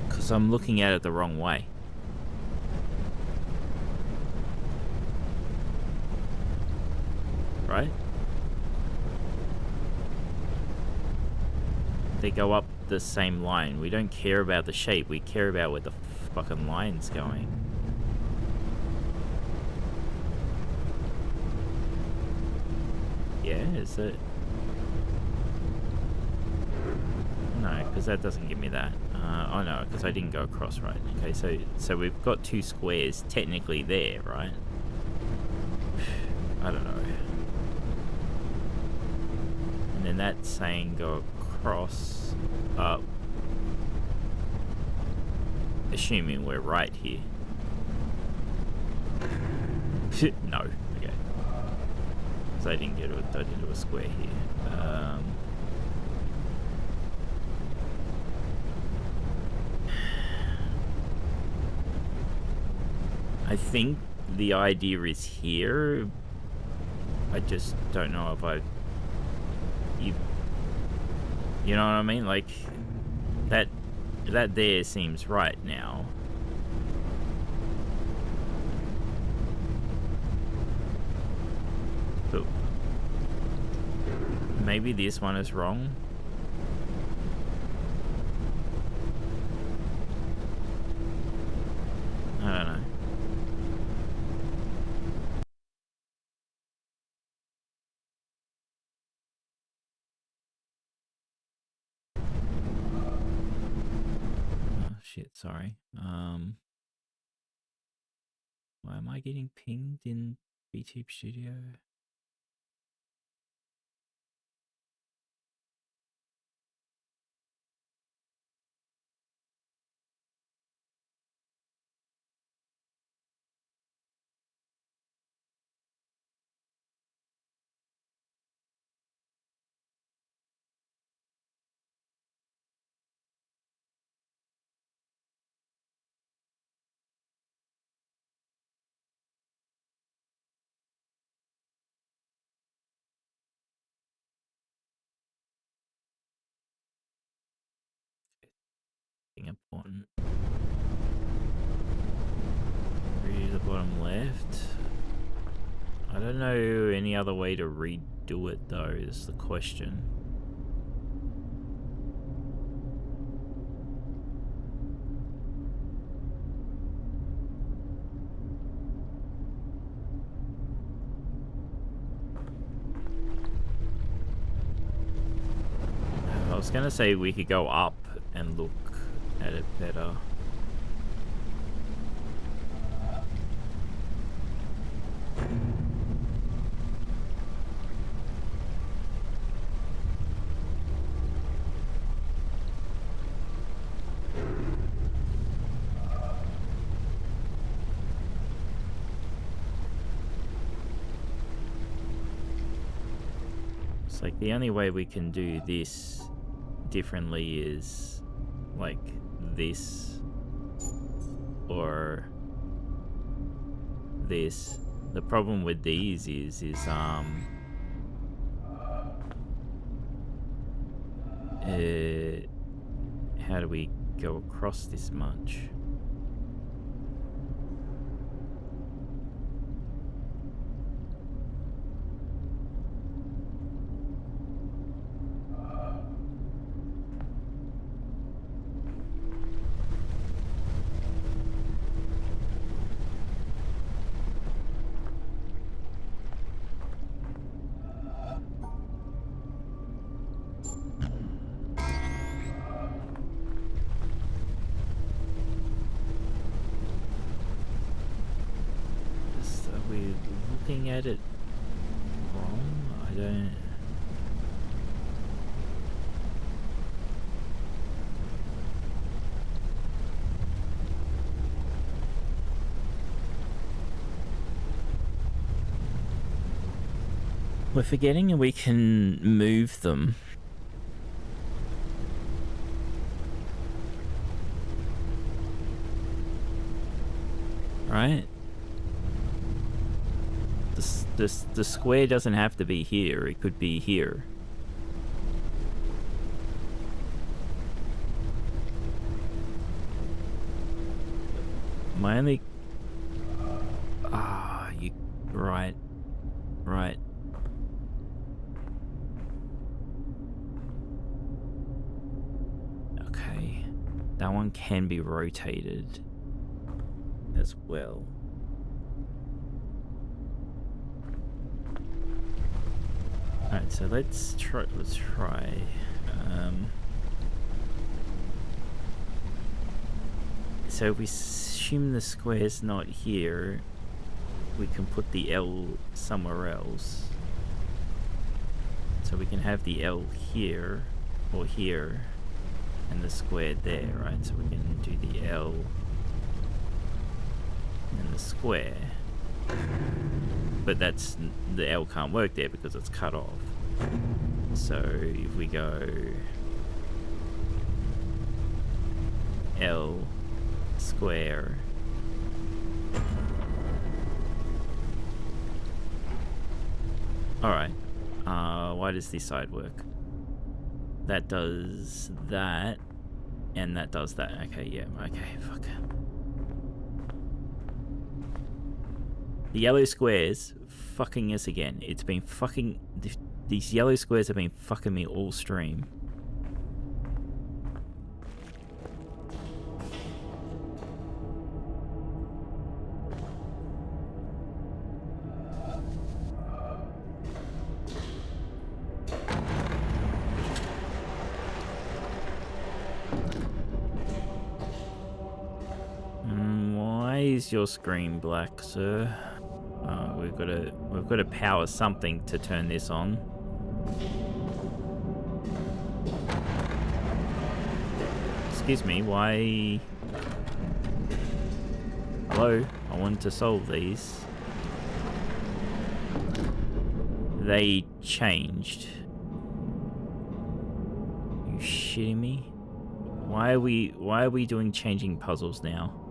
Speaker 1: Because I'm looking at it the wrong way. Right? They go up the same line. We don't care about the shape. We care about where the fucking line's going. Yeah, is it? No, because that doesn't give me that. Oh no, because I didn't go across right. Okay, so we've got two squares technically there, right? I don't know. And then that's saying go across, up. Assuming we're right here. No, okay. So I didn't get it into a square here. I think the idea is here. I just don't know if you know what I mean? Like that there seems right now. But maybe this one is wrong. I don't know. Shit, sorry. Why am I getting pinged in Vtuber Studio? Important. Read the bottom left. I don't know any other way to redo it though, is the question. I was gonna say we could go up and look at it better. It's like the only way we can do this differently is like this or this. The problem with these is how do we go across this much? Looking at it wrong? I don't... We're forgetting we can move them. Right? The square doesn't have to be here, it could be here. My only... Ah, you... Right. Right. Okay. That one can be rotated as well. Alright, so let's try. So if we assume the square's not here, we can put the L somewhere else. So we can have the L here or here and the square there, right? So we can do the L and the square. But that's, the L can't work there because it's cut off. So if we go L square, alright, why does this side work? That does that, and that does that. Okay, yeah, okay, fuck. The yellow squares fucking us again. It's been fucking... These yellow squares have been fucking me all stream. Why is your screen black, sir? We've got to power something to turn this on. Excuse me, why? Hello, I wanted to solve these. They changed. You shitting me? Why are we doing changing puzzles now?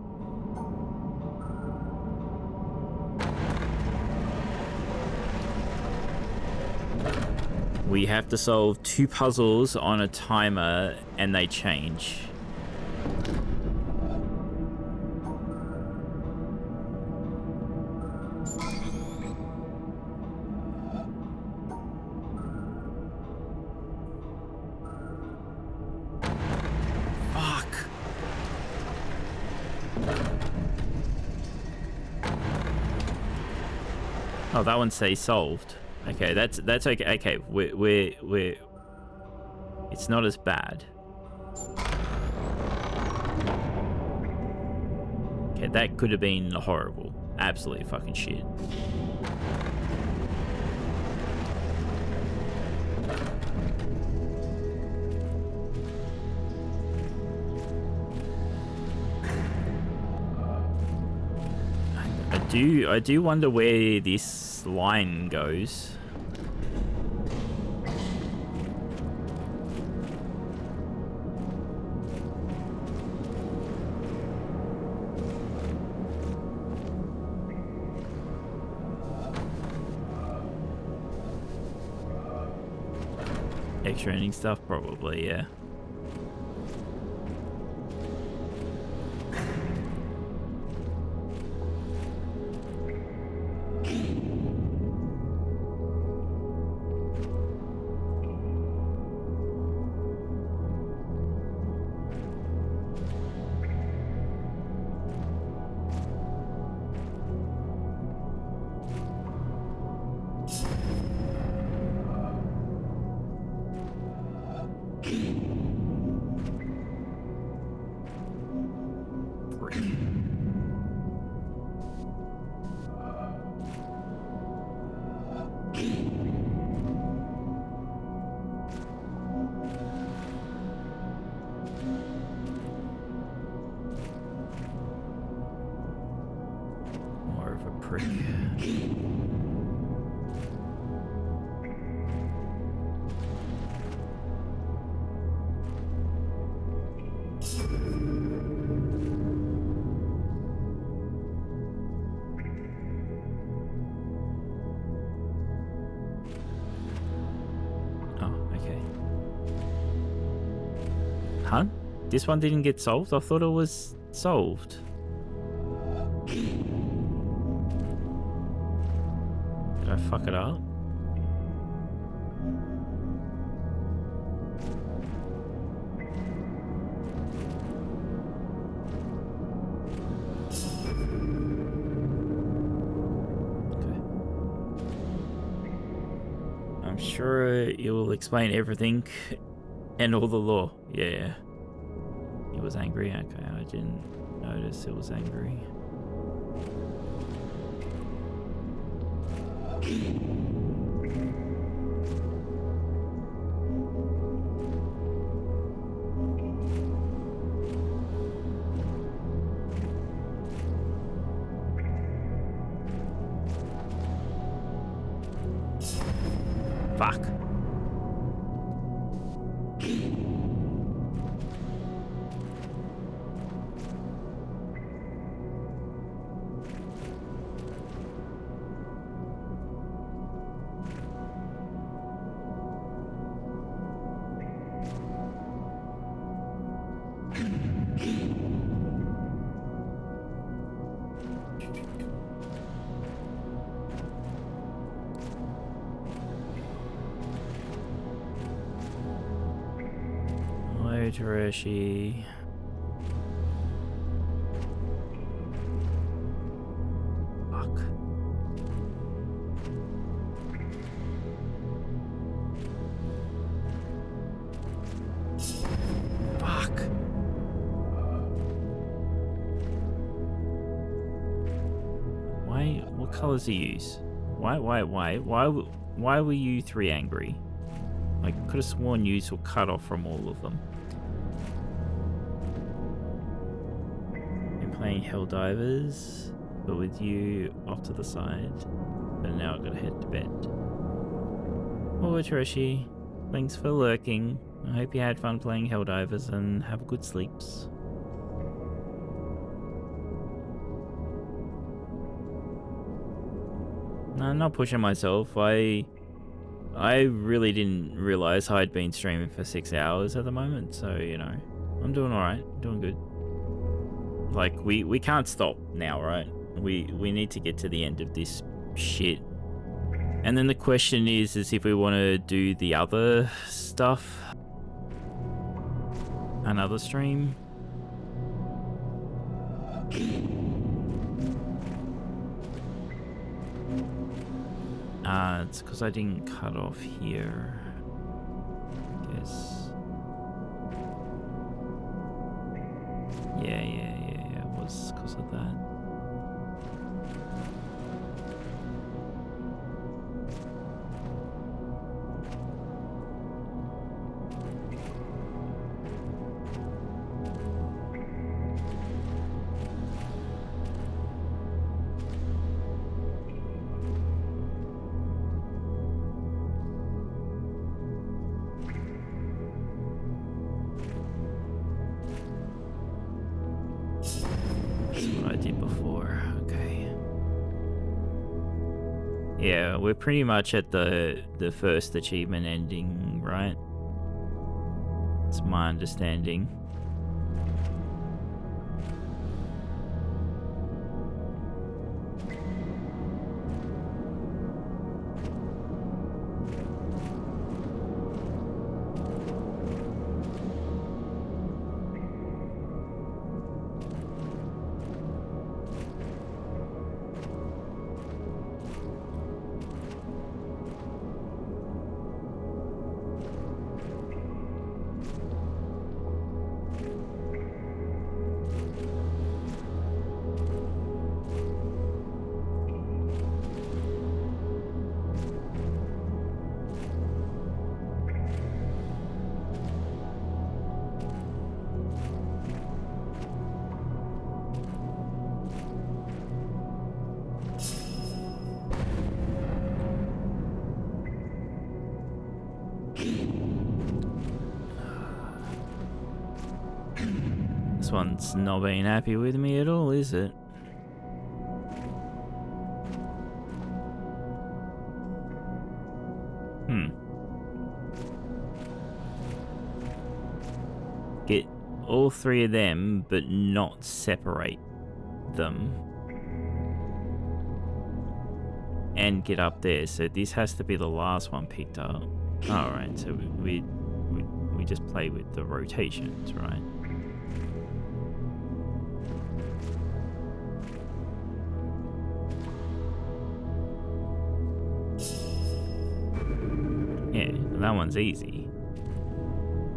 Speaker 1: We have to solve 2 puzzles on a timer and they change. Fuck. Oh, that one says solved. Okay, that's okay. Okay, we're It's not as bad. Okay, that could have been horrible. Absolutely fucking shit. I do wonder where this line goes. Extra ending stuff, probably, yeah. More of a prick. Huh? This one didn't get solved? I thought it was solved. Did I fuck it up? Okay. I'm sure it will explain everything and all the lore. Yeah. He was angry. Okay, I didn't notice it was angry. Fuck. Tereshi. Fuck. Fuck. Why? What colors do you use? Why were you three angry? I could have sworn you were cut off from all of them. Playing Helldivers, but with you off to the side. But now I've got to head to bed. Oh, Tereshi, thanks for lurking. I hope you had fun playing Helldivers and have good sleeps. No, I'm not pushing myself. I really didn't realize I'd been streaming for 6 hours at the moment, so you know, I'm doing alright, doing good. Like, we can't stop now, right? We need to get to the end of this shit. And then the question is if we want to do the other stuff. Another stream. It's because I didn't cut off here. I guess. Yeah, we're pretty much at the first achievement ending, right? It's my understanding. This one's not being happy with me at all, is it? Get all three of them, but not separate them. And get up there. So this has to be the last one picked up. Alright, so we just play with the rotations, right? Yeah, that one's easy.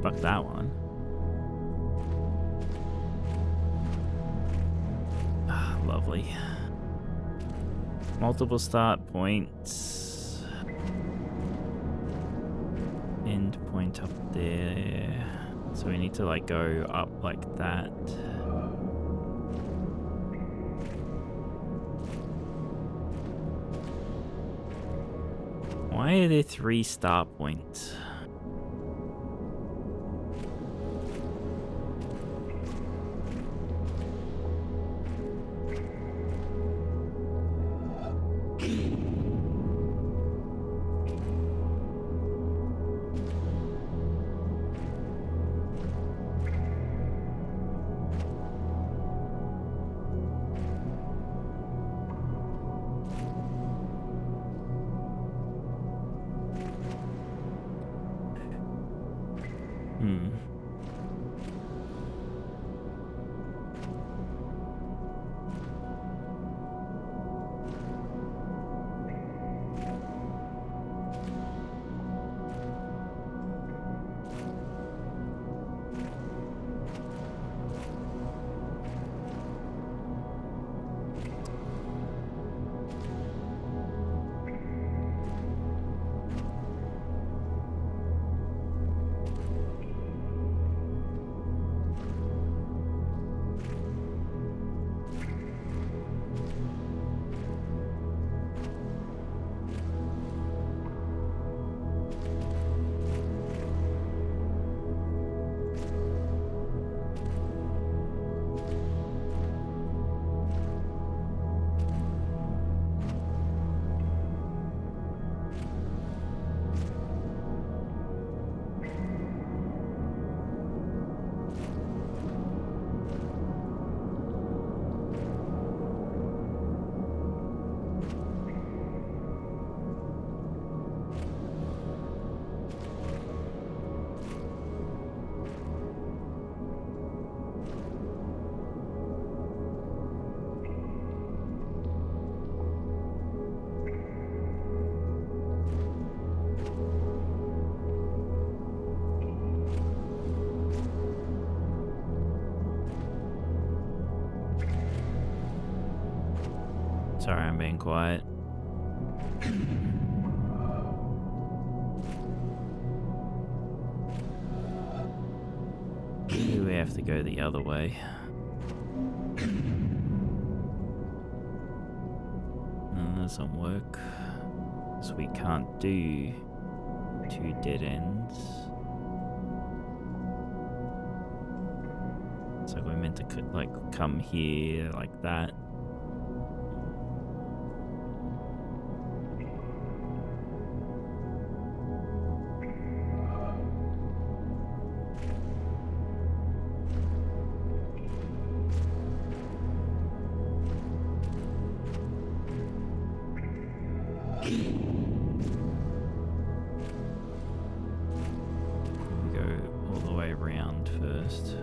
Speaker 1: Fuck that one. Ah, lovely. Multiple start points. End point up there. So we need to like go up like that. Why are there 3 start points? Sorry, I'm being quiet. Maybe we have to go the other way. No, that doesn't work. So we can't do 2 dead ends. So we're meant to like come here like that. first.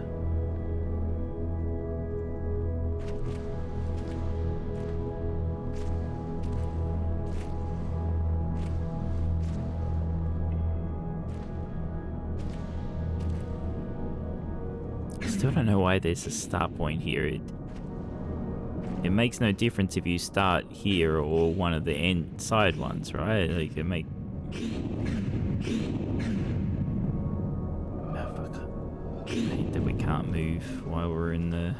Speaker 1: Still don't know why there's a start point here. It makes no difference if you start here or one of the side ones, right? Like it make. Oh, fuck. I hate that we can't move while we're in the.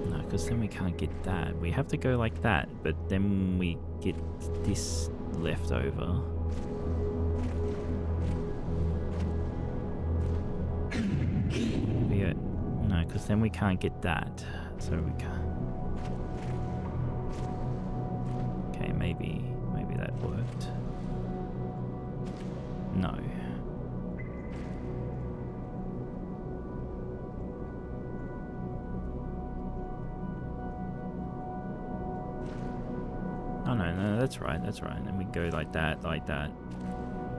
Speaker 1: No, because then we can't get that. We have to go like that, but then we get this left over. No, because then we can't get that, so we can't. Okay, maybe that worked. No. Oh no, that's right. And we go like that.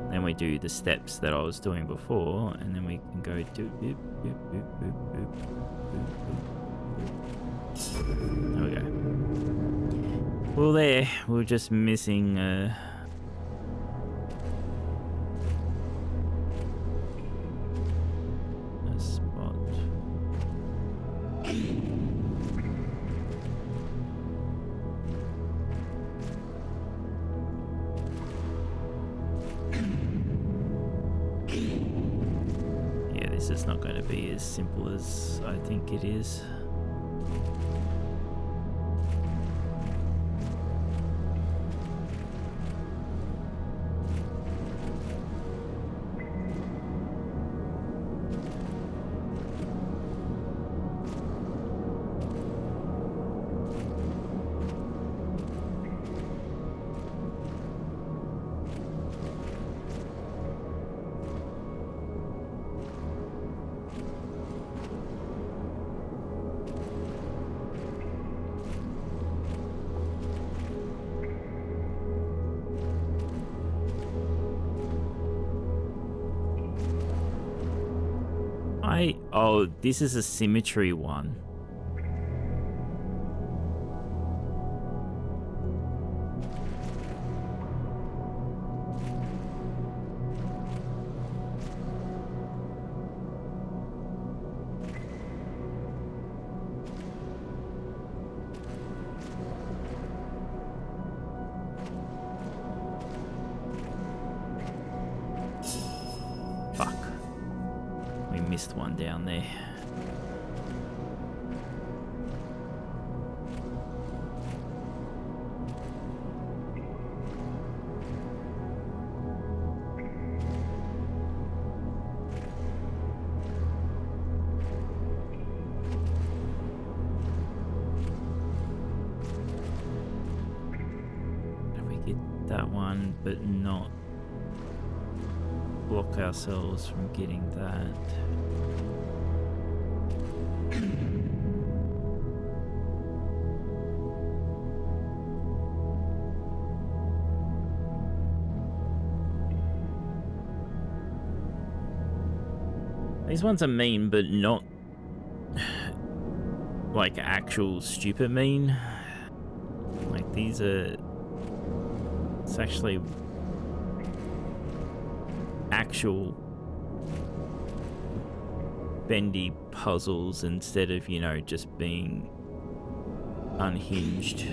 Speaker 1: Then we do the steps that I was doing before, and then we can go do boop, boop, boop, boop, boop, boop, boop. There we go. Well, there, we're just missing a spot. This is not going to be as simple as I think it is. Oh, this is a symmetry one. Missed one down there. If we get that one, but not block ourselves from getting that. These ones are mean, but not like actual stupid mean. Like these are, it's actually actual bendy puzzles instead of, you know, just being unhinged.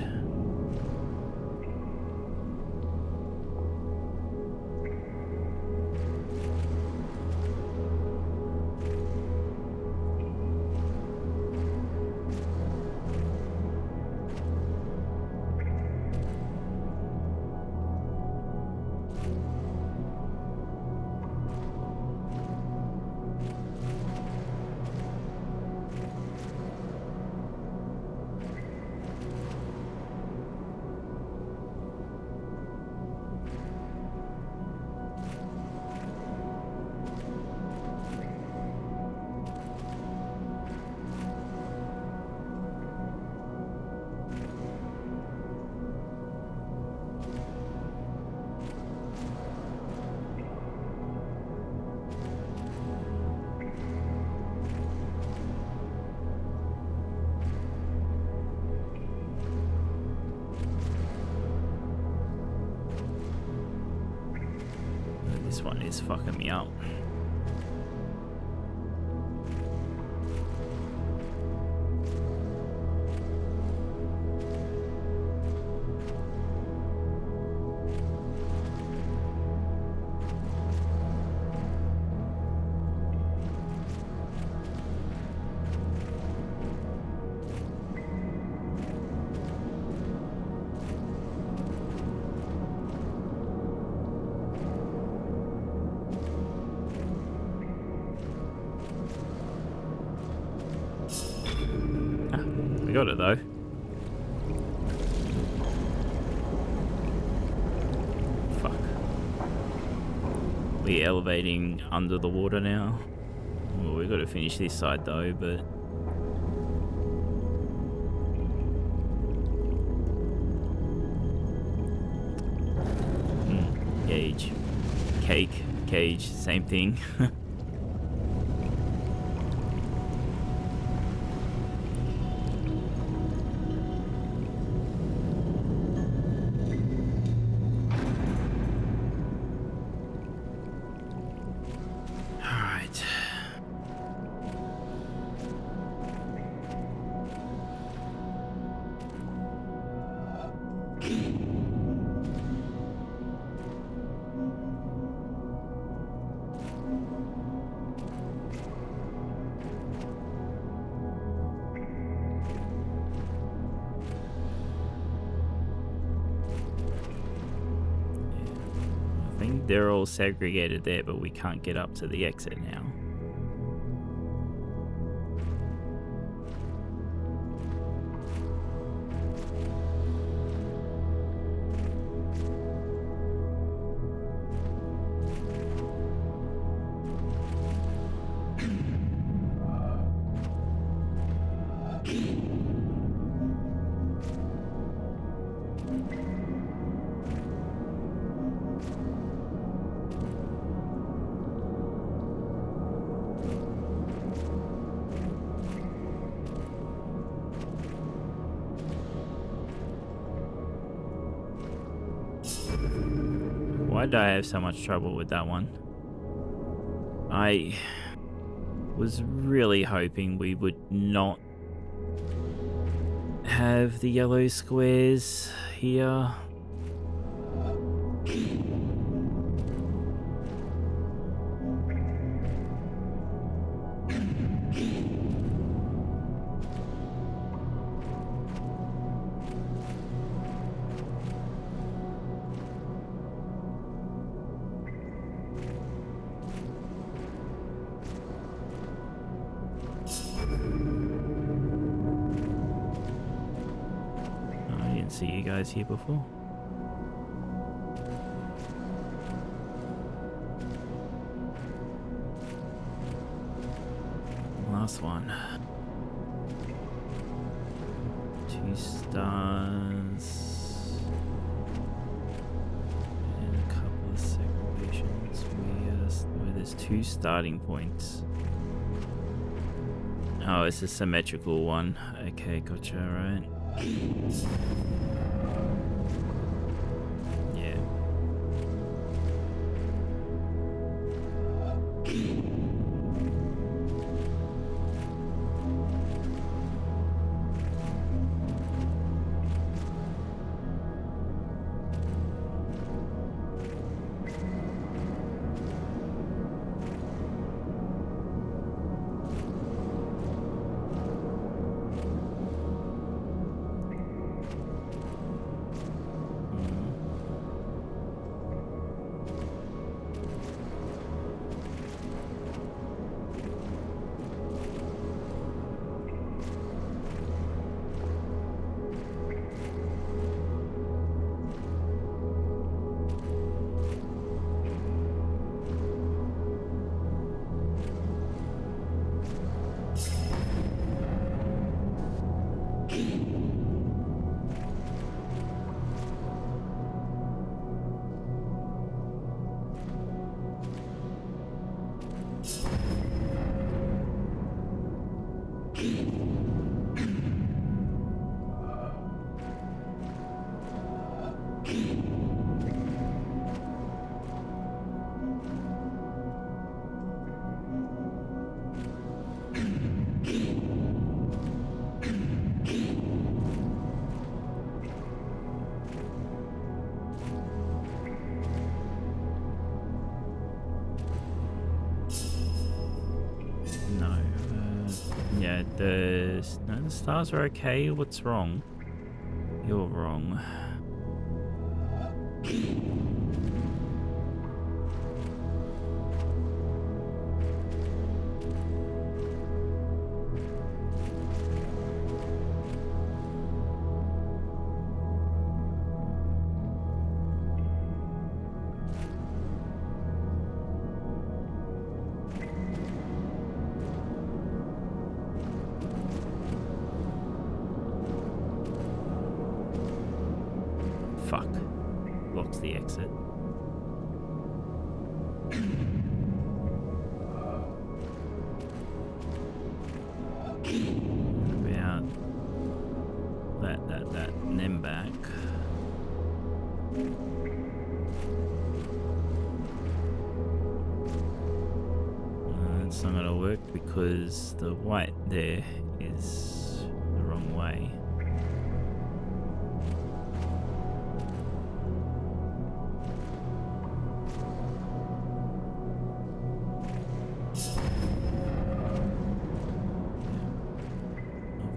Speaker 1: This one is fucking me up. We got it though. Fuck. We elevating under the water now. Well, we got to finish this side though, but gauge, cake, cage, same thing. I think they're all segregated there, but we can't get up to the exit now. Why did I have so much trouble with that one? I was really hoping we would not have the yellow squares here. See you guys here before. Last one. 2 stars. And a couple of segregations. Where there's 2 starting points. Oh, it's a symmetrical one. Okay, gotcha, right. Yeah. The stars are okay. What's wrong? You're wrong. Fuck. Blocks the exit. About that, and then back. It's not gonna work because the white there is the wrong way.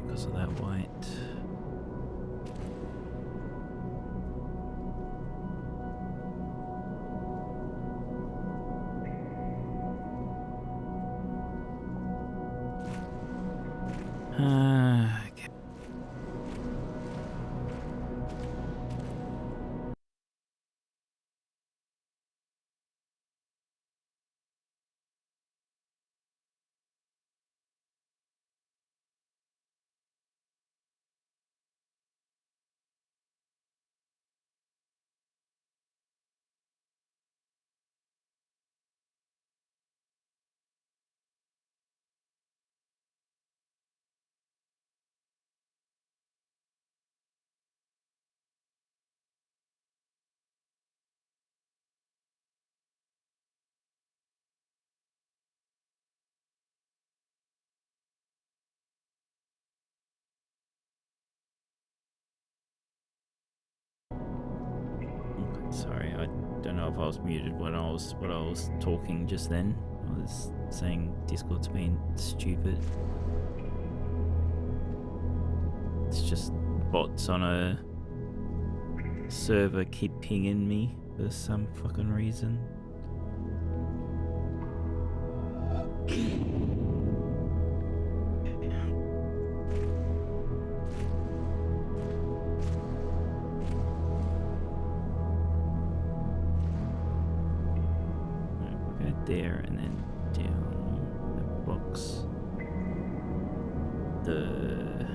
Speaker 1: Because of that white. Okay. Sorry, I don't know if I was muted when I was talking just then. I was saying Discord's being stupid. It's just bots on a server keep pinging me for some fucking reason. There and then down the box. That.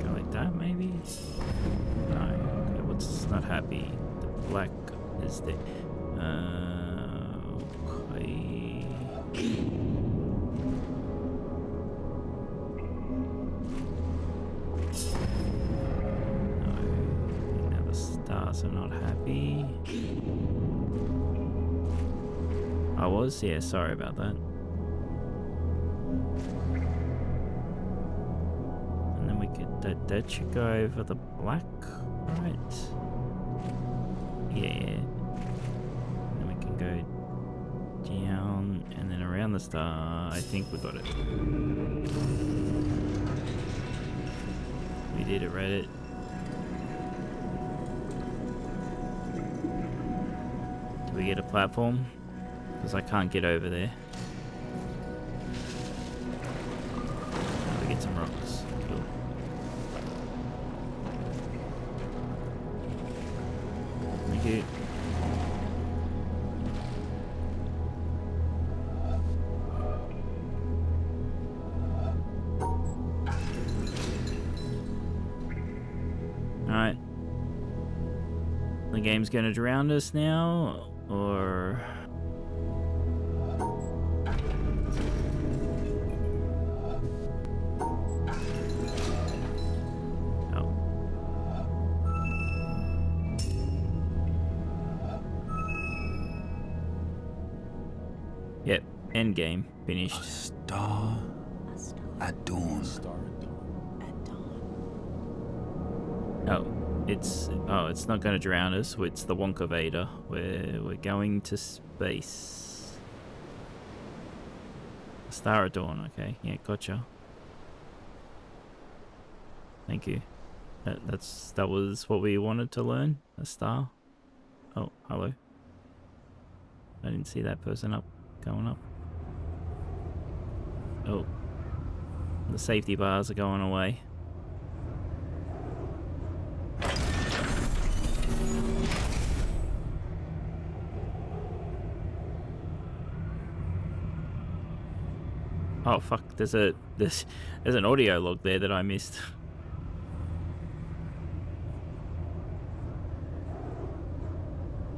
Speaker 1: Go like that maybe? No. Okay, what's not happy? The black is there. Okay. Stars are not happy. I was? Yeah, sorry about that. And then we could, that should go over the black, right? Yeah. And then we can go down and then around the star. I think we got it. We did it, Reddit. Do we get a platform? Because I can't get over there. We get some rocks. Cool. Thank you. Alright. The game's gonna drown us now, or... Oh. Yep, end game. Finished.
Speaker 4: A star at dawn.
Speaker 1: Oh, It's not going to drown us. It's the Wonka Vader. We're going to space. Star of Dawn. Okay, yeah, gotcha. Thank you. That was what we wanted to learn. A star. Oh, hello. I didn't see that person going up. Oh, the safety bars are going away. Oh fuck! There's an audio log there that I missed.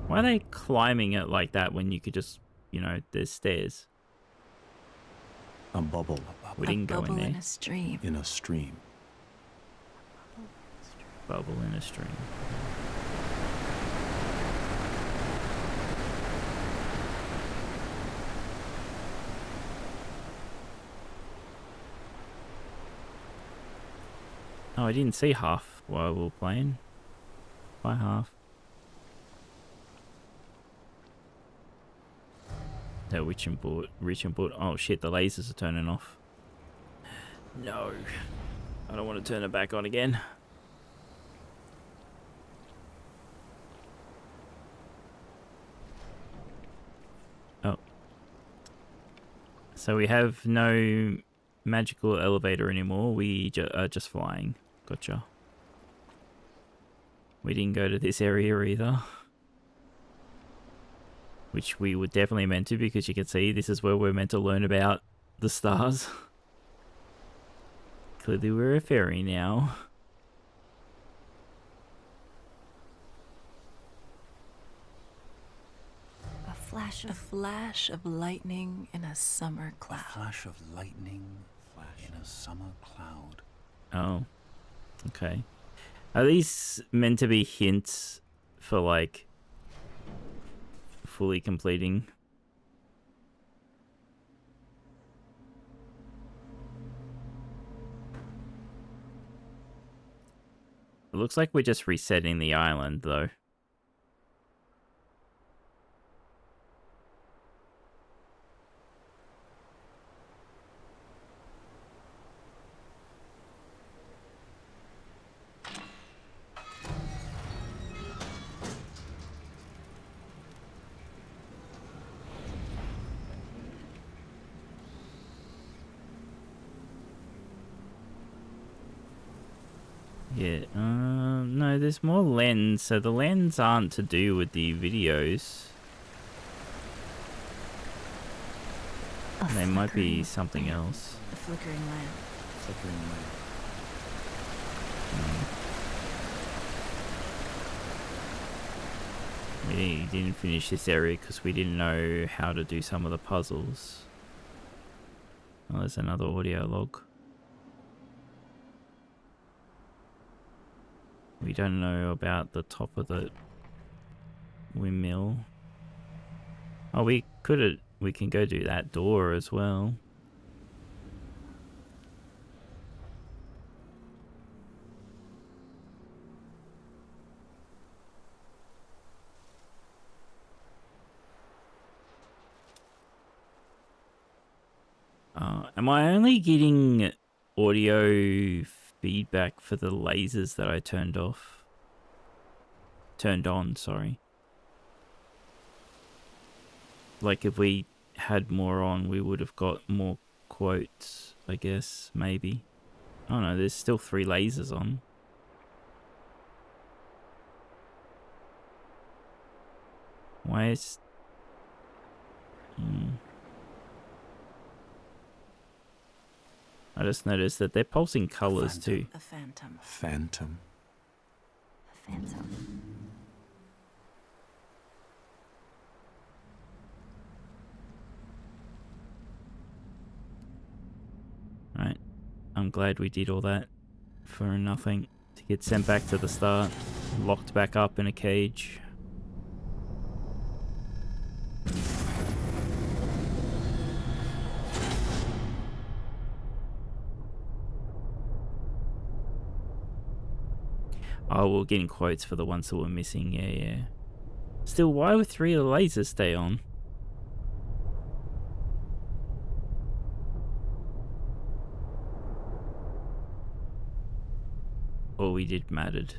Speaker 1: Why are they climbing it like that when you could just, there's stairs?
Speaker 2: A bubble.
Speaker 1: We didn't go in there.
Speaker 4: In a stream.
Speaker 2: In a stream.
Speaker 1: Bubble in a stream. Oh, I didn't see half while we were playing. Why half? That rich and board. Oh shit, the lasers are turning off. No. I don't want to turn it back on again. Oh. So we have no magical elevator anymore. We are just flying. Gotcha. We didn't go to this area either. Which we were definitely meant to, because you can see this is where we're meant to learn about the stars. Clearly we're a fairy now.
Speaker 4: A flash of lightning in a summer cloud.
Speaker 5: A flash of lightning in a summer cloud.
Speaker 1: Oh. Okay. Are these meant to be hints for, like, fully completing? It looks like we're just resetting the island, though. Yeah, no, there's more lens, so the lens aren't to do with the videos. They might be something else.
Speaker 4: A flickering lamp.
Speaker 5: Flickering lamp.
Speaker 1: We didn't finish this area because we didn't know how to do some of the puzzles. Oh, there's another audio log. We don't know about the top of the windmill. Oh, we can go do that door as well. Am I only getting audio feedback for the lasers that I turned on, sorry. Like if we had more on, we would have got more quotes, I guess, maybe. Oh no, there's still 3 lasers on. Why is... I just noticed that they're pulsing colors too.
Speaker 4: A phantom.
Speaker 2: Phantom.
Speaker 3: A phantom.
Speaker 1: Right. I'm glad we did all that for nothing. To get sent back to the start. Locked back up in a cage. Oh, we're getting quotes for the ones that were missing. Yeah, yeah. Still, why would 3 of the lasers stay on? All we did mattered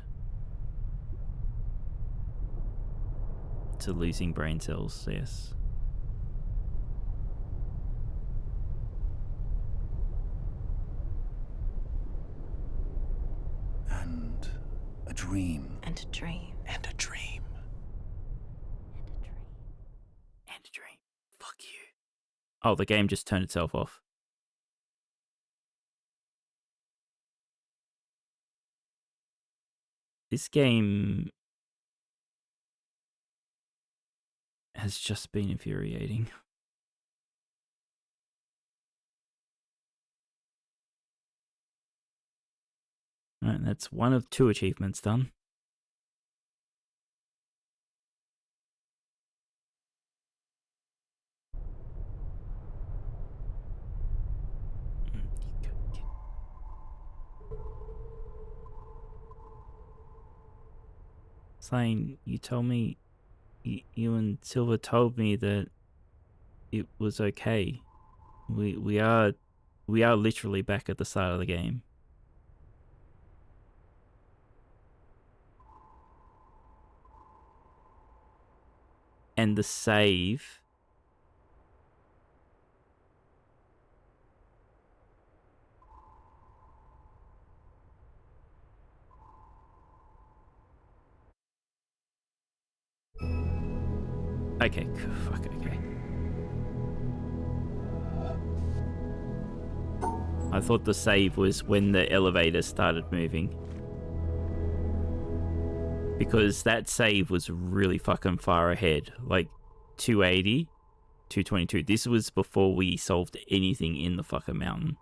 Speaker 1: to losing brain cells, yes.
Speaker 5: And a dream.
Speaker 4: And a dream.
Speaker 2: And a dream.
Speaker 1: And a dream. Fuck you. Oh, the game just turned itself off. This game has just been infuriating. Alright, that's 1 of 2 achievements done. Saying, you told me, you and Silver told me that it was okay. We are literally back at the start of the game. And the save okay, fuck, okay. I thought the save was when the elevator started moving. Because that save was really fucking far ahead. Like 280, 222. This was before we solved anything in the fucking mountain.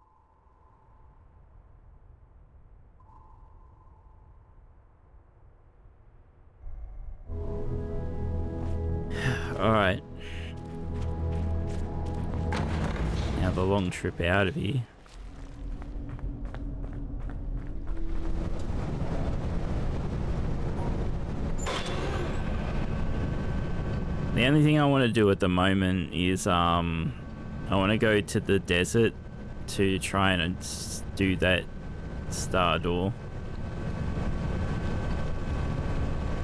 Speaker 1: Alright. Now the long trip out of here. The only thing I want to do at the moment is I want to go to the desert to try and do that star door.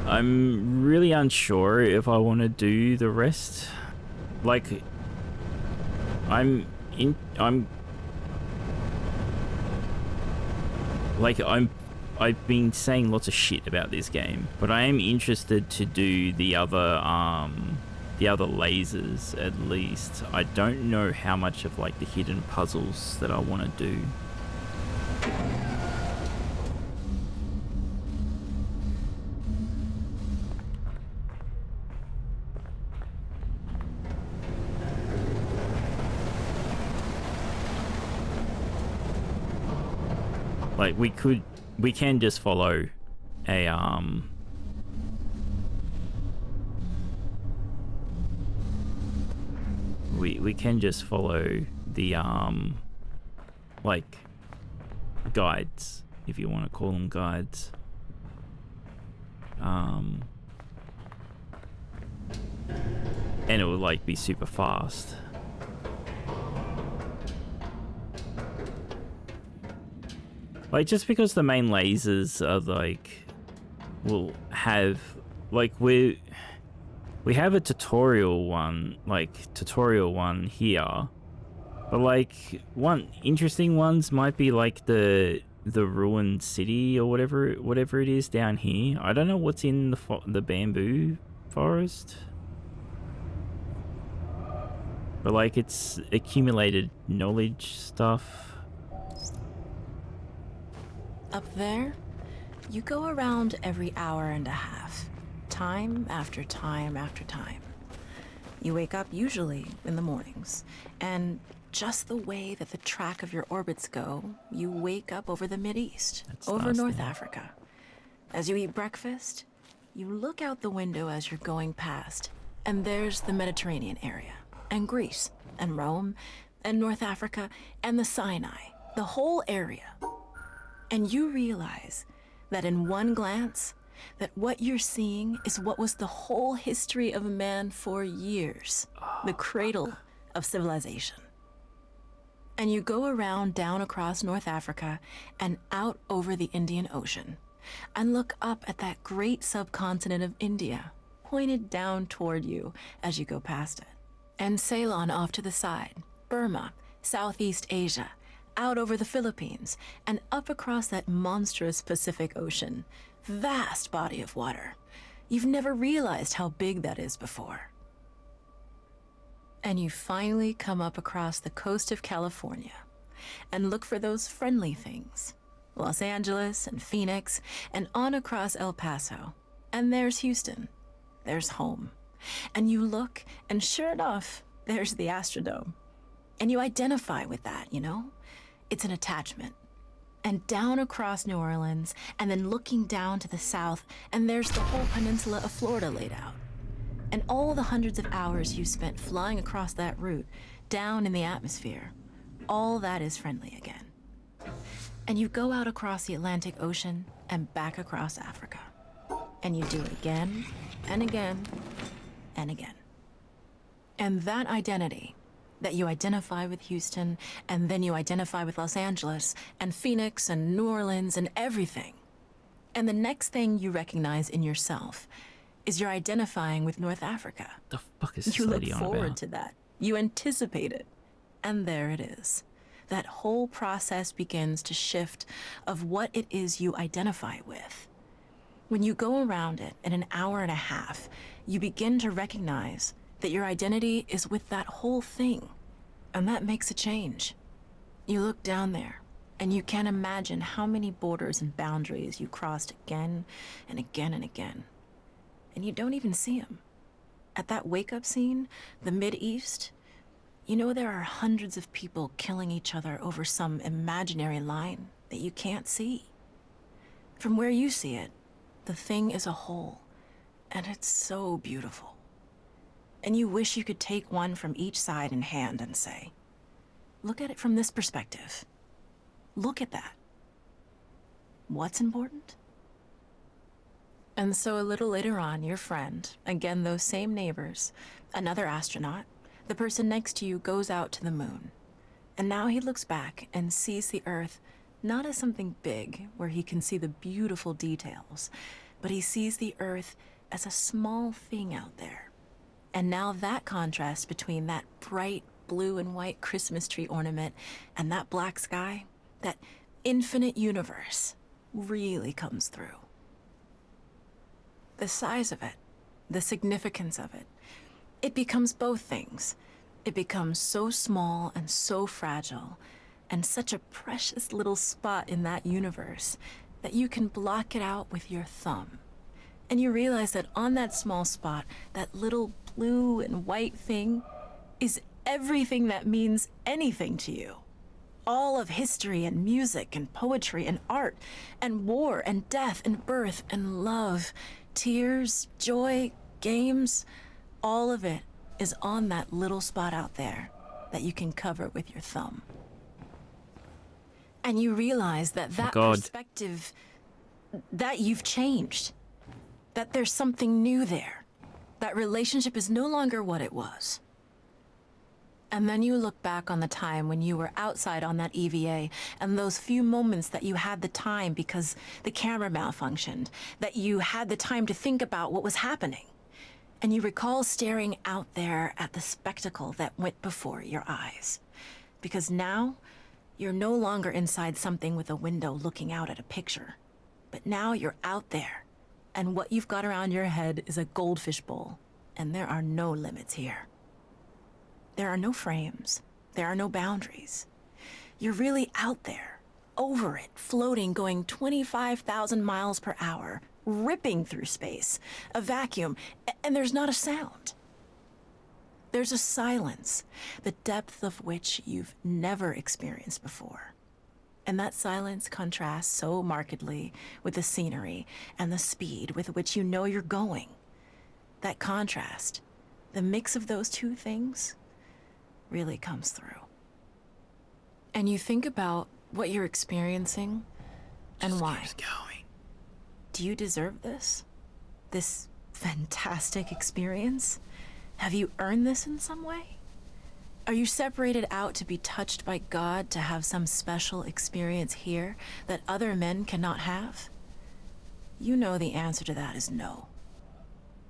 Speaker 1: I'm really unsure if I want to do the rest. Like, I've been saying lots of shit about this game, but I am interested to do the other lasers at least. I don't know how much of like the hidden puzzles that I want to do. Like we can just follow a we can just follow the like guides, if you want to call them guides. And it will like be super fast. Like, just because the main lasers are like, will have, like, we have a tutorial one here, but like, one interesting ones might be like the ruined city or whatever it is down here. I don't know what's in the bamboo forest, but like, it's accumulated knowledge stuff.
Speaker 4: Up there, you go around every hour and a half, time after time after time. You wake up usually in the mornings, and just the way that the track of your orbits go, you wake up over the Mideast, over North Africa. As you eat breakfast, you look out the window as you're going past, and there's the Mediterranean area, and Greece, and Rome, and North Africa, and the Sinai, the whole area. And you realize that in one glance, that what you're seeing is what was the whole history of man for years, the cradle of civilization. And you go around down across North Africa and out over the Indian Ocean and look up at that great subcontinent of India, pointed down toward you as you go past it. And Ceylon off to the side, Burma, Southeast Asia, out over the Philippines, and up across that monstrous Pacific Ocean. Vast body of water. You've never realized how big that is before. And you finally come up across the coast of California and look for those friendly things. Los Angeles and Phoenix and on across El Paso. And there's Houston. There's home. And you look, and sure enough, there's the Astrodome. And you identify with that, you know? It's an attachment. And down across New Orleans, and then looking down to the south, and there's the whole peninsula of Florida laid out. And all the hundreds of hours you spent flying across that route, down in the atmosphere, all that is friendly again. And you go out across the Atlantic Ocean and back across Africa. And you do it again, and again, and again. And that identity, that you identify with Houston, and then you identify with Los Angeles, and Phoenix, and New Orleans, and everything. And the next thing you recognize in yourself is you're identifying with North Africa.
Speaker 1: The fuck is this
Speaker 4: You look
Speaker 1: lady on
Speaker 4: forward
Speaker 1: about?
Speaker 4: to that. You anticipate it. And there it is. That whole process begins to shift of what it is you identify with. When you go around it in an hour and a half, you begin to recognize that your identity is with that whole thing. And that makes a change. You look down there, and you can't imagine how many borders and boundaries you crossed again and again and again. And you don't even see them. At that wake-up scene, the Mid-East, you know there are hundreds of people killing each other over some imaginary line that you can't see. From where you see it, the thing is a whole, and it's so beautiful. And you wish you could take one from each side in hand and say, look at it from this perspective. Look at that. What's important? And so a little later on, your friend, again those same neighbors, another astronaut, the person next to you goes out to the moon. And now he looks back and sees the Earth not as something big where he can see the beautiful details, but he sees the Earth as a small thing out there. And now that contrast between that bright blue and white Christmas tree ornament and that black sky, that infinite universe, really comes through. The size of it, the significance of it, it becomes both things. It becomes so small and so fragile, and such a precious little spot in that universe that you can block it out with your thumb. And you realize that on that small spot, that little blue and white thing is everything that means anything to you. All of history and music and poetry and art and war and death and birth and love, tears, joy, games, all of it is on that little spot out there that you can cover with your thumb. And you realize that that perspective, that you've changed, that there's something new there. That relationship is no longer what it was. And then you look back on the time when you were outside on that EVA and those few moments that you had the time because the camera malfunctioned, that you had the time to think about what was happening. And you recall staring out there at the spectacle that went before your eyes. Because now, you're no longer inside something with a window looking out at a picture. But now you're out there. And what you've got around your head is a goldfish bowl, and there are no limits here. There are no frames. There are no boundaries. You're really out there, over it, floating, going 25,000 miles per hour, ripping through space, a vacuum, and there's not a sound. There's a silence, the depth of which you've never experienced before. And that silence contrasts so markedly with the scenery and the speed with which you know you're going. That contrast, the mix of those two things, really comes through. And you think about what you're experiencing and why.
Speaker 1: Keeps going.
Speaker 4: Do you deserve this? This fantastic experience? Have you earned this in some way? Are you separated out to be touched by God to have some special experience here that other men cannot have? You know the answer to that is no.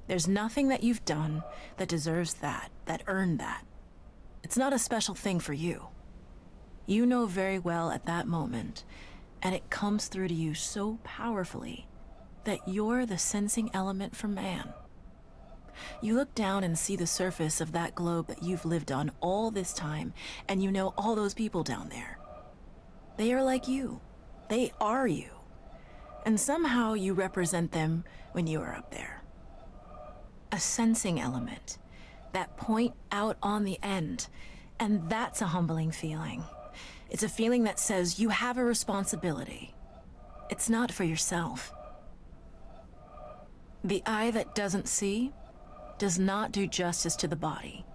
Speaker 4: There's nothing that you've done that deserves that earned that. It's not a special thing for you. You know very well at that moment, and it comes through to you so powerfully, that you're the sensing element for man. You look down and see the surface of that globe that you've lived on all this time, and you know all those people down there. They are like you. They are you. And somehow you represent them when you are up there. A sensing element. That point out on the end. And that's a humbling feeling. It's a feeling that says you have a responsibility. It's not for yourself. The eye that doesn't see does not do justice to the body.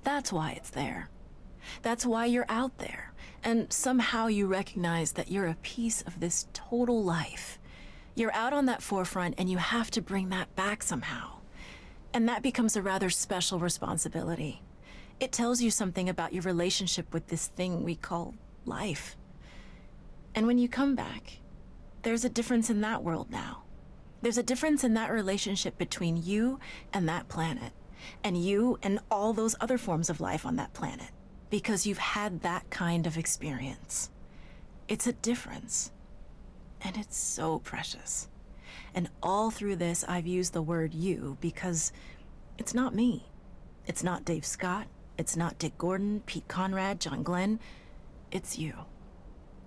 Speaker 4: That's why it's there. That's why you're out there. And somehow you recognize that you're a piece of this total life. You're out on that forefront and you have to bring that back somehow. And that becomes a rather special responsibility. It tells you something about your relationship with this thing we call life. And when you come back, there's a difference in that world now. There's a difference in that relationship between you and that planet, and you and all those other forms of life on that planet, because you've had that kind of experience. It's a difference, and it's so precious. And all through this, I've used the word you because it's not me. It's not Dave Scott. It's not Dick Gordon, Pete Conrad, John Glenn. It's you.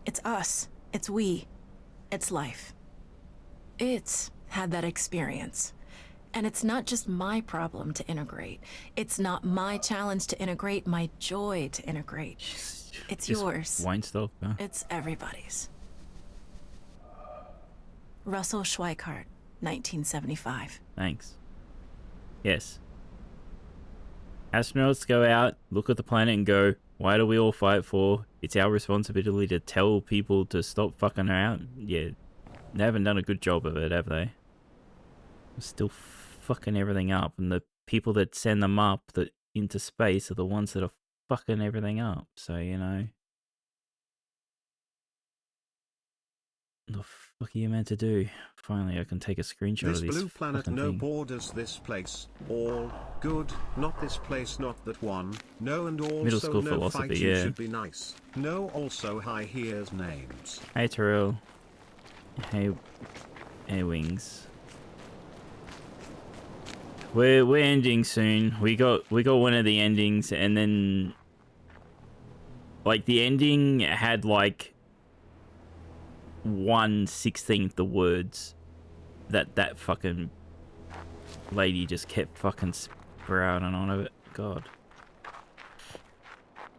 Speaker 4: It's us. It's we. It's life. It's had that experience. And it's not just my problem to integrate. It's not my challenge to integrate, my joy to integrate. It's yours.
Speaker 1: Wine stuff, huh?
Speaker 4: It's everybody's. Russell Schweikart, 1975.
Speaker 1: Thanks. Yes. Astronauts go out, look at the planet and go, why do we all fight for? It's our responsibility to tell people to stop fucking around. Yeah, they haven't done a good job of it, have they? They're still fucking everything up, and the people that send them up into space are the ones that are fucking everything up. So, you know, the fuck are you meant to do? Finally, I can take a screenshot
Speaker 6: This
Speaker 1: of this
Speaker 6: blue planet,
Speaker 1: fucking
Speaker 6: no
Speaker 1: thing.
Speaker 6: borders, this place, all good, not this place, not that one, no, and also
Speaker 1: Middle school
Speaker 6: no
Speaker 1: philosophy,
Speaker 6: fighting
Speaker 1: yeah.
Speaker 6: should be nice, no, also hi, here's names.
Speaker 1: Hey, Terrell. Hey, Wings. We're ending soon. We got one of the endings, and then like the ending had like 1/16 the words that fucking lady just kept fucking sprouting on of it. God,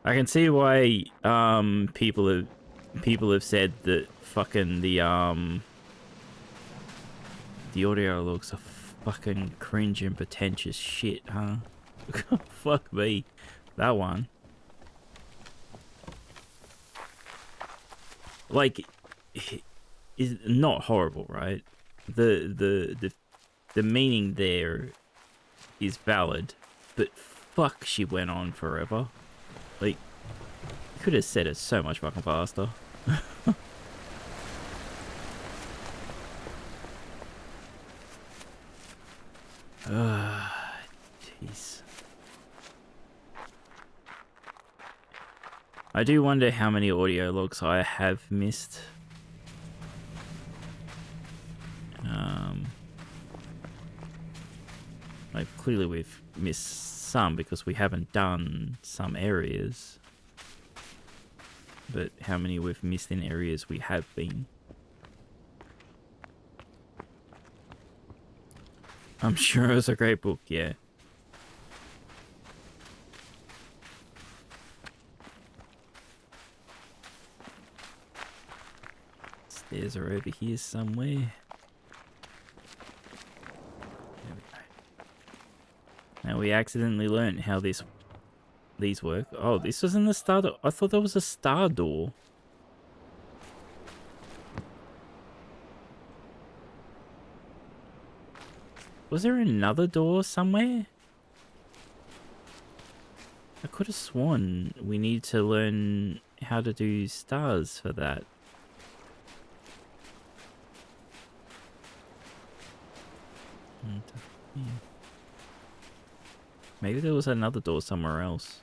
Speaker 1: I can see why people have said that fucking the audio looks are fucking cringe and pretentious shit, huh? Fuck me, that one. Like, is not horrible, right? The meaning there is valid, but fuck, she went on forever. Like, you could have said it so much fucking faster. Jeez. I do wonder how many audio logs I have missed. Like, clearly we've missed some because we haven't done some areas. But how many we've missed in areas we have been? I'm sure it was a great book, yeah. Stairs are over here somewhere. There we go. Now we accidentally learnt how these work. Oh, this was in the star door. I thought that was a star door. Was there another door somewhere? I could have sworn we need to learn how to do stars for that. Yeah. Maybe there was another door somewhere else.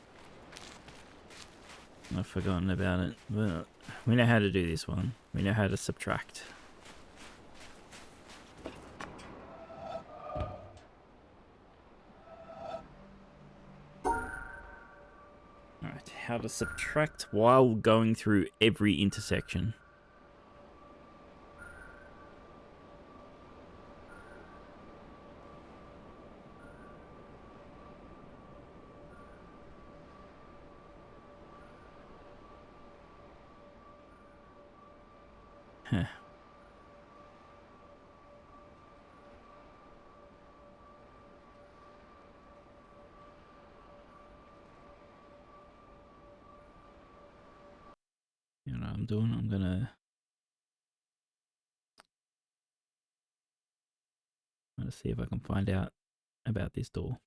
Speaker 1: I've forgotten about it, but we know how to do this one. We know how to subtract. Alright, how to subtract while going through every intersection. Huh. You know what I'm doing? I'm gonna see if I can find out about this door.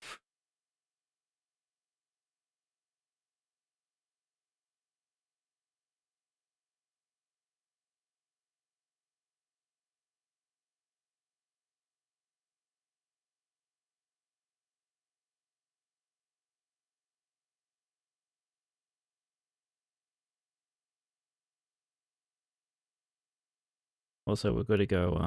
Speaker 1: Also, we've got to go,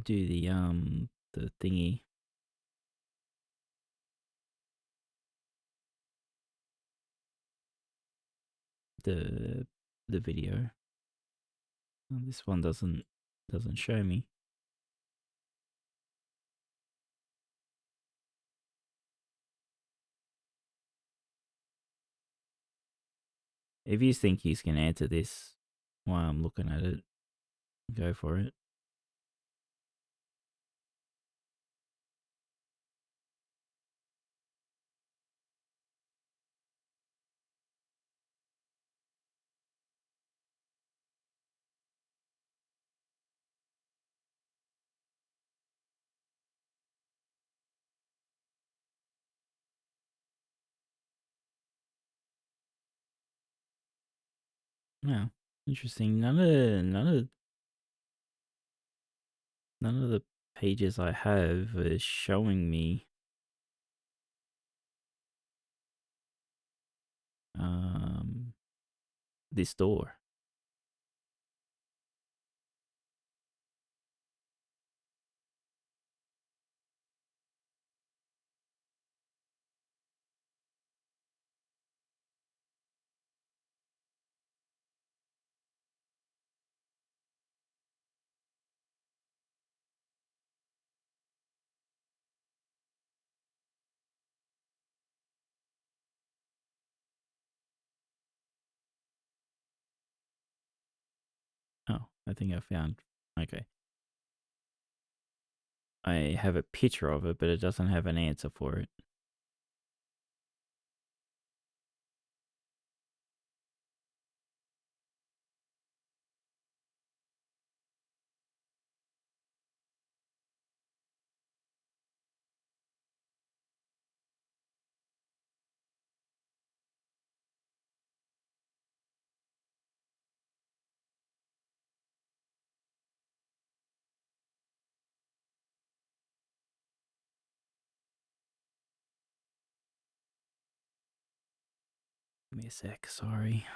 Speaker 1: do the thingy. The video. Oh, this one doesn't show me. If you think he's gonna answer this while I'm looking at it, go for it. No, interesting. None of the pages I have are showing me this door. Oh, I think I found. Okay. I have a picture of it, but it doesn't have an answer for it. Give me a sec, sorry.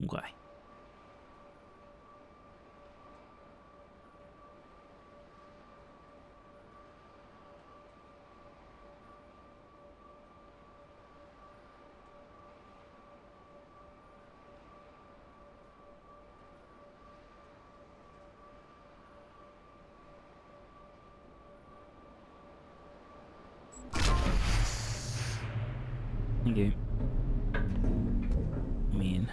Speaker 1: Okay. Thank you. I mean...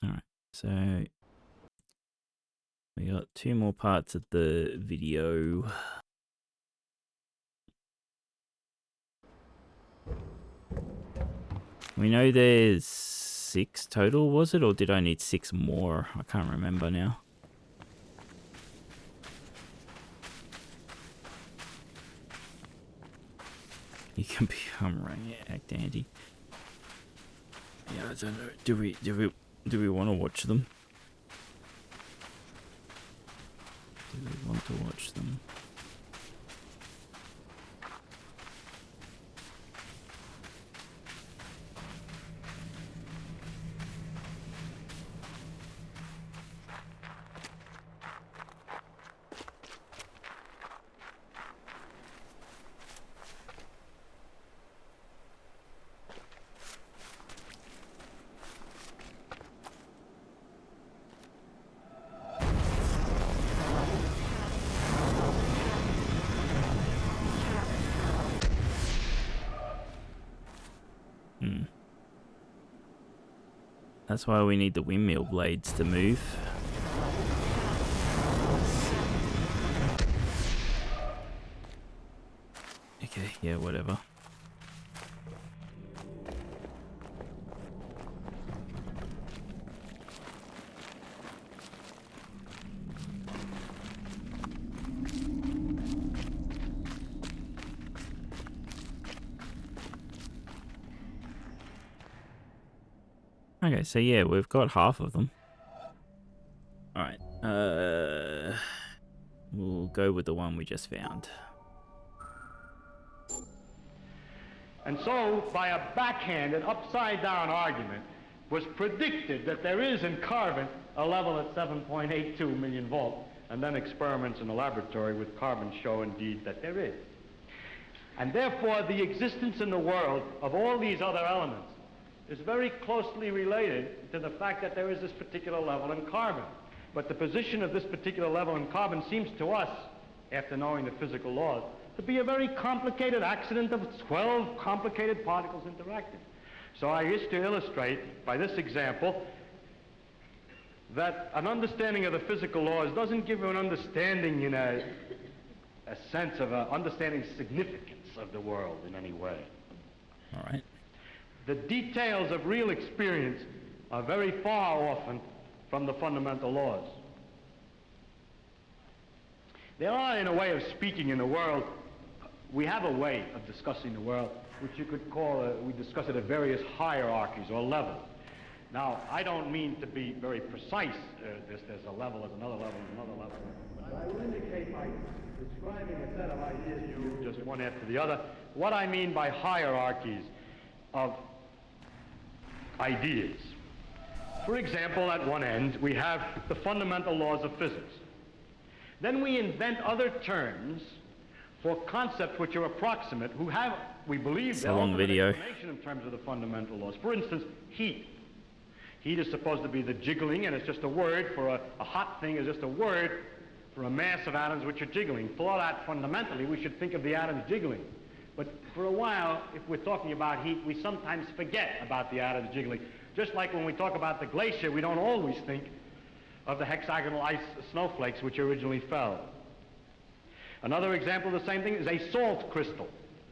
Speaker 1: Alright, so... we got 2 more parts of the video. We know there's 6 total, was it? Or did I need 6 more? I can't remember now. You can become right, act Andy. Yeah, I don't know. Do we want to watch them? Do we want to watch them? That's why we need the windmill blades to move. Okay, yeah, whatever. Okay, so yeah, we've got half of them. Alright, we'll go with the one we just found.
Speaker 7: And so, by a backhanded, upside-down argument, was predicted that there is in carbon a level at 7.82 million volts, and then experiments in the laboratory with carbon show indeed that there is. And therefore, the existence in the world of all these other elements is very closely related to the fact that there is this particular level in carbon. But the position of this particular level in carbon seems to us, after knowing the physical laws, to be a very complicated accident of 12 complicated particles interacting. So I wish to illustrate by this example that an understanding of the physical laws doesn't give you an understanding in a sense of understanding significance of the world in any way.
Speaker 1: All right.
Speaker 7: The details of real experience are very far often from the fundamental laws. There are, in a way of speaking in the world, we have a way of discussing the world which you could call, we discuss it at various hierarchies or levels. Now, I don't mean to be very precise, there's a level, there's another level, there's another level. But I will indicate by describing a set of ideas to you, just one after the other, what I mean by hierarchies of ideas. For example, at one end, we have the fundamental laws of physics. Then we invent other terms for concepts which are approximate, who have, we believe,
Speaker 1: it's a long video
Speaker 7: in terms of the fundamental laws. For instance, heat. Heat is supposed to be the jiggling, and it's just a word for a hot thing is just a word for a mass of atoms which are jiggling. For that, fundamentally, we should think of the atoms jiggling. But for a while, if we're talking about heat, we sometimes forget about the atoms jiggling. Just like when we talk about the glacier, we don't always think of the hexagonal ice snowflakes which originally fell. Another example of the same thing is a salt crystal.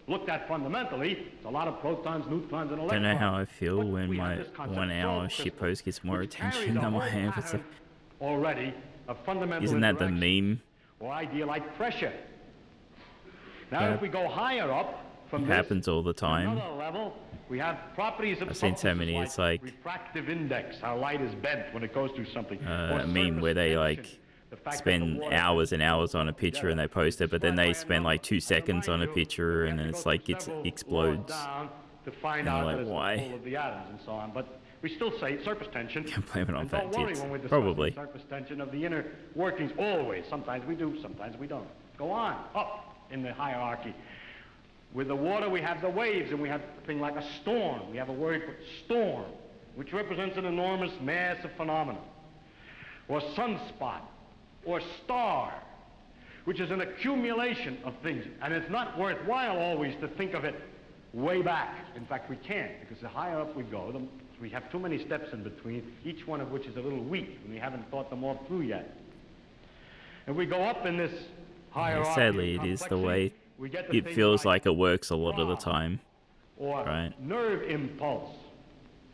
Speaker 7: Looked at fundamentally, it's a lot of protons, neutrons, and electrons.
Speaker 1: I don't know how I feel when my 1 hour shitpost gets more attention than my episode.
Speaker 7: Already, a fundamental
Speaker 1: Isn't that the meme?
Speaker 7: Or idea like pressure. Now, if we go higher up from
Speaker 1: it
Speaker 7: this,
Speaker 1: happens all the time.
Speaker 7: another level, we have properties of
Speaker 1: I've seen so many, it's like
Speaker 7: refractive index, how light is bent when it goes through something.
Speaker 1: A meme where they like spend hours and hours on a picture and they post it, but then they spend like 2 seconds on a picture and then it's like it explodes.
Speaker 7: To find
Speaker 1: and
Speaker 7: out
Speaker 1: like,
Speaker 7: that it's
Speaker 1: why?
Speaker 7: full of the atoms and so on. But we still say surface tension.
Speaker 1: Can't blame it on
Speaker 7: and
Speaker 1: fat
Speaker 7: don't worry
Speaker 1: tits.
Speaker 7: when we're discussing
Speaker 1: Probably.
Speaker 7: surface tension of the inner workings. Always. Sometimes we do, sometimes we don't. Go on, up in the hierarchy. With the water, we have the waves, and we have a thing like a storm. We have a word for storm, which represents an enormous mass of phenomena. Or sunspot. or star, which is an accumulation of things. And it's not worthwhile always to think of it way back. In fact, we can't, because the higher up we go, we have too many steps in between, each one of which is a little weak, and we haven't thought them all through yet. If we go up in this hierarchy,
Speaker 1: Sadly, it is the way it feels like it works a lot of the time.
Speaker 7: Or
Speaker 1: right?
Speaker 7: Nerve impulse,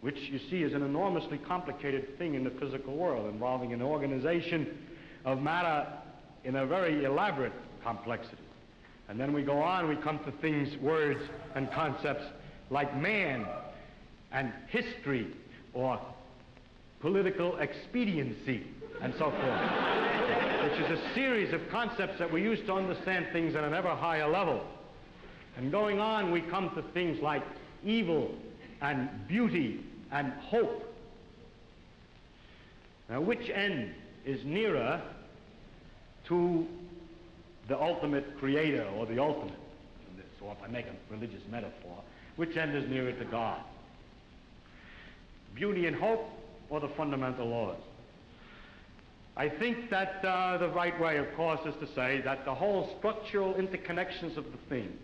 Speaker 7: which you see is an enormously complicated thing in the physical world, involving an organization of matter in a very elaborate complexity. And then we go on, we come to things, words, and concepts like man and history, or political expediency, and so forth, which is a series of concepts that we use to understand things at an ever higher level. And going on, we come to things like evil and beauty and hope. Now, which end is nearer to the ultimate creator, or the ultimate? Or if I make a religious metaphor, which end is nearer to God? Beauty and hope, or the fundamental laws? I think that the right way, of course, is to say that the whole structural interconnections of the thing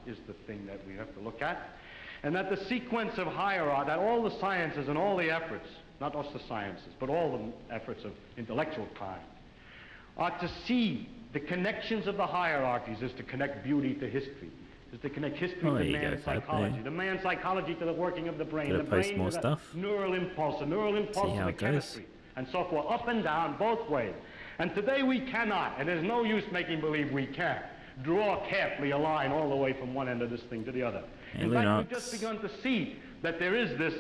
Speaker 7: is the thing that we have to look at, and that the sequence of hierarchy, that all the sciences and all the efforts, not just the sciences, but all the efforts of intellectual kind, are to see the connections of the hierarchies is to connect beauty to history, is to connect history to man's psychology, the man's psychology to the working of the brain, the brain to the neural impulse, the neural impulse to the chemistry, and so forth, up and down, both ways. And today we cannot, and there's no use making believe we can, draw carefully a line all the way from one end of this thing to the other. In fact, we've just begun to see that there is this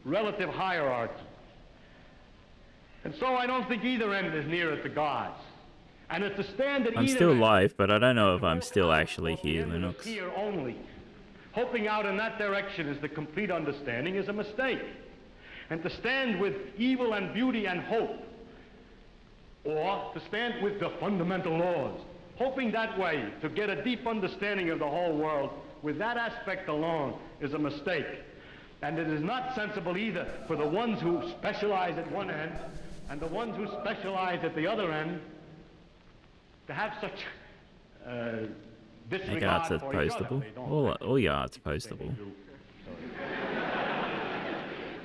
Speaker 7: relative hierarchy. And so I don't think either end is nearer to God's. And it's to stand at
Speaker 1: I'm still live, but I don't know if I'm still actually here, Linux.
Speaker 7: Here only. Hoping out in that direction is the complete understanding is a mistake. And to stand with evil and beauty and hope, or to stand with the fundamental laws, hoping that way to get a deep understanding of the whole world with that aspect alone is a mistake. And it is not sensible either for the ones who specialize at one end and the ones who specialize at the other end to have such disregard
Speaker 1: art's
Speaker 7: for each other.
Speaker 1: postable. All your art's postable.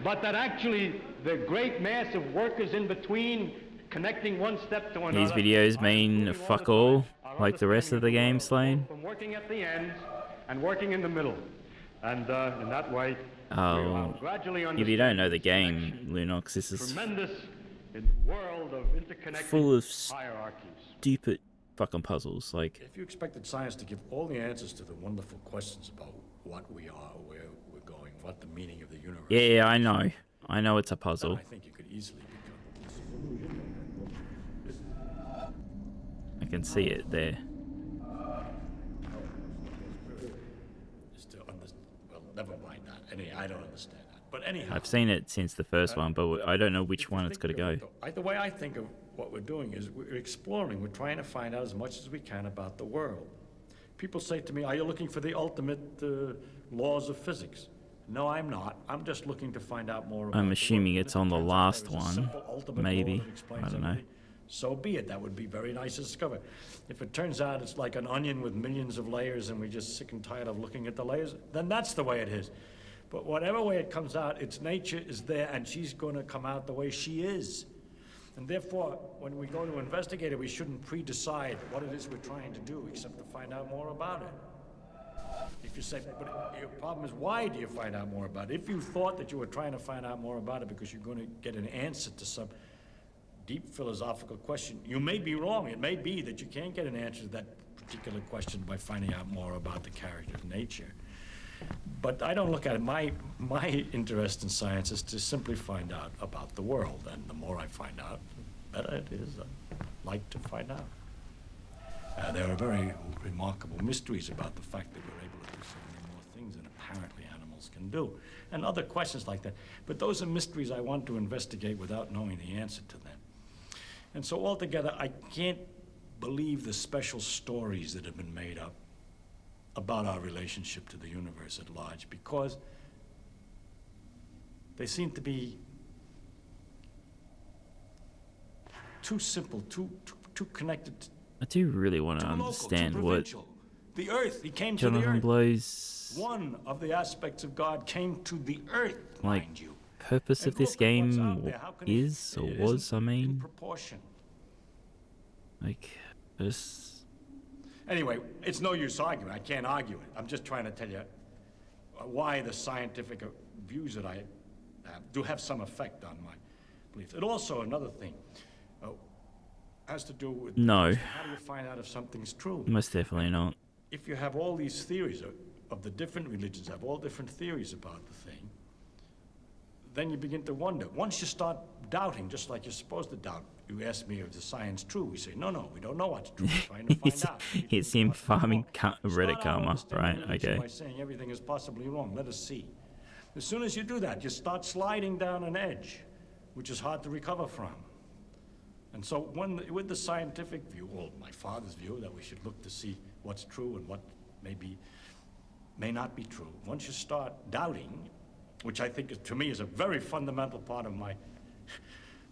Speaker 7: But that actually the great mass of workers in between, connecting one step to another.
Speaker 1: These videos mean fuck all, like the rest of the game, Slane.
Speaker 7: From working at the ends and working in the middle. And in that way,
Speaker 1: oh, if you don't know the game, Lunox, this is
Speaker 7: tremendous world of interconnected
Speaker 1: full of
Speaker 7: hierarchies.
Speaker 1: Stupid fucking puzzles. Like,
Speaker 8: if you expected science to give all the answers to the wonderful questions about what we are, where we're going, what the meaning of the universe is,
Speaker 1: yeah, I know. I know it's a puzzle.
Speaker 8: I think you could easily
Speaker 1: I can see it there.
Speaker 8: well, never mind that. I don't understand that. But anyhow,
Speaker 1: I've seen it since the first one, but I don't know which one it's got to go.
Speaker 8: The way I think of what we're doing is we're exploring. We're trying to find out as much as we can about the world. People say to me, are you looking for the ultimate laws of physics? No, I'm not. I'm just looking to find out more about
Speaker 1: I'm assuming it's on the last one,
Speaker 8: simple,
Speaker 1: maybe. I don't know.
Speaker 8: So be it. That would be very nice to discover. If it turns out it's like an onion with millions of layers and we're just sick and tired of looking at the layers, then that's the way it is. But whatever way it comes out, its nature is there and she's going to come out the way she is. And therefore, when we go to investigate it, we shouldn't pre-decide what it is we're trying to do, except to find out more about it. If you say, but your problem is, why do you find out more about it? If you thought that you were trying to find out more about it because you're going to get an answer to some deep philosophical question, you may be wrong. It may be that you can't get an answer to that particular question by finding out more about the character of nature. But I don't look at it. My interest in science is to simply find out about the world, and the more I find out, the better it is. I like to find out. There are very remarkable mysteries about the fact that we're able to do so many more things than apparently animals can do, and other questions like that. But those are mysteries I want to investigate without knowing the answer to them. And so altogether, I can't believe the special stories that have been made up about our relationship to the universe at large, because they seem to be too simple, too connected,
Speaker 1: I do really want to
Speaker 8: too local,
Speaker 1: understand
Speaker 8: too
Speaker 1: what
Speaker 8: provincial. The earth, he came to the
Speaker 1: Jonathan
Speaker 8: earth.
Speaker 1: Blow's
Speaker 8: One of the aspects of God came to the earth,
Speaker 1: like
Speaker 8: mind you.
Speaker 1: purpose of
Speaker 8: And
Speaker 1: this
Speaker 8: look at what's
Speaker 1: game
Speaker 8: out there. How can he-
Speaker 1: is or
Speaker 8: it
Speaker 1: was. I
Speaker 8: isn't in
Speaker 1: mean,
Speaker 8: proportion.
Speaker 1: like, just
Speaker 8: Anyway, it's no use arguing. I can't argue it. I'm just trying to tell you why the scientific views that I have do have some effect on my beliefs. And also another thing has to do with
Speaker 1: no,
Speaker 8: how do you find out if something's true?
Speaker 1: most definitely not.
Speaker 8: If you have all these theories of the different religions, have all different theories about the thing, then you begin to wonder. Once you start doubting, just like you're supposed to doubt, you ask me if the science true. We say, no, we don't know what's true. We're trying to find out.
Speaker 1: It's him farming Reddit
Speaker 8: Start out
Speaker 1: karma, right?
Speaker 8: understanding religion
Speaker 1: Okay.
Speaker 8: by saying everything is possibly wrong. Let us see. As soon as you do that, you start sliding down an edge, which is hard to recover from. And so with the scientific view, or my father's view, that we should look to see what's true and what may not be true. Once you start doubting, which I think to me is a very fundamental part of my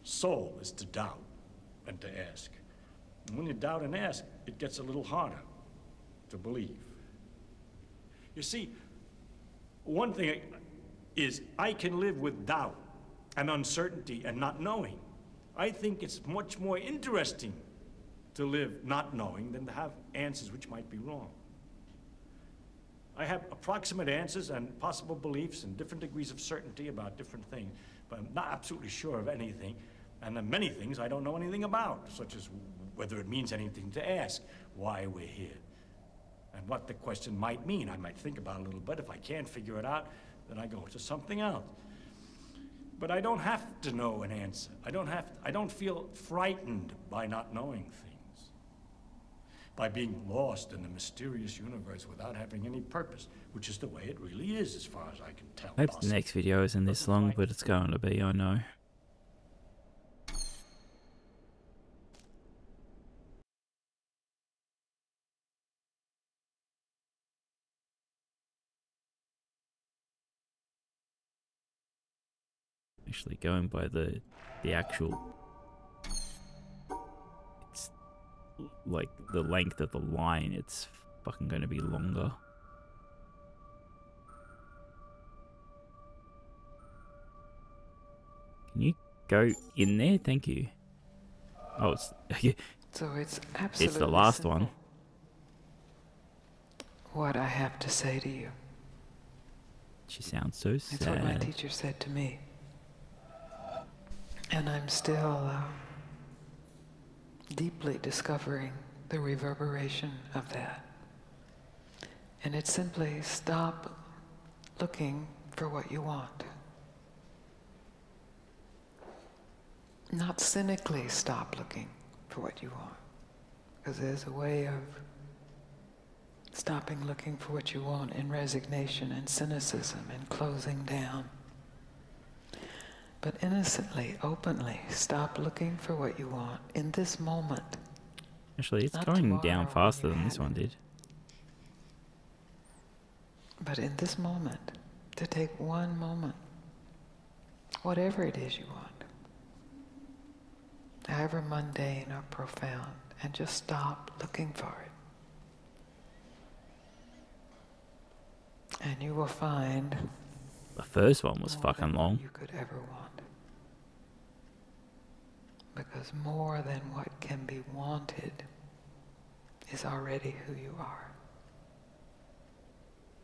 Speaker 8: soul, is to doubt and to ask. And when you doubt and ask, it gets a little harder to believe. You see, one thing is I can live with doubt and uncertainty and not knowing. I think it's much more interesting to live not knowing than to have answers which might be wrong. I have approximate answers and possible beliefs and different degrees of certainty about different things, but I'm not absolutely sure of anything. And there are many things I don't know anything about, such as whether it means anything to ask, why we're here, and what the question might mean. I might think about it a little bit. If I can't figure it out, then I go to something else. But I don't have to know an answer. I don't feel frightened by not knowing things, by being lost in the mysterious universe without having any purpose, which is the way it really is, as far as I can tell.
Speaker 1: I hope the next video isn't this long, but it's going to be, I know. Actually going by the actual, it's like the length of the line, it's fucking going to be longer. Can you go in there? Thank you. Oh, it's
Speaker 9: So it's absolutely
Speaker 1: it's the last
Speaker 9: simple.
Speaker 1: one.
Speaker 9: What I have to say to you.
Speaker 1: She sounds so sad.
Speaker 9: It's what my teacher said to me. And I'm still deeply discovering the reverberation of that. And it's simply stop looking for what you want. Not cynically stop looking for what you want. Because there's a way of stopping looking for what you want in resignation and cynicism and closing down. But innocently, openly, stop looking for what you want in this moment.
Speaker 1: Actually, it's
Speaker 9: Not
Speaker 1: going
Speaker 9: tomorrow
Speaker 1: down
Speaker 9: when
Speaker 1: faster
Speaker 9: you
Speaker 1: than this
Speaker 9: have
Speaker 1: one
Speaker 9: it.
Speaker 1: did.
Speaker 9: But in this moment, to take one moment, whatever it is you want, however mundane or profound, and just stop looking for it. And you will find
Speaker 1: The first one was
Speaker 9: more
Speaker 1: fucking
Speaker 9: than
Speaker 1: long.
Speaker 9: you could ever want. Because more than what can be wanted is already who you are.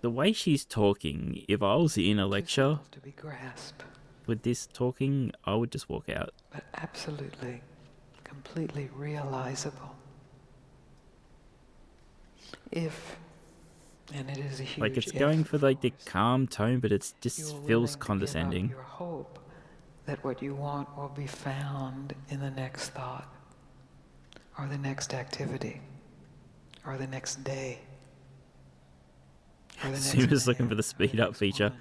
Speaker 1: The way she's talking, if I was in a
Speaker 9: Too
Speaker 1: lecture
Speaker 9: simple to be grasped,
Speaker 1: with this talking, I would just walk out.
Speaker 9: but absolutely, completely realizable. If, and it is a huge
Speaker 1: Like, it's
Speaker 9: if,
Speaker 1: going for like the
Speaker 9: of course,
Speaker 1: calm tone, but it
Speaker 9: you
Speaker 1: just
Speaker 9: are willing
Speaker 1: feels
Speaker 9: to give up
Speaker 1: condescending.
Speaker 9: your hope that what you want will be found in the next thought, or the next activity, or the next day, or the next
Speaker 1: Suma's looking
Speaker 9: man,
Speaker 1: for the
Speaker 9: or
Speaker 1: speed up
Speaker 9: next
Speaker 1: feature.
Speaker 9: woman,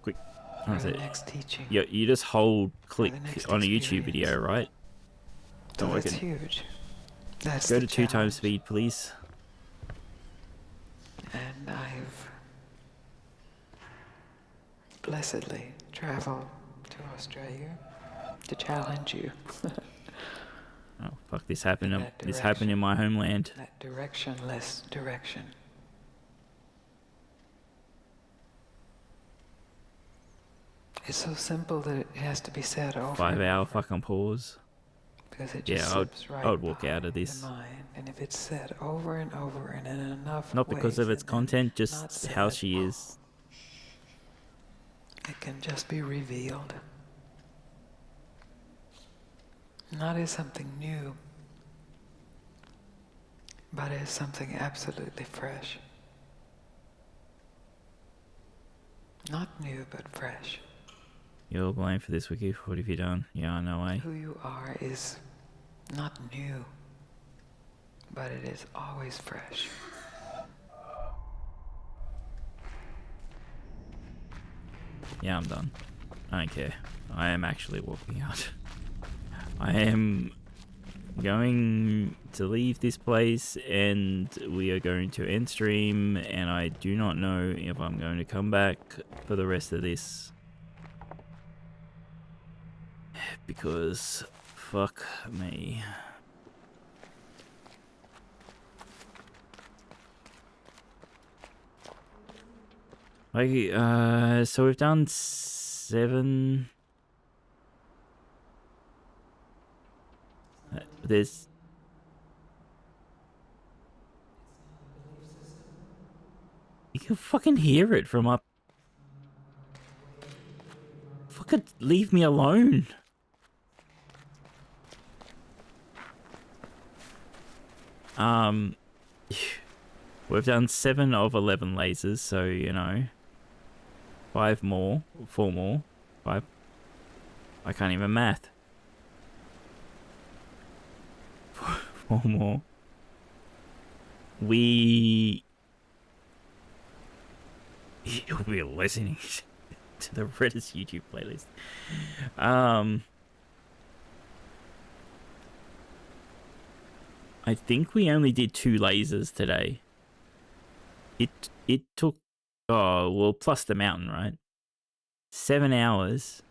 Speaker 1: Quick,
Speaker 9: or
Speaker 1: what is
Speaker 9: the
Speaker 1: it?
Speaker 9: next teaching.
Speaker 1: You just hold click
Speaker 9: next
Speaker 1: on a YouTube
Speaker 9: experience.
Speaker 1: video, right?
Speaker 9: So
Speaker 1: Oh,
Speaker 9: it's
Speaker 1: okay.
Speaker 9: huge. That's
Speaker 1: Go
Speaker 9: the
Speaker 1: to 2 times
Speaker 9: challenge.
Speaker 1: speed, please.
Speaker 9: And I've blessedly traveled to Australia to challenge you
Speaker 1: Oh fuck! This happened.
Speaker 9: In that
Speaker 1: This happened in
Speaker 9: direction.
Speaker 1: my homeland.
Speaker 9: That directionless direction. It's so simple that it has to be said over.
Speaker 1: 5 hour
Speaker 9: and over,
Speaker 1: fucking pause.
Speaker 9: because it just
Speaker 1: Yeah,
Speaker 9: slips right
Speaker 1: I would walk
Speaker 9: by
Speaker 1: out of this.
Speaker 9: the mind. And if it's said over and over and in enough
Speaker 1: Not because
Speaker 9: ways
Speaker 1: of its
Speaker 9: and then
Speaker 1: content,
Speaker 9: not
Speaker 1: just how
Speaker 9: said,
Speaker 1: she is.
Speaker 9: it can just be revealed. Not as something new, but as something absolutely fresh. Not new, but fresh.
Speaker 1: You're blamed for this, Wiki. What have you done? Yeah, I know, eh?
Speaker 9: Who you are is not new, but it is always fresh.
Speaker 1: Yeah, I'm done. I don't care. I am actually walking out. I am going to leave this place and we are going to end stream, and I do not know if I'm going to come back for the rest of this. Because fuck me. Like, so we've done 7. There's... You can fucking hear it from up... Fucking leave me alone. We've done 7 of 11 lasers, so, you know, 5 more, 4 more, 5. I can't even math. 4 more. You'll be listening to the Reddit's YouTube playlist. I think we only did 2 lasers today. It took, oh well, plus the mountain, right? 7 hours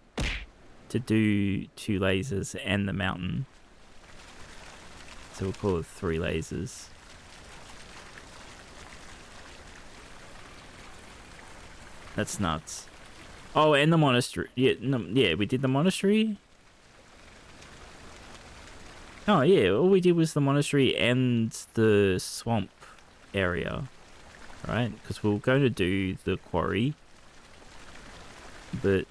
Speaker 1: to do 2 lasers and the mountain. So we'll call it 3 lasers. That's nuts. Oh, and the monastery. Yeah, no, yeah, we did the monastery. Oh yeah, all we did was the monastery and the swamp area, right? Because we were going to do the quarry, but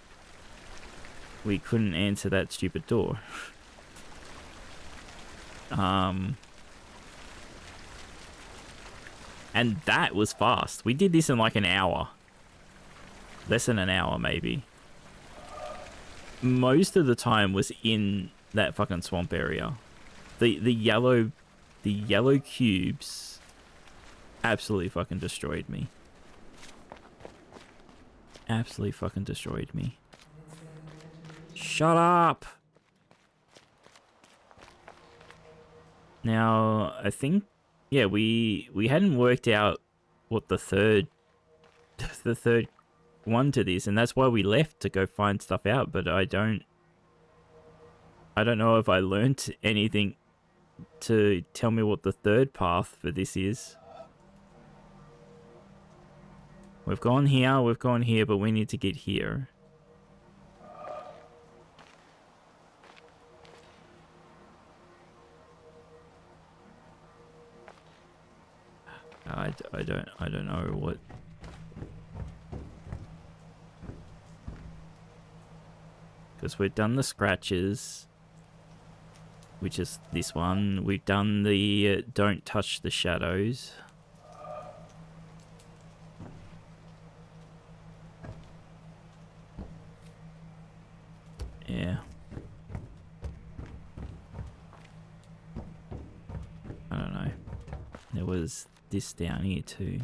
Speaker 1: we couldn't answer that stupid door. And that was fast. We did this in like an hour. Less than an hour, maybe. Most of the time was in that fucking swamp area. The yellow cubes absolutely fucking destroyed me. Absolutely fucking destroyed me. Shut up! Now, I think, yeah, we hadn't worked out what the third one to this, and that's why we left to go find stuff out, but I don't know if I learnt anything to tell me what the third path for this is. We've gone here, but we need to get here. I don't know what. Because we've done the scratches, which is this one. We've done the don't touch the shadows. Yeah. I don't know. There was this down here too.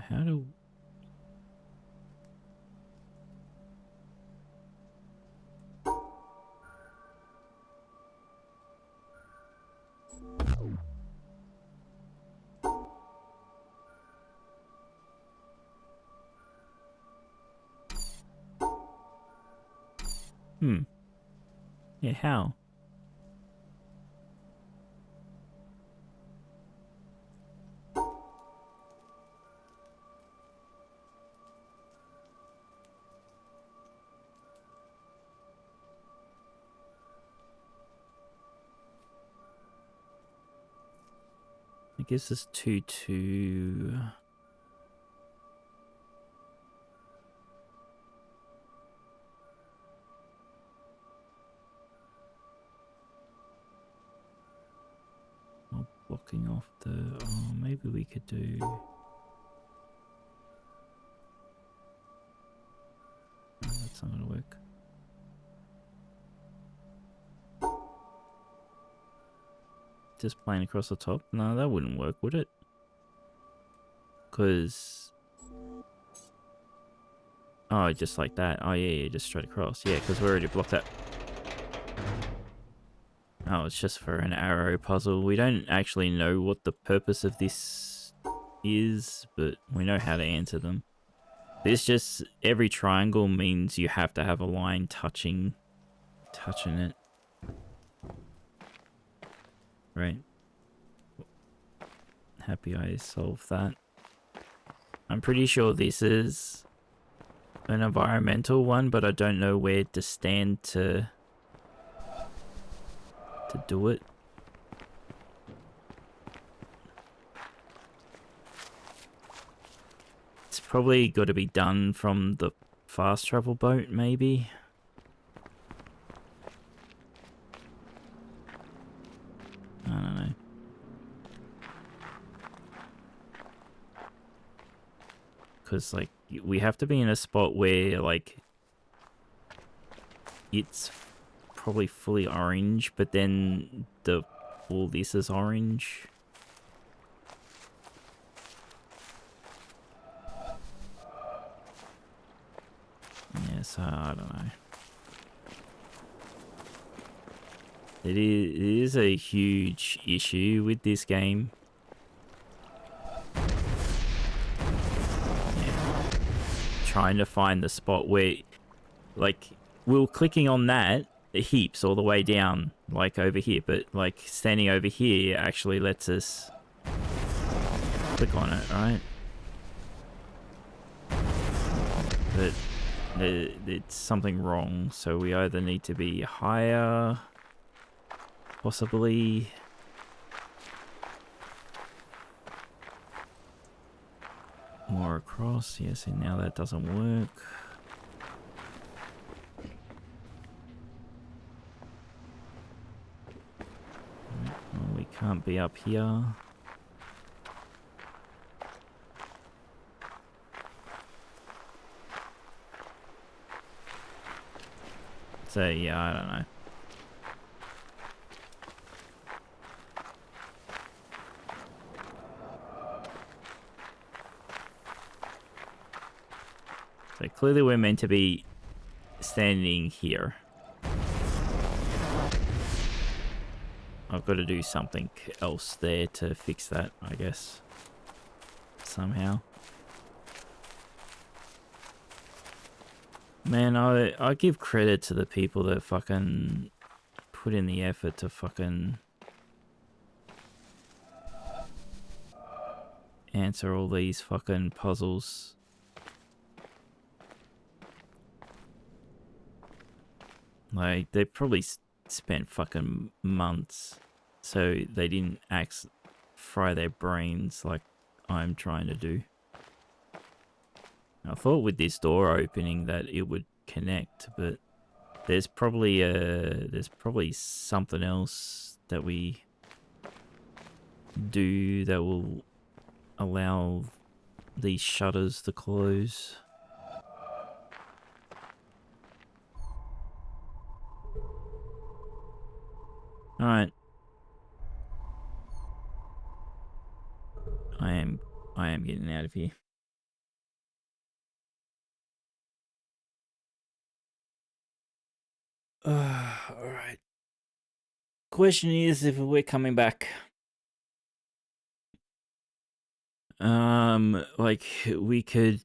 Speaker 1: How do... Yeah, how? It gives us 2-2. Oh, blocking off the... Oh, maybe we could do... No, that's not gonna work. Just playing across the top? No, that wouldn't work, would it? Because... Oh, just like that. Oh, yeah, just straight across. Yeah, because we already blocked that. Oh, it's just for an arrow puzzle. We don't actually know what the purpose of this is, but we know how to answer them. This just... Every triangle means you have to have a line touching it. Right. Happy I solved that. I'm pretty sure this is an environmental one, but I don't know where to stand to do it. It's probably got to be done from the fast travel boat, maybe. I don't know. Because, like, we have to be in a spot where, like, it's probably fully orange, but then all this is orange. Yeah, so I don't know. It is a huge issue with this game. Yeah. Trying to find the spot where, like, we were clicking on that, the heaps all the way down, like over here, but like standing over here actually lets us click on it, right? But it's something wrong, so we either need to be higher, possibly. More across, yes, and now that doesn't work. Well, we can't be up here. So, yeah, I don't know. So clearly we're meant to be standing here. I've got to do something else there to fix that, I guess. Somehow. Man, I give credit to the people that fucking put in the effort to fucking answer all these fucking puzzles. Like, they probably spent fucking months, so they didn't fry their brains like I'm trying to do. I thought with this door opening that it would connect, but there's probably something else that we do that will allow these shutters to close. Alright. I am getting out of here. Alright. Question is if we're coming back. Like we could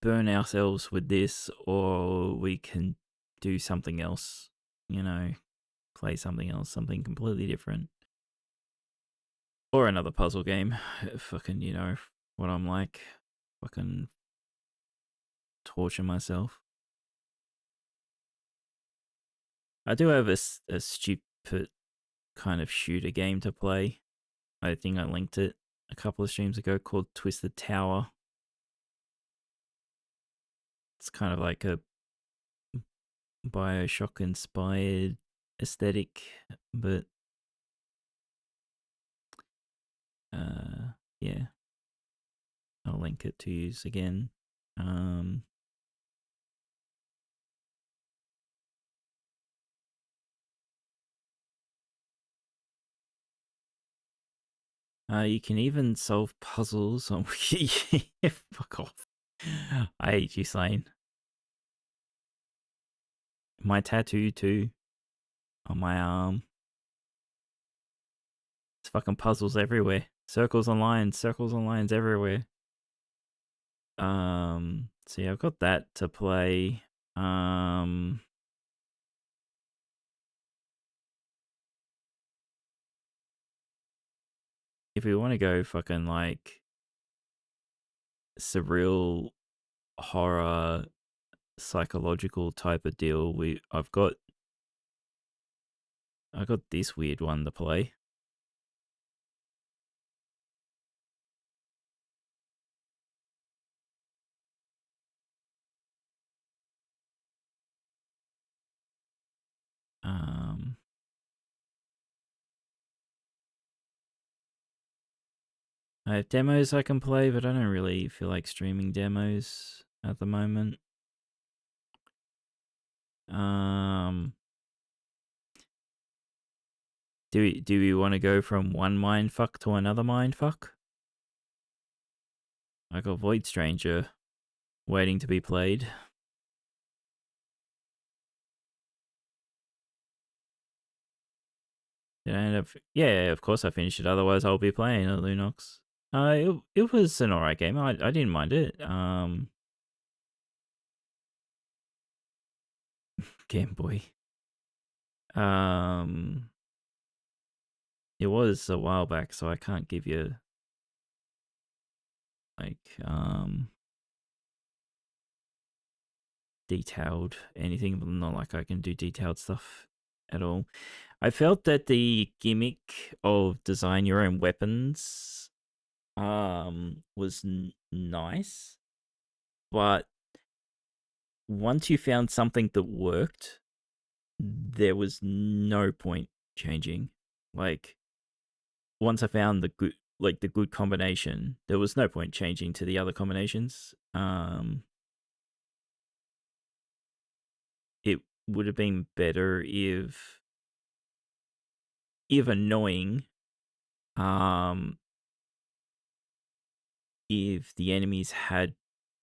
Speaker 1: burn ourselves with this, or we can do something else, you know, play something else, something completely different. Or another puzzle game. Fucking, you know, what I'm like. Fucking torture myself. I do have a stupid kind of shooter game to play. I think I linked it a couple of streams ago, called Twisted Tower. It's kind of like a Bioshock inspired aesthetic, but yeah, I'll link it to you again. You can even solve puzzles on fuck off. I hate you, Slane. My tattoo too on my arm. It's fucking puzzles everywhere. Circles and lines everywhere. So yeah, I've got that to play. If we want to go fucking like surreal horror psychological type of deal, I've got this weird one to play. I have demos I can play, but I don't really feel like streaming demos at the moment. Do we want to go from one mindfuck to another mindfuck? I got Void Stranger waiting to be played. Did I end up? Yeah, of course I finished it. Otherwise, I'll be playing at Lunox. It was an alright game. I didn't mind it. Game Boy. It was a while back, so I can't give you like detailed anything, but not like I can do detailed stuff at all. I felt that the gimmick of design your own weapons was nice, but once you found something that worked, there was no point changing. Like once I found the good combination, there was no point changing to the other combinations. It would have been better if annoying, if the enemies had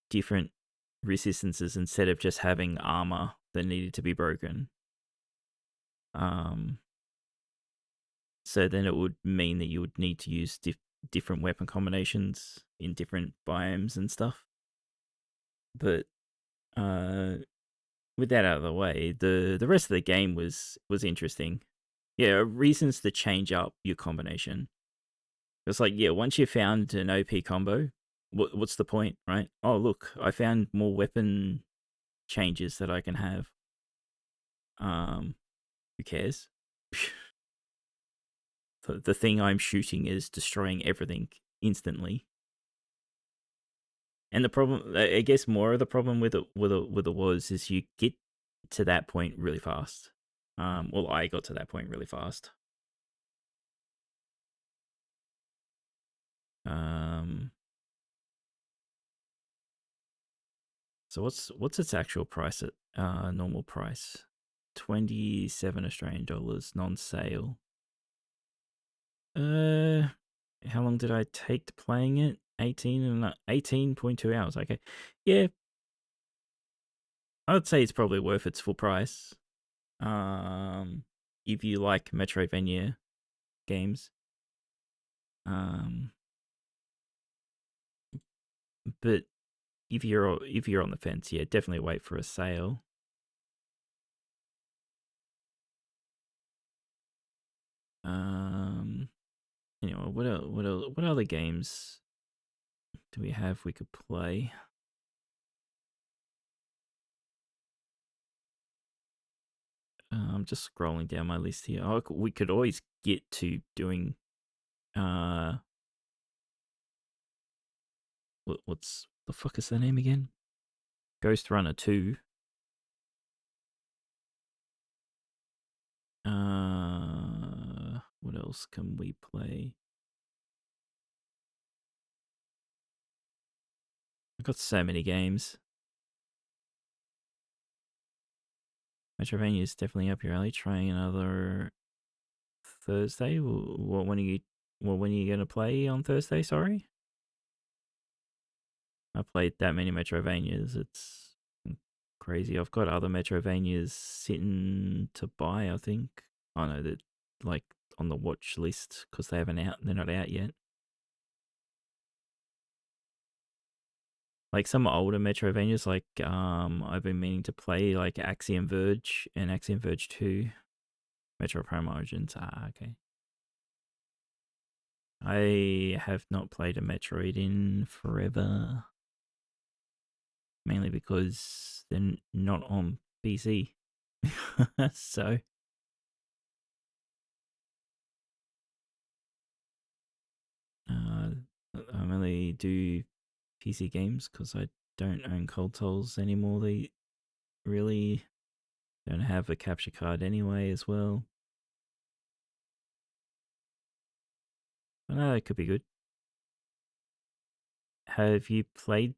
Speaker 1: different resistances instead of just having armor that needed to be broken. So then it would mean that you would need to use different weapon combinations in different biomes and stuff. But with that out of the way, the rest of the game was interesting. Yeah, reasons to change up your combination. It's like, yeah, once you found an OP combo, what's the point, right? Oh, look, I found more weapon changes that I can have. Who cares? The thing I'm shooting is destroying everything instantly. And the problem, I guess, more of the problem with it was is you get to that point really fast. Well, I got to that point really fast. So what's its actual price at normal price? 27 Australian dollars non-sale. How long did I take to playing it? 18.2 hours. Okay. Yeah. I would say it's probably worth its full price. If you like Metroidvania games. But if you're on the fence, yeah, definitely wait for a sale. Anyway, what other games do we have we could play? I'm just scrolling down my list here. Oh, we could always get to doing what's the fuck is the name again? Ghost Runner 2. What else can we play? I've got so many games. Metrovania is definitely up your alley. Trying another Thursday. When are you gonna play on Thursday? Sorry, I played that many Metrovanias. It's crazy. I've got other Metrovanias sitting to buy. I think. I know that like on the watch list because they haven't out. They're not out yet. Like some older Metrovanias, like I've been meaning to play like Axiom Verge and Axiom Verge 2. Metro Prime Origins. Okay. I have not played a Metroid in forever. Mainly because they're not on PC. So I only do PC games because I don't own consoles anymore. They really don't have a capture card anyway as well. I know it could be good. Have you played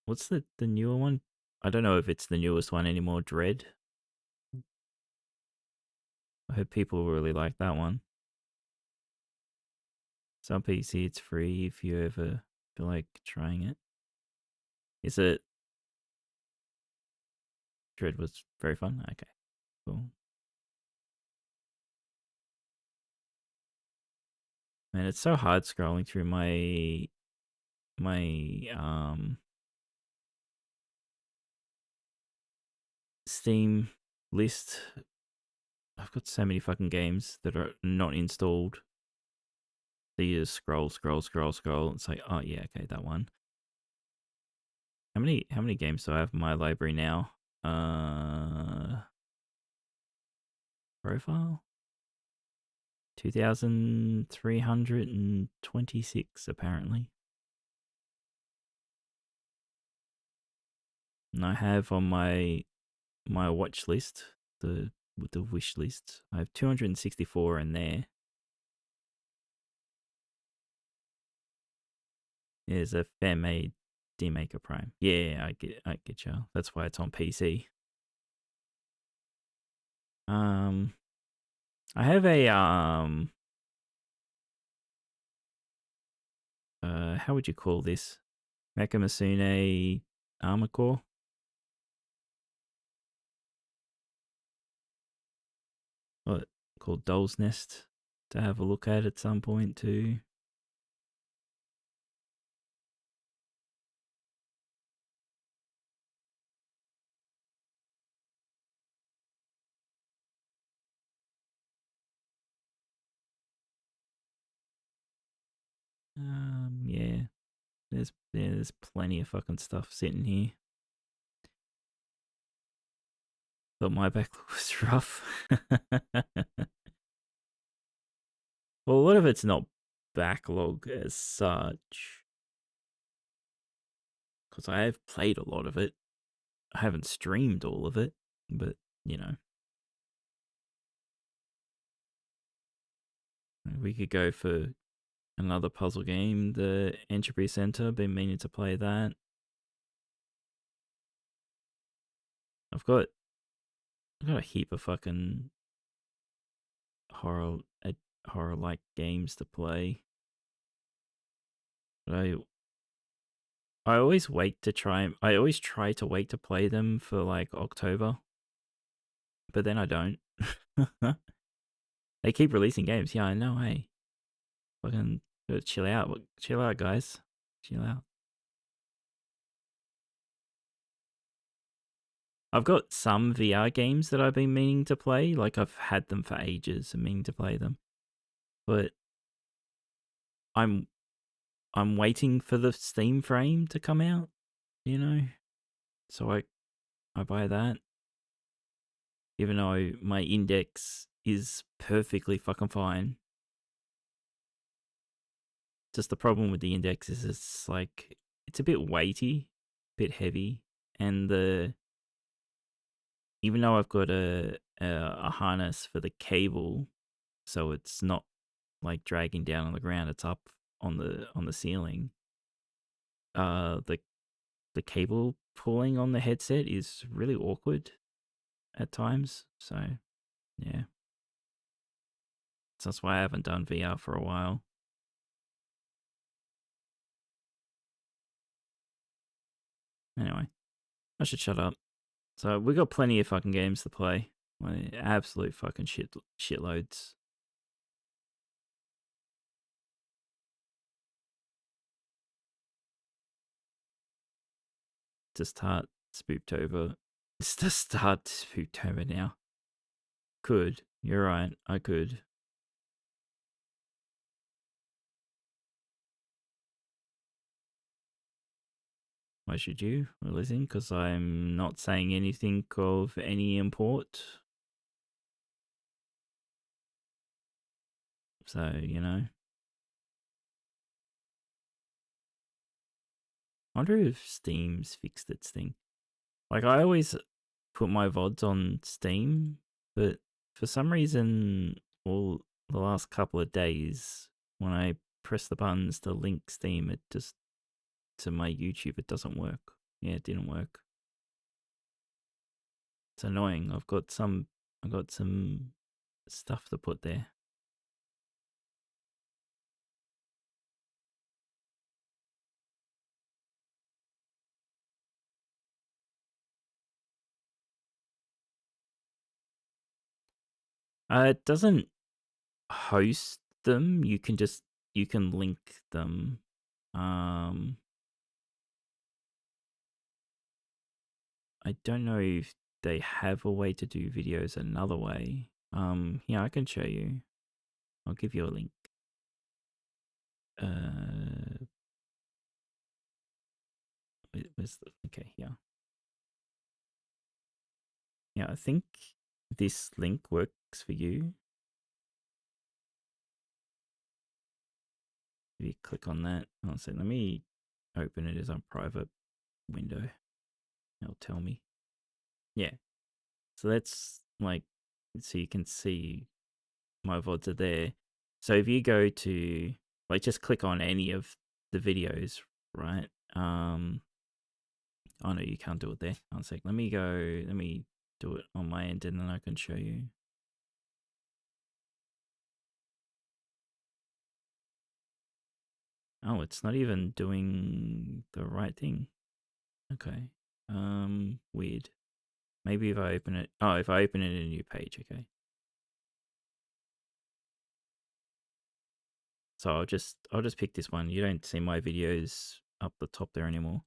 Speaker 1: what's the newer one? I don't know if it's the newest one anymore, Dread. I heard people really like that one. It's on PC, it's free if you ever feel like trying it. Is it? Dread was very fun? Okay, cool. Man, it's so hard scrolling through my Steam list. I've got so many fucking games that are not installed. So you just scroll. It's like, oh yeah, okay, that one. How many games do I have in my library now? Profile? 2,326 apparently. And I have on my watch list, the wish list, I have 264 in there. There's a fan-made D-Maker Prime. Yeah, I get you. That's why it's on PC. I have a how would you call this? Mecha Masune Armor Core. What called Doll's Nest to have a look at some point too. Yeah, there's plenty of fucking stuff sitting here. But my backlog was rough. Well, a lot of it's not backlog as such. Because I have played a lot of it. I haven't streamed all of it, but, you know. We could go for another puzzle game, the Entropy Center. Been meaning to play that. I've got a heap of fucking horror-like games to play. But I always wait to try. I always try to wait to play them for like October, but then I don't. They keep releasing games. Yeah, I know. Hey, fucking chill out. Chill out, guys. Chill out. I've got some VR games that I've been meaning to play. Like I've had them for ages and meaning to play them, but I'm waiting for the Steam frame to come out. You know, so I buy that, even though my index is perfectly fucking fine. Just the problem with the index is it's like it's a bit weighty, a bit heavy, and even though I've got a harness for the cable, so it's not like dragging down on the ground, it's up on the ceiling. The cable pulling on the headset is really awkward at times. So yeah, so that's why I haven't done VR for a while. Anyway, I should shut up. So we got plenty of fucking games to play. Like, absolute fucking shitloads. To start Spooktober. It's to start Spooktober now. Could. You're right. I could. Why should you listen? Because I'm not saying anything of any import. So, you know. I wonder if Steam's fixed its thing. Like, I always put my VODs on Steam, but for some reason, all the last couple of days, when I press the buttons to link Steam, it just, to my YouTube, it doesn't work. Yeah, it didn't work. It's annoying. I've got some stuff to put there. It doesn't host them. You can link them. I don't know if they have a way to do videos another way. Yeah, I can show you. I'll give you a link. Okay, yeah. Yeah, I think this link works for you. If you click on that, so let me open it as a private window. It'll tell me. Yeah. So that's like, so you can see my VODs are there. So if you go to, like, just click on any of the videos, right? Oh no, you can't do it there. One sec. Let me do it on my end and then I can show you. Oh, it's not even doing the right thing. Okay. Weird. Maybe if I open it, if I open it in a new page, okay. So I'll just pick this one. You don't see my videos up the top there anymore.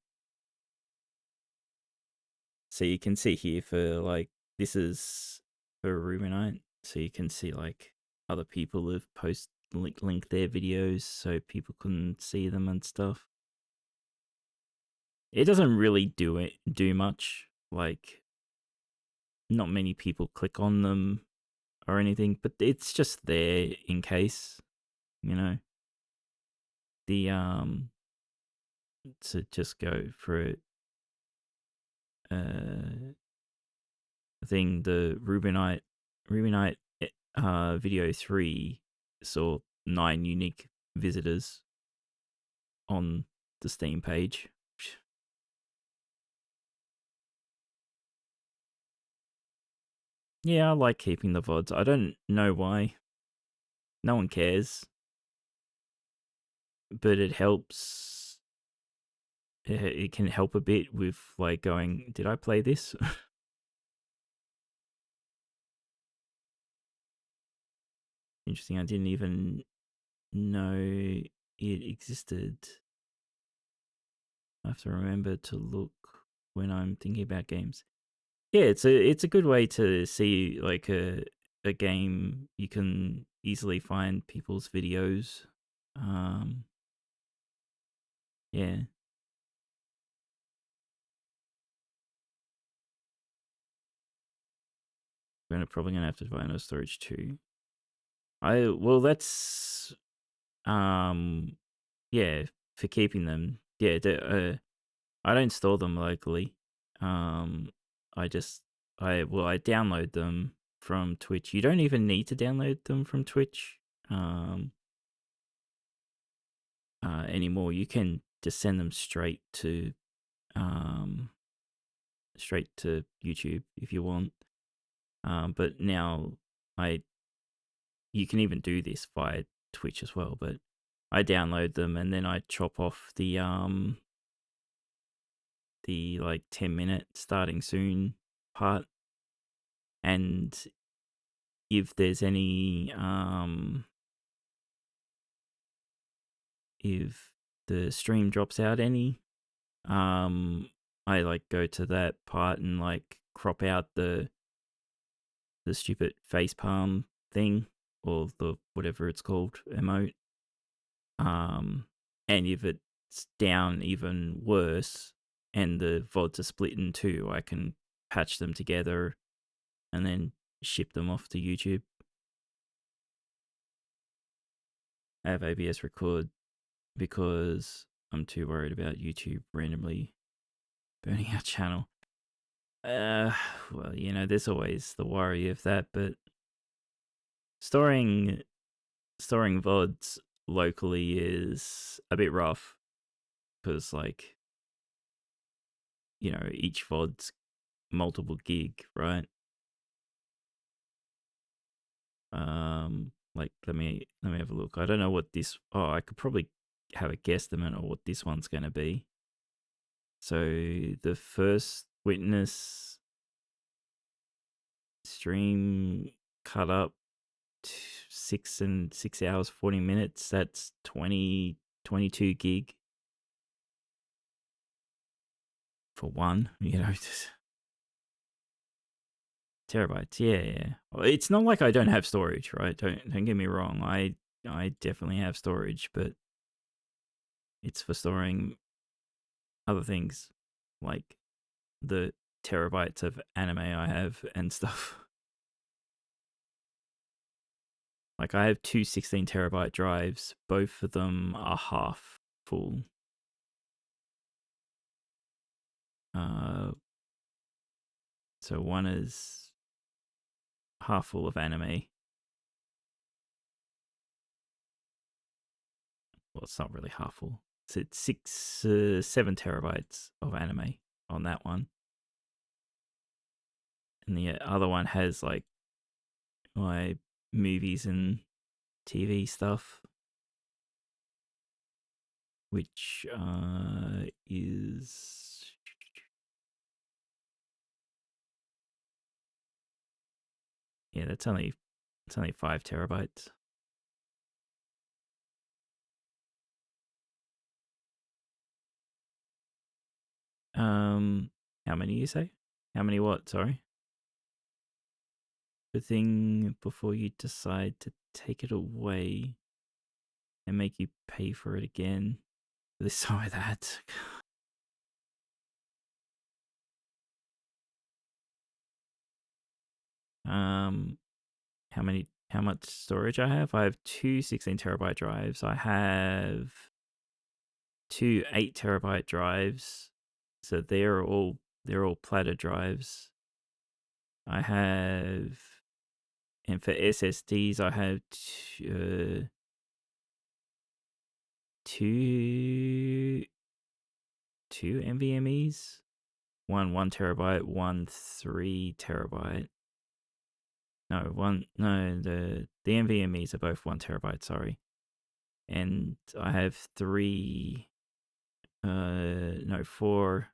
Speaker 1: So you can see here for like, this is for Rubinite. So you can see like other people have link their videos so people can see them and stuff. It doesn't really do much. Like, not many people click on them or anything, but it's just there in case, you know. The to just go for it. Thing, the Rubinite video 3 saw 9 unique visitors on the Steam page. Yeah, I like keeping the VODs. I don't know why. No one cares. But it helps. It can help a bit with like going, did I play this? Interesting. I didn't even know it existed. I have to remember to look when I'm thinking about games. Yeah, it's a good way to see like a game. You can easily find people's videos. Yeah. Probably gonna have to buy another storage too. That's yeah, for keeping them. Yeah, I don't store them locally. I just I download them from Twitch. You don't even need to download them from Twitch anymore. You can just send them straight to YouTube if you want. But now you can even do this via Twitch as well, but I download them and then I chop off the like 10-minute starting soon part, and if there's any if the stream drops out any, I like go to that part and like crop out the stupid facepalm thing or the whatever it's called emote. And if it's down even worse and the VODs are split in two, I can patch them together and then ship them off to YouTube. I have ABS record because I'm too worried about YouTube randomly burning our channel. Well, there's always the worry of that, but storing VODs locally is a bit rough because, like, each VOD's multiple gig, right? Like, let me have a look. I don't know what this. Oh, I could probably have a guesstimate of what this one's going to be. So the first witness stream cut up 6 hours 40 minutes. That's 22 gig for one. Terabytes. Yeah. Well, it's not like I don't have storage, right? Don't get me wrong. I definitely have storage, but it's for storing other things like the terabytes of anime I have and stuff. Like, I have two 16 terabyte drives. Both of them are half full. So one is half full of anime. Well, it's not really half full. It's 7 terabytes of anime on that one. And the other one has like my movies and TV stuff, which is it's only 5 terabytes. How many you say? How many what? Sorry. The thing before you decide to take it away and make you pay for it again. This or that. How much storage I have? I have two 16 terabyte drives. I have two 8 terabyte drives. So they're all platter drives. I have, and for SSDs, I have two NVMe's. One 1 terabyte, one 3 terabyte. The NVMe's are both 1 terabyte, sorry. And I have 4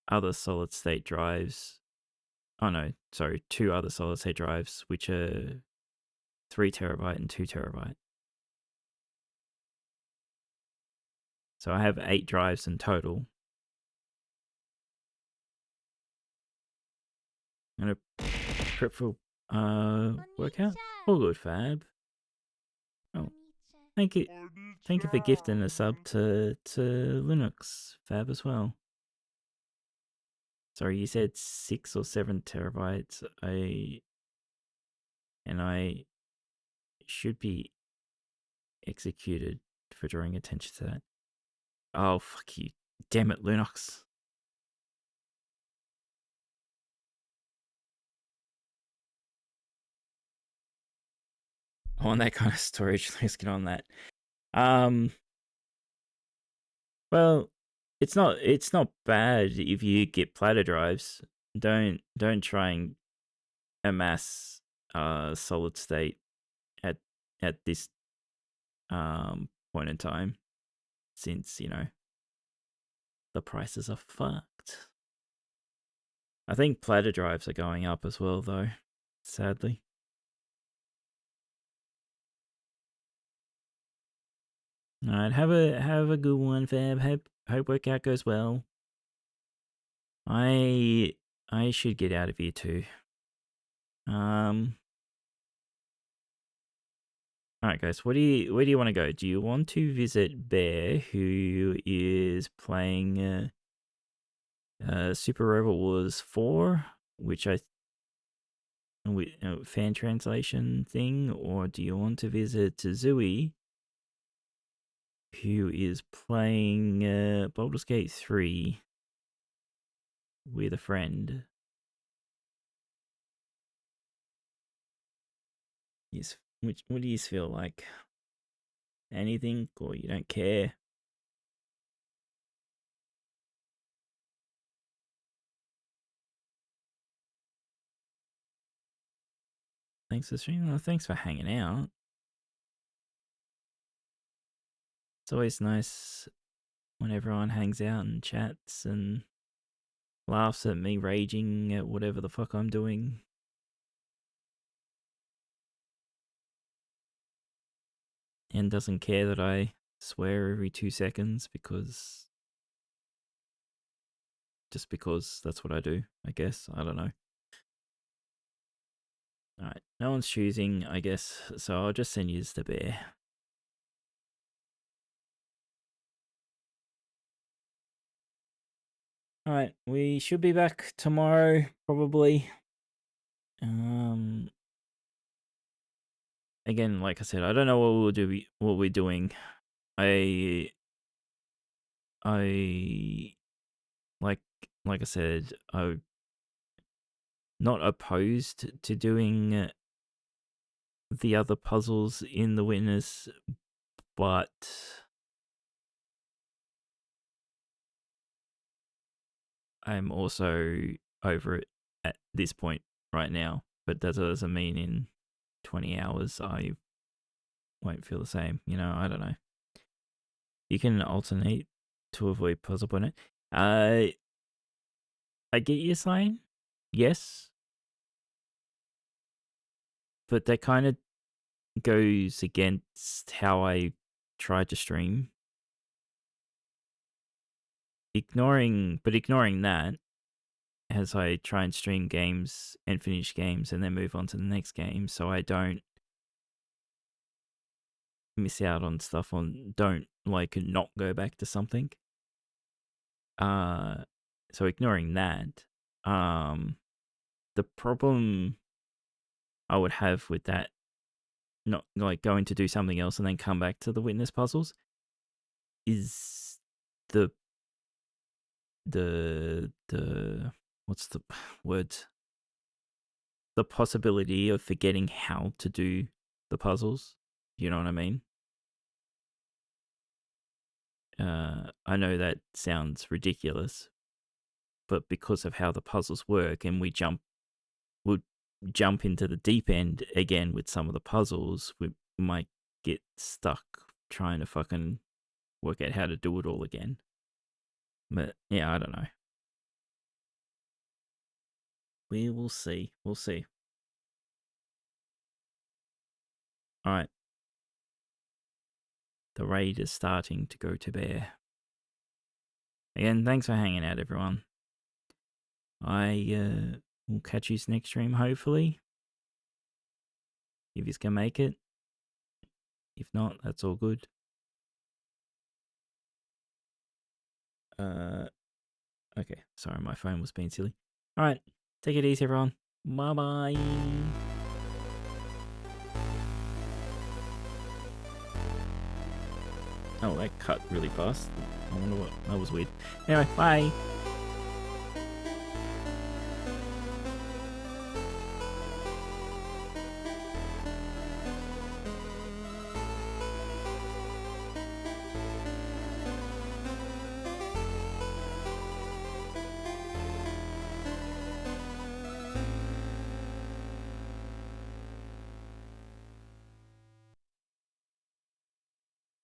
Speaker 1: other solid state drives. Oh no, sorry, 2 other solid state drives, which are 3 terabyte and 2 terabyte. So I have 8 drives in total. And a Preroll workout. All good, Fab. Oh, thank you for gifting a sub to Linux, Fab, as well. Sorry, you said 6 or 7 terabytes. I should be executed for drawing attention to that. Oh, fuck you. Damn it, Linux. I want that kind of storage. Let's get on that. Well, it's not bad if you get platter drives. Don't try and amass solid state at this point in time, since the prices are fucked. I think platter drives are going up as well, though, sadly. All right, have a good one, Fab. Hope workout goes well. I should get out of here too. All right, guys. Where do you want to go? Do you want to visit Bear, who is playing Super Robot Wars 4, which fan translation thing, or do you want to visit Zooey, who is playing Baldur's Gate 3 with a friend? What do you feel like? Anything, or you don't care? Thanks for streaming. Well, thanks for hanging out. It's always nice when everyone hangs out and chats and laughs at me raging at whatever the fuck I'm doing. And doesn't care that I swear every 2 seconds just because that's what I do, I guess. I don't know. Alright, no one's choosing, I guess, so I'll just send you the bear. Alright, we should be back tomorrow, probably. Again, like I said, I don't know what we're doing. Like I said, I'm not opposed to doing the other puzzles in the witness, but I'm also over it at this point right now. But that doesn't mean in 20 hours I won't feel the same. I don't know. You can alternate to avoid puzzle point. I get your sign, yes, but that kind of goes against how I try to stream. Ignoring that, as I try and stream games and finish games and then move on to the next game, so I don't miss out on stuff, don't not go back to something. So ignoring that, the problem I would have with that, not going to do something else and then come back to the witness puzzles, is the what's the word? The possibility of forgetting how to do the puzzles. You know what I mean? I know that sounds ridiculous, but because of how the puzzles work, and we'll jump into the deep end again with some of the puzzles, we might get stuck trying to fucking work out how to do it all again. But yeah, I don't know. We will see. We'll see. Alright. The raid is starting to go to bear. Again, thanks for hanging out, everyone. I will catch you next stream, hopefully. If you can make it. If not, that's all good. Okay. Sorry, my phone was being silly. Alright. Take it easy, everyone. Bye-bye. Oh, that cut really fast. I wonder what... That was weird. Anyway, bye.